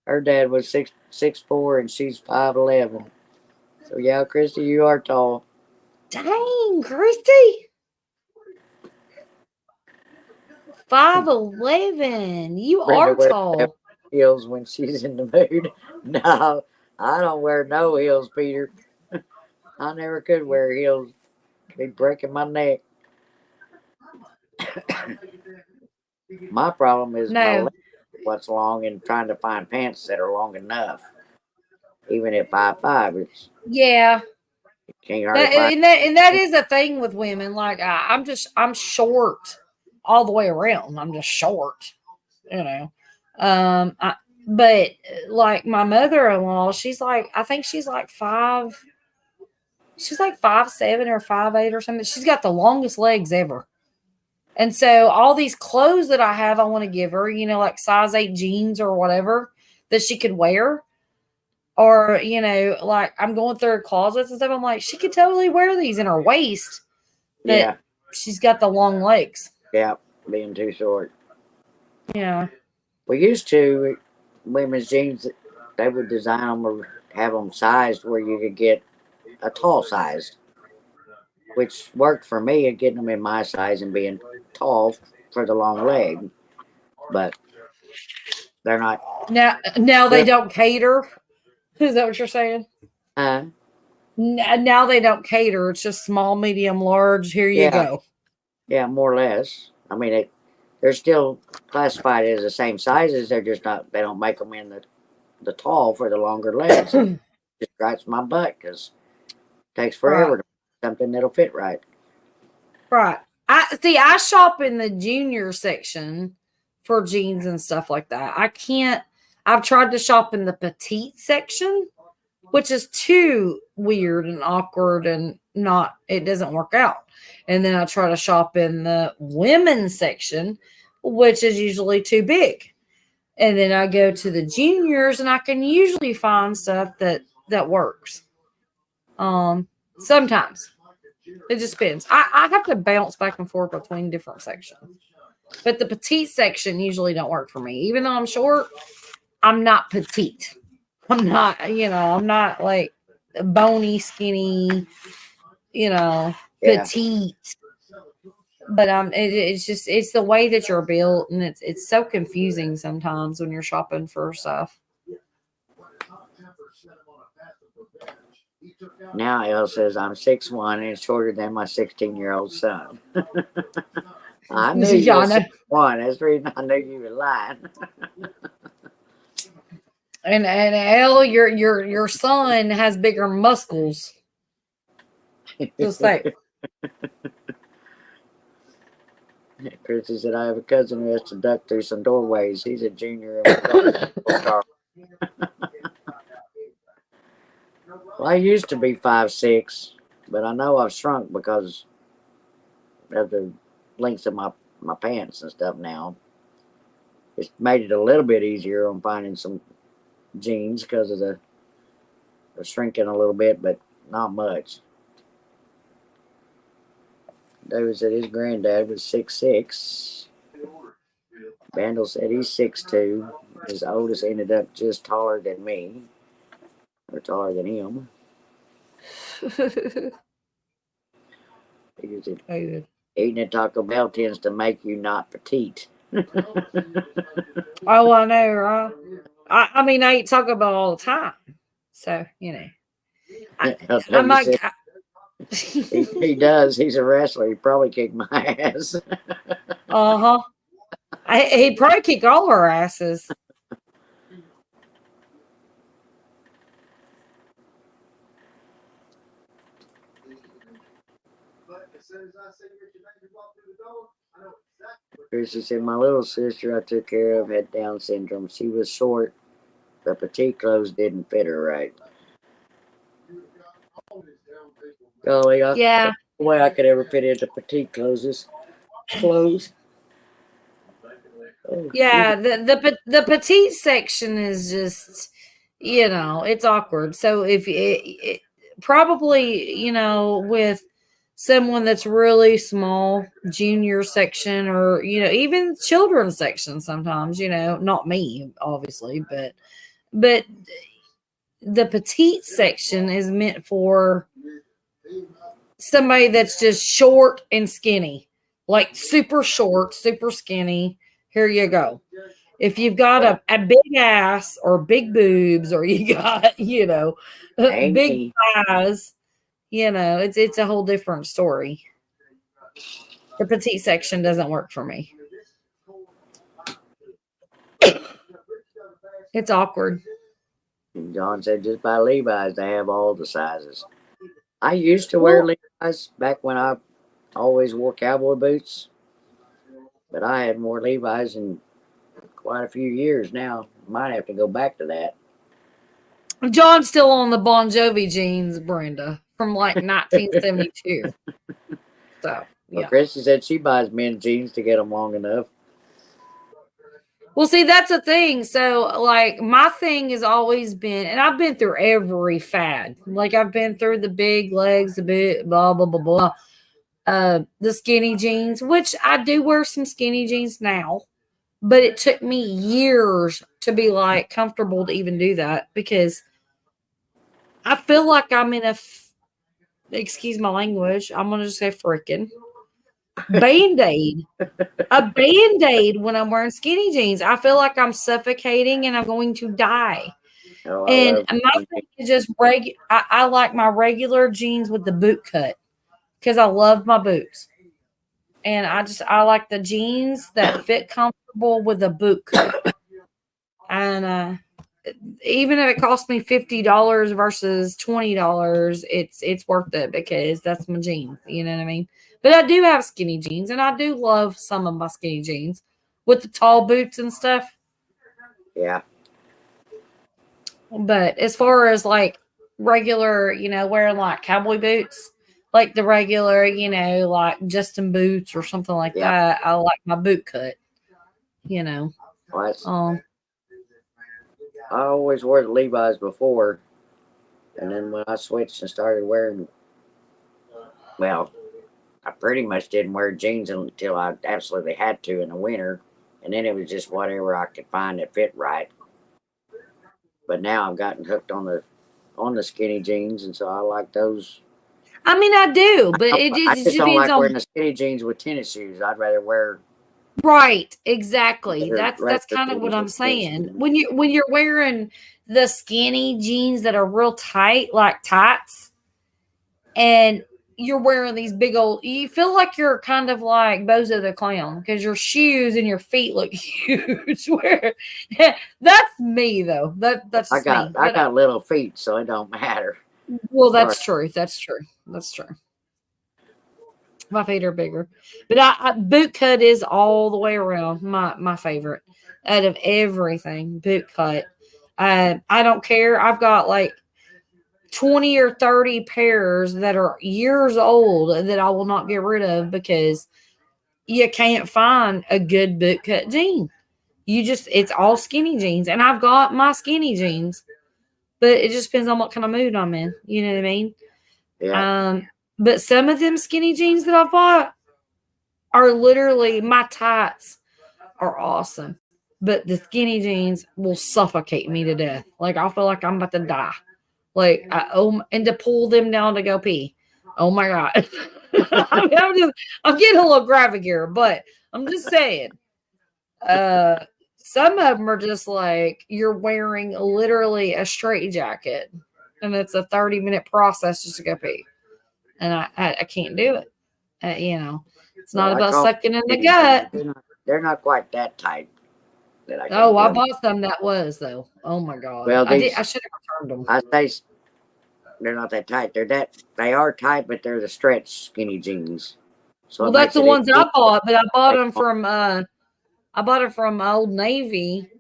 Speaker 1: her dad was 6'4" and she's 5'11". So yeah, Christy, you are tall.
Speaker 6: Dang, Christy. 5'11". You
Speaker 1: Brenda
Speaker 6: are
Speaker 1: wears
Speaker 6: tall.
Speaker 1: heels when she's in the mood. No, I don't wear no heels, Peter. I never could wear heels. Be breaking my neck. My problem is my
Speaker 6: No.
Speaker 1: leg, what's long, and trying to find pants that are long enough. Even at 5'5", it's
Speaker 6: Yeah.
Speaker 1: can't hardly find.
Speaker 6: And that is a thing with women. Like I'm short all the way around. I'm just short, you know. But like my mother-in-law, she's like I think she's like 5'7" or 5'8" or something. She's got the longest legs ever. And so all these clothes that I have, I want to give her, you know, like size 8 jeans or whatever that she could wear. Or, you know, like I'm going through her closets and stuff. I'm like, she could totally wear these in her waist, but
Speaker 1: Yeah,
Speaker 6: she's got the long legs.
Speaker 1: yeah, being too short.
Speaker 6: Yeah.
Speaker 1: We used to women's jeans. They would design them or have them sized where you could get a tall size, which worked for me at getting them in my size and being tall for the long leg. But they're not.
Speaker 6: Now they don't cater. Is that what you're saying? Now they don't cater. It's just small, medium, large. Here you
Speaker 1: Yeah,
Speaker 6: go.
Speaker 1: yeah, more or less. I mean, they're still classified as the same sizes. They're just not. They don't make them in the tall for the longer legs. It just gripes my butt because it takes forever to find something that'll fit right.
Speaker 6: Right. I shop in the junior section for jeans and stuff like that. I've tried to shop in the petite section, which is too weird and awkward and it doesn't work out. And then I try to shop in the women's section, which is usually too big. And then I go to the juniors and I can usually find stuff that works. Sometimes. It just depends. I have to bounce back and forth between different sections. But the petite section usually don't work for me. Even though I'm short, I'm not petite. I'm not like bony, skinny, petite. But it's the way that you're built, and it's so confusing sometimes when you're shopping for stuff.
Speaker 1: Now Elle says I'm 6'1" and shorter than my 16-year-old son. I knew you were 6'1". That's the reason I knew you were lying.
Speaker 6: And Elle, your son has bigger muscles. Just like
Speaker 1: Chrissy said I have a cousin who has to duck through some doorways. He's a junior in Well, I used to be 5'6", but I know I've shrunk because of the lengths of my pants and stuff now. It's made it a little bit easier on finding some jeans because of the shrinking a little bit, but not much. David said his granddad was 6'6". Vandal said he's 6'2". His oldest ended up just taller than me. Or taller than him. Because eating at Taco Bell tends to make you not petite.
Speaker 6: Oh, I know, right? I mean, I eat Taco Bell all the time. So, you know. I'm like,
Speaker 1: he does. He's a wrestler. He probably kicked my ass.
Speaker 6: uh-huh. He'd probably kick all our asses.
Speaker 2: But as soon as I see Richard Davis walk through the door, I know exactly what
Speaker 1: Chrissy said, my little sister I took care of had Down syndrome. She was short. The petite clothes didn't fit her right. Golly,
Speaker 6: Yeah.
Speaker 1: the way I could ever fit into petite clothes. Oh,
Speaker 6: Yeah, the petite section is just, you know, it's awkward. So if it probably, you know, with someone that's really small, junior section, or you know, even children's section sometimes, you know, not me obviously, but the petite section is meant for somebody that's just short and skinny, like super short, super skinny. Here you go. If you've got a big ass or big boobs, or you got, you know, big thighs, you know, it's a whole different story. The petite section doesn't work for me. It's awkward.
Speaker 1: And John said, just buy Levi's. They have all the sizes. I used to wear Levi's back when I always wore cowboy boots. But I hadn't worn Levi's in quite a few years now. Might have to go back to that.
Speaker 6: John's still on the Bon Jovi jeans, Brenda, from like 1972. So, yeah.
Speaker 1: Well, Chrissy said she buys men's jeans to get them long enough.
Speaker 6: Well, see, that's a thing. So, like, my thing has always been, and I've been through every fad. Like, I've been through the big legs, the bit, blah, blah, blah, blah. The skinny jeans, which I do wear some skinny jeans now, but it took me years to be like comfortable to even do that because I feel like I'm in excuse my language, I'm going to just say frickin' Band-Aid. A Band-Aid when I'm wearing skinny jeans. I feel like I'm suffocating and I'm going to die.
Speaker 1: Oh,
Speaker 6: and my thing is just I like my regular jeans with the boot cut because I love my boots. And I like the jeans that fit comfortable with a boot cut. And even if it costs me $50 versus $20, it's worth it because that's my jeans. You know what I mean? But I do have skinny jeans, and I do love some of my skinny jeans with the tall boots and stuff.
Speaker 1: Yeah.
Speaker 6: But as far as like regular, you know, wearing like cowboy boots, like the regular, you know, like Justin boots or something like that, I like my boot cut. You know.
Speaker 1: Well, I always wore the Levi's before, and then when I switched and started wearing, well, I pretty much didn't wear jeans until I absolutely had to in the winter, and then it was just whatever I could find that fit right. But now I've gotten hooked on the skinny jeans, and so I like those.
Speaker 6: I mean, I do, but
Speaker 1: I just don't like wearing the skinny jeans with tennis shoes. I'd rather wear.
Speaker 6: Right, exactly. That's kind of what I'm saying. When you're wearing the skinny jeans that are real tight, like tights, and you're wearing these big old, you feel like you're kind of like Bozo the Clown because your shoes and your feet look huge. That's me though. That's
Speaker 1: I got little feet, so it don't matter.
Speaker 6: Well, that's true. That's true. My feet are bigger, but boot cut is all the way around my favorite out of everything. Boot cut. I don't care. I've got like 20 or 30 pairs that are years old that I will not get rid of because you can't find a good boot cut jean. It's all skinny jeans, and I've got my skinny jeans, but it just depends on what kind of mood I'm in. You know what I mean?
Speaker 1: Yeah.
Speaker 6: But some of them skinny jeans that I bought are literally, my tights are awesome. But the skinny jeans will suffocate me to death. Like, I feel like I'm about to die. Like, and to pull them down to go pee. Oh my God. I'm getting a little graphic here, but I'm just saying. Some of them are just like you're wearing literally a straight jacket, and it's a 30-minute process just to go pee. And I can't do it. It's not about sucking in the gut.
Speaker 1: They're not quite that tight.
Speaker 6: I bought some that was though. Oh my God.
Speaker 1: Well,
Speaker 6: I should have returned them.
Speaker 1: I say they're not that tight. They are tight, but they're the stretch skinny jeans. So
Speaker 6: that's the ones I bought, but I bought them from Old Navy,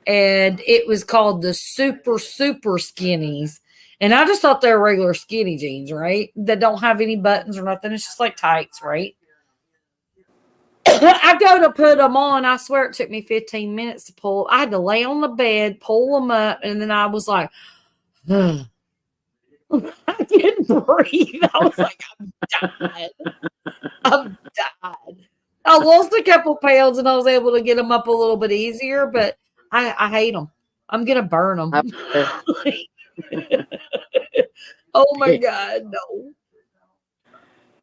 Speaker 6: and it was called the super skinnies. And I just thought they were regular skinny jeans, right? That don't have any buttons or nothing. It's just like tights, right? I go to put them on. I swear it took me 15 minutes to pull. I had to lay on the bed, pull them up, and then I was like, I couldn't breathe. I was like, I'm died. I lost a couple pounds, and I was able to get them up a little bit easier, but I hate them. I'm going to burn them. Oh, my God, no.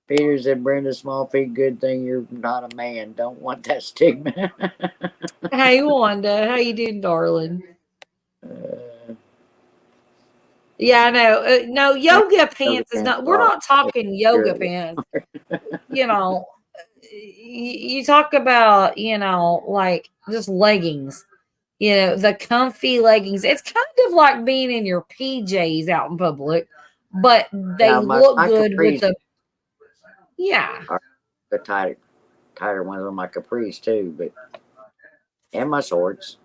Speaker 1: Peter said, Brenda, small feet, good thing you're not a man. Don't want that stigma.
Speaker 6: Hey, Wanda. How you doing, darling? Yeah, I know. No, yoga pants is not. We're not talking yoga pants. You talk about, like just leggings. The comfy leggings. It's kind of like being in your PJs out in public, but they look good with the. Yeah.
Speaker 1: The tighter ones on my capris too, and my shorts.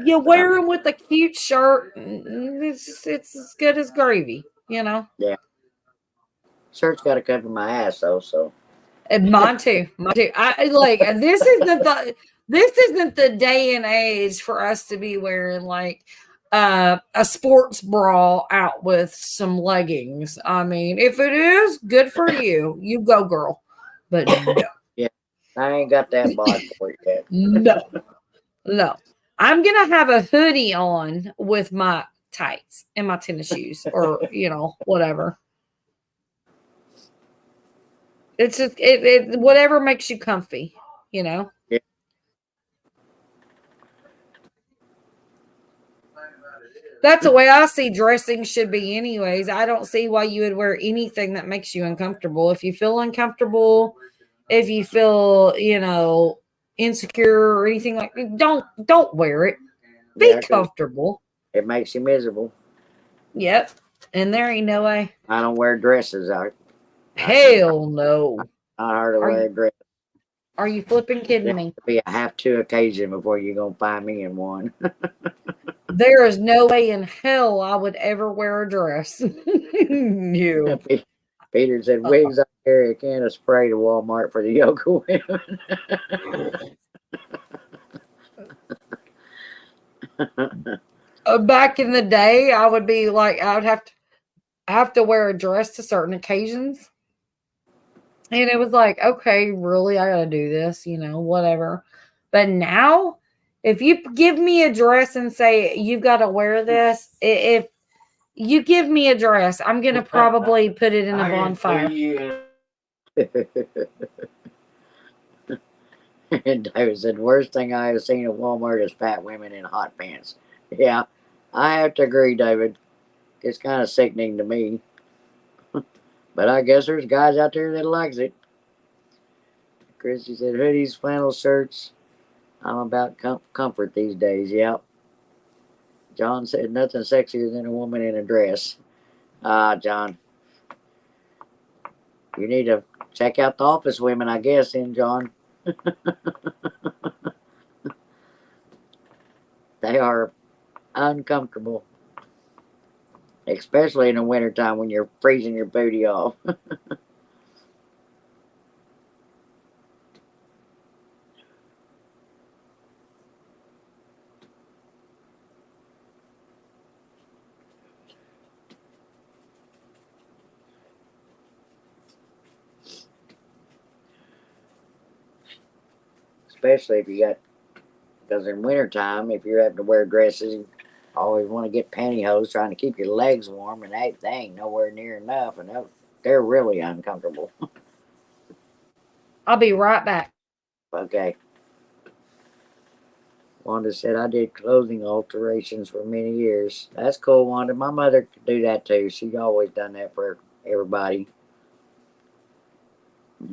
Speaker 6: You wear them with a cute shirt. It's as good as gravy,
Speaker 1: Yeah. Shirt's got to cover my ass though, so.
Speaker 6: And mine too. I like this isn't the day and age for us to be wearing like a sports bra out with some leggings. I mean, if it is, good for you. You go, girl. But no.
Speaker 1: Yeah, I ain't got that bod for it yet.
Speaker 6: No. I'm gonna have a hoodie on with my tights and my tennis shoes, or whatever. It's just whatever makes you comfy, Yeah. That's the way I see dressing should be anyways. I don't see why you would wear anything that makes you uncomfortable. If you feel uncomfortable, if you feel, insecure or anything like that, don't wear it. Be comfortable.
Speaker 1: It makes you miserable.
Speaker 6: Yep. And there ain't no way.
Speaker 1: I don't wear dresses.
Speaker 6: Hell no.
Speaker 1: I hardly wear a dress.
Speaker 6: Are you flipping kidding me?
Speaker 1: It'll be a have-to occasion before you're going to find me in one.
Speaker 6: There is no way in hell I would ever wear a dress. No.
Speaker 1: Peter said, wigs, I carry a can of spray to Walmart for the yoga women.
Speaker 6: Back in the day, I would be like, I would have to wear a dress to certain occasions. And it was like, okay, really, I got to do this, whatever. But now, if you give me a dress and say, you've got to wear this, if you give me a dress, I'm going to probably put it in a bonfire.
Speaker 1: And David said, worst thing I have seen at Walmart is fat women in hot pants. Yeah, I have to agree, David. It's kind of sickening to me. But I guess there's guys out there that likes it. Christy said, hoodies, flannel shirts. I'm about comfort these days. Yep. John said, nothing sexier than a woman in a dress. John. You need to check out the Office women, I guess, then, John. They are uncomfortable. Especially in the wintertime when you're freezing your booty off. Especially if you got, because in wintertime, if you're having to wear dresses, always want to get pantyhose trying to keep your legs warm, and they ain't nowhere near enough, and they're really uncomfortable.
Speaker 6: I'll be right back.
Speaker 1: Okay. Wanda said, I did clothing alterations for many years. That's cool, Wanda. My mother could do that too. She's always done that for everybody.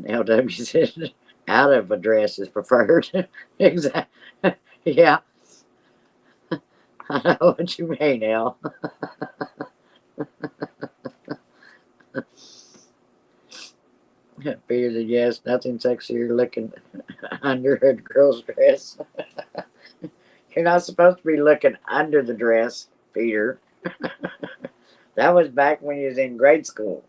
Speaker 1: LW said, out of a dress is preferred. Exactly. Yeah. I know what you mean, El. Peter said, yes, nothing sexier looking under a girl's dress. You're not supposed to be looking under the dress, Peter. That was back when you was in grade school.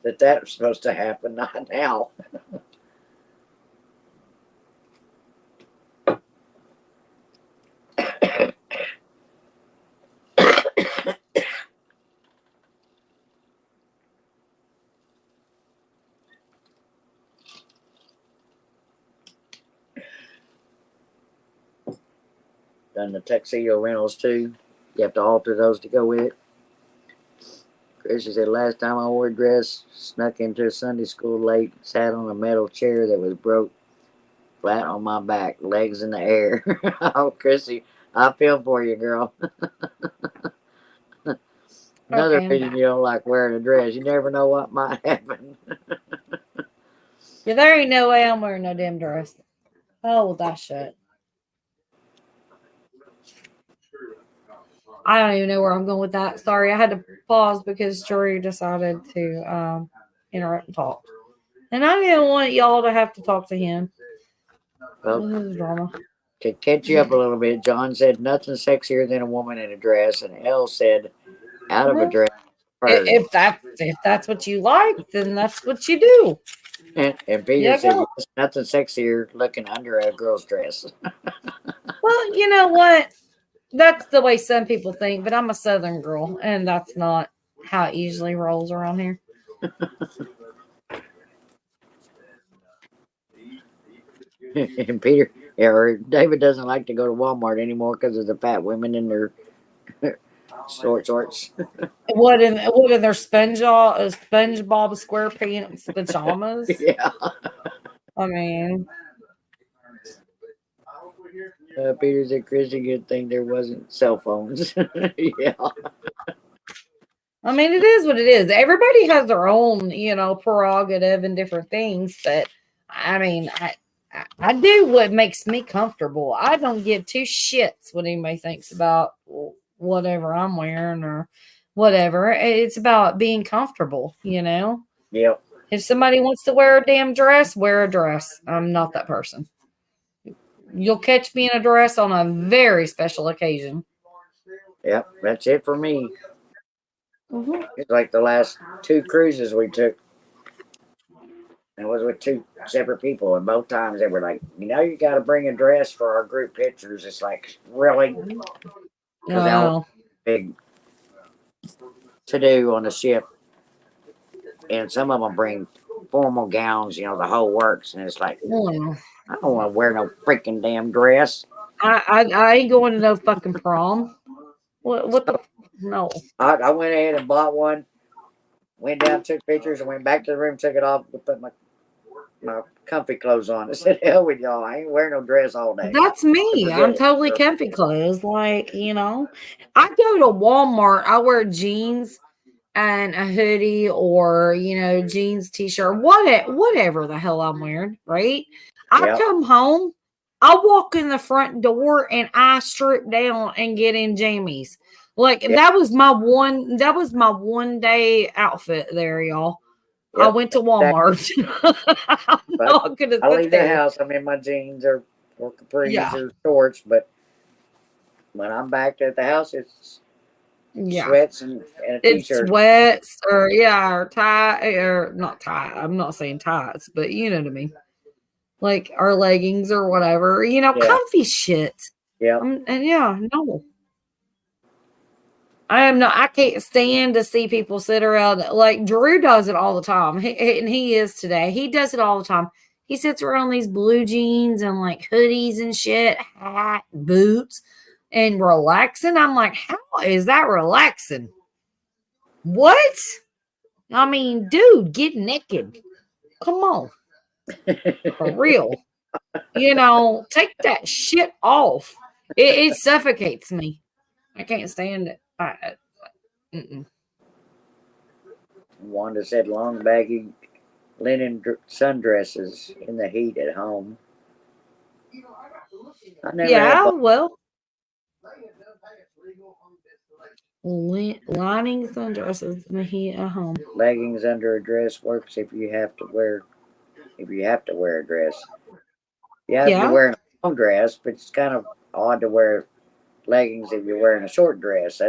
Speaker 1: that was supposed to happen, not now. Done the tuxedo rentals too. You have to alter those to go with it. Chrissy said, last time I wore a dress, snuck into Sunday school late, sat on a metal chair that was broke, flat on my back, legs in the air. Oh, Chrissy, I feel for you, girl. Another reason you don't like wearing a dress. You never know what might happen.
Speaker 6: Yeah, there ain't no way I'm wearing no damn dress. Oh, that shit. I don't even know where I'm going with that. Sorry, I had to pause because Drew decided to interrupt and talk. And I didn't want y'all to have to talk to him.
Speaker 1: Well,
Speaker 6: this is drama.
Speaker 1: To catch you up a little bit, John said nothing sexier than a woman in a dress, and Elle said out of a dress.
Speaker 6: If that's what you like, then that's what you do.
Speaker 1: And Peter said yes, nothing sexier looking under a girl's dress.
Speaker 6: Well, you know what? That's the way some people think, but I'm a Southern girl, and that's not how it usually rolls around here.
Speaker 1: And Peter, or David doesn't like to go to Walmart anymore because of the fat women in their shorts.
Speaker 6: What in their SpongeBob SquarePants pajamas?
Speaker 1: Yeah.
Speaker 6: I mean,
Speaker 1: Peter said, Chrissy, good thing there wasn't cell phones. Yeah.
Speaker 6: I mean, it is what it is. Everybody has their own, prerogative and different things. But I mean, I do what makes me comfortable. I don't give two shits what anybody thinks about whatever I'm wearing or whatever. It's about being comfortable, Yep. If somebody wants to wear a damn dress, wear a dress. I'm not that person. You'll catch me in a dress on a very special occasion.
Speaker 1: Yep, that's it for me.
Speaker 6: Mm-hmm.
Speaker 1: It's like the last 2 cruises we took. And it was with 2 separate people, and both times they were like, you got to bring a dress for our group pictures. It's like, really? Because that was big to do on the ship. And some of them bring formal gowns, the whole works. And it's like, I don't want to wear no freaking damn dress.
Speaker 6: I ain't going to no fucking prom. What the? No.
Speaker 1: I went ahead and bought one, went down, took pictures, and went back to the room, took it off, put my comfy clothes on. I said, hell with y'all. I ain't wearing no dress all day.
Speaker 6: That's me. I'm totally comfy clothes. Like, I go to Walmart, I wear jeans and a hoodie or, jeans, t-shirt, whatever the hell I'm wearing, right? I come home, I walk in the front door and I strip down and get in jammies. Like that was my one day outfit there, y'all. Yep, I went to Walmart.
Speaker 1: I leave the house. I'm in my jeans or capris or shorts, but when I'm back at the house, it's sweats and a t-shirt.
Speaker 6: It's sweats or tie or not tie. I'm not saying ties, but you know what I mean. Like our leggings or whatever, comfy shit.
Speaker 1: Yeah.
Speaker 6: No. I can't stand to see people sit around. Like Drew does it all the time. He is today. He does it all the time. He sits around these blue jeans and like hoodies and shit, hat, boots. and relaxing. I'm like, how is that relaxing? What? I mean, dude, get naked. Come on. For real. Take that shit off. It suffocates me. I can't stand it.
Speaker 1: Wanda said long baggy linen sundresses in the heat at home. I never
Speaker 6: Yeah,
Speaker 1: had
Speaker 6: well, lining sundresses in the heat at home.
Speaker 1: leggings under a dress works if you have to wear a dress. You have to
Speaker 6: Yeah.
Speaker 1: wear a long dress, but it's kind of odd to wear leggings if you're wearing a short dress.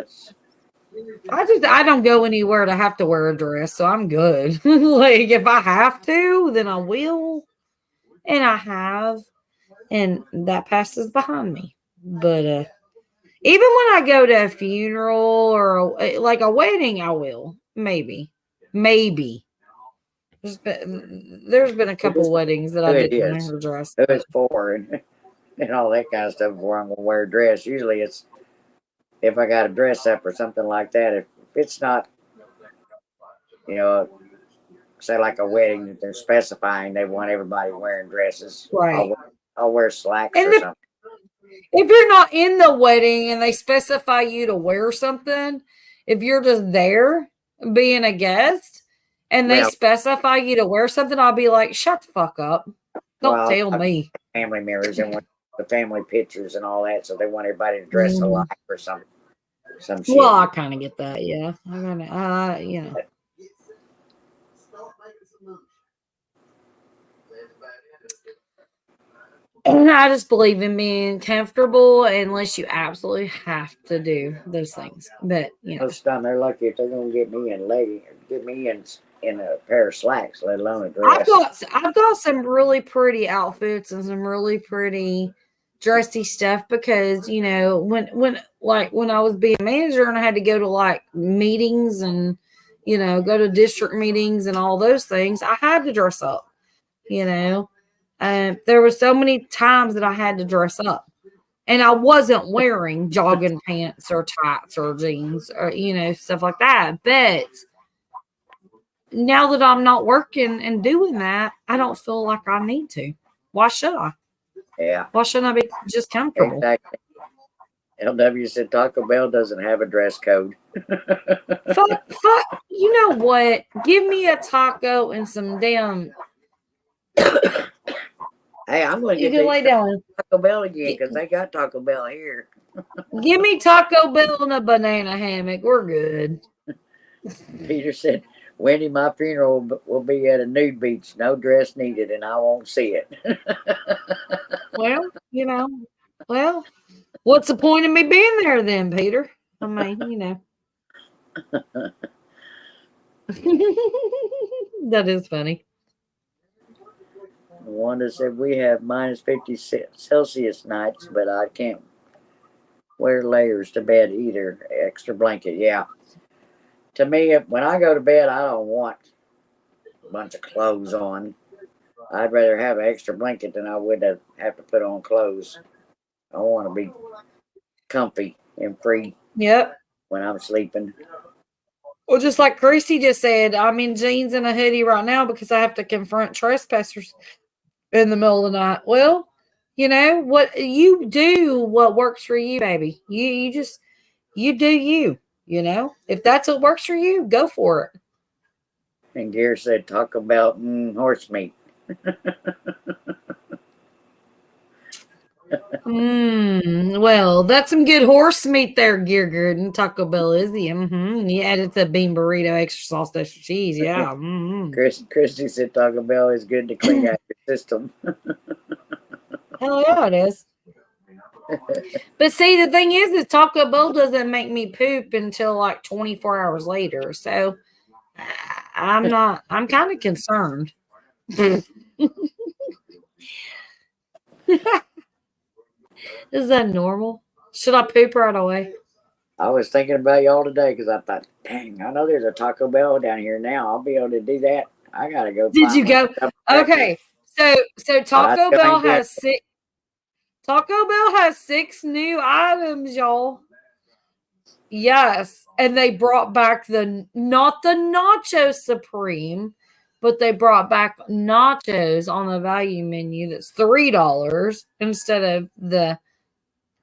Speaker 6: I don't go anywhere to have to wear a dress, so I'm good. Like if I have to, then I will. And I have. And that passes behind me. But even when I go to a funeral or like a wedding, I will. Maybe. There's been a couple weddings that I didn't wear a dress.
Speaker 1: Who it's for and all that kind of stuff before I'm going to wear a dress. Usually it's if I got a dress up or something like that. If it's not, say like a wedding that they're specifying they want everybody wearing dresses.
Speaker 6: Right.
Speaker 1: I'll wear slacks
Speaker 6: and
Speaker 1: or something.
Speaker 6: If you're not in the wedding and they specify you to wear something, if you're just there being a guest and they specify you to wear something, I'll be like, shut the fuck up. Don't tell me.
Speaker 1: Family members and the family pictures and all that, so they want everybody to dress alike or something. Some shit.
Speaker 6: Well, I kind of get that, yeah. And I just believe in being comfortable unless you absolutely have to do those things. But
Speaker 1: most of the time they're lucky if they're gonna get me in leggings, get me in a pair of slacks, let alone a dress.
Speaker 6: I've got some really pretty outfits and some really pretty dressy stuff because when I was being manager and I had to go to like meetings and go to district meetings and all those things, I had to dress up. There were so many times that I had to dress up, and I wasn't wearing jogging pants or tights or jeans or stuff like that. But now that I'm not working and doing that, I don't feel like I need to. Why should I?
Speaker 1: Yeah.
Speaker 6: Why shouldn't I be just comfortable?
Speaker 1: Exactly. LW said Taco Bell doesn't have a dress code.
Speaker 6: Fuck. You know what? Give me a taco and some damn.
Speaker 1: Hey, I'm going to get
Speaker 6: lay down.
Speaker 1: Taco Bell again because they got Taco Bell here.
Speaker 6: Give me Taco Bell and a banana hammock. We're good.
Speaker 1: Peter said, Wendy, my funeral will be at a nude beach. No dress needed, and I won't see it.
Speaker 6: Well, what's the point of me being there then, Peter? I mean, That is funny.
Speaker 1: Wanda said, we have minus 50 Celsius nights, but I can't wear layers to bed either. Extra blanket, yeah. To me, when I go to bed, I don't want a bunch of clothes on. I'd rather have an extra blanket than I would have to put on clothes. I want to be comfy and free.
Speaker 6: Yep.
Speaker 1: When I'm sleeping.
Speaker 6: Well, just like Christy just said, I'm in jeans and a hoodie right now because I have to confront trespassers in the middle of the night. Well, what you do, what works for you, baby. You do you. If that's what works for you, go for it.
Speaker 1: And Gear said, talk about horse meat.
Speaker 6: Well, that's some good horse meat there, Gear and Taco Bell is. You added the bean burrito, extra sauce, extra cheese. Yeah.
Speaker 1: Christy said Taco Bell is good to clean out your system.
Speaker 6: Hell yeah, it is. But see, the thing is Taco Bell doesn't make me poop until like 24 hours later. So I'm kind of concerned. Is that normal? Should I poop right away?
Speaker 1: I was thinking about y'all today because I thought, dang, I know there's a Taco Bell down here now. I'll be able to do that. I gotta go.
Speaker 6: Did you go? Okay, so Taco Bell has Taco Bell has 6 new items, y'all. Yes, and they brought back not the Nacho Supreme, but they brought back nachos on the value menu that's $3 instead of the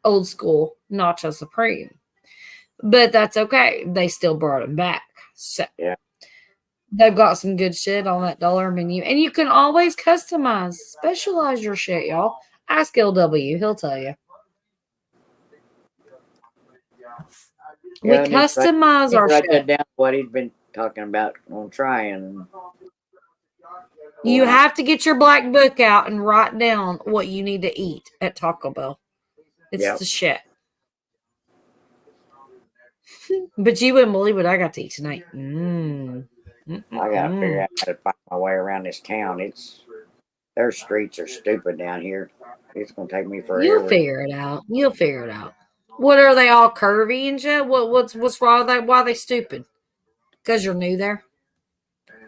Speaker 6: old school Nacho Supreme. But that's okay. They still brought them back. So
Speaker 1: Yeah.
Speaker 6: they've got some good shit on that dollar menu. And you can always customize, specialize your shit, y'all. Ask LW, he'll tell you. We
Speaker 1: Yeah, I need to
Speaker 6: customize our
Speaker 1: write that
Speaker 6: shit.
Speaker 1: down. What he's been talking about on trying.
Speaker 6: You have to get your black book out and write down what you need to eat at Taco Bell. It's
Speaker 1: Yep.
Speaker 6: the shit. But you wouldn't believe what I got to eat tonight.
Speaker 1: I gotta figure out how to find my way around this town. Their streets are stupid down here. It's gonna take me forever.
Speaker 6: You'll figure it out. You'll figure it out. What are they all curvy and shit? What's wrong with that? Why are they stupid? Because you're new there?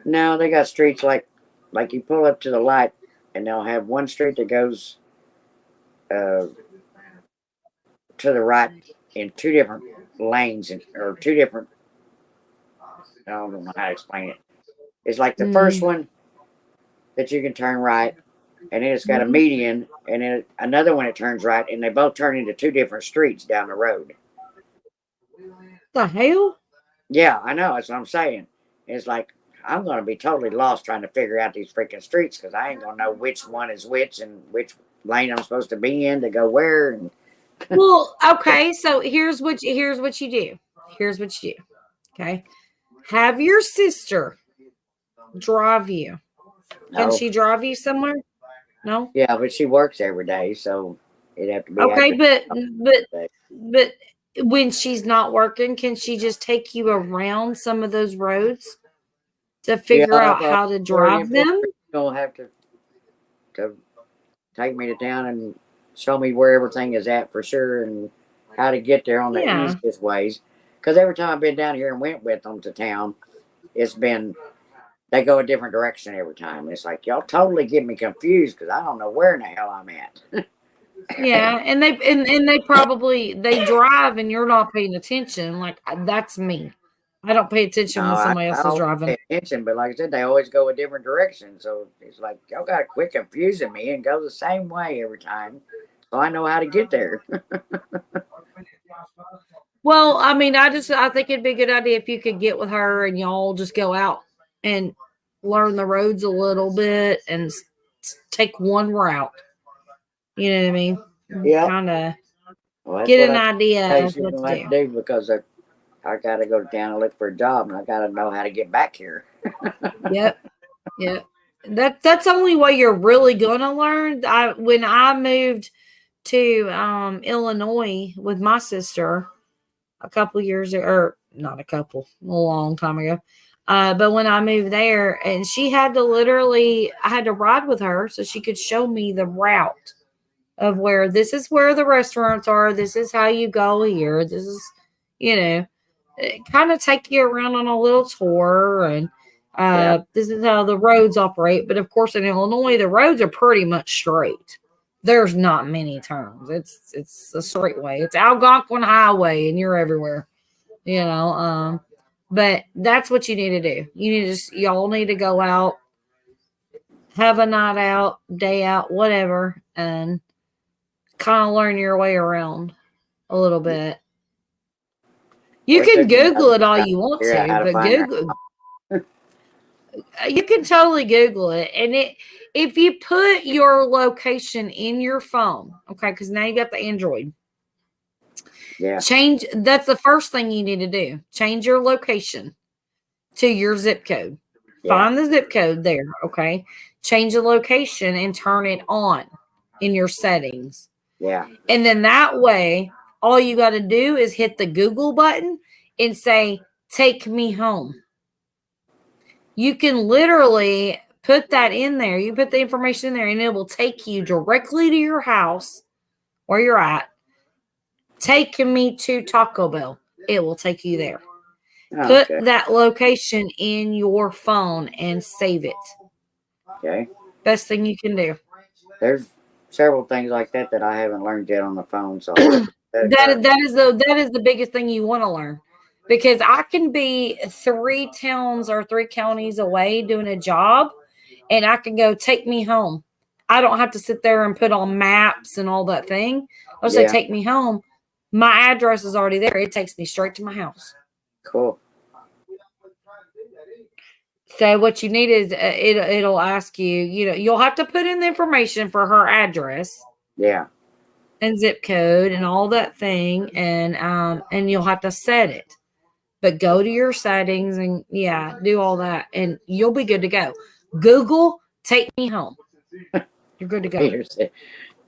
Speaker 1: No, they got streets like you pull up to the light, and they'll have one street that goes to the right in 2 different lanes or 2 different. I don't know how to explain it. It's like the first one that you can turn right, and then it's got a median, and then another one that turns right, and they both turn into 2 different streets down the road.
Speaker 6: The hell?
Speaker 1: Yeah, I know. That's what I'm saying. It's like I'm going to be totally lost trying to figure out these freaking streets because I ain't going to know which one is which and which lane I'm supposed to be in to go where. And
Speaker 6: well, okay. So here's what you do. Here's what you do. Okay. Have your sister drive you. Can
Speaker 1: No.
Speaker 6: she drive you somewhere? No.
Speaker 1: Yeah, but she works every day, so it'd have to be
Speaker 6: Okay,
Speaker 1: after
Speaker 6: but when she's not working, can she just take you around some of those roads to figure out how to drive them?
Speaker 1: You'll have to take me to town and show me where everything is at for sure and how to get there on the easiest ways. Because every time I've been down here and went with them to town, it's been they go a different direction every time. It's like y'all totally get me confused because I don't know where in the hell I'm at.
Speaker 6: Yeah, and they probably they drive and you're not paying attention. Like that's me. I don't pay attention when somebody else is driving.
Speaker 1: Pay attention, but like I said, they always go a different direction. So it's like y'all got to quit confusing me and go the same way every time, so I know how to get there.
Speaker 6: Well, I mean, I think it'd be a good idea if you could get with her and y'all just go out and learn the roads a little bit and take one route. You know what I mean?
Speaker 1: Yeah.
Speaker 6: Kind of get an idea of what to do.
Speaker 1: Because I got to go down and look for a job, and I got to know how to get back here.
Speaker 6: Yep. That's the only way you're really gonna learn. When I moved to Illinois with my sister a couple years ago, or not a long time ago. But when I moved there, and I had to ride with her so she could show me the route of where this is where the restaurants are. This is how you go here. This is, kind of take you around on a little tour, and this is how the roads operate. But of course, in Illinois, the roads are pretty much straight. There's not many turns. It's a straight way. It's Algonquin Highway, and you're everywhere. But that's what you need to do. Y'all need to go out, have a night out, day out, whatever, and kind of learn your way around a little bit. You can Google it all you want to, but Google. You can totally Google it, and if you put your location in your phone, okay, because now you got the Android.
Speaker 1: Yeah.
Speaker 6: That's the first thing you need to do. Change your location to your zip code. Yeah. Find the zip code there, okay? Change the location and turn it on in your settings.
Speaker 1: Yeah.
Speaker 6: And then that way, all you got to do is hit the Google button and say, "Take me home." You can literally put that in there. You put the information in there, and it will take you directly to your house where you're at. Take me to Taco Bell. It will take you there. Put that location in your phone and save it.
Speaker 1: Okay.
Speaker 6: Best thing you can do.
Speaker 1: There's several things like that I haven't learned yet on the phone. So
Speaker 6: that is the biggest thing you want to learn, because I can be 3 towns or 3 counties away doing a job, and I can go take me home. I don't have to sit there and put on maps and all that thing. I'll say take me home. My address is already there. It takes me straight to my house.
Speaker 1: Cool.
Speaker 6: So what you need is it'll ask you, you'll have to put in the information for her address.
Speaker 1: Yeah.
Speaker 6: And zip code and all that thing, and you'll have to set it. But go to your settings and do all that, and you'll be good to go. Google, take me home. You're good to go.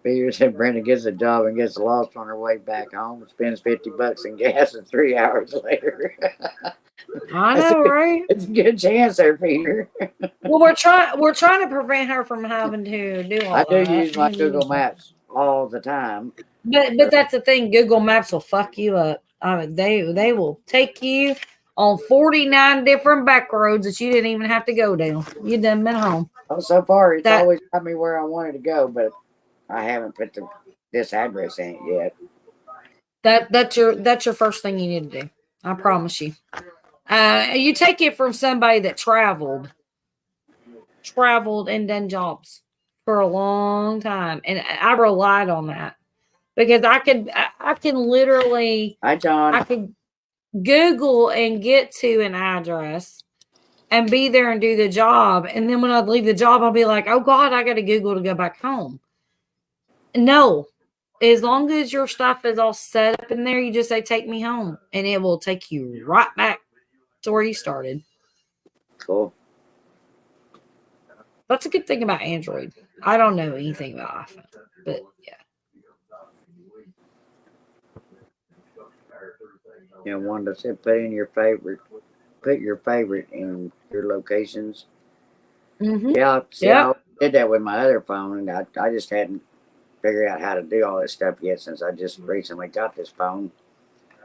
Speaker 1: Peter said Brenda gets a job and gets lost on her way back home and spends $50 in gas, and 3 hours later.
Speaker 6: I know, right?
Speaker 1: It's a good chance there, Peter.
Speaker 6: Well, we're trying to prevent her from having to do all that.
Speaker 1: I do use my Google Maps all the time.
Speaker 6: But that's the thing. Google Maps will fuck you up. I mean, they will take you on 49 different back roads that you didn't even have to go down. You done been home.
Speaker 1: Well, so far, it's always got me where I wanted to go, but I haven't put this address in it yet.
Speaker 6: That's your first thing you need to do. I promise you. You take it from somebody that traveled and done jobs for a long time, and I relied on that because I can literally
Speaker 1: Hi, John.
Speaker 6: I could Google and get to an address and be there and do the job, and then when I'd leave the job, I'll be like, oh God, I got to Google to go back home. No, as long as your stuff is all set up in there, you just say take me home, and it will take you right back to where you started.
Speaker 1: Cool.
Speaker 6: That's a good thing about Android. I don't know anything about iPhone, but yeah.
Speaker 1: Wanda said put your favorite in your locations.
Speaker 6: Mm-hmm.
Speaker 1: Yeah, see, I did that with my other phone, and I just hadn't figured out how to do all this stuff yet since I just recently got this phone.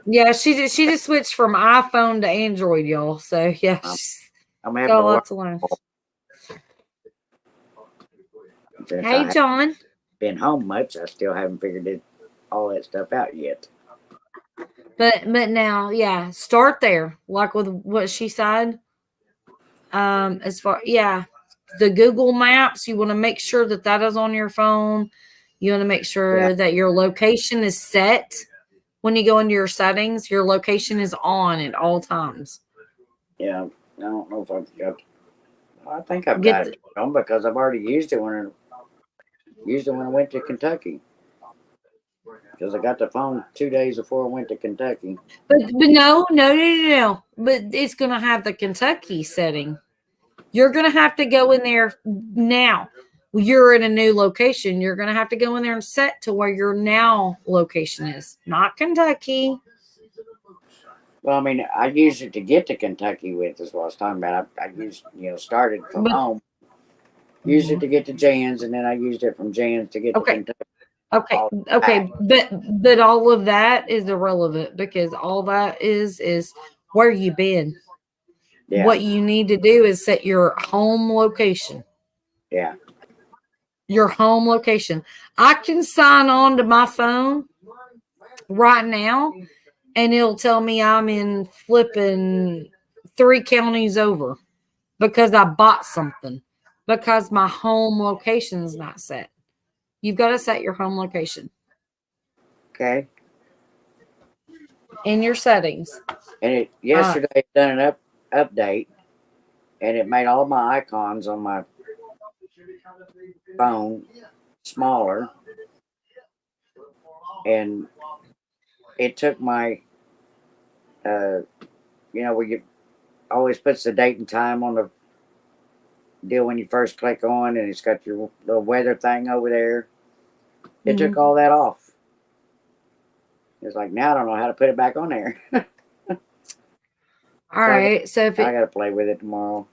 Speaker 6: Yeah, she just switched from iPhone to Android, y'all. So yeah,
Speaker 1: I'm having a lot to learn.
Speaker 6: Hey, John.
Speaker 1: Been home much, I still haven't figured all that stuff out yet.
Speaker 6: But now, start there, like with what she said. As far the Google Maps, you want to make sure that is on your phone. You want to make sure that your location is set. When you go into your settings, your location is on at all times.
Speaker 1: Yeah, I don't know if I've got. I think I've got it on because I've already used it when I went to Kentucky. Because I got the phone 2 days before I went to Kentucky.
Speaker 6: But no. But it's going to have the Kentucky setting. You're going to have to go in there now. You're in a new location. You're going to have to go in there and set to where your now location is, not Kentucky.
Speaker 1: Well, I mean, I used it to get to Kentucky with, is what I was talking about. I used, started from home, used it to get to Jan's, and then I used it from Jan's to get to Kentucky.
Speaker 6: Okay. But all of that is irrelevant because all that is where you've been. Yeah. What you need to do is set your home location.
Speaker 1: Yeah.
Speaker 6: Your home location. I can sign on to my phone right now and it'll tell me I'm in flipping 3 counties over because I bought something because my home location is not set. You've got to set your home location.
Speaker 1: Okay.
Speaker 6: In your settings.
Speaker 1: And yesterday it done an update and it made all my icons on my phone smaller, and it took my we always puts the date and time on the deal when you first click on, and it's got your little weather thing over there. It took all that off. It's like, now I don't know how to put it back on there.
Speaker 6: All right, so
Speaker 1: I got to play with it tomorrow.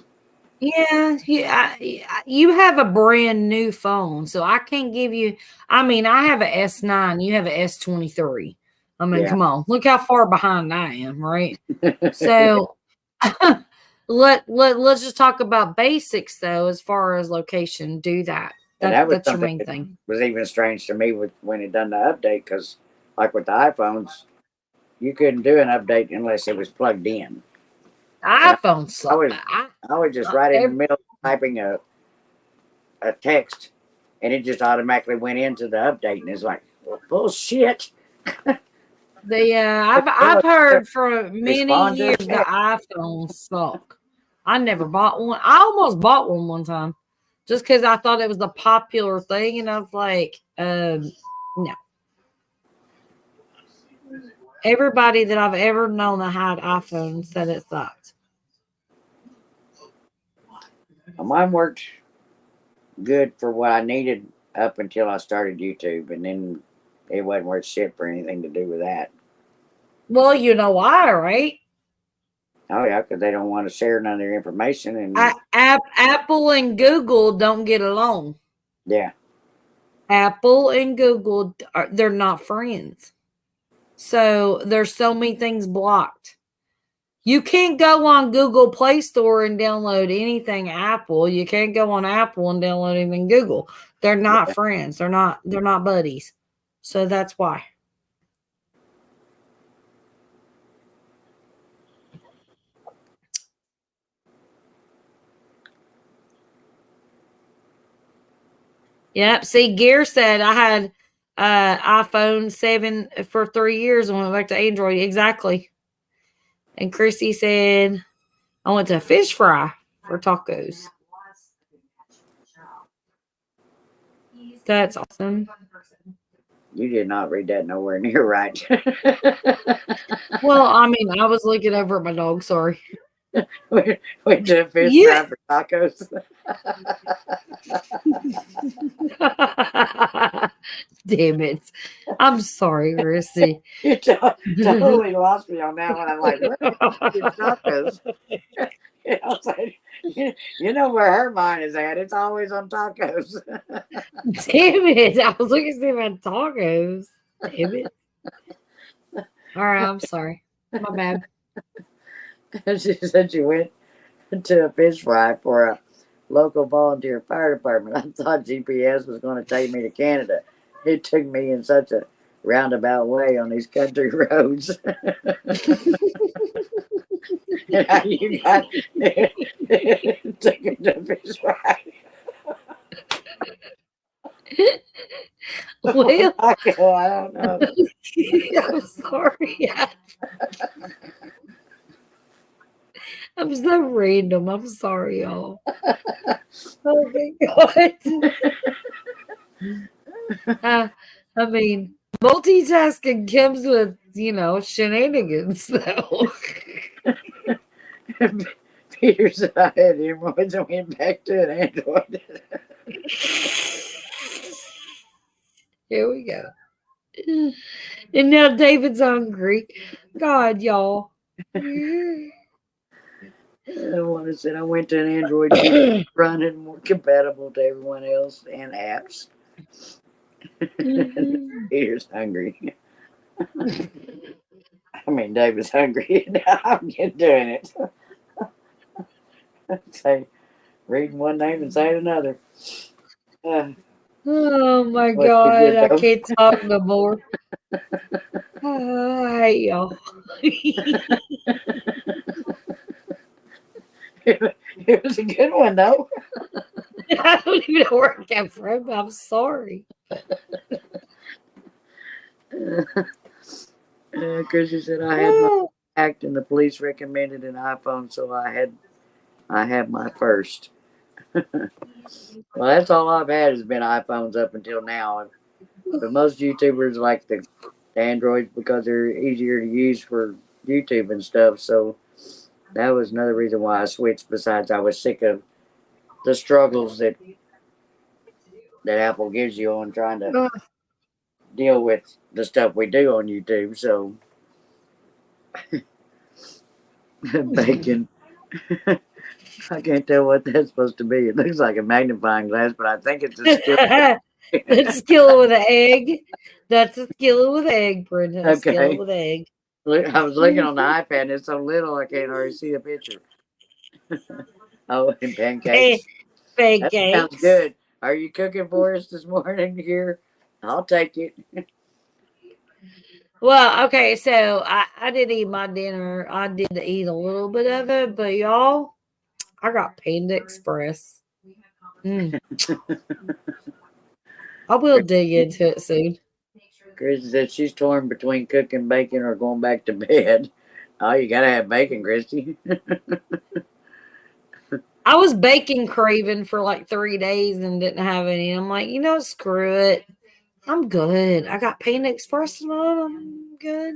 Speaker 6: Yeah, you have a brand new phone, so I can't give you. I mean, I have an S9, you have an S23. I mean, come on, look how far behind I am, right? So let's just talk about basics though, as far as location. Do that.
Speaker 1: And that was
Speaker 6: That's your
Speaker 1: something
Speaker 6: main
Speaker 1: that
Speaker 6: thing.
Speaker 1: was even strange to me when it done the update, because like with the iPhones, you couldn't do an update unless it was plugged in.
Speaker 6: iPhone suck.
Speaker 1: I was just right in the middle of typing a text, and it just automatically went into the update, and it's like, well, bullshit.
Speaker 6: I've heard for many
Speaker 1: Respond to a
Speaker 6: years the iPhones suck. I never bought one. I almost bought one time, just because I thought it was a popular thing, and I was like, no. Everybody that I've ever known that had iPhones said it sucked.
Speaker 1: Mine worked good for what I needed up until I started YouTube, and then it wasn't worth shit for anything to do with that.
Speaker 6: Well, you know why, right?
Speaker 1: Oh yeah, because they don't want to share none of their information, and
Speaker 6: Apple and Google don't get along.
Speaker 1: yeah,
Speaker 6: Apple and Google they're not friends. So there's so many things blocked. You can't go on Google Play Store and download anything Apple. You can't go on Apple and download anything Google. They're not friends. They're not buddies. So that's why. Yep. See, Gear said I had iPhone 7 for 3 years and went back to Android. Exactly. And Chrissy said I went to Fish Fry for tacos. That's awesome.
Speaker 1: you did not read that nowhere near right.
Speaker 6: Well, I mean, I was looking over at my dog. Sorry.
Speaker 1: Went to a fish fry for tacos.
Speaker 6: Damn it. I'm sorry, Chrissy.
Speaker 1: You totally lost me on that one. I'm like, what tacos? You know where her mind is at. It's always on tacos.
Speaker 6: Damn it. I was looking to see if I had tacos. Damn it. All right, I'm sorry. My bad.
Speaker 1: She said she went to a fish fry for a local volunteer fire department. I thought GPS was going to take me to Canada. It took me in such a roundabout way on these country roads. And how you got took it to fish fry.
Speaker 6: Well,
Speaker 1: I don't know.
Speaker 6: I'm sorry. I'm so random. I'm sorry, y'all. Oh my God. I mean, multitasking comes with, shenanigans, though.
Speaker 1: Peter said I had hemorrhoids and went back to an Android.
Speaker 6: Here we go. And now David's hungry. God, y'all.
Speaker 1: One said I went to an Android running more compatible to everyone else and apps. Peter's hungry. I mean, David's hungry. I'm doing it. Say, reading one name and saying another.
Speaker 6: Oh my God, I can't talk no more. Hi, y'all.
Speaker 1: It was a good one, though.
Speaker 6: I don't even know where it came from. I'm sorry.
Speaker 1: Because you said I had my act and the police recommended an iPhone, so I had my first. Well, that's all I've had has been iPhones up until now. But most YouTubers like the Androids because they're easier to use for YouTube and stuff. So that was another reason why I switched. Besides, I was sick of the struggles that Apple gives you on trying to deal with the stuff we do on YouTube. So bacon. I can't tell what that's supposed to be. It looks like a magnifying glass, but I think it's a skillet.
Speaker 6: It's a skillet with an egg. That's a skillet with egg, Brenda. A skillet with egg.
Speaker 1: Look, I was looking on the iPad, and it's so little I can't hardly see the picture. Oh, and pancakes.
Speaker 6: Pancakes.
Speaker 1: That sounds good. Are you cooking for us this morning here? I'll take it.
Speaker 6: Well, okay, so I did eat my dinner. I did eat a little bit of it, but y'all, I got Panda Express. Mm. I will dig into it soon.
Speaker 1: Christy said she's torn between cooking bacon or going back to bed. Oh, you gotta have bacon, Christy.
Speaker 6: I was bacon craving for like 3 days and didn't have any. I'm like, screw it. I'm good. I got Panda Express and I'm good.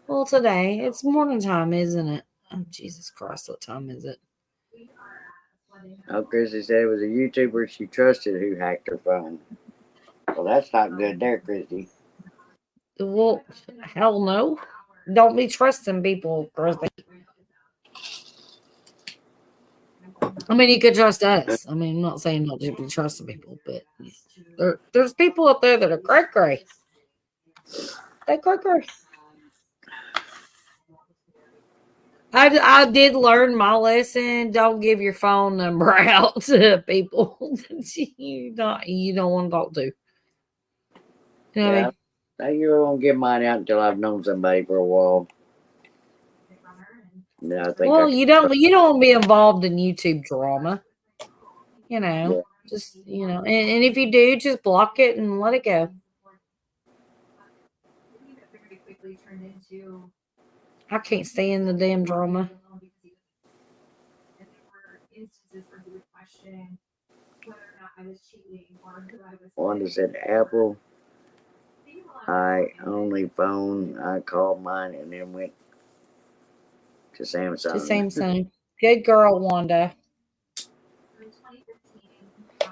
Speaker 6: Well, today it's morning time, isn't it? Oh, Jesus Christ, what time is it?
Speaker 1: Oh, Christy said it was a YouTuber she trusted who hacked her phone. Well, that's not good there, Christy.
Speaker 6: Well, hell no. Don't be trusting people, Christy. I mean, you could trust us. I mean, I'm not saying not to be trusting people, but there's people out there that are cray-cray. They cray-cray. I did learn my lesson. Don't give your phone number out to people you don't want to talk to. You know what I mean?
Speaker 1: You won't give mine out until I've known somebody for a while. No, I think.
Speaker 6: Well, you don't want to be involved in YouTube drama.
Speaker 1: Yeah.
Speaker 6: Just and if you do, just block it and let it go. I can't stay in the damn drama.
Speaker 1: Wanda said Apple. I only phone. I called mine and then went to Samsung.
Speaker 6: To Samsung. Good girl, Wanda.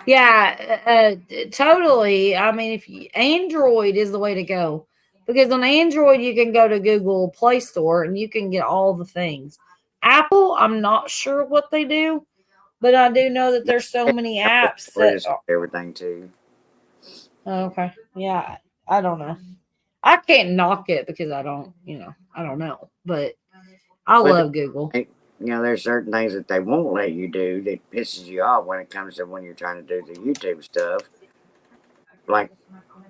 Speaker 6: Yeah, totally. I mean, Android is the way to go, because on Android you can go to Google Play Store and you can get all the things. Apple, I'm not sure what they do, but I do know that there's so many apps that
Speaker 1: everything too.
Speaker 6: Okay, yeah, I don't know. I can't knock it because I don't know, but I love Google.
Speaker 1: There's certain things that they won't let you do that pisses you off when it comes to when you're trying to do the YouTube stuff. Like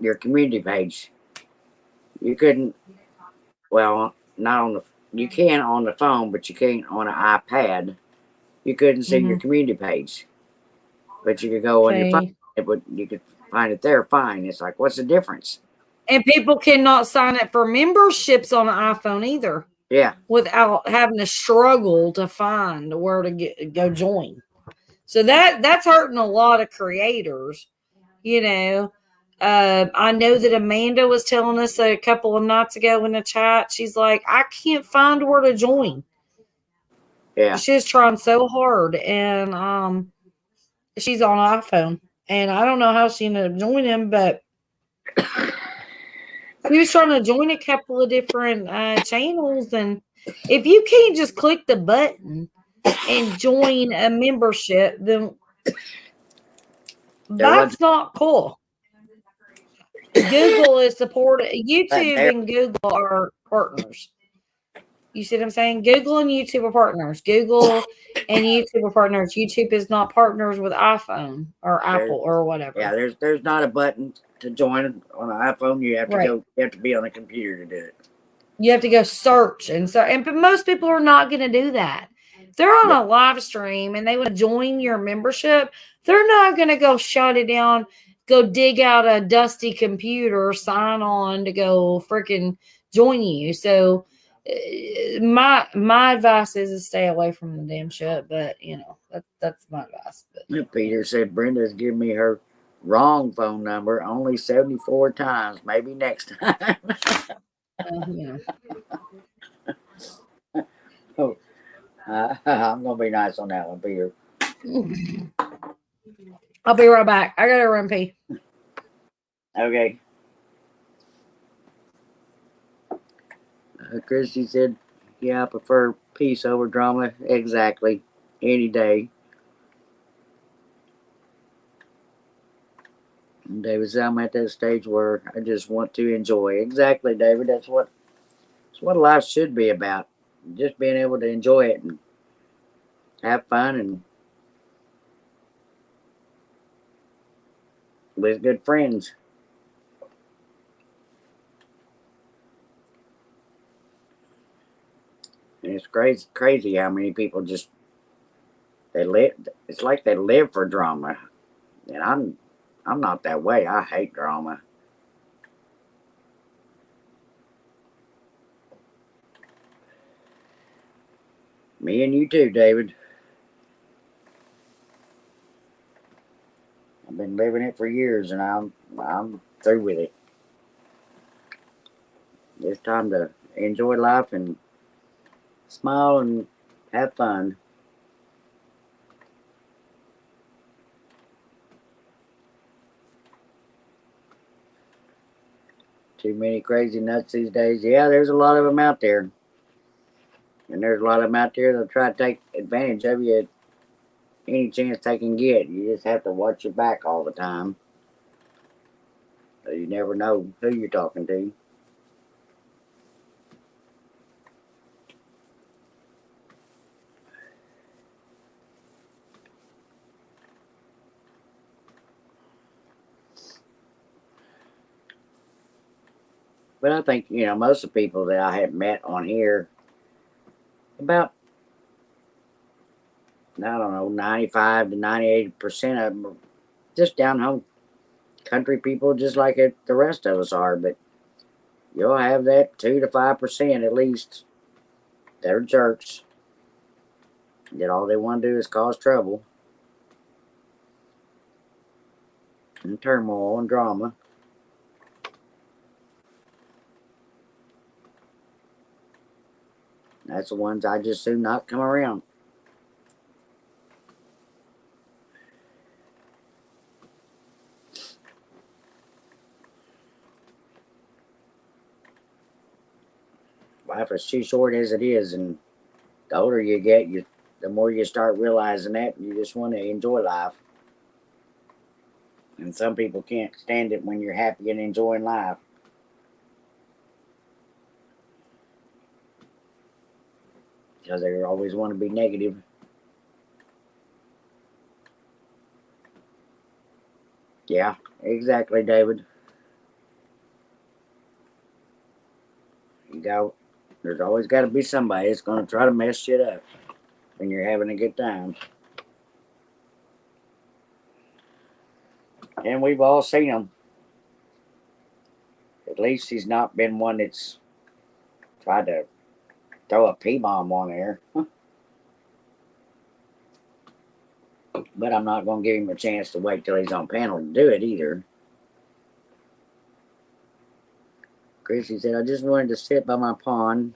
Speaker 1: your community page. You couldn't, well, not on you can on the phone, but you can't on an iPad. You couldn't see your community page. But you could go on your phone, you could find it there fine. It's like, what's the difference?
Speaker 6: And people cannot sign up for memberships on an iPhone either.
Speaker 1: Yeah.
Speaker 6: Without having to struggle to find where to go join. So that's hurting a lot of creators. I know that Amanda was telling us a couple of nights ago in the chat. She's like, I can't find where to join.
Speaker 1: Yeah.
Speaker 6: She's trying so hard, and she's on iPhone, and I don't know how she ended up joining, but she was trying to join a couple of different channels, and if you can't just click the button and join a membership, then that's not cool. Google is supported. YouTube and Google are partners. You see what I'm saying? Google and YouTube are partners. Google and YouTube are partners. YouTube is not partners with iPhone or Apple or whatever.
Speaker 1: Yeah, there's not a button to join on an iPhone. You have to go. You have to be on a computer to do it.
Speaker 6: You have to go search but most people are not going to do that. If they're on a live stream and they want to join your membership, they're not going to go shut it down, go dig out a dusty computer, sign on to go freaking join you. So my advice is to stay away from the damn shit, but that's my advice. But
Speaker 1: Peter said Brenda's giving me her wrong phone number only 74 times. Maybe next time. Oh, I'm gonna be nice on that one, Peter.
Speaker 6: I'll be right back. I gotta run pee.
Speaker 1: Okay. Christy said, yeah, I prefer peace over drama. Exactly. Any day. And David said, I'm at that stage where I just want to enjoy. Exactly, David. That's what life should be about. Just being able to enjoy it and have fun and with good friends. And it's crazy how many people just they live. It's like they live for drama, and I'm not that way. I hate drama. Me and you too, David. I've been living it for years, and I'm through with it. It's time to enjoy life and smile and have fun. Too many crazy nuts these days. Yeah, there's a lot of them out there. And there's a lot of them out there that'll try to take advantage of you at any chance they can get. You just have to watch your back all the time. So you never know who you're talking to. But I think, most of the people that I have met on here, about, I don't know, 95 to 98% of them are just down home country people, just like the rest of us are. But you'll have that 2 to 5% at least that are jerks. That all they want to do is cause trouble and turmoil and drama. That's the ones I just do not come around. Life is too short as it is, and the older you get, the more you start realizing that you just want to enjoy life. And some people can't stand it when you're happy and enjoying life. Because they always want to be negative. Yeah, exactly, David. There's always got to be somebody that's going to try to mess shit up when you're having a good time. And we've all seen them. At least he's not been one that's tried to throw a P-bomb on there. But I'm not going to give him a chance to wait till he's on panel to do it either. Chrissy said, I just wanted to sit by my pond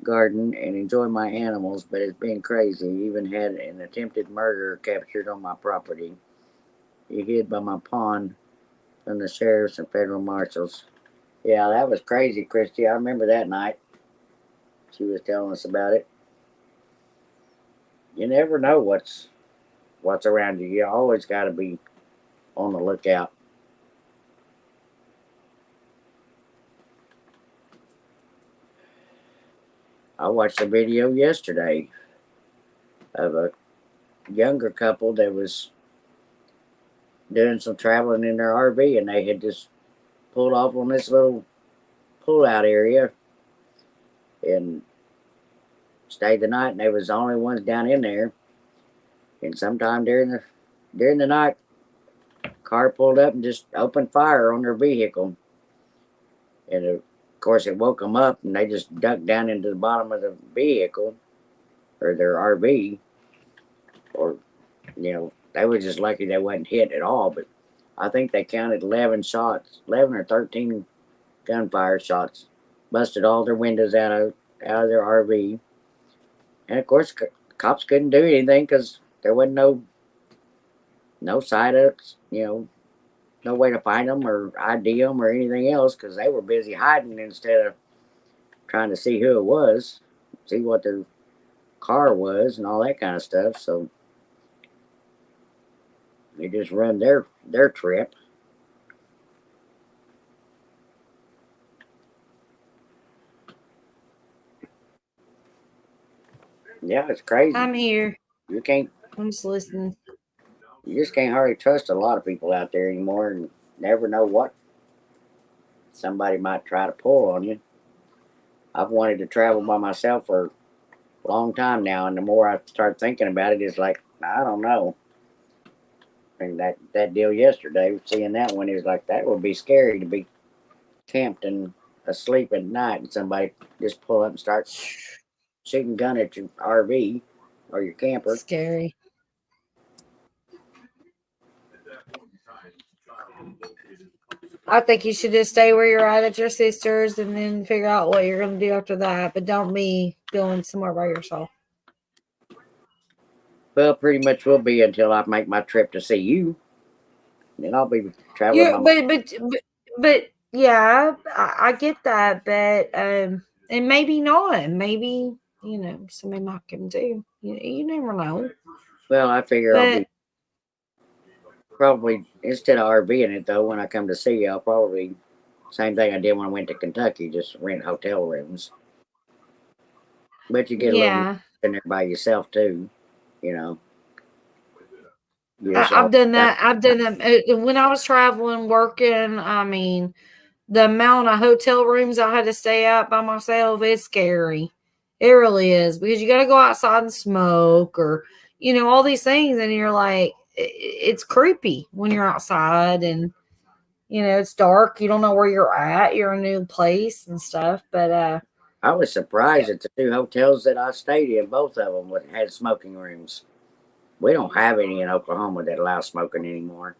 Speaker 1: garden and enjoy my animals, but it's been crazy. Even had an attempted murder captured on my property. He hid by my pond from the sheriffs and federal marshals. Yeah, that was crazy, Christy. I remember that night. She was telling us about it. You never know what's around you. You always got to be on the lookout. I watched a video yesterday of a younger couple that was doing some traveling in their RV, and they had just pulled off on this little pull-out area and stayed the night, and they was the only ones down in there. And sometime during the night, car pulled up and just opened fire on their vehicle. And of course, it woke them up, and they just ducked down into the bottom of the vehicle or their RV. Or, they were just lucky they wasn't hit at all. But I think they counted 11 shots, 11 or 13 gunfire shots, busted all their windows out of their RV. And of course, cops couldn't do anything because there wasn't no sightouts, no way to find them or ID them or anything else because they were busy hiding instead of trying to see who it was, see what their car was and all that kind of stuff. So they just run their trip. Yeah, it's crazy.
Speaker 6: I'm here.
Speaker 1: You can't.
Speaker 6: I'm just listening.
Speaker 1: you just can't hardly trust a lot of people out there anymore, and never know what somebody might try to pull on you. I've wanted to travel by myself for a long time now, and the more I start thinking about it, it's like, I don't know. And that deal yesterday, seeing that one, is like, that would be scary to be camped and asleep at night, and somebody just pull up and start shooting gun at your RV or your camper.
Speaker 6: Scary. I think you should just stay where you're at your sister's and then figure out what you're going to do after that. But don't be going somewhere by yourself.
Speaker 1: Well, pretty much will be until I make my trip to see you. Then I'll be traveling.
Speaker 6: Yeah, but yeah, I get that. But and maybe not. Maybe somebody might come too. You never know.
Speaker 1: Well, I figure I'll be probably, instead of RVing it though, when I come to see you, I'll probably same thing I did when I went to Kentucky, just rent hotel rooms. But you get a little in there by yourself too,
Speaker 6: I've done that. I've done that when I was traveling, working. I mean, the amount of hotel rooms I had to stay at by myself is scary. It really is, because you got to go outside and smoke, or all these things, and you're like, it's creepy when you're outside, and it's dark. You don't know where you're at. You're in a new place and stuff. But
Speaker 1: I was surprised at the two hotels that I stayed in. Both of them had smoking rooms. We don't have any in Oklahoma that allow smoking anymore.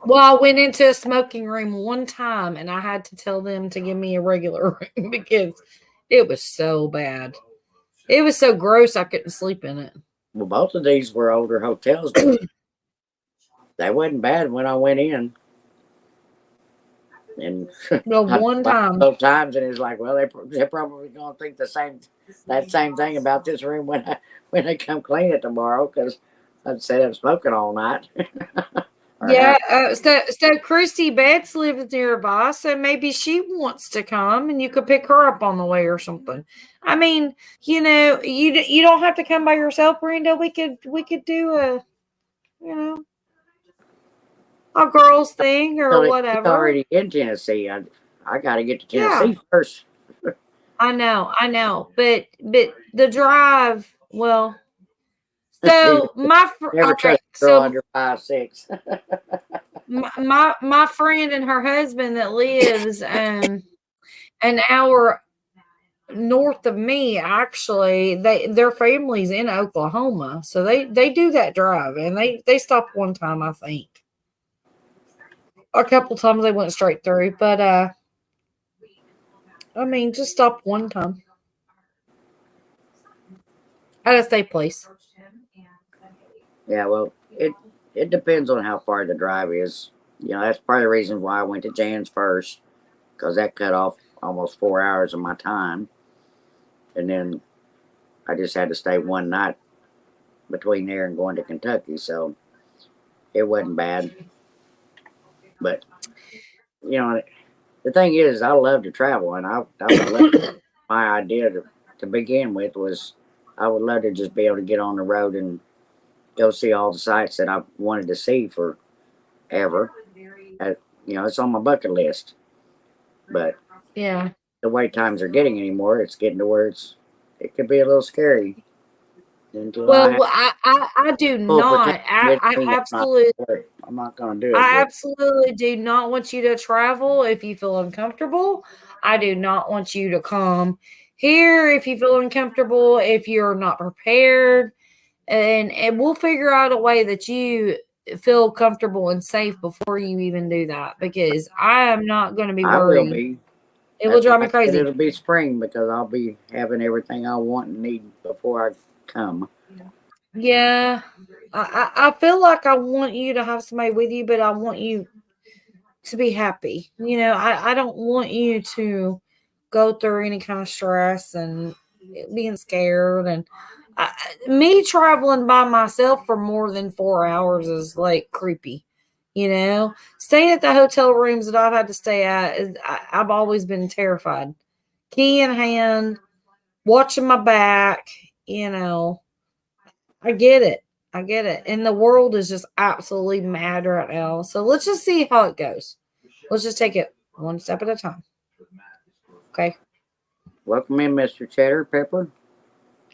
Speaker 6: Well, I went into a smoking room one time, and I had to tell them to give me a regular room because it was so bad. It was so gross I couldn't sleep in it.
Speaker 1: Well, both of these were older hotels, but they wasn't bad when I went in. And
Speaker 6: one time,
Speaker 1: both times, and it's like, well, they're probably gonna think that same thing about this room when they come clean it tomorrow, because I'd set up smoking all night.
Speaker 6: Yeah. So Christy Betts lives nearby, so maybe she wants to come, and you could pick her up on the way or something. I mean, you don't have to come by yourself, Brenda. We could do a girls thing or whatever.
Speaker 1: It's already in Tennessee. I got to get to Tennessee first.
Speaker 6: I know, but the drive. Well, so
Speaker 1: never trust a girl under 5'6".
Speaker 6: my friend and her husband that lives an hour north of me, actually, their family's in Oklahoma, so they do that drive, and they stopped one time, I think. A couple times they went straight through, but I mean, just stop one time at a safe place.
Speaker 1: Yeah, well, it depends on how far the drive is. That's part of the reason why I went to Jan's first, because that cut off almost 4 hours of my time. And then I just had to stay one night between there and going to Kentucky, so it wasn't bad. But, the thing is, I love to travel, and I would love my idea to begin with was I would love to just be able to get on the road and go see all the sites that I've wanted to see forever. It's on my bucket list. But
Speaker 6: yeah,
Speaker 1: the way times are getting anymore, it's getting to where it could be a little scary.
Speaker 6: Well, I do not. I absolutely.
Speaker 1: I'm not going to do it.
Speaker 6: I absolutely do not want you to travel if you feel uncomfortable. I do not want you to come here if you feel uncomfortable, if you're not prepared. And we'll figure out a way that you feel comfortable and safe before you even do that, because I am not going to be worried.
Speaker 1: I will be.
Speaker 6: It will drive me crazy.
Speaker 1: It'll be spring, because I'll be having everything I want and need before I come.
Speaker 6: Yeah. I feel like I want you to have somebody with you, but I want you to be happy. I don't want you to go through any kind of stress and being scared. And me traveling by myself for more than 4 hours is like creepy. Staying at the hotel rooms that I've had to stay at, I've always been terrified. Key in hand, watching my back, I get it. I get it. And the world is just absolutely mad right now. So let's just see how it goes. Let's just take it one step at a time. Okay.
Speaker 1: Welcome in, Mr. Cheddar Pepper.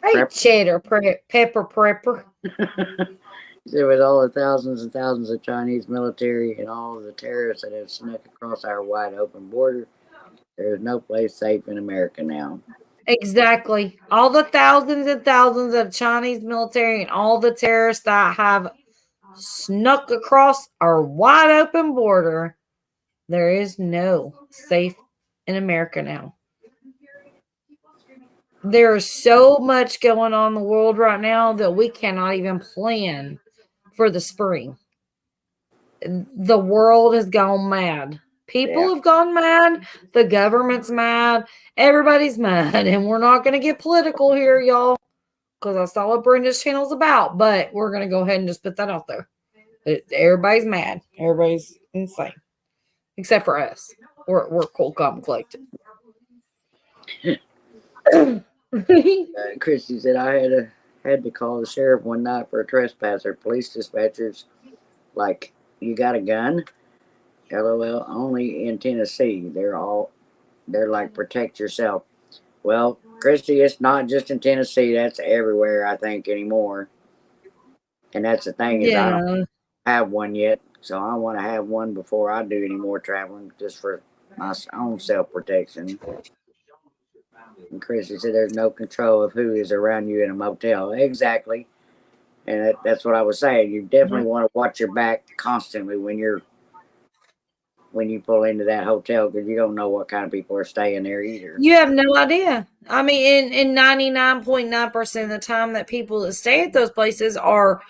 Speaker 6: Hey, Cheddar Pepper Prepper.
Speaker 1: He said, with all the thousands and thousands of Chinese military and all of the terrorists that have snuck across our wide open border, there is no place safe in America now.
Speaker 6: Exactly. All the thousands and thousands of Chinese military and all the terrorists that have snuck across our wide open border, there is no safe in America now. There is so much going on in the world right now that we cannot even plan for the spring. The world has gone mad. People have gone mad. The government's mad. Everybody's mad. And we're not going to get political here, y'all, because that's not what Brenda's channel's about. But we're going to go ahead and just put that out there. Everybody's mad. Everybody's insane. Except for us. We're cool, calm, collected.
Speaker 1: Christy said, I had to call the sheriff one night for a trespasser. Police dispatchers, like, you got a gun? LOL, only in Tennessee. They're like, protect yourself. Well, Christy, it's not just in Tennessee. That's everywhere, I think, anymore. And that's the thing is, I don't have one yet. So I want to have one before I do any more traveling, just for my own self-protection. And Christy said, there's no control of who is around you in a motel. Exactly. And that's what I was saying. You definitely want to watch your back constantly when you pull into that hotel, because you don't know what kind of people are staying there either.
Speaker 6: You have no idea. I mean, in 99.9% of the time that people that stay at those places are,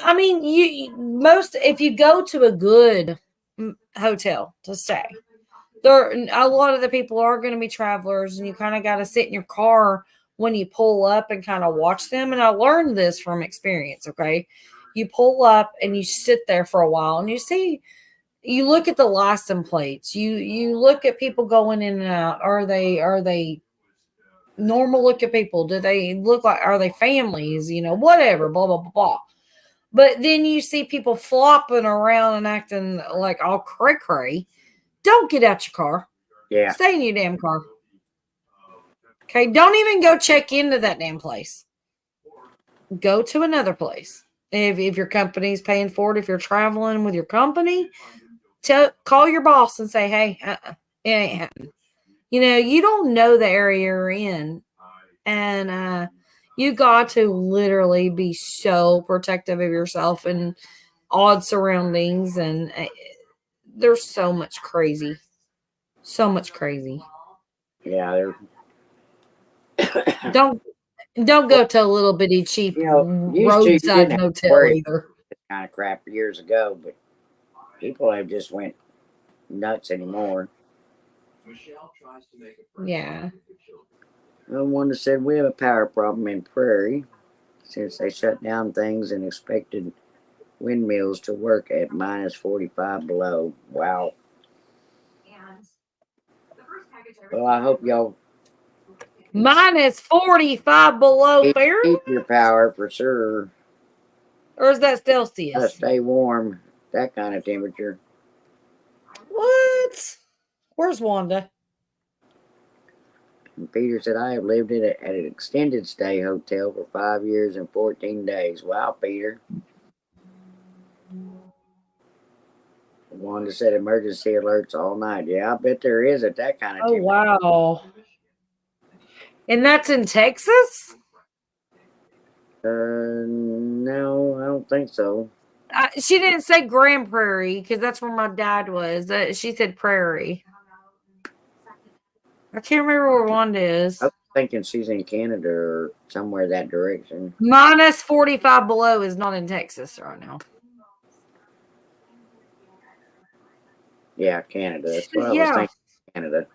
Speaker 6: I mean, if you go to a good hotel to stay, a lot of the people are going to be travelers, and you kind of got to sit in your car when you pull up and kind of watch them. And I learned this from experience. Okay. You pull up and you sit there for a while and you look at the license plates. You look at people going in and out. Are they normal looking people? Do they look like, are they families? Whatever, blah, blah, blah, blah. But then you see people flopping around and acting like all cray-cray. Don't get out your car.
Speaker 1: Yeah.
Speaker 6: Stay in your damn car. Okay, don't even go check into that damn place. Go to another place. If your company's paying for it, if you're traveling with your company, call your boss and say, hey, it ain't happening. You don't know the area you're in. And you got to literally be so protective of yourself in odd surroundings. And there's so much crazy. So much crazy.
Speaker 1: Yeah,
Speaker 6: Don't go to a little bitty cheap roadside motel either.
Speaker 1: Kind of crap years ago, but people have just went nuts anymore.
Speaker 6: Yeah.
Speaker 1: One that said, we have a power problem in Prairie since they shut down things and expected windmills to work at minus 45 below. Wow. Well, I hope y'all
Speaker 6: minus 45 below Fahrenheit.
Speaker 1: Keep your power for sure.
Speaker 6: Or is that Celsius?
Speaker 1: Stay warm. That kind of temperature.
Speaker 6: What? Where's Wanda?
Speaker 1: And Peter said, I have lived at an extended stay hotel for 5 years and 14 days. Wow, Peter. Wanda said emergency alerts all night. Yeah, I bet there is at that kind of temperature.
Speaker 6: Wow. And that's in Texas?
Speaker 1: No, I don't think so.
Speaker 6: She didn't say Grand Prairie because that's where my dad was. She said Prairie. I can't remember where Wanda is.
Speaker 1: I'm thinking she's in Canada or somewhere that direction.
Speaker 6: Minus 45 below is not in Texas right now.
Speaker 1: Yeah, Canada. That's what I was thinking. Canada.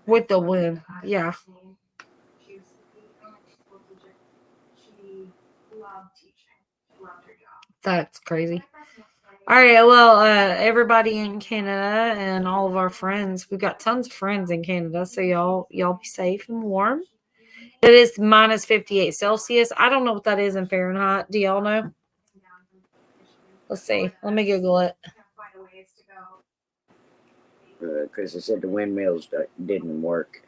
Speaker 6: With the wind. Yeah. That's crazy. All right, well, everybody in Canada and all of our friends, we've got tons of friends in Canada, so y'all be safe and warm. It is minus 58 Celsius. I don't know what that is in Fahrenheit. Do y'all know? Let's see. Let me Google it.
Speaker 1: Chris said the windmills didn't work.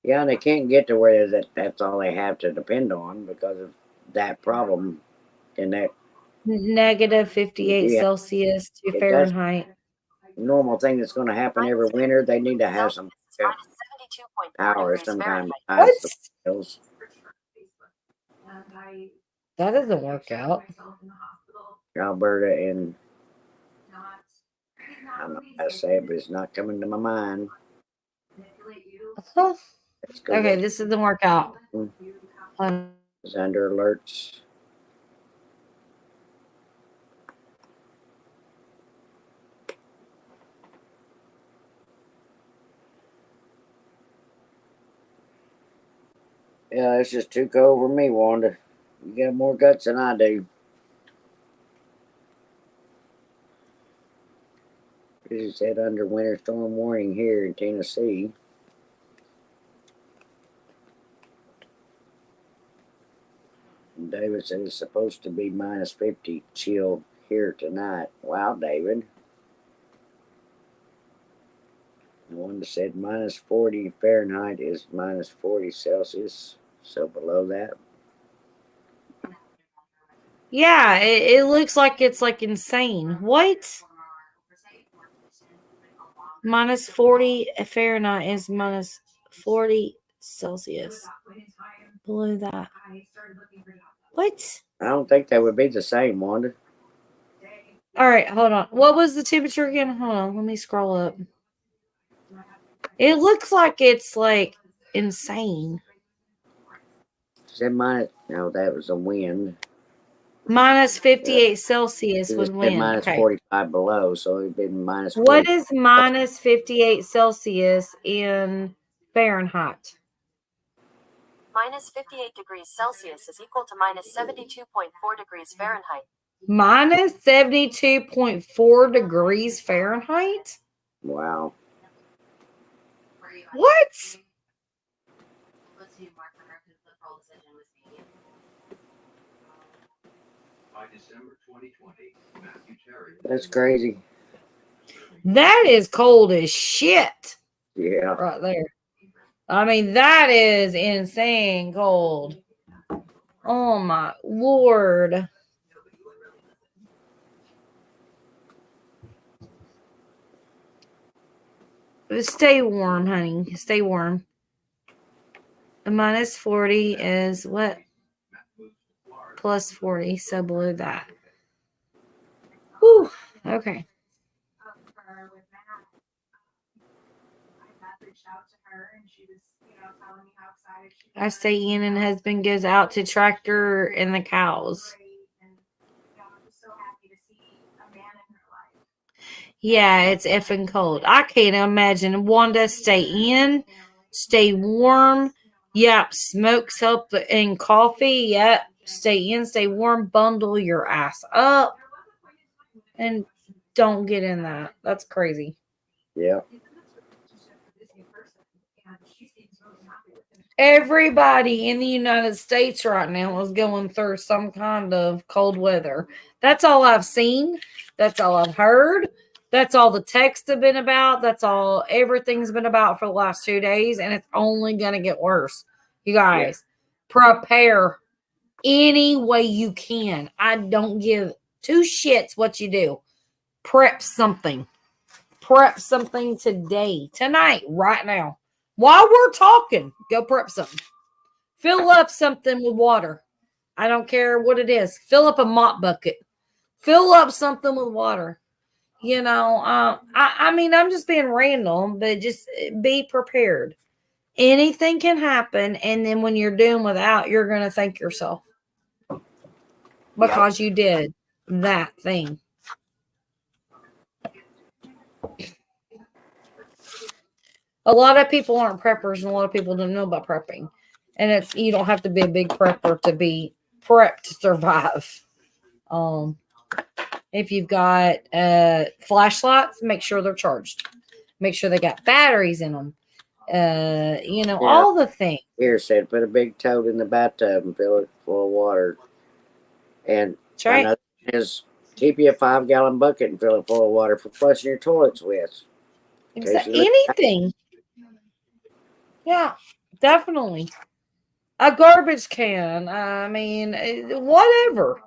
Speaker 1: Yeah, and they can't get to where that's all they have to depend on because of that problem. And that
Speaker 6: Negative 58
Speaker 1: Yeah.
Speaker 6: Celsius to
Speaker 1: It
Speaker 6: Fahrenheit.
Speaker 1: normal thing that's going to happen every winter, they need to have some power of some kind
Speaker 6: What?
Speaker 1: besides the windmills.
Speaker 6: That doesn't work out.
Speaker 1: Alberta and I don't know how to say it, but it's not coming to my mind.
Speaker 6: Huh.
Speaker 1: Let's go
Speaker 6: Okay,
Speaker 1: look.
Speaker 6: this doesn't work out.
Speaker 1: It's under alerts. Yeah, it's just too cold for me, Wanda. You got more guts than I do. This said under winter storm warning here in Tennessee. And David said it's supposed to be minus 50 chill here tonight. Wow, David. The one that said minus 40 Fahrenheit is minus 40 Celsius. So below that.
Speaker 6: Yeah, it looks like it's like insane. What? Minus 40 Fahrenheit is minus 40 Celsius. Below that. What?
Speaker 1: I don't think they would be the same, Wanda.
Speaker 6: All right, hold on. What was the temperature again? Hold on. Let me scroll up. It looks like it's like insane.
Speaker 1: Said minus, no, that was a wind.
Speaker 6: Minus 58 Celsius
Speaker 1: It
Speaker 6: with
Speaker 1: said
Speaker 6: wind.
Speaker 1: minus
Speaker 6: Okay.
Speaker 1: 45 below, so it'd be minus 40.
Speaker 6: What is minus 58 Celsius in Fahrenheit?
Speaker 7: Minus 58 degrees Celsius is equal to minus 72.4 degrees Fahrenheit.
Speaker 6: Minus 72.4 degrees Fahrenheit?
Speaker 1: Wow.
Speaker 6: What?
Speaker 1: That's crazy.
Speaker 6: That is cold as shit.
Speaker 1: Yeah.
Speaker 6: Right there. I mean, that is insane cold. Oh my Lord. Stay warm, honey. Stay warm. A minus 40 is what? Plus 40, so below that. Whew. Okay. I say Ian and husband goes out to tractor and the cows. Yeah, it's effing cold. I can't imagine. Wanda, stay in, stay warm. Yep, smokes up and coffee. Yep, stay in, stay warm. Bundle your ass up, and don't get in that. That's crazy.
Speaker 1: Yeah.
Speaker 6: Everybody in the United States right now is going through some kind of cold weather. That's all I've seen. That's all I've heard. That's all the texts have been about. That's all everything's been about for the last 2 days. And it's only going to get worse. You guys, prepare any way you can. I don't give two shits what you do. Prep something. Prep something today, tonight, right now. While we're talking, go prep something. Fill up something with water. I don't care what it is. Fill up a mop bucket. Fill up something with water. You know, I mean, I'm just being random, but just be prepared. Anything can happen, and then when you're doing without, you're going to thank yourself because you did that thing. A lot of people aren't preppers, and a lot of people don't know about prepping. And it's you don't have to be a big prepper to be prepped to survive. If you've got flashlights, make sure they're charged. Make sure they got batteries in them.
Speaker 1: Yeah.
Speaker 6: all the things.
Speaker 1: Here said put a big toad in the bathtub and fill it full of water. And
Speaker 6: That's right.
Speaker 1: another is keep you a 5-gallon bucket and fill it full of water for flushing your toilets with. In case you leak.
Speaker 6: Anything. Yeah, definitely. A garbage can. I mean, whatever.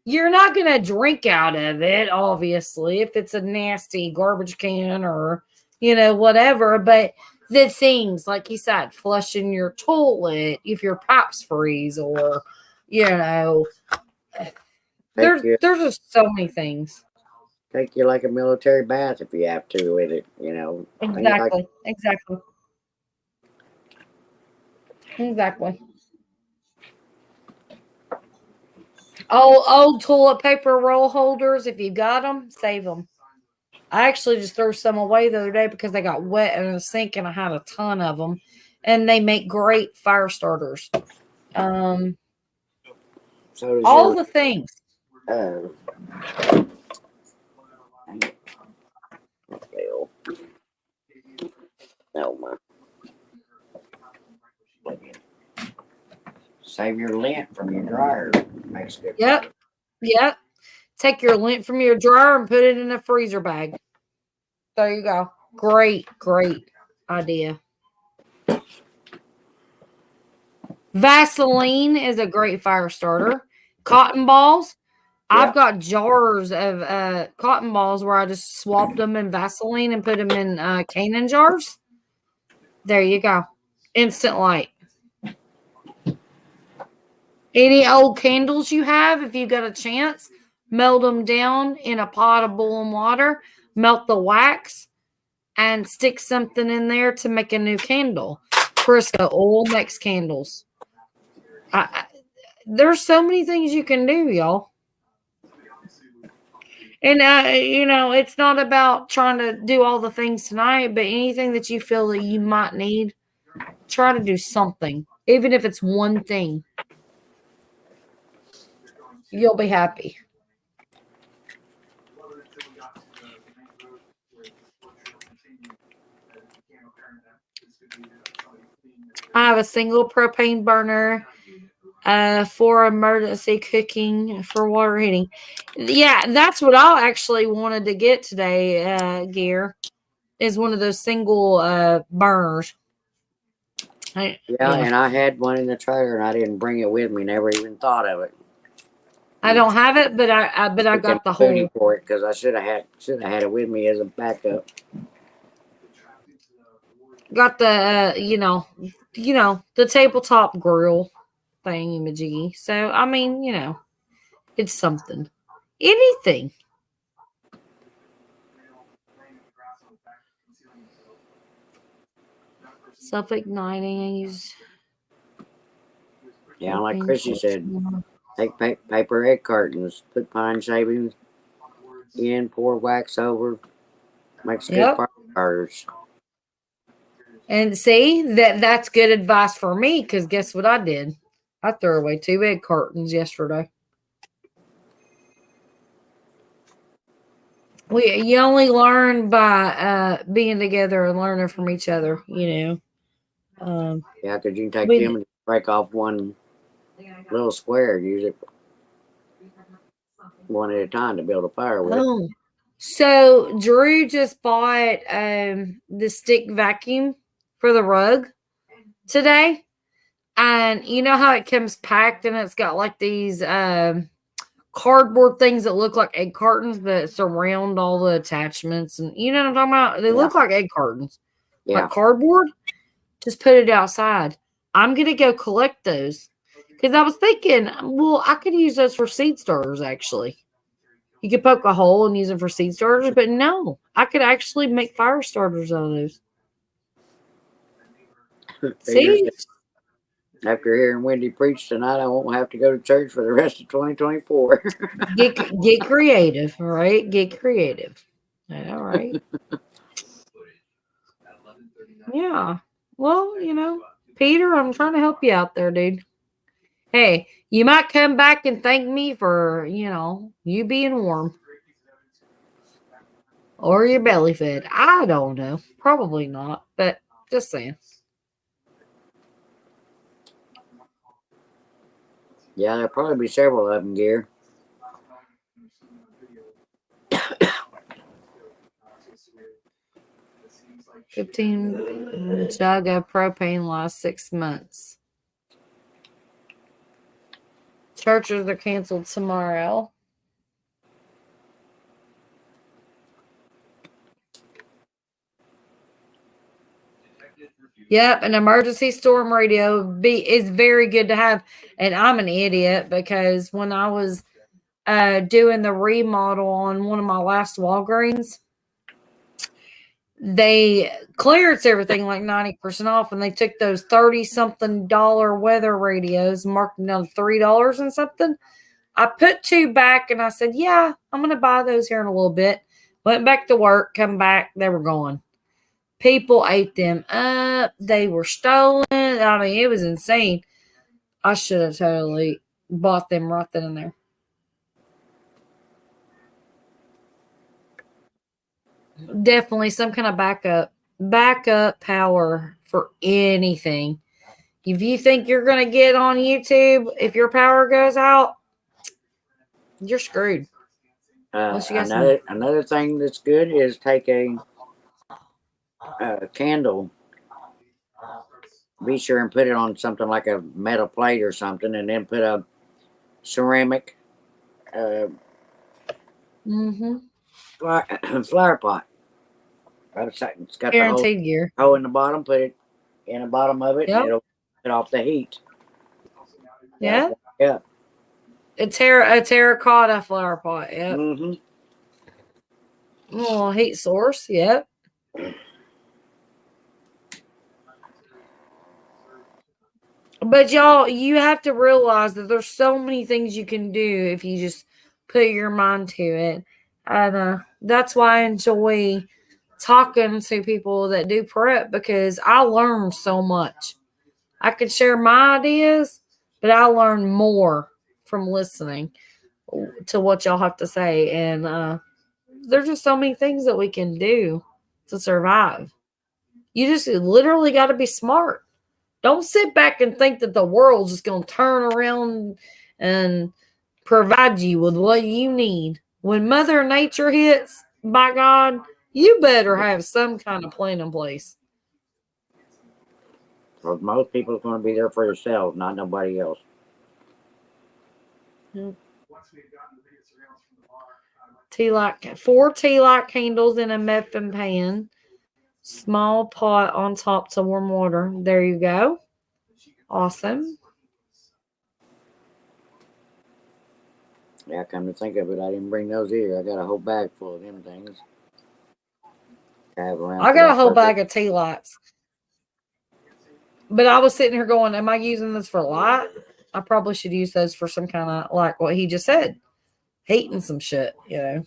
Speaker 6: You're not going to drink out of it, obviously, if it's a nasty garbage can or, whatever. But the things, like you said, flushing your toilet if your pipes freeze or, there's just so many things.
Speaker 1: Take you like a military bath if you have to with it,
Speaker 6: Exactly. Exactly. Old toilet paper roll holders, if you got them, save them. I actually just threw some away the other day because they got wet in the sink and I had a ton of them. And they make great fire starters.
Speaker 1: So does
Speaker 6: all the things.
Speaker 1: No, my. Save your lint from your dryer. Makes good.
Speaker 6: Yep. Take your lint from your dryer and put it in a freezer bag. There you go. Great idea. Vaseline is a great fire starter. Cotton balls. Yeah. I've got jars of cotton balls where I just swapped them in Vaseline and put them in Canaan jars. There you go. Instant light. Any old candles you have, if you got a chance, melt them down in a pot of boiling water, melt the wax, and stick something in there to make a new candle. Crisco oil makes candles. There's so many things you can do, y'all. And, it's not about trying to do all the things tonight, but anything that you feel that you might need, try to do something. Even if it's one thing. You'll be happy. I have a single propane burner for emergency cooking for water heating. Yeah, that's what I actually wanted to get today, Gear, is one of those single burners.
Speaker 1: And I had one in the trailer and I didn't bring it with me, never even thought of it.
Speaker 6: I don't have it, but I got the whole
Speaker 1: for it because I should have had it with me as a backup.
Speaker 6: Got the the tabletop grill thingy-majiggy. So I mean, it's something. Anything. Self-igniting. I use.
Speaker 1: Yeah, like Chrissy said, take paper egg cartons, put pine shavings in, pour wax over, makes good fire starters.
Speaker 6: And see, that's good advice for me, because guess what I did? I threw away 2 egg cartons yesterday. You only learn by being together and learning from each other,
Speaker 1: Yeah, because you can take them and break off one little square, use it one at a time to build a fire with.
Speaker 6: Oh. So Drew just bought the stick vacuum for the rug today. And you know how it comes packed and it's got like these cardboard things that look like egg cartons that surround all the attachments, and you know what I'm talking about? They look like egg cartons.
Speaker 1: Yeah.
Speaker 6: Like cardboard. Just put it outside. I'm gonna go collect those. Because I was thinking, well, I could use those for seed starters, actually. You could poke a hole and use them for seed starters, but no, I could actually make fire starters out of those. See?
Speaker 1: After hearing Wendy preach tonight, I won't have to go to church for the rest of 2024.
Speaker 6: Get creative, all right? Get creative. All right. Yeah. Well, Peter, I'm trying to help you out there, dude. Hey, you might come back and thank me for, you being warm. Or your belly fed. I don't know. Probably not. But Just saying.
Speaker 1: Yeah, there'll probably be several of them, Gear.
Speaker 6: 15 jug of propane last 6 months. Churches are canceled tomorrow. Yep, an emergency storm radio is very good to have. And I'm an idiot because when I was doing the remodel on one of my last Walgreens, they clearance everything like 90% off, and they took those $30-something weather radios, marked them down to $3 and something. I put 2 back, and I said, yeah, I'm going to buy those here in a little bit. Went back to work, come back, they were gone. People ate them up. They were stolen. I mean, it was insane. I should have totally bought them right then and there. Definitely some kind of backup power for anything. If you think you're going to get on YouTube, if your power goes out, you're screwed.
Speaker 1: Another thing that's good is take a candle. Be sure and put it on something like a metal plate or something, and then put a ceramic flower pot. It's got
Speaker 6: Guaranteed gear.
Speaker 1: hole in the bottom. Put it in the bottom of it.
Speaker 6: Yep.
Speaker 1: And it'll cut off the heat.
Speaker 6: Yeah.
Speaker 1: Yeah.
Speaker 6: A terracotta flower pot. Yep.
Speaker 1: Mm-hmm.
Speaker 6: Oh, heat source. Yep. But y'all, you have to realize that there's so many things you can do if you just put your mind to it. And that's why I enjoy talking to people that do prep, because I learn so much. I could share my ideas, but I learn more from listening to what y'all have to say. And there's just so many things that we can do to survive. You just literally got to be smart. Don't sit back and think that the world's just going to turn around and provide you with what you need. When Mother Nature hits, by God, you better have some kind of plan in place.
Speaker 1: For most people, it's going to be there for yourself, not nobody else.
Speaker 6: Four tea light candles in a muffin pan. Small pot on top to warm water. There you go. Awesome.
Speaker 1: Yeah, come to think of it, I didn't bring those either. I got a whole bag full of them things.
Speaker 6: I got a whole bag of tea lights. But I was sitting here going, am I using this for light? I probably should use those for some kind of, like what he just said, heating some shit, you know.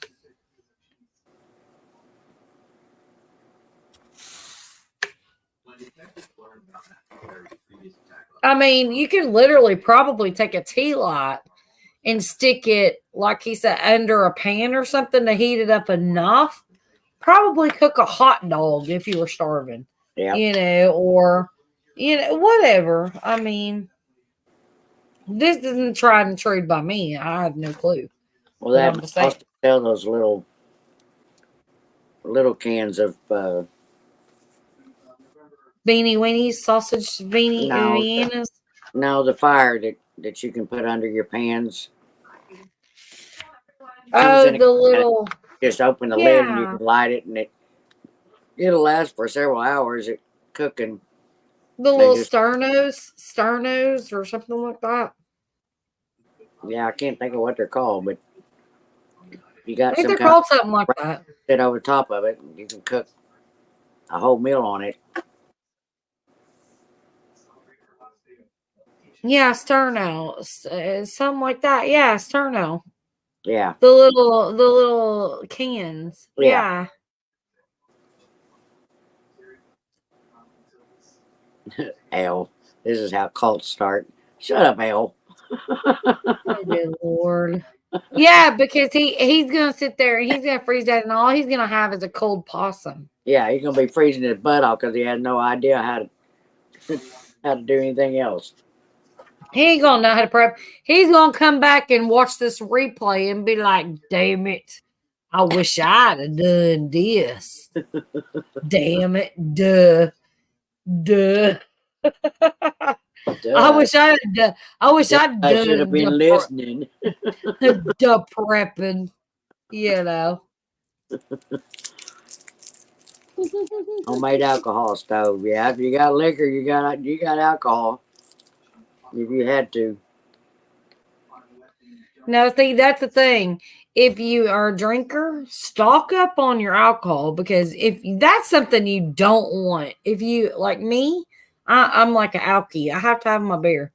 Speaker 6: I mean, you can literally probably take a tea light and stick it, like he said, under a pan or something to heat it up enough. Probably cook a hot dog if you were starving, you know, or, you know, whatever. I mean, this isn't tried and true by me. I have no clue.
Speaker 1: Well, that also sell those little cans of
Speaker 6: beanie weenies, sausage viennas.
Speaker 1: No, the fire that you can put under your pans.
Speaker 6: Oh, the little.
Speaker 1: Just open the lid and you can light it, and it'll last for several hours at cooking.
Speaker 6: The little sternos or something like that.
Speaker 1: Yeah, I can't think of what they're called, but you got
Speaker 6: I think they're called something like that.
Speaker 1: Sit over top of it, and you can cook a whole meal on it.
Speaker 6: Yeah, sterno, something like that. Yeah, sterno.
Speaker 1: Yeah.
Speaker 6: The little cans. Yeah.
Speaker 1: Al, this is how cults start. Shut up, Al.
Speaker 6: Oh, good Lord. Yeah, because he's gonna sit there and he's gonna freeze that, and all he's gonna have is a cold possum.
Speaker 1: Yeah, he's gonna be freezing his butt off because he has no idea how to do anything else.
Speaker 6: He ain't gonna know how to prep. He's gonna come back and watch this replay and be like, "Damn it, I wish I'd have done this. Damn it, duh." I wish I had done. I wish I'd
Speaker 1: I
Speaker 6: done
Speaker 1: should have been listening.
Speaker 6: the prepping. You know.
Speaker 1: Homemade alcohol stove. Yeah, if you got liquor, you got alcohol. If you had to.
Speaker 6: No, see, that's the thing. If you are a drinker, stock up on your alcohol, because if that's something you don't want, if you like me, I'm like an alkie. I have to have my beer.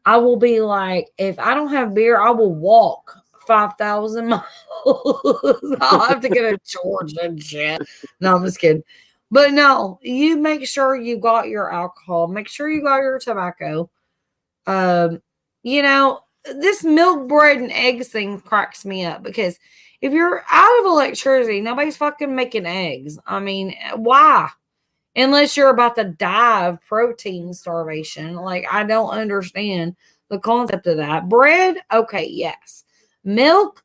Speaker 6: I will be like, if I don't have beer, I will walk 5,000 miles. I'll have to get a Georgia and shit. No, I'm just kidding. But no, you make sure you got your alcohol. Make sure you got your tobacco. You know, this milk, bread, and eggs thing cracks me up, because if you're out of electricity, nobody's fucking making eggs. I mean, why? Unless you're about to die of protein starvation. Like, I don't understand the concept of that. Bread, okay, yes. Milk,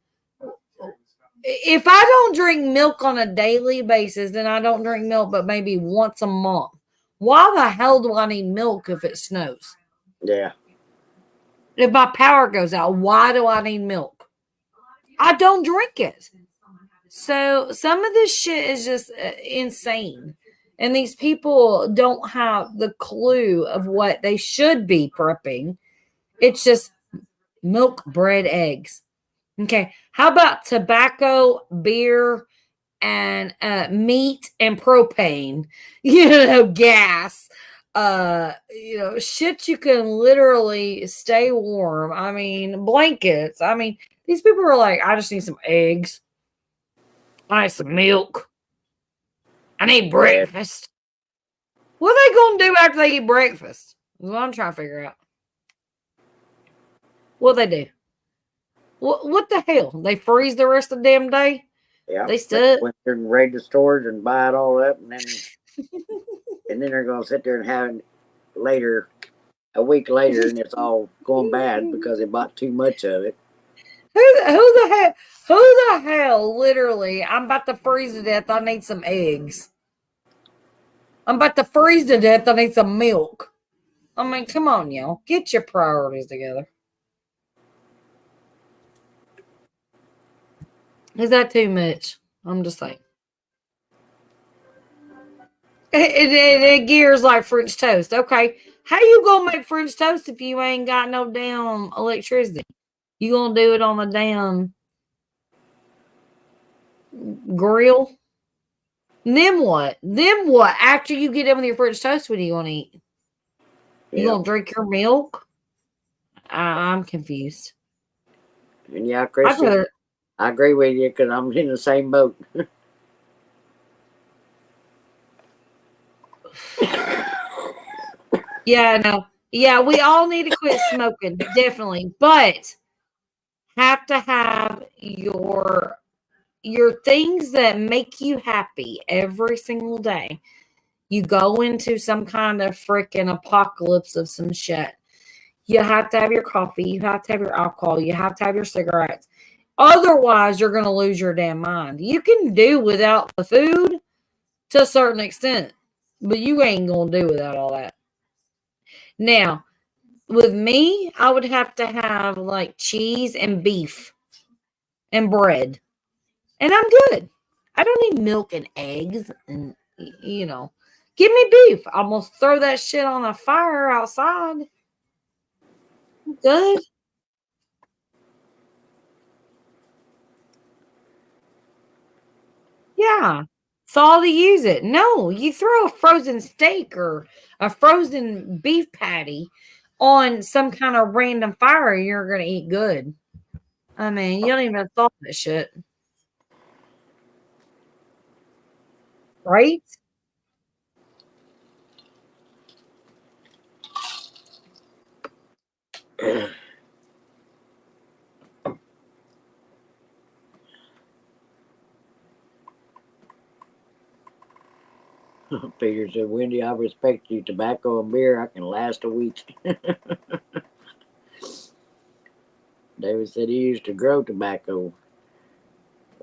Speaker 6: if I don't drink milk on a daily basis, then I don't drink milk but maybe once a month. Why the hell do I need milk if it snows?
Speaker 1: Yeah.
Speaker 6: If my power goes out, why do I need milk? I don't drink it. So some of this shit is just insane. And these people don't have the clue of what they should be prepping. It's just milk, bread, eggs. Okay. How about tobacco, beer, and meat and propane? You know, gas. You know, shit you can literally stay warm. I mean, blankets. I mean, these people are like, I just need some eggs. I need some milk. I need breakfast. What are they going to do after they eat breakfast? That's what I'm trying to figure out. What they do? What the hell? They freeze the rest of the damn day?
Speaker 1: Yeah.
Speaker 6: They stood.
Speaker 1: Went there and raid the stores and buy it all up, and then they're gonna sit there and have it later, a week later, and it's all going bad because they bought too much of it.
Speaker 6: Who the hell, literally, I'm about to freeze to death, I need some eggs. I'm about to freeze to death, I need some milk. I mean, come on, y'all. Get your priorities together. Is that too much? I'm just saying. It gears like French toast. Okay. How you gonna make French toast if you ain't got no damn electricity? You gonna do it on the damn grill? Then what? Then what? After you get done with your French toast, what are you gonna eat? You gonna drink your milk? I'm confused.
Speaker 1: And yeah, Christian, I agree with you because I'm in the same boat.
Speaker 6: Yeah, no. Yeah, we all need to quit smoking, definitely. But have to have your things that make you happy every single day. You go into some kind of freaking apocalypse of some shit. You have to have your coffee. You have to have your alcohol. You have to have your cigarettes. Otherwise, you're going to lose your damn mind. You can do without the food to a certain extent, but you ain't going to do without all that. Now, with me, I would have to have like cheese and beef and bread, and I'm good. I don't need milk and eggs, and you know, give me beef. I'm gonna throw that shit on a fire outside. I'm good. Yeah. It's all to use it. No, you throw a frozen steak or a frozen beef patty on some kind of random fire, you're gonna eat good. I mean, you don't even thought that shit. Right?
Speaker 1: Peter said, Wendy, I respect you. Tobacco and beer, I can last a week. David said he used to grow tobacco.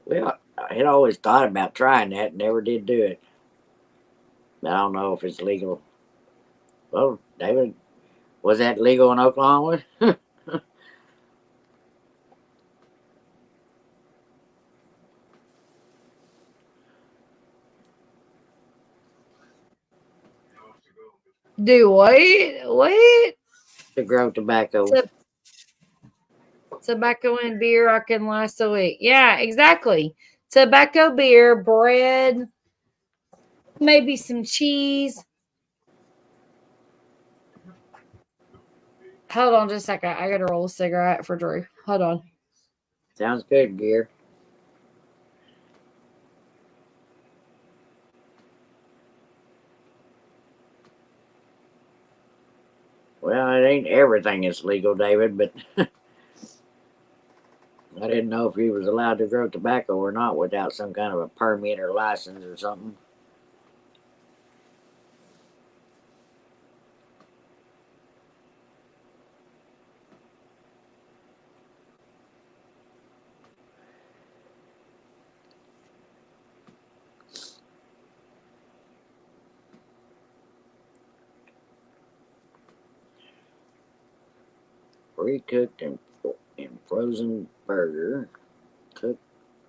Speaker 1: Well, I had always thought about trying that, never did do it. I don't know if it's legal. Well, David, was that legal in Oklahoma?
Speaker 6: Do what? What?
Speaker 1: To grow tobacco.
Speaker 6: Tobacco and beer, I can last a week. Yeah, exactly. Tobacco, beer, bread, maybe some cheese. Hold on just a second. I gotta roll a cigarette for Drew. Hold on.
Speaker 1: Sounds good, Gear. Well, it ain't everything is legal, David, but I didn't know if he was allowed to grow tobacco or not without some kind of a permit or license or something. Pre-cooked and frozen burger. Cook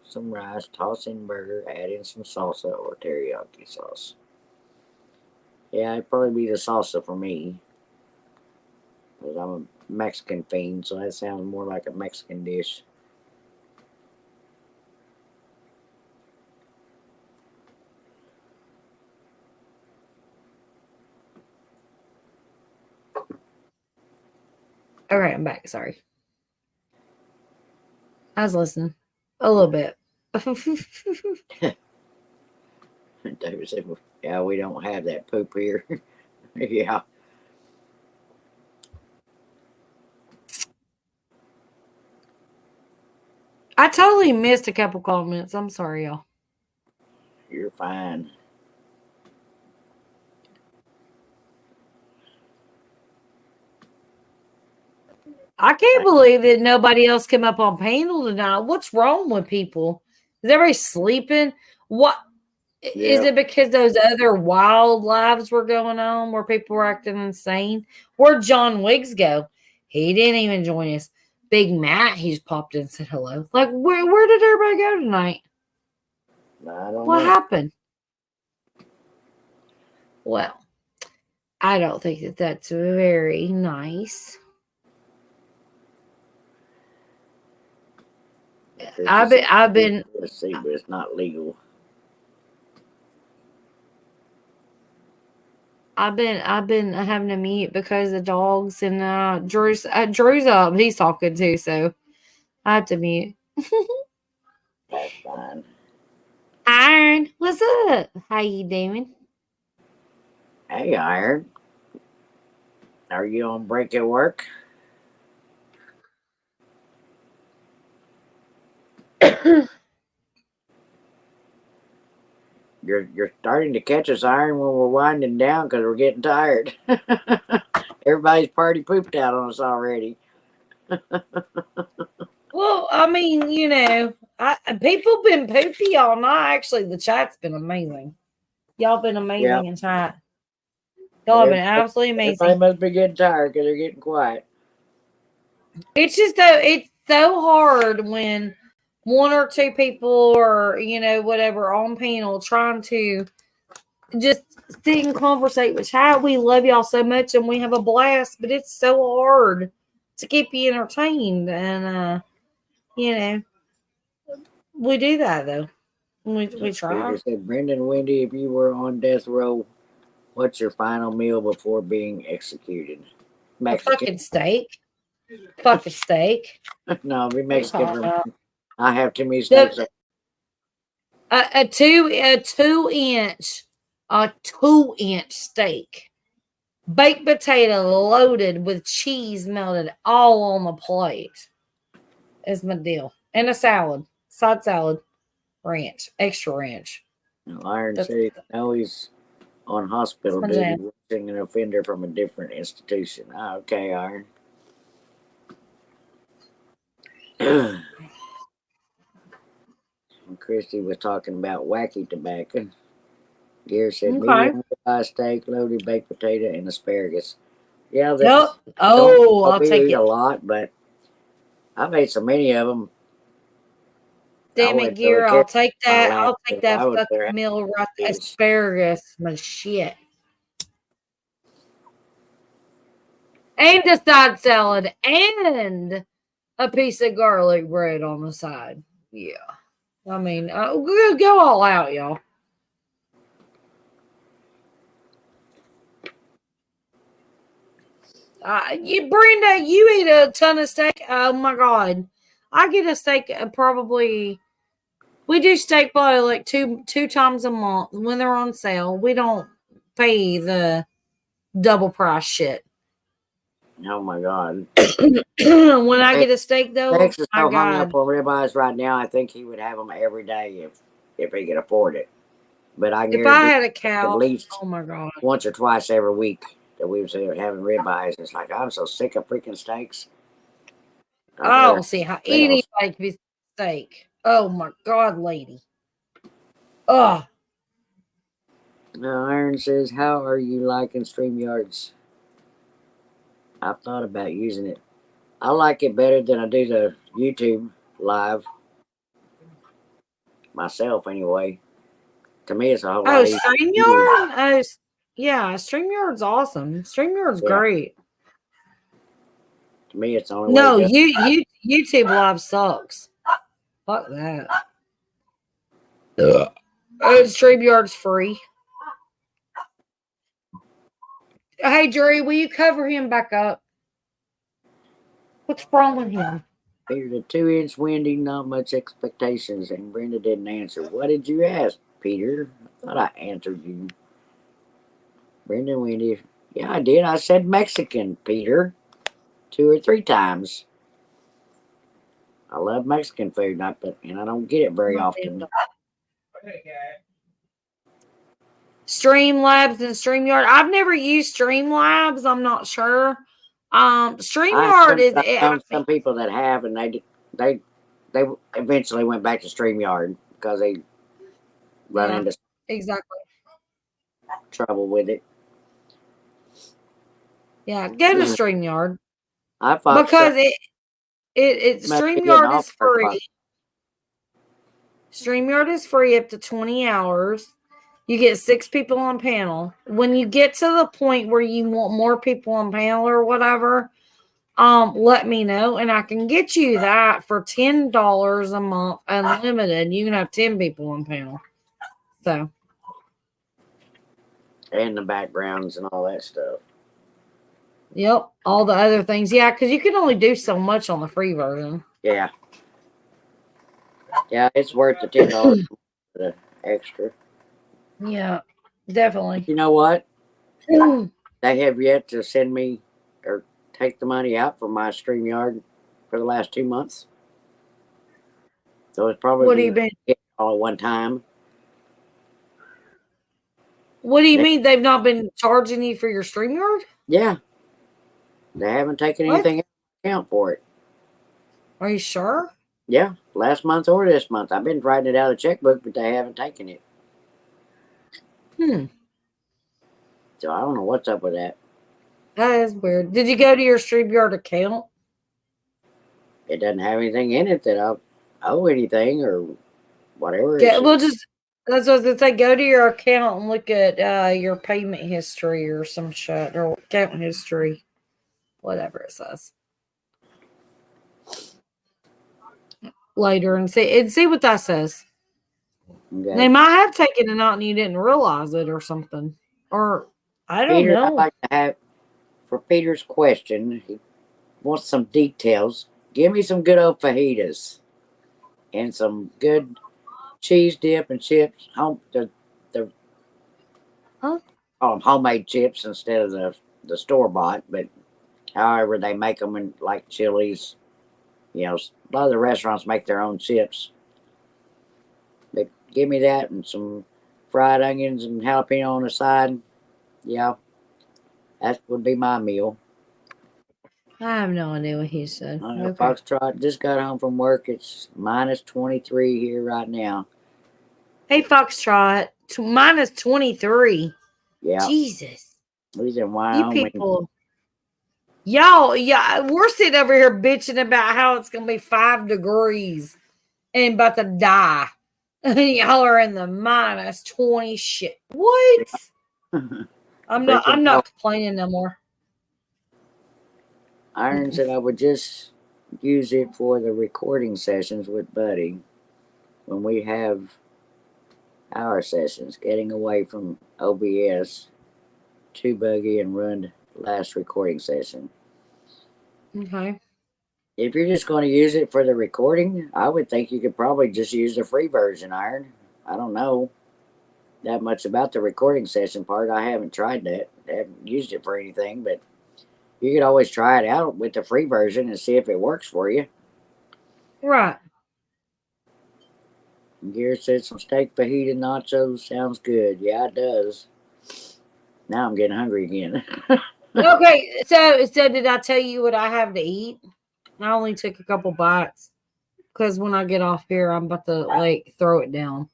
Speaker 1: some rice, toss in burger, add in some salsa or teriyaki sauce. Yeah, it'd probably be the salsa for me. Because I'm a Mexican fiend, so that sounds more like a Mexican dish.
Speaker 6: All right, I'm back. Sorry. I was listening a little bit.
Speaker 1: David said, yeah, we don't have that poop here. Yeah.
Speaker 6: I totally missed a couple comments. I'm sorry, y'all.
Speaker 1: You're fine.
Speaker 6: I can't believe that nobody else came up on panel tonight. What's wrong with people? Is everybody sleeping? What is
Speaker 1: Yep.
Speaker 6: it because those other wild lives were going on where people were acting insane? Where'd John Wiggs go? He didn't even join us. Big Matt, he's popped in and said hello. Like, where did everybody go tonight?
Speaker 1: I don't
Speaker 6: What
Speaker 1: know.
Speaker 6: happened? Well, I don't think that that's very nice. I've been
Speaker 1: Let's see, but it's not legal.
Speaker 6: I've been having to mute because the dogs and Drew's up. He's talking too, so I have to mute.
Speaker 1: That's fine.
Speaker 6: Iron, what's up? How you doing?
Speaker 1: Hey, Iron. Are you on break at work? You're starting to catch us, Iron, when we're winding down because we're getting tired. Everybody's party pooped out on us already.
Speaker 6: Well, I mean, people been poopy all night. Actually, the chat's been amazing. Y'all been amazing in chat. Y'all have been absolutely amazing.
Speaker 1: Everybody must be getting tired because they're getting quiet.
Speaker 6: It's just it's so hard when one or two people or whatever on panel trying to just sit and conversate with chat. We love y'all so much and we have a blast, but it's so hard to keep you entertained. And we do that though. We try.
Speaker 1: Peter said, Brendan, Wendy, if you were on death row, what's your final meal before being executed? Mexican.
Speaker 6: A fucking steak. Fucking steak.
Speaker 1: No, it'd be Mexican. I have too many steaks.
Speaker 6: A 2-inch steak, baked potato loaded with cheese melted all on the plate is my deal, and a salad, side salad, ranch, extra ranch.
Speaker 1: Iron said, no, he's on hospital
Speaker 6: What's
Speaker 1: duty,
Speaker 6: that?
Speaker 1: watching an offender from a different institution. Ah, okay, Iron. And Christy was talking about wacky tobacco. Gary said
Speaker 6: Okay.
Speaker 1: medium ribeye steak, loaded baked potato, and asparagus. Yeah,
Speaker 6: Yep.
Speaker 1: that's
Speaker 6: Oh, I'll
Speaker 1: we
Speaker 6: take
Speaker 1: eat
Speaker 6: it.
Speaker 1: a lot, but I've ate so many of them.
Speaker 6: Damn it, Gear. I'll take that. I'll take that fucking meal right there. Asparagus. My shit. And a side salad and a piece of garlic bread on the side. Yeah. I mean, go all out, y'all. Brenda, you eat a ton of steak. Oh my god, I get a steak probably. We do steak probably like two times a month when they're on sale. We don't pay the double price shit.
Speaker 1: Oh my god!
Speaker 6: When I get a steak though,
Speaker 1: Texas
Speaker 6: my
Speaker 1: so hung
Speaker 6: god.
Speaker 1: up on ribeyes right now. I think he would have them every day if he could afford it. But I
Speaker 6: If I had a cow,
Speaker 1: at least
Speaker 6: oh my god,
Speaker 1: once or twice every week that we was having ribeyes. It's like I'm so sick of freaking steaks.
Speaker 6: I don't see how anybody can be steak. Oh my god, lady. Oh.
Speaker 1: Now Iron says, "How are you liking Streamyards?" I've thought about using it. I like it better than I do the YouTube live myself, anyway. To me, it's a whole lot easier.
Speaker 6: StreamYard? Yeah, StreamYard's awesome. StreamYard's great.
Speaker 1: To me, it's the only
Speaker 6: no,
Speaker 1: way.
Speaker 6: YouTube Live sucks. Fuck that. StreamYard's free. Hey, Jerry, will you cover him back up? What's wrong with him?
Speaker 1: Peter, the 2-inch windy, not much expectations, and Brenda didn't answer. What did you ask, Peter? I thought I answered you. Brenda Windy. Yeah, I did. I said Mexican, Peter. 2 or 3 times. I love Mexican food, and I don't get it very often.
Speaker 6: Streamlabs and StreamYard. I've never used Streamlabs. I'm not sure. StreamYard is.
Speaker 1: I found some people that have, and they eventually went back to StreamYard because they run into trouble with it.
Speaker 6: Yeah, go to StreamYard.
Speaker 1: Because
Speaker 6: StreamYard is free. StreamYard is free up to 20 hours. You get 6 people on panel. When you get to the point where you want more people on panel or whatever, let me know and I can get you that for $10 a month unlimited. You can have 10 people on panel. So.
Speaker 1: And the backgrounds and all that stuff.
Speaker 6: Yep, all the other things. Yeah, because you can only do so much on the free version.
Speaker 1: Yeah. Yeah, it's worth the $10 for the extra.
Speaker 6: Yeah, definitely.
Speaker 1: You know what? They have yet to send me or take the money out for my StreamYard for the last 2 months. So it's probably
Speaker 6: what do you mean?
Speaker 1: All at one time.
Speaker 6: What do you mean they've not been charging you for your StreamYard?
Speaker 1: Yeah. They haven't taken anything into account for it.
Speaker 6: Are you sure?
Speaker 1: Yeah, last month or this month. I've been writing it out of the checkbook, but they haven't taken it. So I don't know what's up with that.
Speaker 6: That is weird. Did you go to your StreamYard account?
Speaker 1: It doesn't have anything in it that I owe anything or whatever.
Speaker 6: Yeah, well, that's what I was going to say. Go to your account and look at your payment history or some shit, or account history, whatever it says. Later and see what that says. Okay. They might have taken it out and you didn't realize it or something. Or I don't know.
Speaker 1: I'd like to have, for Peter's question, he wants some details. Give me some good old fajitas and some good cheese dip and chips. Homemade chips instead of the store bought, but however they make them in like Chili's. You know, a lot of the restaurants make their own chips. But give me that and some fried onions and jalapeno on the side. Yeah, that would be my meal.
Speaker 6: I have no idea what he said. Okay.
Speaker 1: Foxtrot just got home from work. It's minus 23 here right now.
Speaker 6: Hey, Foxtrot, minus 23.
Speaker 1: Yeah.
Speaker 6: Jesus.
Speaker 1: He's in
Speaker 6: You
Speaker 1: Wyoming.
Speaker 6: people. Y'all, yeah, we're sitting over here bitching about how it's going to be 5 degrees and about to die. Y'all are in the minus 20 shit. What? I'm not complaining no more.
Speaker 1: Iron said I would just use it for the recording sessions with Buddy when we have our sessions, getting away from OBS, too buggy and ruined last recording session.
Speaker 6: Okay.
Speaker 1: If you're just going to use it for the recording, I would think you could probably just use the free version, Iron. I don't know that much about the recording session part. I haven't tried that. I haven't used it for anything, but you could always try it out with the free version and see if it works for you.
Speaker 6: Right.
Speaker 1: Gear said some steak fajita nachos sounds good. Yeah, it does. Now I'm getting hungry again.
Speaker 6: Okay, so did I tell you what I have to eat? I only took a couple bites because when I get off here, I'm about to like throw it down,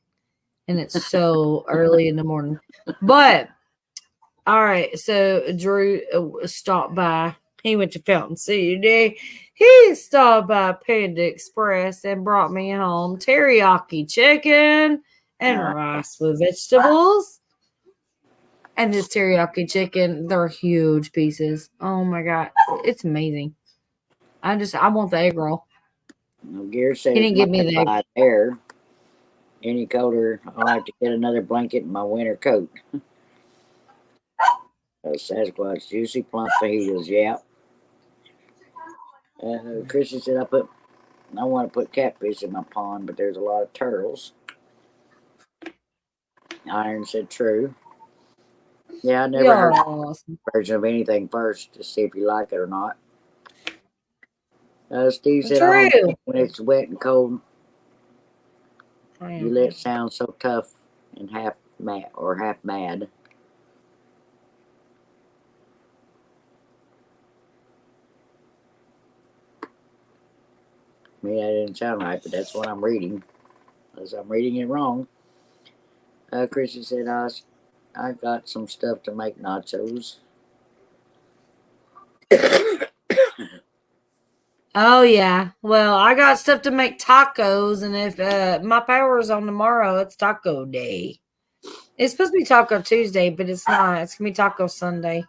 Speaker 6: and it's so early in the morning. But all right, so Drew stopped by. He went to Fountain City today. He stopped by Panda Express and brought me home teriyaki chicken and rice with vegetables. And this teriyaki chicken, they're huge pieces. Oh my God. It's amazing. I want the egg roll.
Speaker 1: Gear said
Speaker 6: He didn't give me the egg.
Speaker 1: by there. Any colder, I'll have to get another blanket in my winter coat. Sasquatch juicy plump fajitas, yeah. Chrissy said I want to put catfish in my pond, but there's a lot of turtles. Iron said true. Yeah, I never heard
Speaker 6: Awesome.
Speaker 1: version of anything first to see if you like it or not. Steve said,
Speaker 6: True.
Speaker 1: When it's wet and cold,
Speaker 6: I
Speaker 1: you
Speaker 6: am.
Speaker 1: let it sound so tough and half mad. I mean, that didn't sound right, but that's what I'm reading. Unless I'm reading it wrong. Chrissy said, I got some stuff to make nachos.
Speaker 6: Oh yeah. Well, I got stuff to make tacos, and if my power's on tomorrow, it's taco day. It's supposed to be Taco Tuesday, but it's not. It's gonna be Taco Sunday.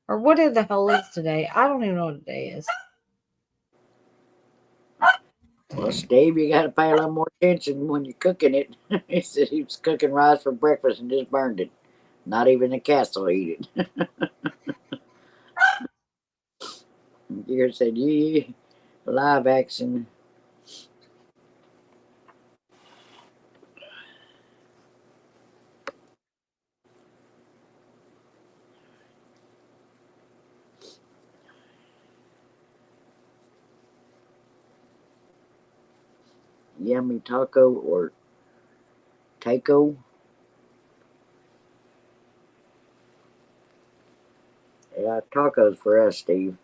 Speaker 6: Or what the hell is today? I don't even know what today is.
Speaker 1: Well, Steve, you got to pay a little more attention when you're cooking it. He said he was cooking rice for breakfast and just burned it. Not even the cats will eat it. Gear said, yeah, live action. Yummy taco or taco. Yeah, tacos for us, Steve.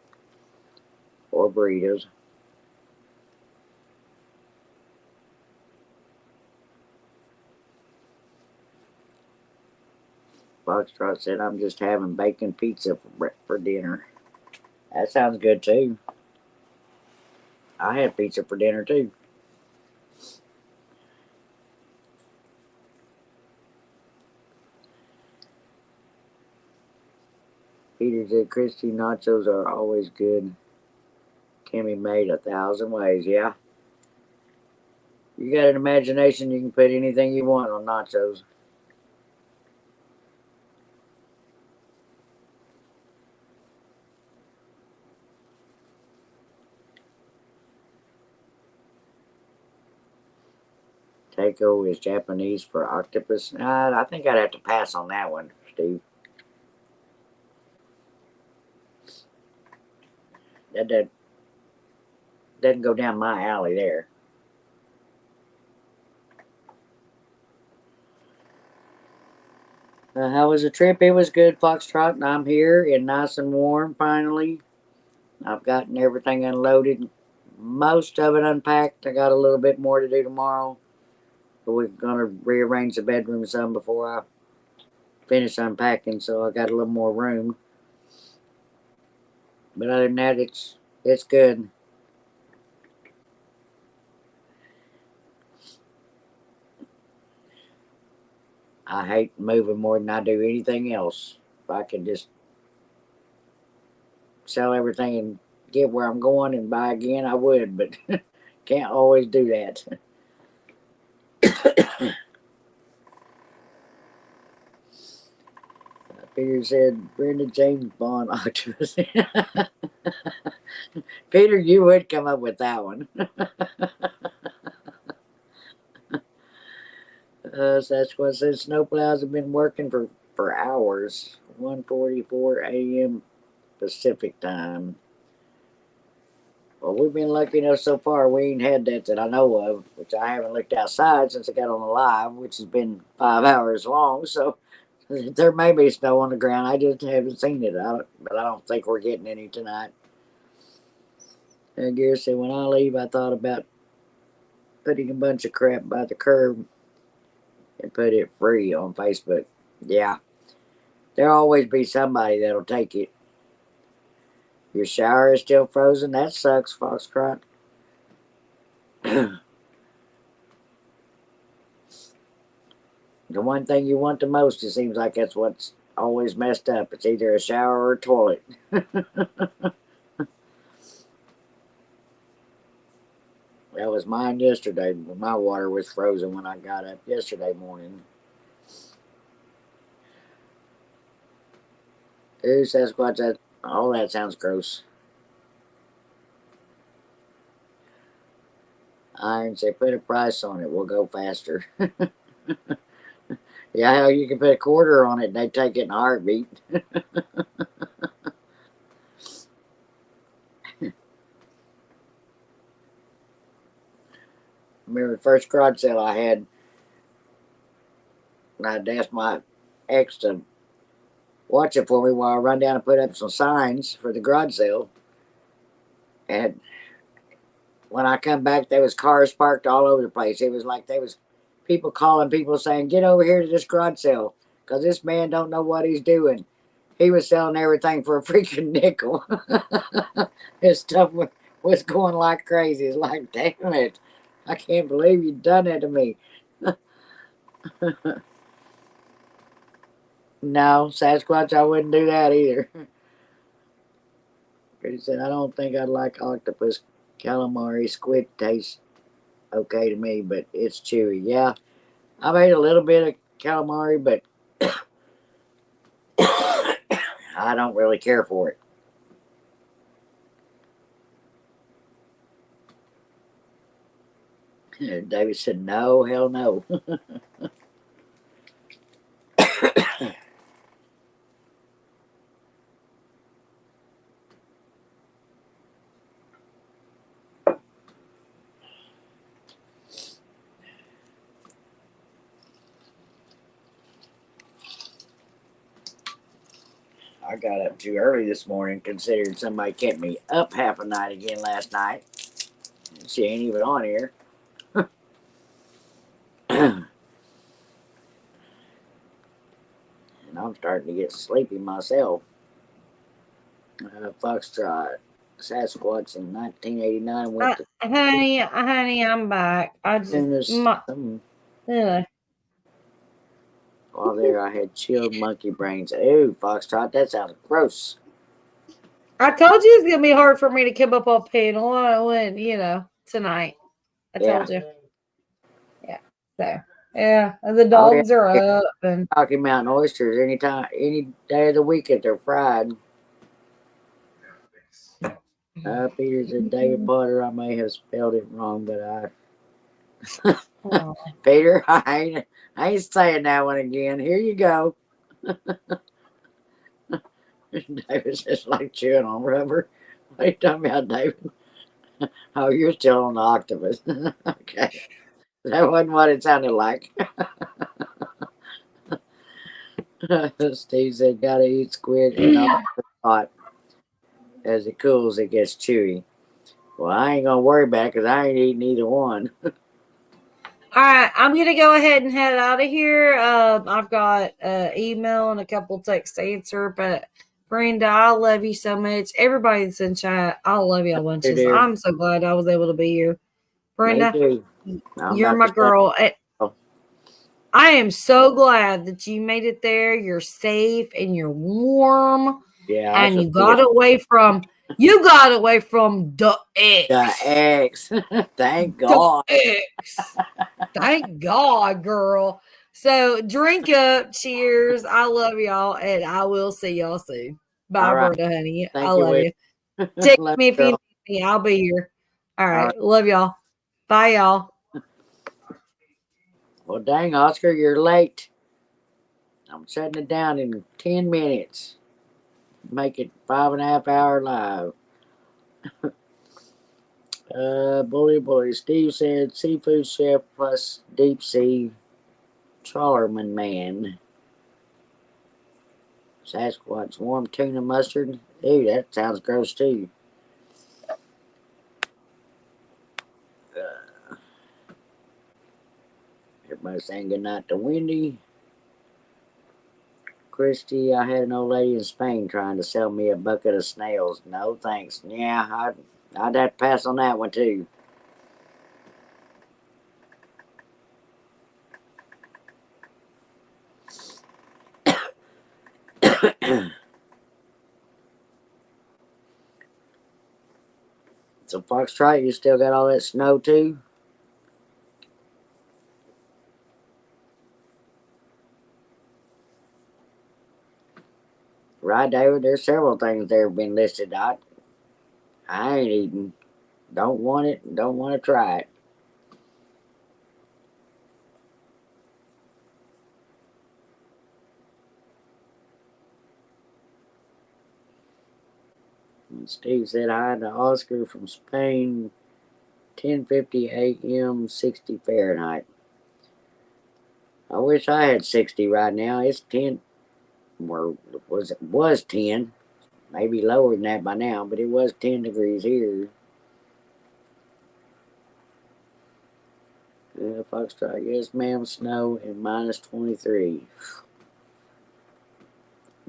Speaker 1: Or burritos. Foxtrot said, I'm just having bacon pizza for dinner. That sounds good, too. I had pizza for dinner, too. Peter said, Christy, nachos are always good. Can be made 1,000 ways, yeah. You got an imagination, you can put anything you want on nachos. Taco is Japanese for octopus. I think I'd have to pass on that one, Steve. That doesn't go down my alley there. How was the trip? It was good, Foxtrot, and I'm here and nice and warm finally. I've gotten everything unloaded, most of it unpacked. I got a little bit more to do tomorrow, but we're going to rearrange the bedroom some before I finish unpacking, so I got a little more room. But other than that, it's good. I hate moving more than I do anything else. If I could just sell everything and get where I'm going and buy again, I would, but can't always do that. Peter said, Brenda James Bond octopus. Peter, you would come up with that one. Sasquatch says snowplows have been working for hours. 1:44 a.m. Pacific time. Well, we've been lucky enough so far. We ain't had that I know of, which I haven't looked outside since I got on the live, which has been 5 hours long. So there may be snow on the ground. I just haven't seen it. But I don't think we're getting any tonight. And Gary said, when I leave, I thought about putting a bunch of crap by the curb and put it free on Facebook. Yeah. There'll always be somebody that'll take it. Your shower is still frozen? That sucks, Foxtrot. The one thing you want the most, it seems like that's what's always messed up. It's either a shower or a toilet. That was mine yesterday. My water was frozen when I got up yesterday morning. Ooh, Sasquatch, that, all that sounds gross. Iron say, put a price on it. We'll go faster. Yeah, you can put a quarter on it and they take it in a heartbeat. Remember the first garage sale I had, and I'd asked my ex to watch it for me while I run down and put up some signs for the garage sale. And when I come back, there was cars parked all over the place. It was like there was people calling people saying, get over here to this garage sale because this man don't know what he's doing. He was selling everything for a freaking nickel. His stuff was going like crazy. It's like, damn it. I can't believe you done that to me. No, Sasquatch, I wouldn't do that either. He said, I don't think I'd like octopus. Calamari squid tastes okay to me, but it's chewy. Yeah, I've ate a little bit of calamari, but I don't really care for it. David said, no, hell no. I got up too early this morning, considering somebody kept me up half a night again last night. She ain't even on here. And I'm starting to get sleepy myself. Foxtrot, Sasquatch in 1989 went to
Speaker 6: honey, I'm back. I just
Speaker 1: while there, I had chilled monkey brains. Ooh, Foxtrot, that sounds gross.
Speaker 6: I told you it's gonna be hard for me to keep up on panel when tonight. I told you. Yeah. So yeah, and the dogs are up and
Speaker 1: Rocky Mountain oysters anytime, any day of the week if they're fried. Peter said David Potter. I may have spelled it wrong, but Peter, I ain't saying that one again. Here you go. David's just like chewing on rubber. What are you talking about, David? Oh, you're still on the octopus. Okay. That wasn't what it sounded like. Steve said, gotta eat squid and not hot. As it cools, it gets chewy. Well, I ain't gonna worry about it because I ain't eating either one.
Speaker 6: All right, I'm gonna go ahead and head out of here. I've got email and a couple texts to answer, but Brenda, I love you so much. Everybody that's in chat, I love y'all bunches.
Speaker 1: dear.
Speaker 6: I'm so glad I was able to be here. Brenda,
Speaker 1: Me too. I'm
Speaker 6: you're
Speaker 1: about
Speaker 6: my
Speaker 1: to
Speaker 6: girl.
Speaker 1: Oh.
Speaker 6: I am so glad that you made it there. You're safe and you're warm.
Speaker 1: Yeah,
Speaker 6: And you got away from the X.
Speaker 1: the eggs. Thank God.
Speaker 6: The X. Thank God, girl. So drink up. Cheers. I love y'all, and I will see y'all soon. Bye,
Speaker 1: All right.
Speaker 6: Brenda, honey.
Speaker 1: Thank
Speaker 6: I
Speaker 1: you,
Speaker 6: love
Speaker 1: Whit.
Speaker 6: you. Text
Speaker 1: Love
Speaker 6: me if
Speaker 1: you,
Speaker 6: you
Speaker 1: girl.
Speaker 6: need me. I'll be here. All right.
Speaker 1: right.
Speaker 6: Love y'all. Bye, y'all.
Speaker 1: Well, dang, Oscar, you're late. I'm shutting it down in 10 minutes. Make it 5.5 hour live. Bully. Steve said seafood chef plus deep sea trawlerman man. Sasquatch warm tuna mustard. Ew, that sounds gross too. Everybody's saying goodnight to Wendy. Christy, I had an old lady in Spain trying to sell me a bucket of snails. No thanks. Yeah, I'd have to pass on that one too. So Foxtrot, you still got all that snow too? Right, David, there's several things there have been listed. I ain't eating. Don't want it. Don't want to try it. And Steve said hi to Oscar from Spain. 10:50 a.m. 60 Fahrenheit. I wish I had 60 right now. It's 10. Or was 10. Maybe lower than that by now, but it was 10 degrees here. Foxtrot, yes, ma'am, snow and minus 23.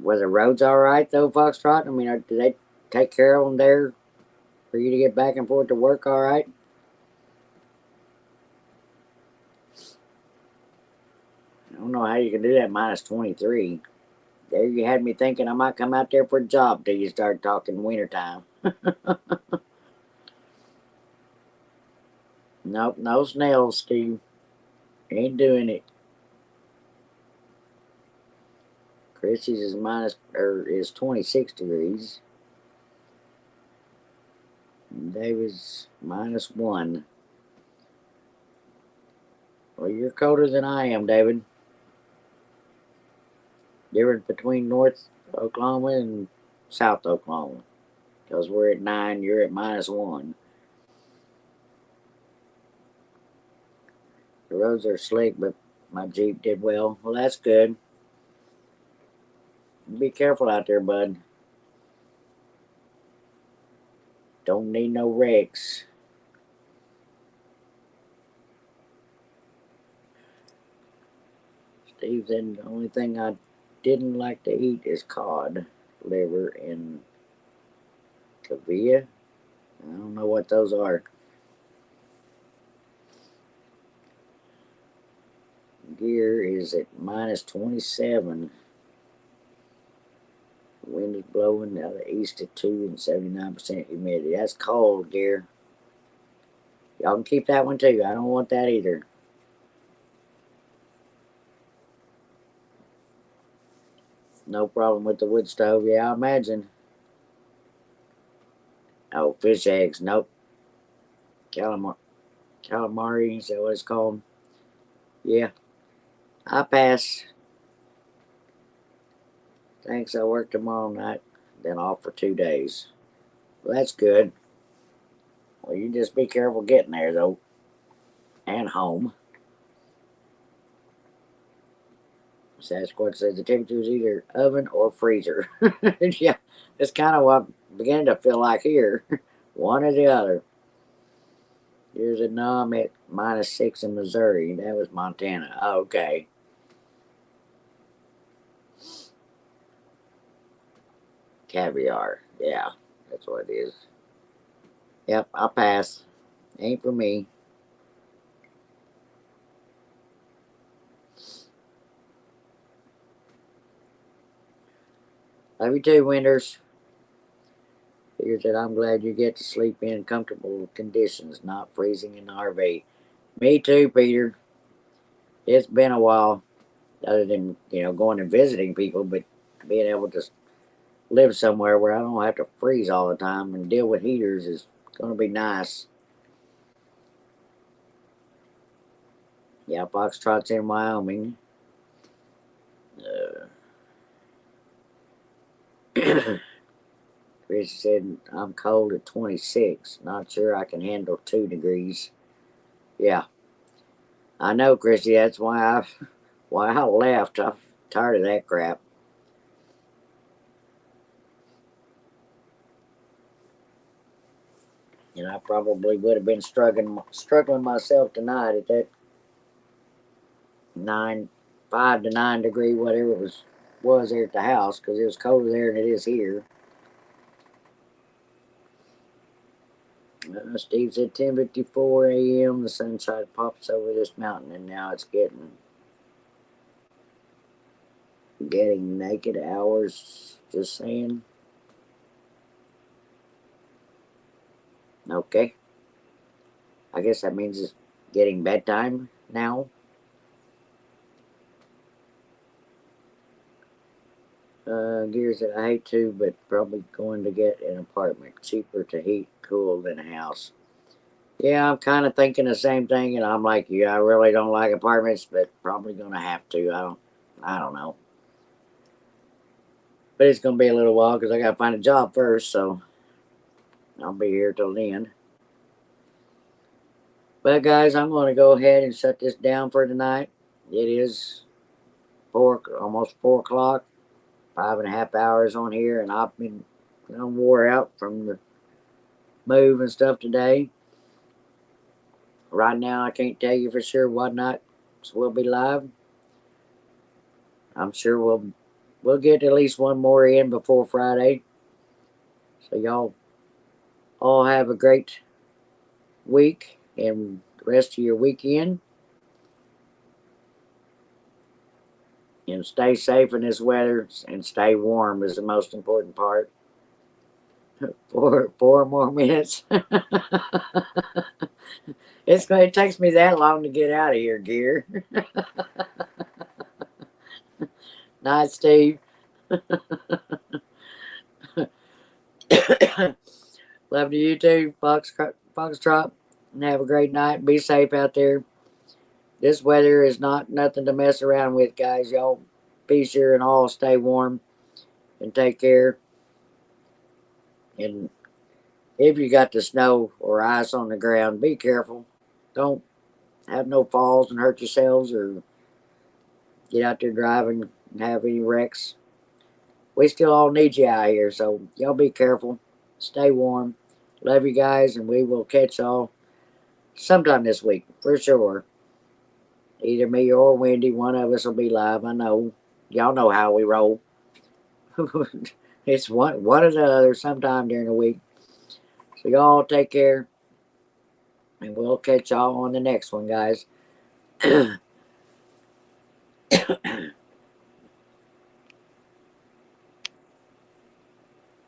Speaker 1: Were the roads all right though, Foxtrot? I mean, do they take care of them there for you to get back and forth to work all right? I don't know how you can do that minus 23. There you had me thinking I might come out there for a job till you start talking wintertime. Nope, no snails, Steve. Ain't doing it. Chrissy's is 26 degrees. David's minus 1. Well, you're colder than I am, David. Difference between North Oklahoma and South Oklahoma. Because we're at 9, you're at minus 1. The roads are slick, but my Jeep did well. Well, that's good. Be careful out there, bud. Don't need no wrecks. Steve said the only thing I didn't like to eat is cod liver and cavia. I don't know what those are. Gear is at minus 27. The wind is blowing out of the east at 2 and 79% humidity. That's cold, Gear. Y'all can keep that one too. I don't want that either. No problem with the wood stove. Yeah, I imagine. Oh, fish eggs. Nope. Calamari, is that what it's called? Yeah. I pass. Thanks, I work tomorrow night. Then off for 2 days. Well, that's good. Well, you just be careful getting there, though. And home. Sasquatch says the temperature is either oven or freezer. Yeah, that's kind of what I'm beginning to feel like here. One or the other. Here's a no, I'm at -6 in Missouri. That was Montana. Oh, okay. Caviar. Yeah, that's what it is. Yep, I'll pass. Ain't for me. Love you too, Winters. Peter said, I'm glad you get to sleep in comfortable conditions, not freezing in the RV. Me too, Peter. It's been a while, other than, going and visiting people, but being able to live somewhere where I don't have to freeze all the time and deal with heaters is going to be nice. Yeah, Foxtrot's in Wyoming. Chris said, I'm cold at 26. Not sure I can handle 2 degrees. Yeah. I know, Chrissy. That's why I left. I'm tired of that crap. And I probably would have been struggling myself tonight at that 5 to 9 degree, whatever it was there at the house, because it was colder there than it is here. Steve said 10:54 a.m. The sunshine pops over this mountain, and now it's getting naked hours. Just saying. Okay. I guess that means it's getting bedtime now. Gears that I hate to, but probably going to get an apartment. Cheaper to heat, cool than a house. Yeah, I'm kind of thinking the same thing, and I'm like you. I really don't like apartments, but probably gonna have to. I don't know. But it's gonna be a little while because I gotta find a job first, so I'll be here till then. But guys, I'm gonna go ahead and shut this down for tonight. It is almost 4 o'clock. 5.5 hours on here, and I've been wore out from the move and stuff today. Right now, I can't tell you for sure what night we'll be live. I'm sure we'll get at least one more in before Friday. So y'all all have a great week and the rest of your weekend. And stay safe in this weather and stay warm is the most important part. 4 more minutes. It takes me that long to get out of here, Gear. Night, Steve. Love to you too, Foxtrot. And have a great night. Be safe out there. This weather is not nothing to mess around with, guys. Y'all be sure and all stay warm and take care. And if you got the snow or ice on the ground, be careful. Don't have no falls and hurt yourselves or get out there driving and have any wrecks. We still all need you out here, so y'all be careful. Stay warm. Love you guys, and we will catch y'all sometime this week, for sure. Either me or Wendy, one of us will be live. I know. Y'all know how we roll. It's one or the other sometime during the week. So y'all take care. And we'll catch y'all on the next one, guys.